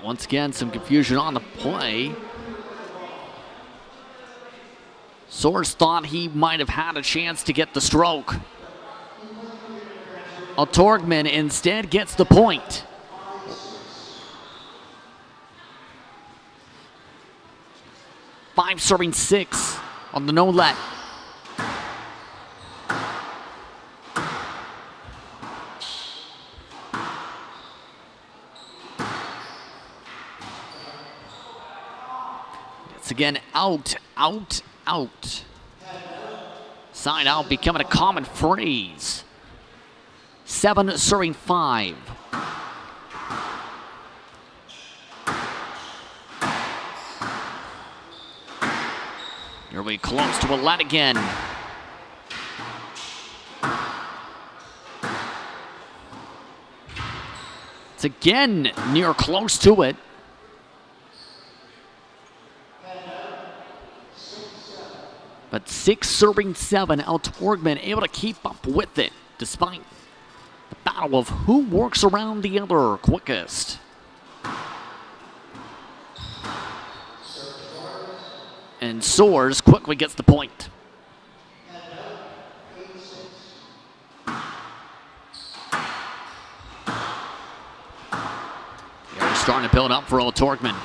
Once again, some confusion on the play. Soares thought he might have had a chance to get the stroke. El-Turkmen instead gets the point. Five serving 6 on the no-let. Once again, out, out, out. Side out becoming a common phrase. 7 serving 5. Here we close to a let again. It's again near close to it. But 6 serving 7, El-Turkmen able to keep up with it despite the battle of who works around the other quickest. And Soares quickly gets the point. They're starting to build up for El-Turkmen.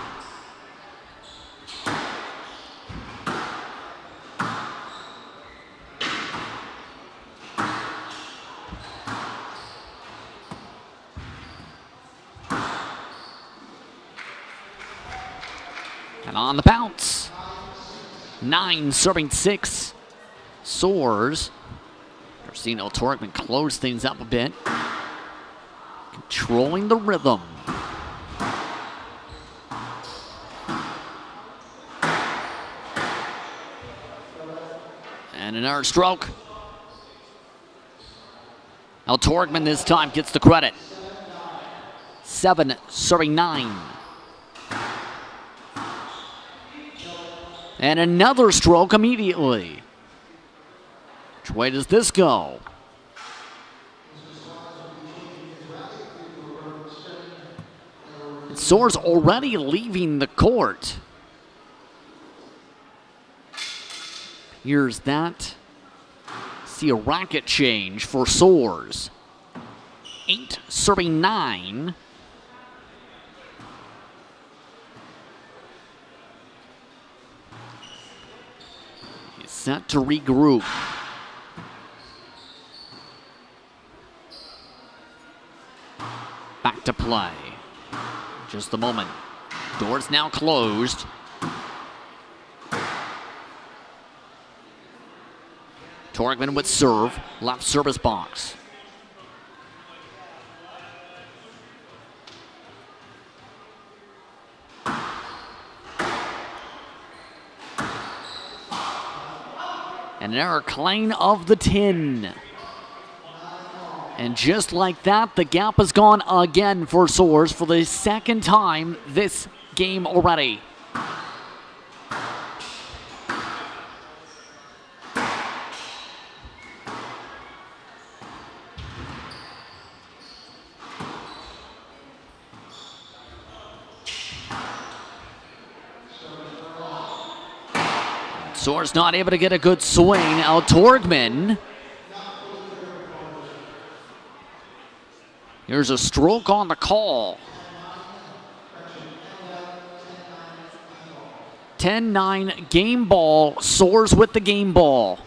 And on the bounce. 9 serving 6. Soares. We're seeing El-Turkmen close things up a bit. Controlling the rhythm. And another stroke. El-Turkmen this time gets the credit. 7 serving 9. And another stroke immediately. Which way does this go? Soares already leaving the court. Here's that. See a racket change for Soares. 8 serving 9. He's set to regroup. Back to play. Just a moment. Doors now closed. Turkmen with serve, left service box. And an error clean of the 10. And just like that, the gap has gone again for Soares for the second time this game already. Soares not able to get a good swing. El-Turkmen. Here's a stroke on the call. 10-9 game ball. Soares with the game ball.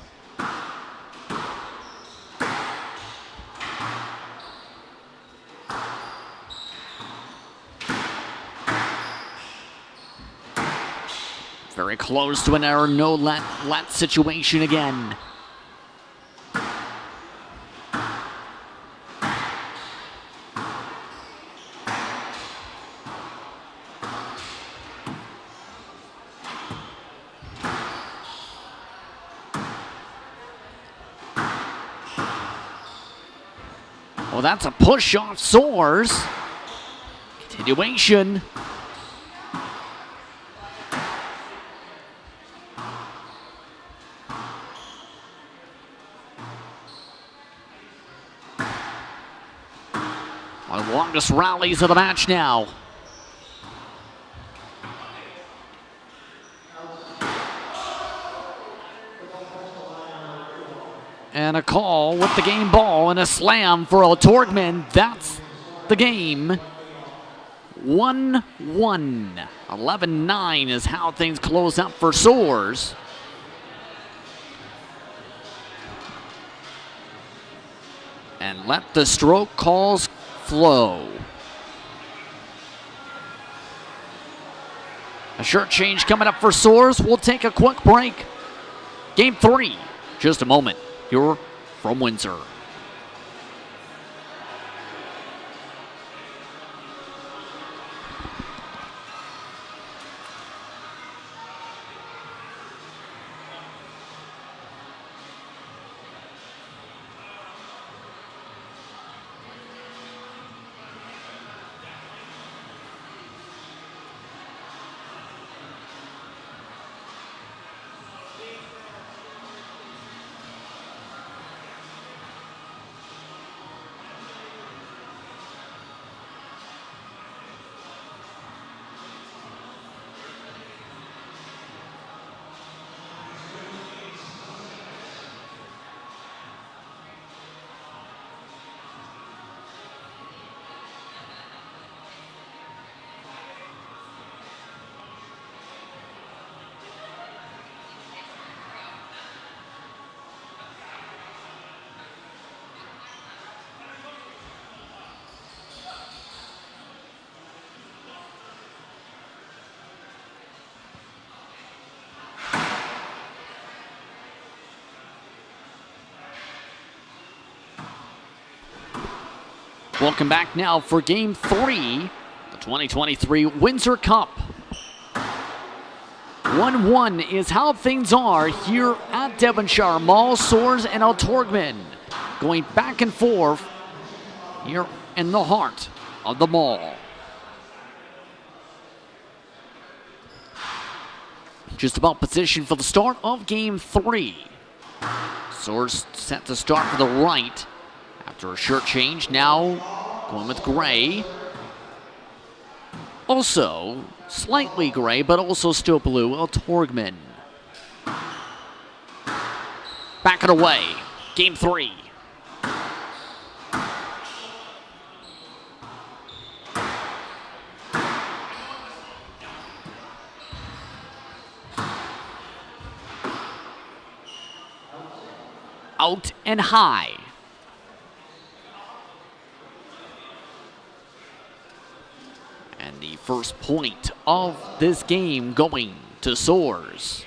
Very close to an error, no let situation again. Well, that's a push off Soares. Continuation. One of the longest rallies of the match now. And a call with the game ball and a slam for El-Turkmen. That's the game. 1-1. 11-9 is how things close up for Soares. And let the stroke calls flow. A shirt change coming up for Soares. We'll take a quick break. Game 3, just a moment. You're from Windsor. Welcome back now for Game 3, the 2023 Windsor Cup. 1-1 is how things are here at Devonshire Mall. Soares and El-Turkmen going back and forth here in the heart of the mall. Just about positioned for the start of Game 3. Soares set to start for the right. After a shirt change, now going with gray. Also, slightly gray, but also still blue, El-Turkmen. Back and away, Game 3. Out and high. And the first point of this game going to Soares.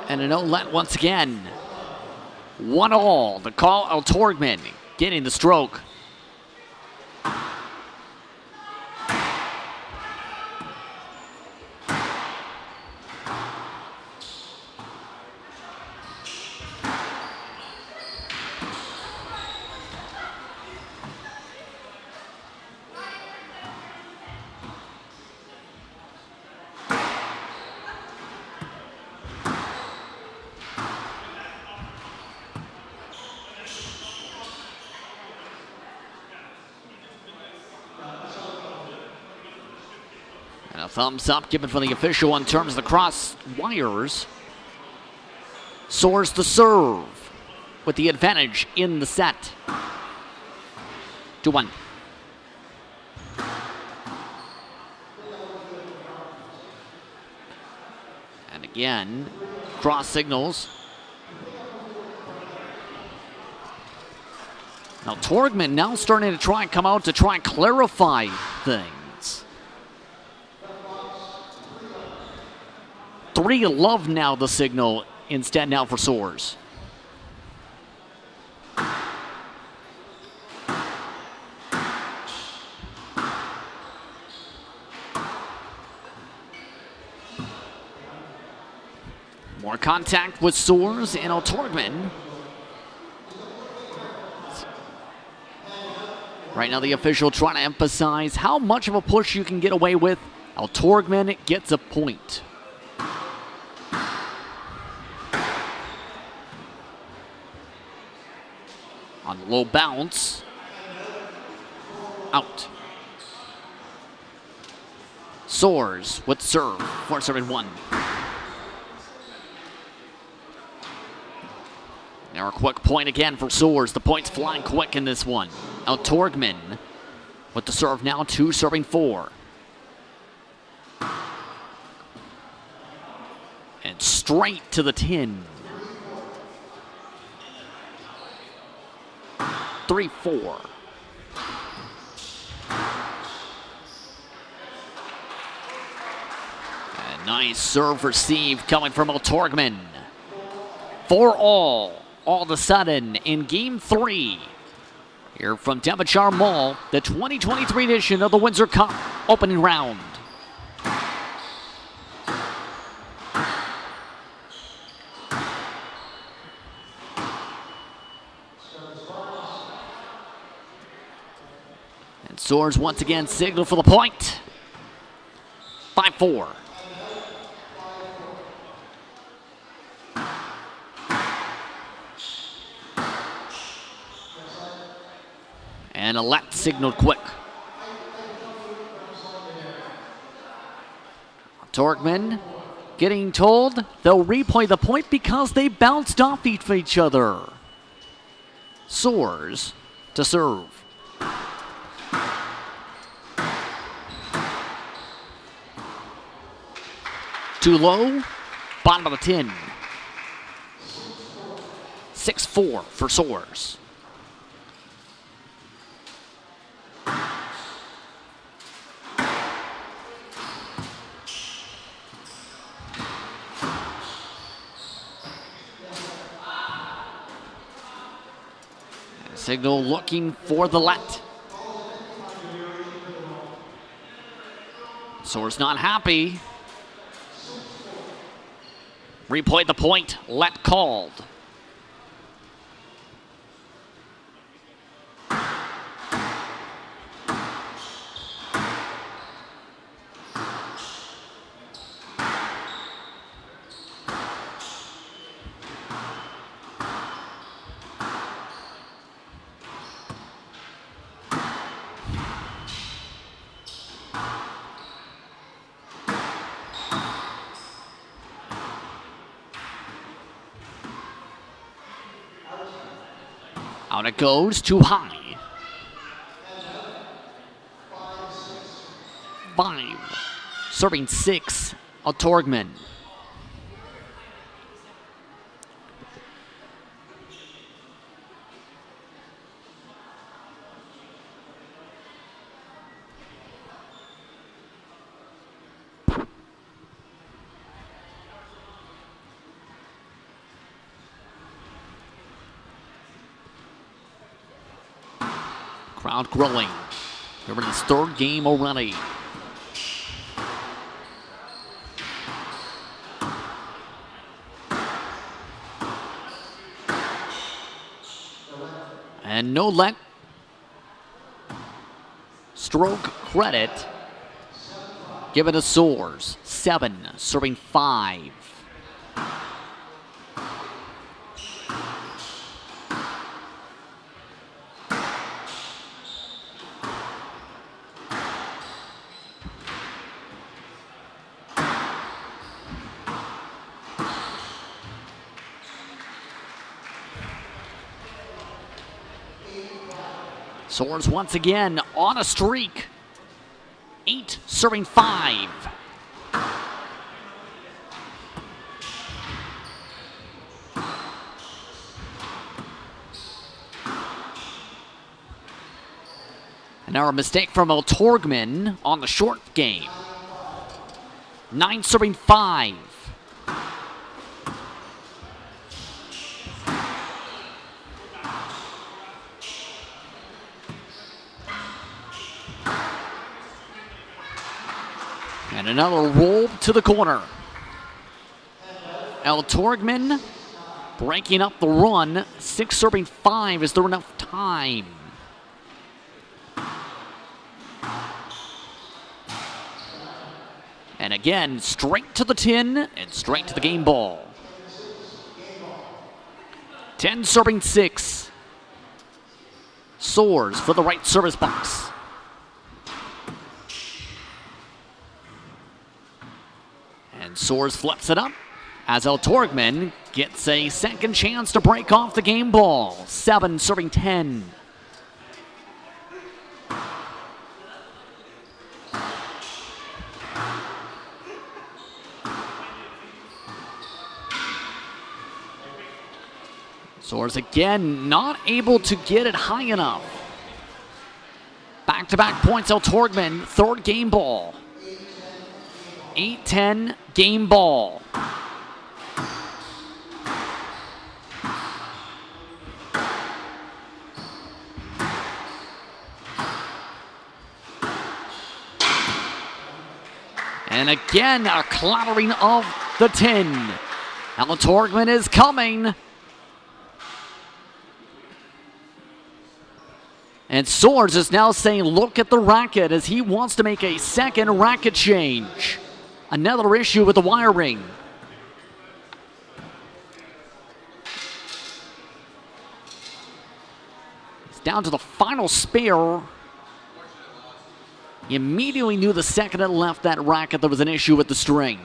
And an outlet once again. 1-1, the call, El-Turkmen getting the stroke. And a thumbs up given for the official in terms of the cross wires. Soares the serve with the advantage in the set. 2-1. And again, cross signals. Now El-Turkmen now starting to try and come out to try and clarify things. 3 love now the signal instead now for Soares. More contact with Soares and El-Turkmen. Right now the official trying to emphasize how much of a push you can get away with. El-Turkmen gets a point. On the low bounce. Out. Soares with serve. 4-1. Now a quick point again for Soares. The point's flying quick in this one. El-Turkmen with the serve now, 2 serving 4. And straight to the tin. 3-4. A nice serve receive coming from El-Turkmen. 4-all of a sudden in Game 3. Here from Devonshire Mall, the 2023 edition of the Windsor Cup opening round. And Soares once again signal for the point. 5-4. And a let signaled quick. Turkmen getting told they'll replay the point because they bounced off each other. Soares to serve. Too low, bottom of the tin. 6-4 for Soares. Signal looking for the let. Soares not happy. Replay the point, let called. Out it goes, too high. 5, serving 6, El-Turkmen. Crowd growing. Over his 3rd game already. And no let. Stroke credit given to Soares. 7, serving 5. Soares once again on a streak. 8, serving 5. And now a mistake from El-Turkmen on the short game. 9, serving 5. And another roll to the corner. El-Turkmen breaking up the run. 6, serving 5. Is there enough time? And again, straight to the tin and straight to the game ball. 10, serving 6. Soares for the right service box. And Soares flips it up as El-Turkmen gets a second chance to break off the game ball. 7 serving 10. Soares again not able to get it high enough. Back-to-back points, El-Turkmen, third game ball. 8-10 game ball. And again, a clattering of the tin. El-Turkmen is coming. And Soares is now saying, look at the racket, as he wants to make a second racket change. Another issue with the wiring. He's down to the final spare. He immediately knew the second it left that racket there was an issue with the string.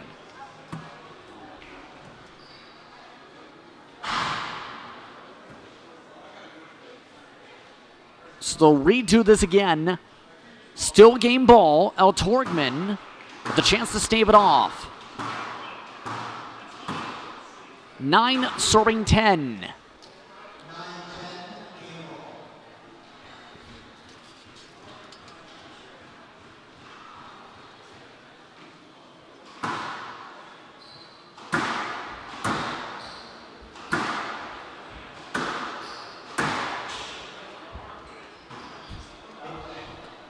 So they'll redo this again. Still game ball. El-Turkmen with a chance to stave it off. 9 serving 10.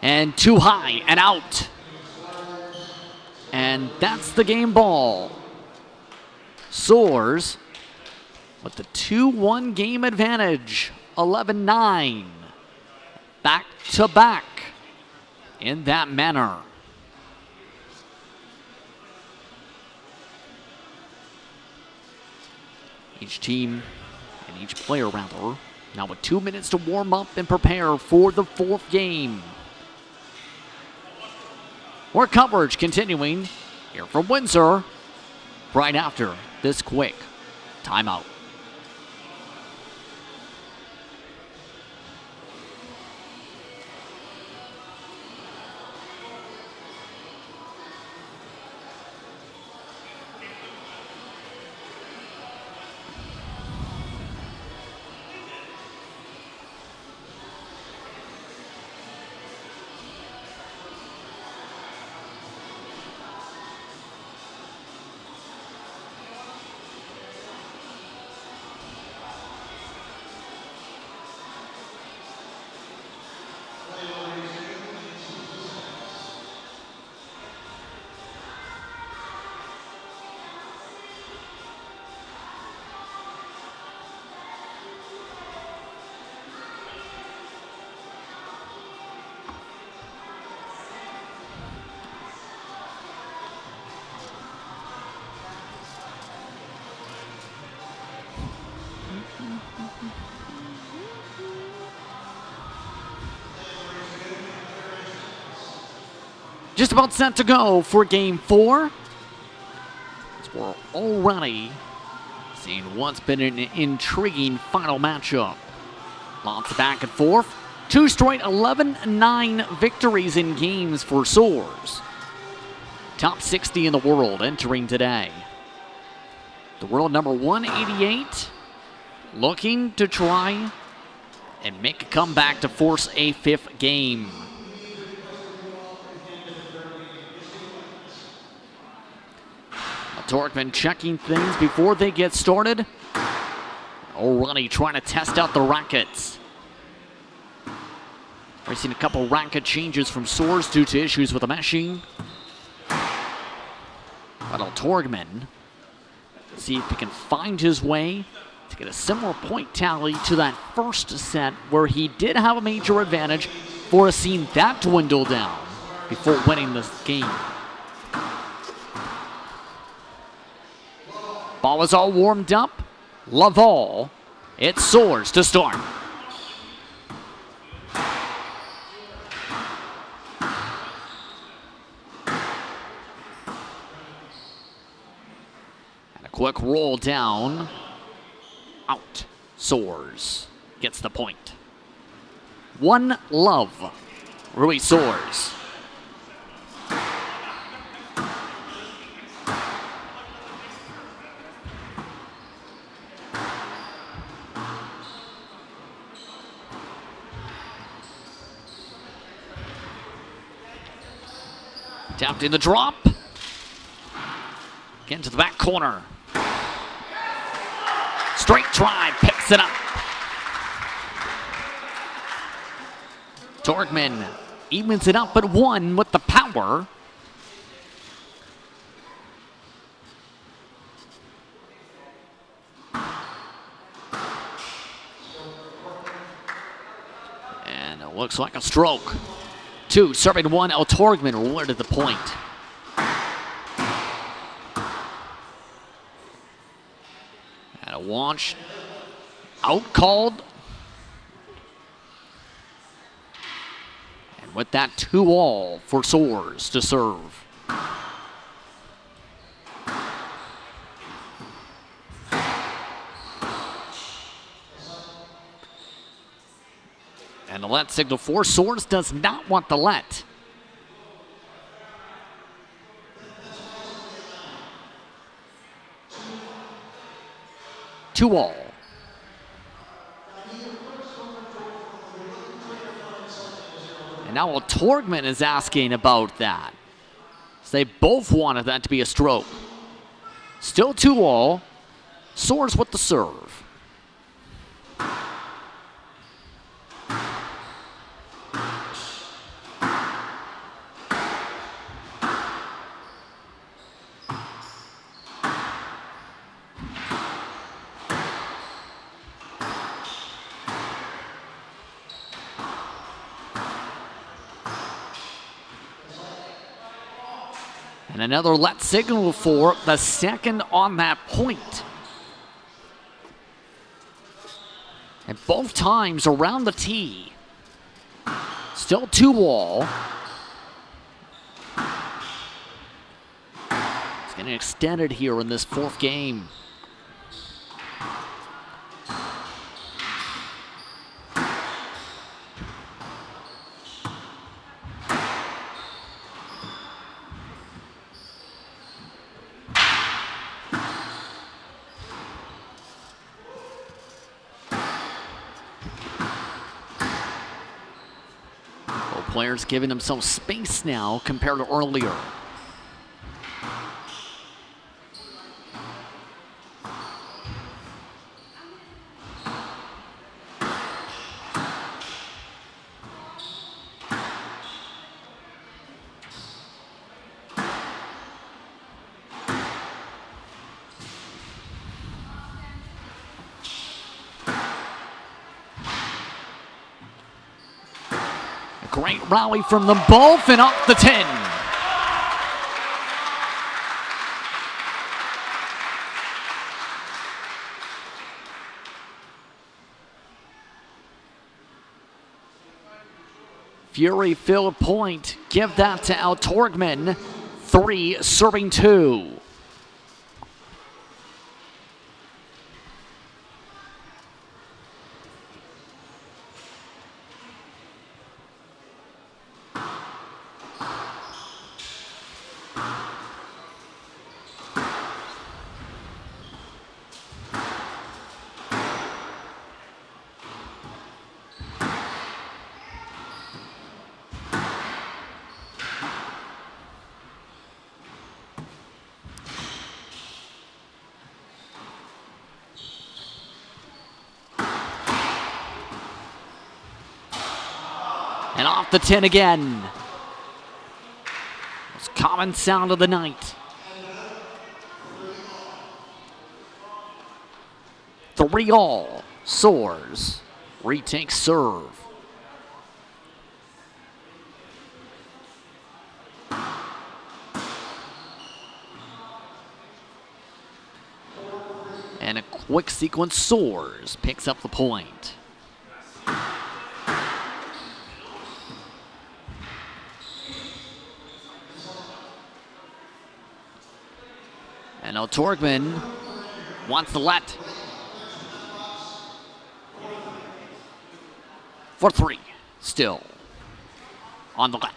And too high and out. And that's the game ball. Soares with the 2-1 game advantage. 11-9. Back to back in that manner. Each team and each player rather now with 2 minutes to warm up and prepare for the fourth game. More coverage continuing here from Windsor right after this quick timeout. Just about set to go for game 4. As we're already seeing what's been an intriguing final matchup. Lots of back and forth. 2 straight 11-9 victories in games for Soares. Top 60 in the world entering today. The world number 188 looking to try and make a comeback to force a 5th game. El-Turkmen checking things before they get started. Already trying to test out the rackets. We've seen a couple racket changes from Soares due to issues with the meshing. But El-Turkmen, see if he can find his way to get a similar point tally to that first set where he did have a major advantage for seeing that dwindle down before winning this game. Ball is all warmed up. Laval. It's Soares to start. And a quick quick roll down. Out. Soares gets the point. 1-love. Rui Soares. Tapped in the drop. Again to the back corner. Straight drive, picks it up. Turkmen evens it up at 1 with the power. And it looks like a stroke. 2, serving 1, El-Turkmen awarded the point. And a launch out called. And with that 2-all for Soares to serve. And the let signal for Soares does not want the let. Two all. And now El-Turkmen is asking about that. So they both wanted that to be a stroke. Still 2-all. Soares with the serve. And another let signal for the second on that point. And both times around the tee. Still 2-all. It's getting extended here in this 4th game. Players giving themselves space now compared to earlier. Great rally from them both and up the 10. Fury-filled point. Give that to El-Turkmen. 3 serving 2. And off the 10 again. Most common sound of the night. 3-all. Soares retakes serve. And a quick sequence. Soares picks up the point. And El-Turkmen Wants the let. For 3. Still on the let.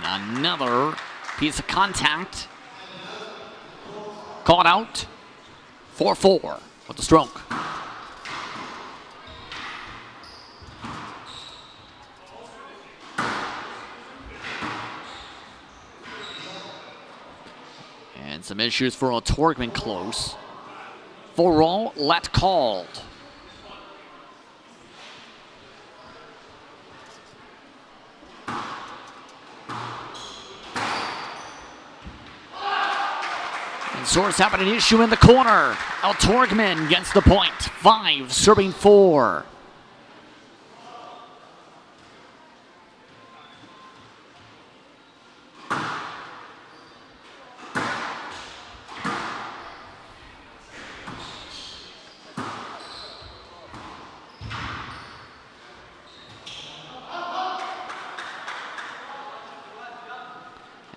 Another piece of contact. Caught out. 4-4 with the stroke. And some issues for El-Turkmen close. For all, let called. Soares having an issue in the corner. El-Turkmen gets the point. 5, serving 4.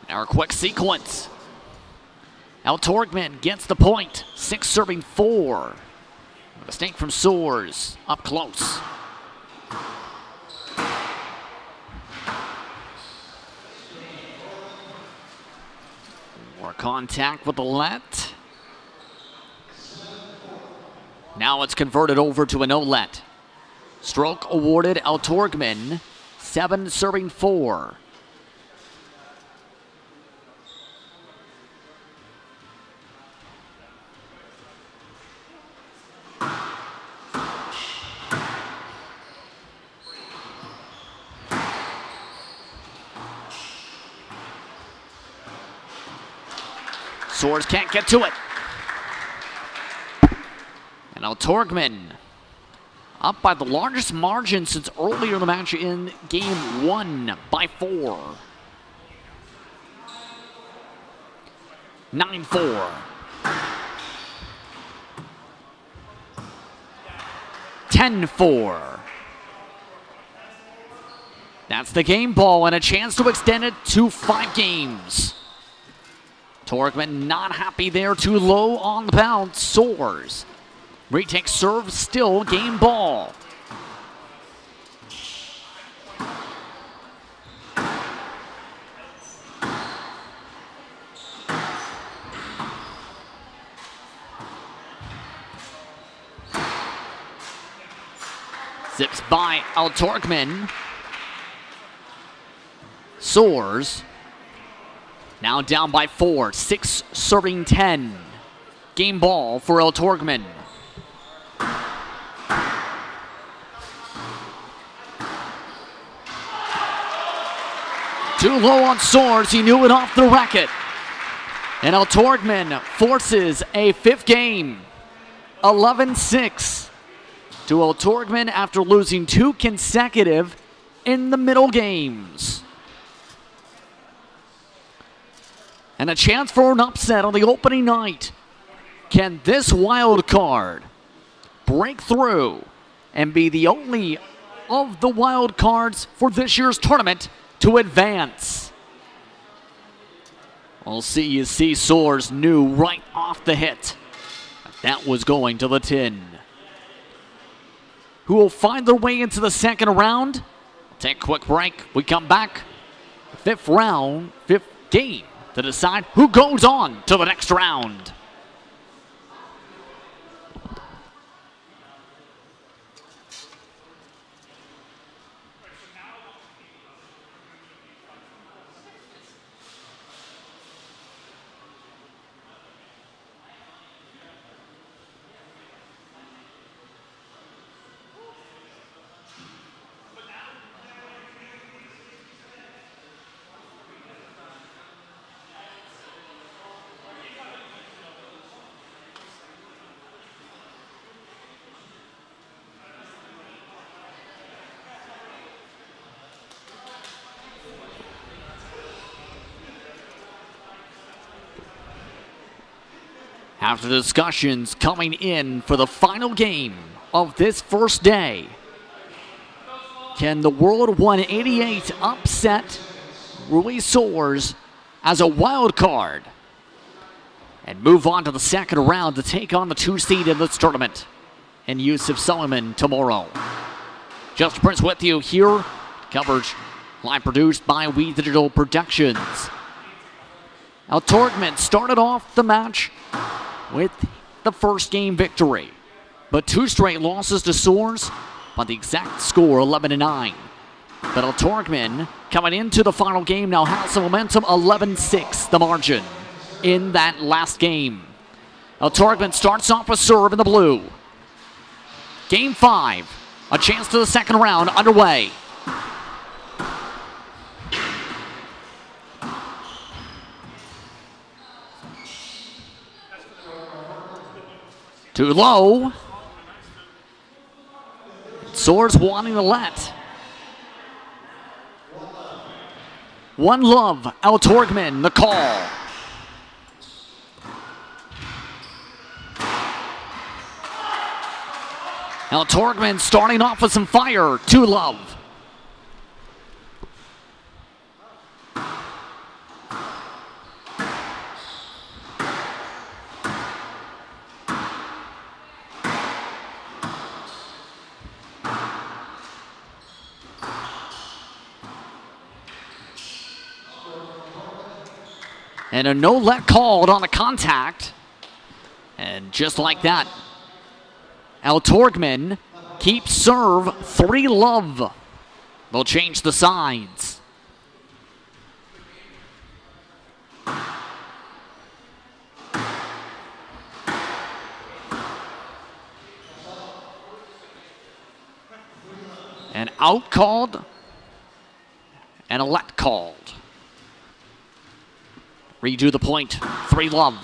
Our quick sequence. El-Turkmen gets the point. 6 serving 4. Mistake from Soares. Up close. More contact with the let. Now it's converted over to a no let. Stroke awarded El-Turkmen. 7 serving 4. Soares can't get to it. And El-Turkmen up by the largest margin since earlier in the match in game 1 by 4. 9-4. 10-4. That's the game ball and a chance to extend it to 5 games. Turkmen not happy there, too low on the bounce. Soares retakes serve, still game ball. Zips by El-Turkmen. Soares now down by 4, 6 serving 10. Game ball for El-Turkmen. Too low on Soares, he knew it off the racket. And El-Turkmen forces a 5th game. 11-6 to El-Turkmen after losing 2 consecutive in the middle games. And a chance for an upset on the opening night. Can this wild card break through and be the only of the wild cards for this year's tournament to advance? We'll see. You see Soares knew right off the hit that was going to the tin. Who will find their way into the second round? We'll take a quick break. We come back. 5th round, 5th game to decide who goes on to the next round. After discussions coming in for the final game of this first day, can the World 188 upset Rui Soares as a wild card and move on to the second round to take on the 2 seed in this tournament and Yusuf Suleiman tomorrow? Justin Prince with you here. Coverage live produced by We Digital Productions. El-Turkmen started off the match with the first game victory, but 2 straight losses to Soares by the exact score 11-9. But El-Turkmen coming into the final game now has some momentum, 11-6 the margin in that last game. El-Turkmen starts off with serve in the blue. Game 5, a chance to the second round underway. Too low. Soares wanting to let. One love, El-Turkmen, the call. El-Turkmen starting off with some fire, 2 love. And a no-let called on the contact. And just like that, El-Turkmen keeps serve, 3 love. They'll change the sides. An out called and a let called. Redo the point, 3 love.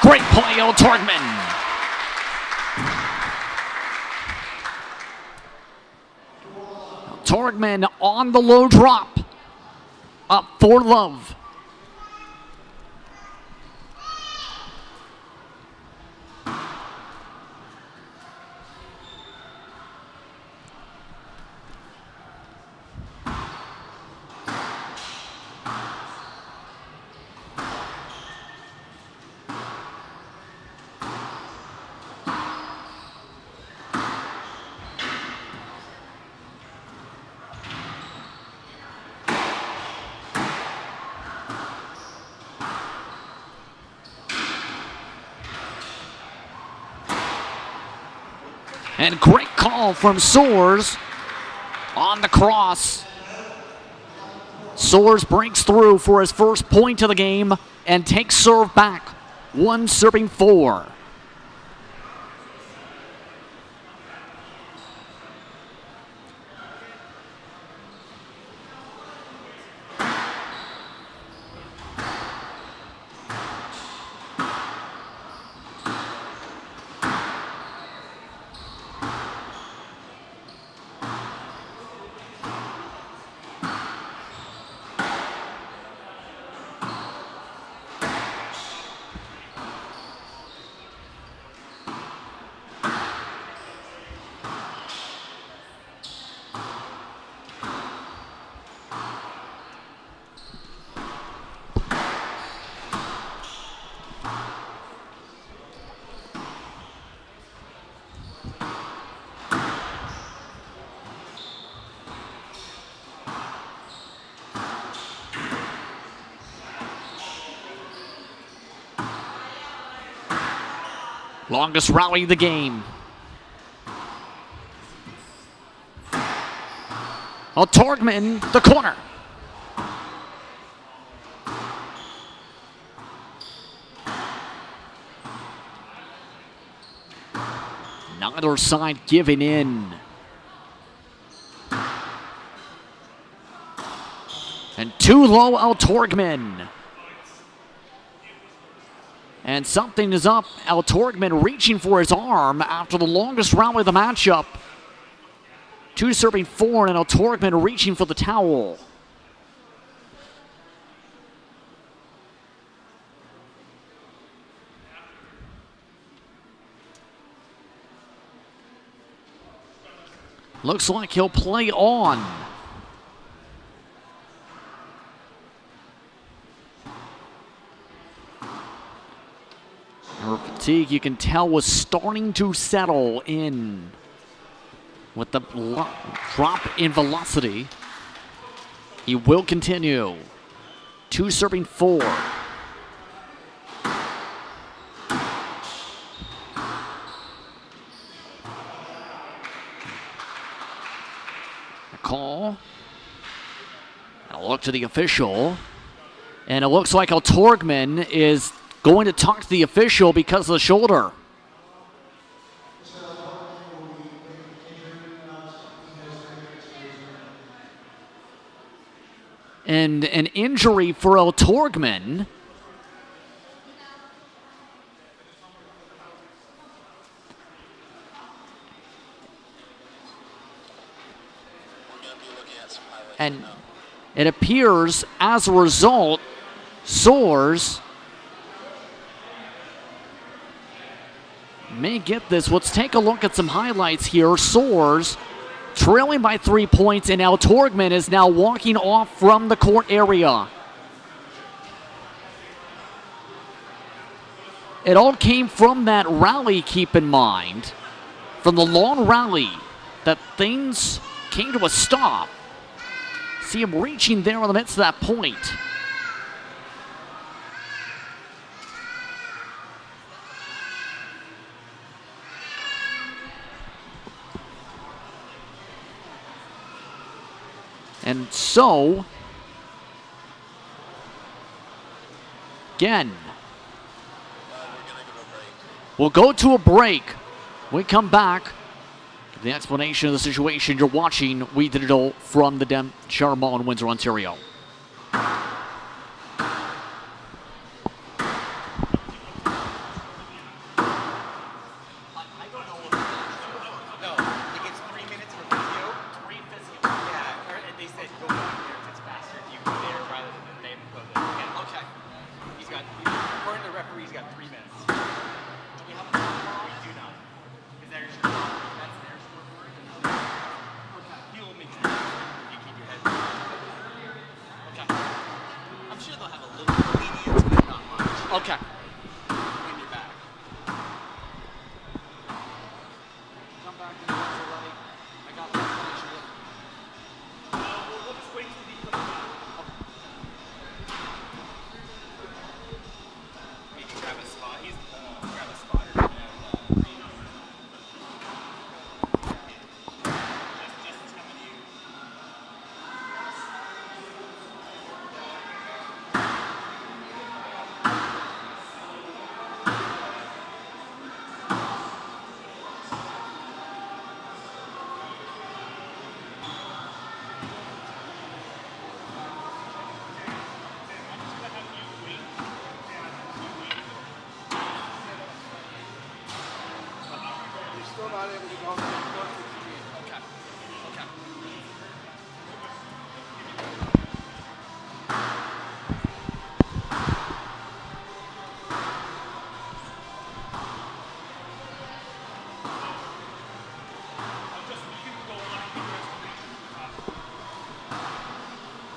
Great play, El-Turkmen. El-Turkmen on the low drop. Up 4 love. And great call from Soares on the cross. Soares breaks through for his first point of the game and takes serve back. 1 serving 4. Longest rally of the game. El-Turkmen, the corner. neither side giving in. And too low, El-Turkmen. And something is up. El-Turkmen reaching for his arm after the longest rally of the matchup. 2 serving 4, and El-Turkmen reaching for the towel. Looks like he'll play on. Her fatigue, you can tell, was starting to settle in with the drop in velocity. He will continue. 2 serving 4. Call. I'll look to the official. And it looks like El-Turkmen is going to talk to the official because of the shoulder. And an injury for El-Turkmen. And it appears, as a result, Soares may get this. Let's take a look at some highlights here. Soares trailing by 3 points, and El-Turkmen is now walking off from the court area. It all came from that rally, keep in mind. From the long rally, that things came to a stop. See him reaching there in the midst of that point. And so, again, we'll go to a break. When we come back, the explanation of the situation you're watching, We Digital from the Devonshire Mall in Windsor, Ontario. Okay. When you're back. Come back and I got the explanation. We'll just wait till he comes back. He can grab a spot. He's grab a spotter. Justin's coming to you.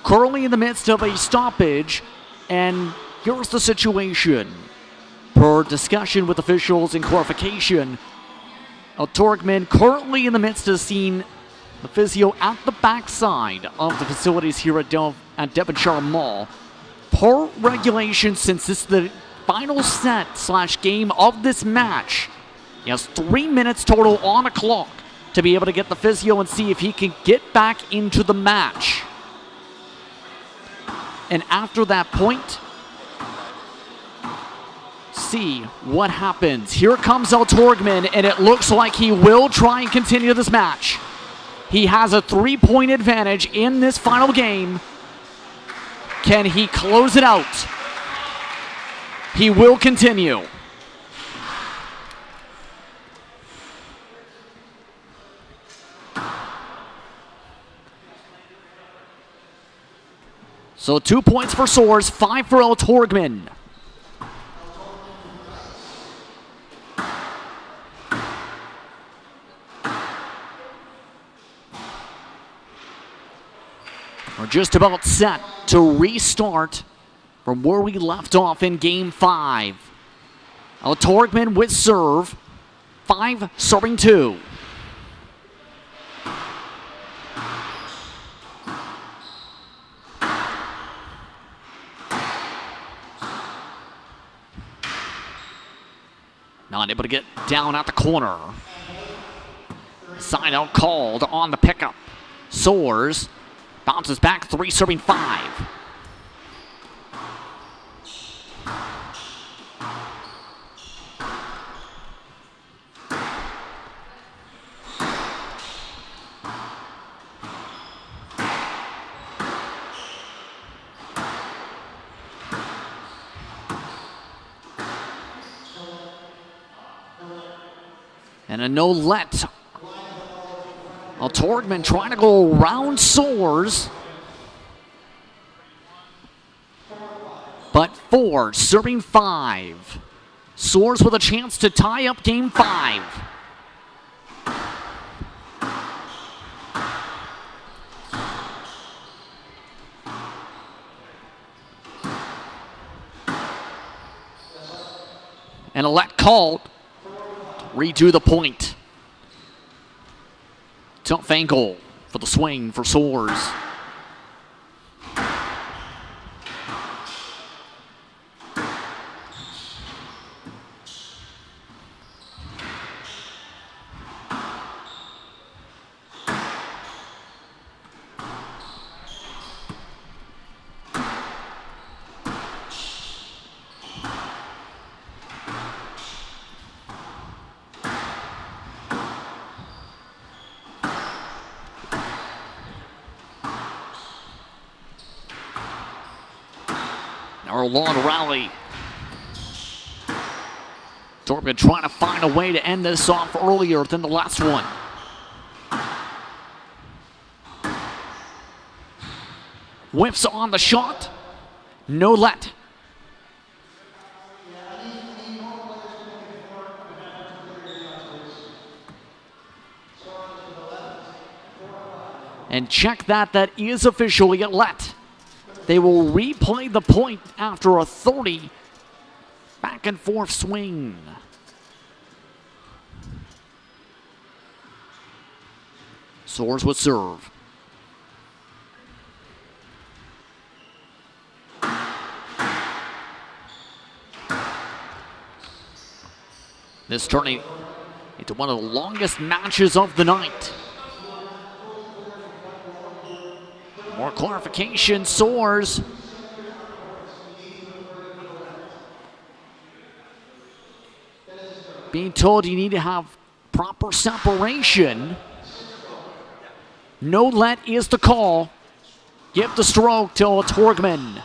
Currently in the midst of a stoppage, and here's the situation. Per discussion with officials and clarification, El-Turkmen currently in the midst of seeing the physio at the backside of the facilities here at Devonshire Mall. Per regulation, since this is the final set / game of this match, he has 3 minutes total on a clock to be able to get the physio and see if he can get back into the match. And after that point, see what happens. Here comes El-Turkmen, and it looks like he will try and continue this match. He has a 3-point advantage in this final game. Can he close it out? He will continue. So 2 points for Soares, 5 for El-Turkmen. We're just about set to restart from where we left off in Game 5. El-Turkmen with serve, 5 serving 2. Not able to get down at the corner. Side out called on the pickup. Soares bounces back, 3 serving 5. And a no-let. El-Turkmen trying to go around Soares. But 4, serving 5. Soares with a chance to tie up Game 5. And a let called. Redo the point. Tough ankle for the swing for Soares. Our long rally. El-Turkmen trying to find a way to end this off earlier than the last one. Whiffs on the shot. No let. And check that, that is officially a let. They will replay the point after a 30 back and forth swing. Soares with serve. This turning into one of the longest matches of the night. More clarification, Soares. Being told you need to have proper separation. No let is the call. Give the stroke to El-Turkmen.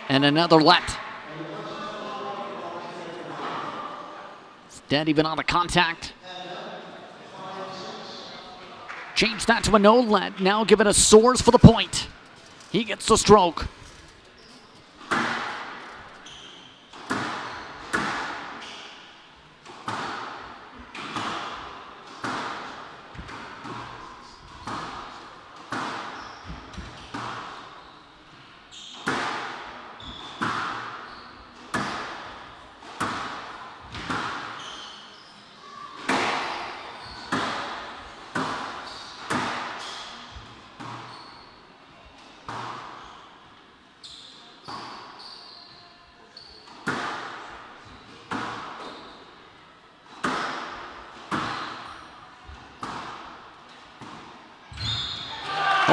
And another let. It's dead even on the contact. Change that to a no let. Now give it a Soares for the point. He gets the stroke.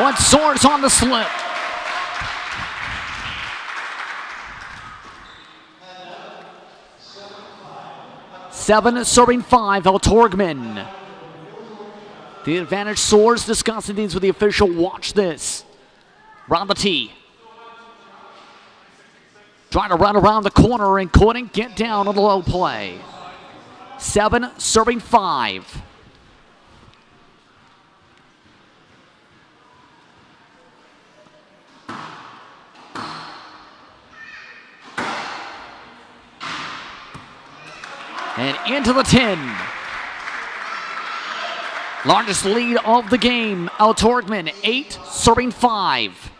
Oh, and Soares on the slip. Seven serving 5, El-Turkmen. The advantage Soares discussing these with the official. Watch this. Round the tee. Trying to run around the corner and couldn't get down on the low play. 7 serving 5. And into the 10. Largest lead of the game. El-Turkmen 8 serving 5.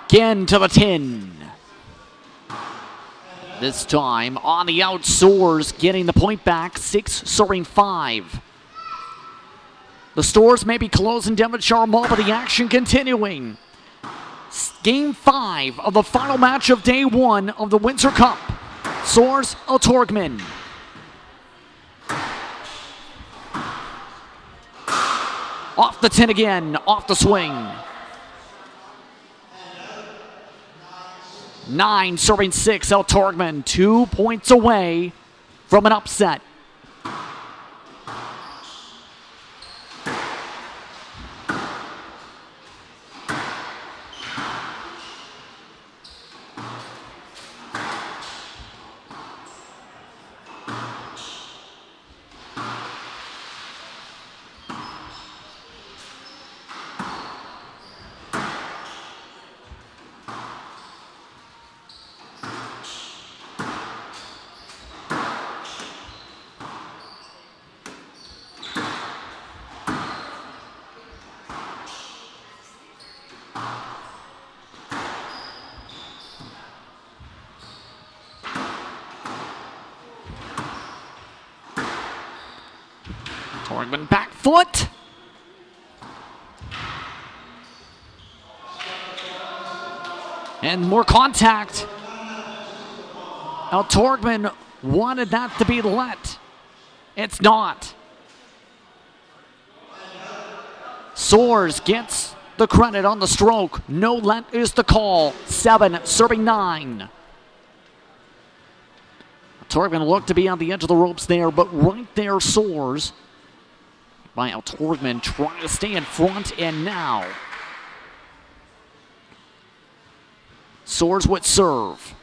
Again to the 10. This time on the out, Soares getting the point back, 6 serving 5. The stores may be closed in Devonshire Mall, but the action continuing. Game 5 of the final match of day 1 of the Windsor Cup. Soares, El-Turkmen. Off the 10 again, off the swing. 9 serving 6, El-Turkmen 2 points away from an upset. Turkmen back foot. And more contact. El-Turkmen wanted that to be let. It's not. Soares gets the credit on the stroke. No let is the call. 7 serving 9. El-Turkmen looked to be on the edge of the ropes there, but right there Soares by El-Turkmen trying to stay in front, and now Soares would serve.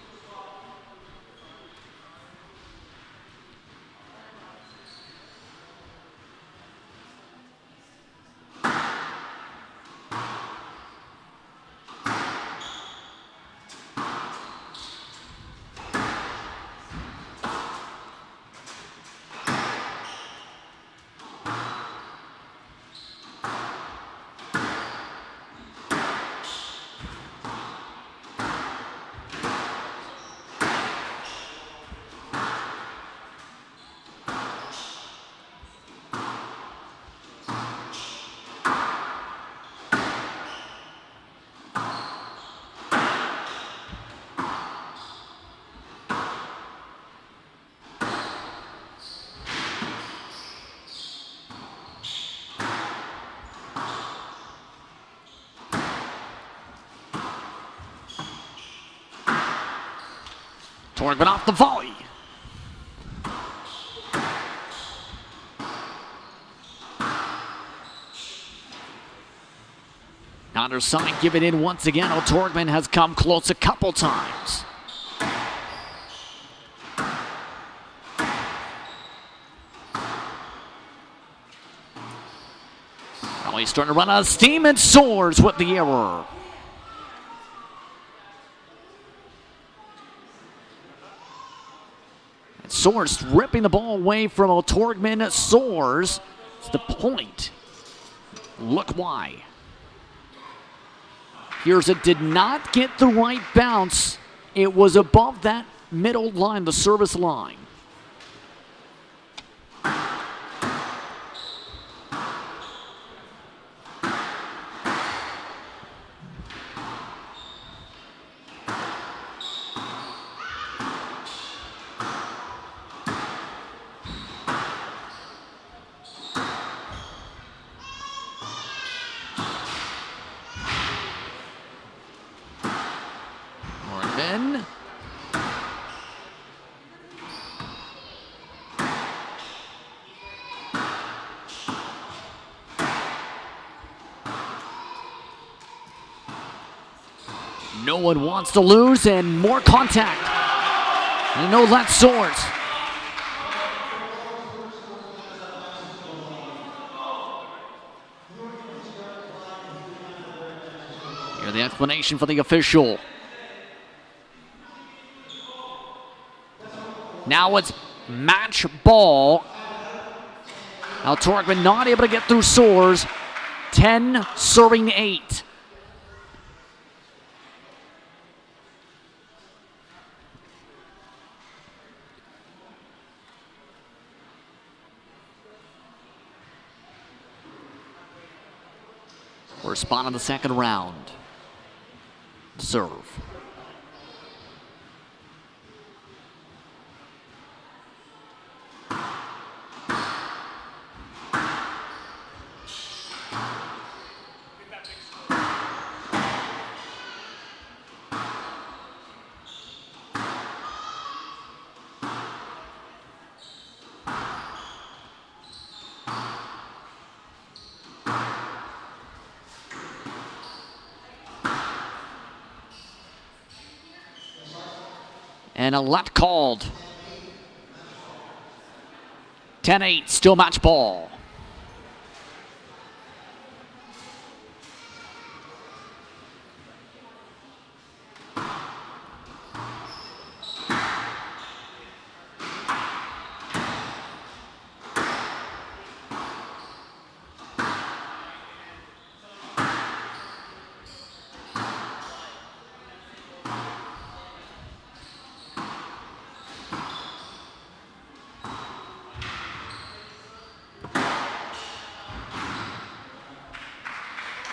Turkmen off the volley. Underside given in once again. El-Turkmen has come close a couple times. Now he's starting to run out of steam, and Soares with the error. And Soares ripping the ball away from El-Turkmen. Soares, it's the point. Look why. Here's it, did not get the right bounce. It was above that middle line, the service line. in. No one wants to lose, and more contact. And no let Soares. Here's the explanation for the official. Now it's match ball. El-Turkmen not able to get through Soares. 10 serving 8. We're spot in the second round. Serve. And a let called. 10-8, still match ball.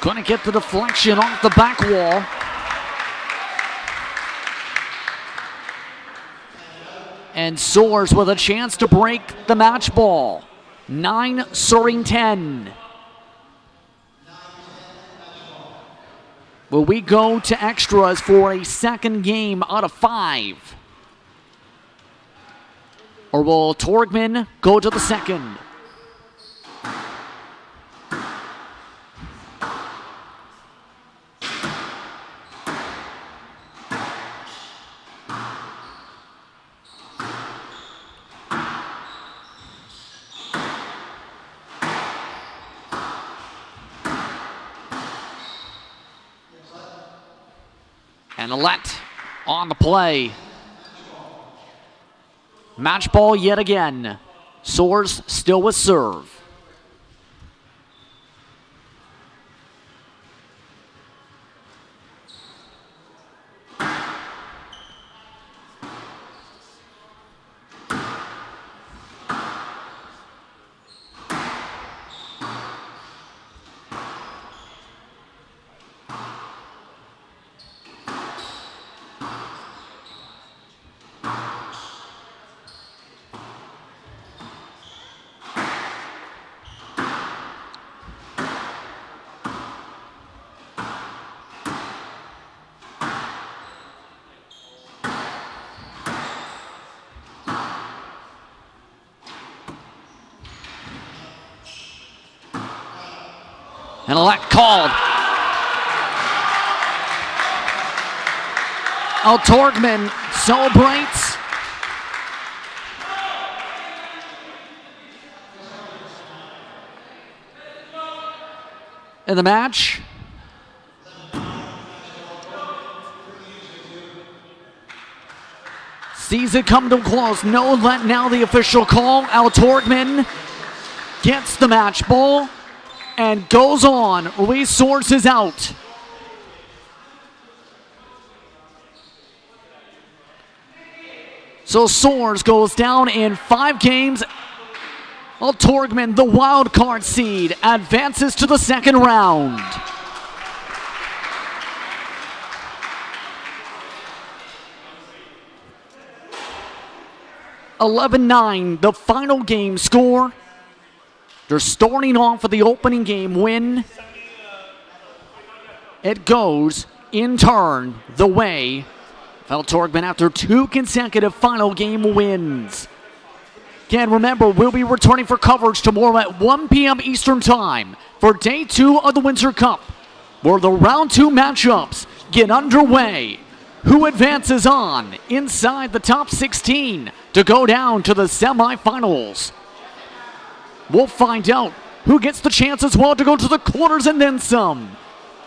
Going to get the deflection off the back wall. And Soares with a chance to break the match ball. 9 serving 10. Will we go to extras for a second game out of 5? Or will El-Turkmen go to the second? And a let on the play. Match ball yet again. Soares still with serve. And a let called. El-Turkmen celebrates. In the match. Sees it come to close. No let now the official call. El-Turkmen gets the match ball and goes on. Soares is out. So Soares goes down in 5 games. El-Turkmen, the wild card seed, advances to the second round. (11-9), the final game score. They're starting off with the opening game win. It goes, in turn, the way El-Turkmen after 2 consecutive final game wins. Again, remember, we'll be returning for coverage tomorrow at 1 p.m. Eastern Time for Day 2 of the Windsor Cup, where the Round 2 matchups get underway. Who advances on inside the top 16 to go down to the semifinals? We'll find out who gets the chance as well to go to the quarters and then some.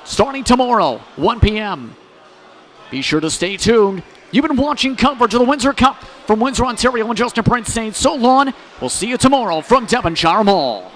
Starting tomorrow, 1 p.m. Be sure to stay tuned. You've been watching coverage of the Windsor Cup from Windsor, Ontario, and Justin Prince saying so long. We'll see you tomorrow from Devonshire Mall.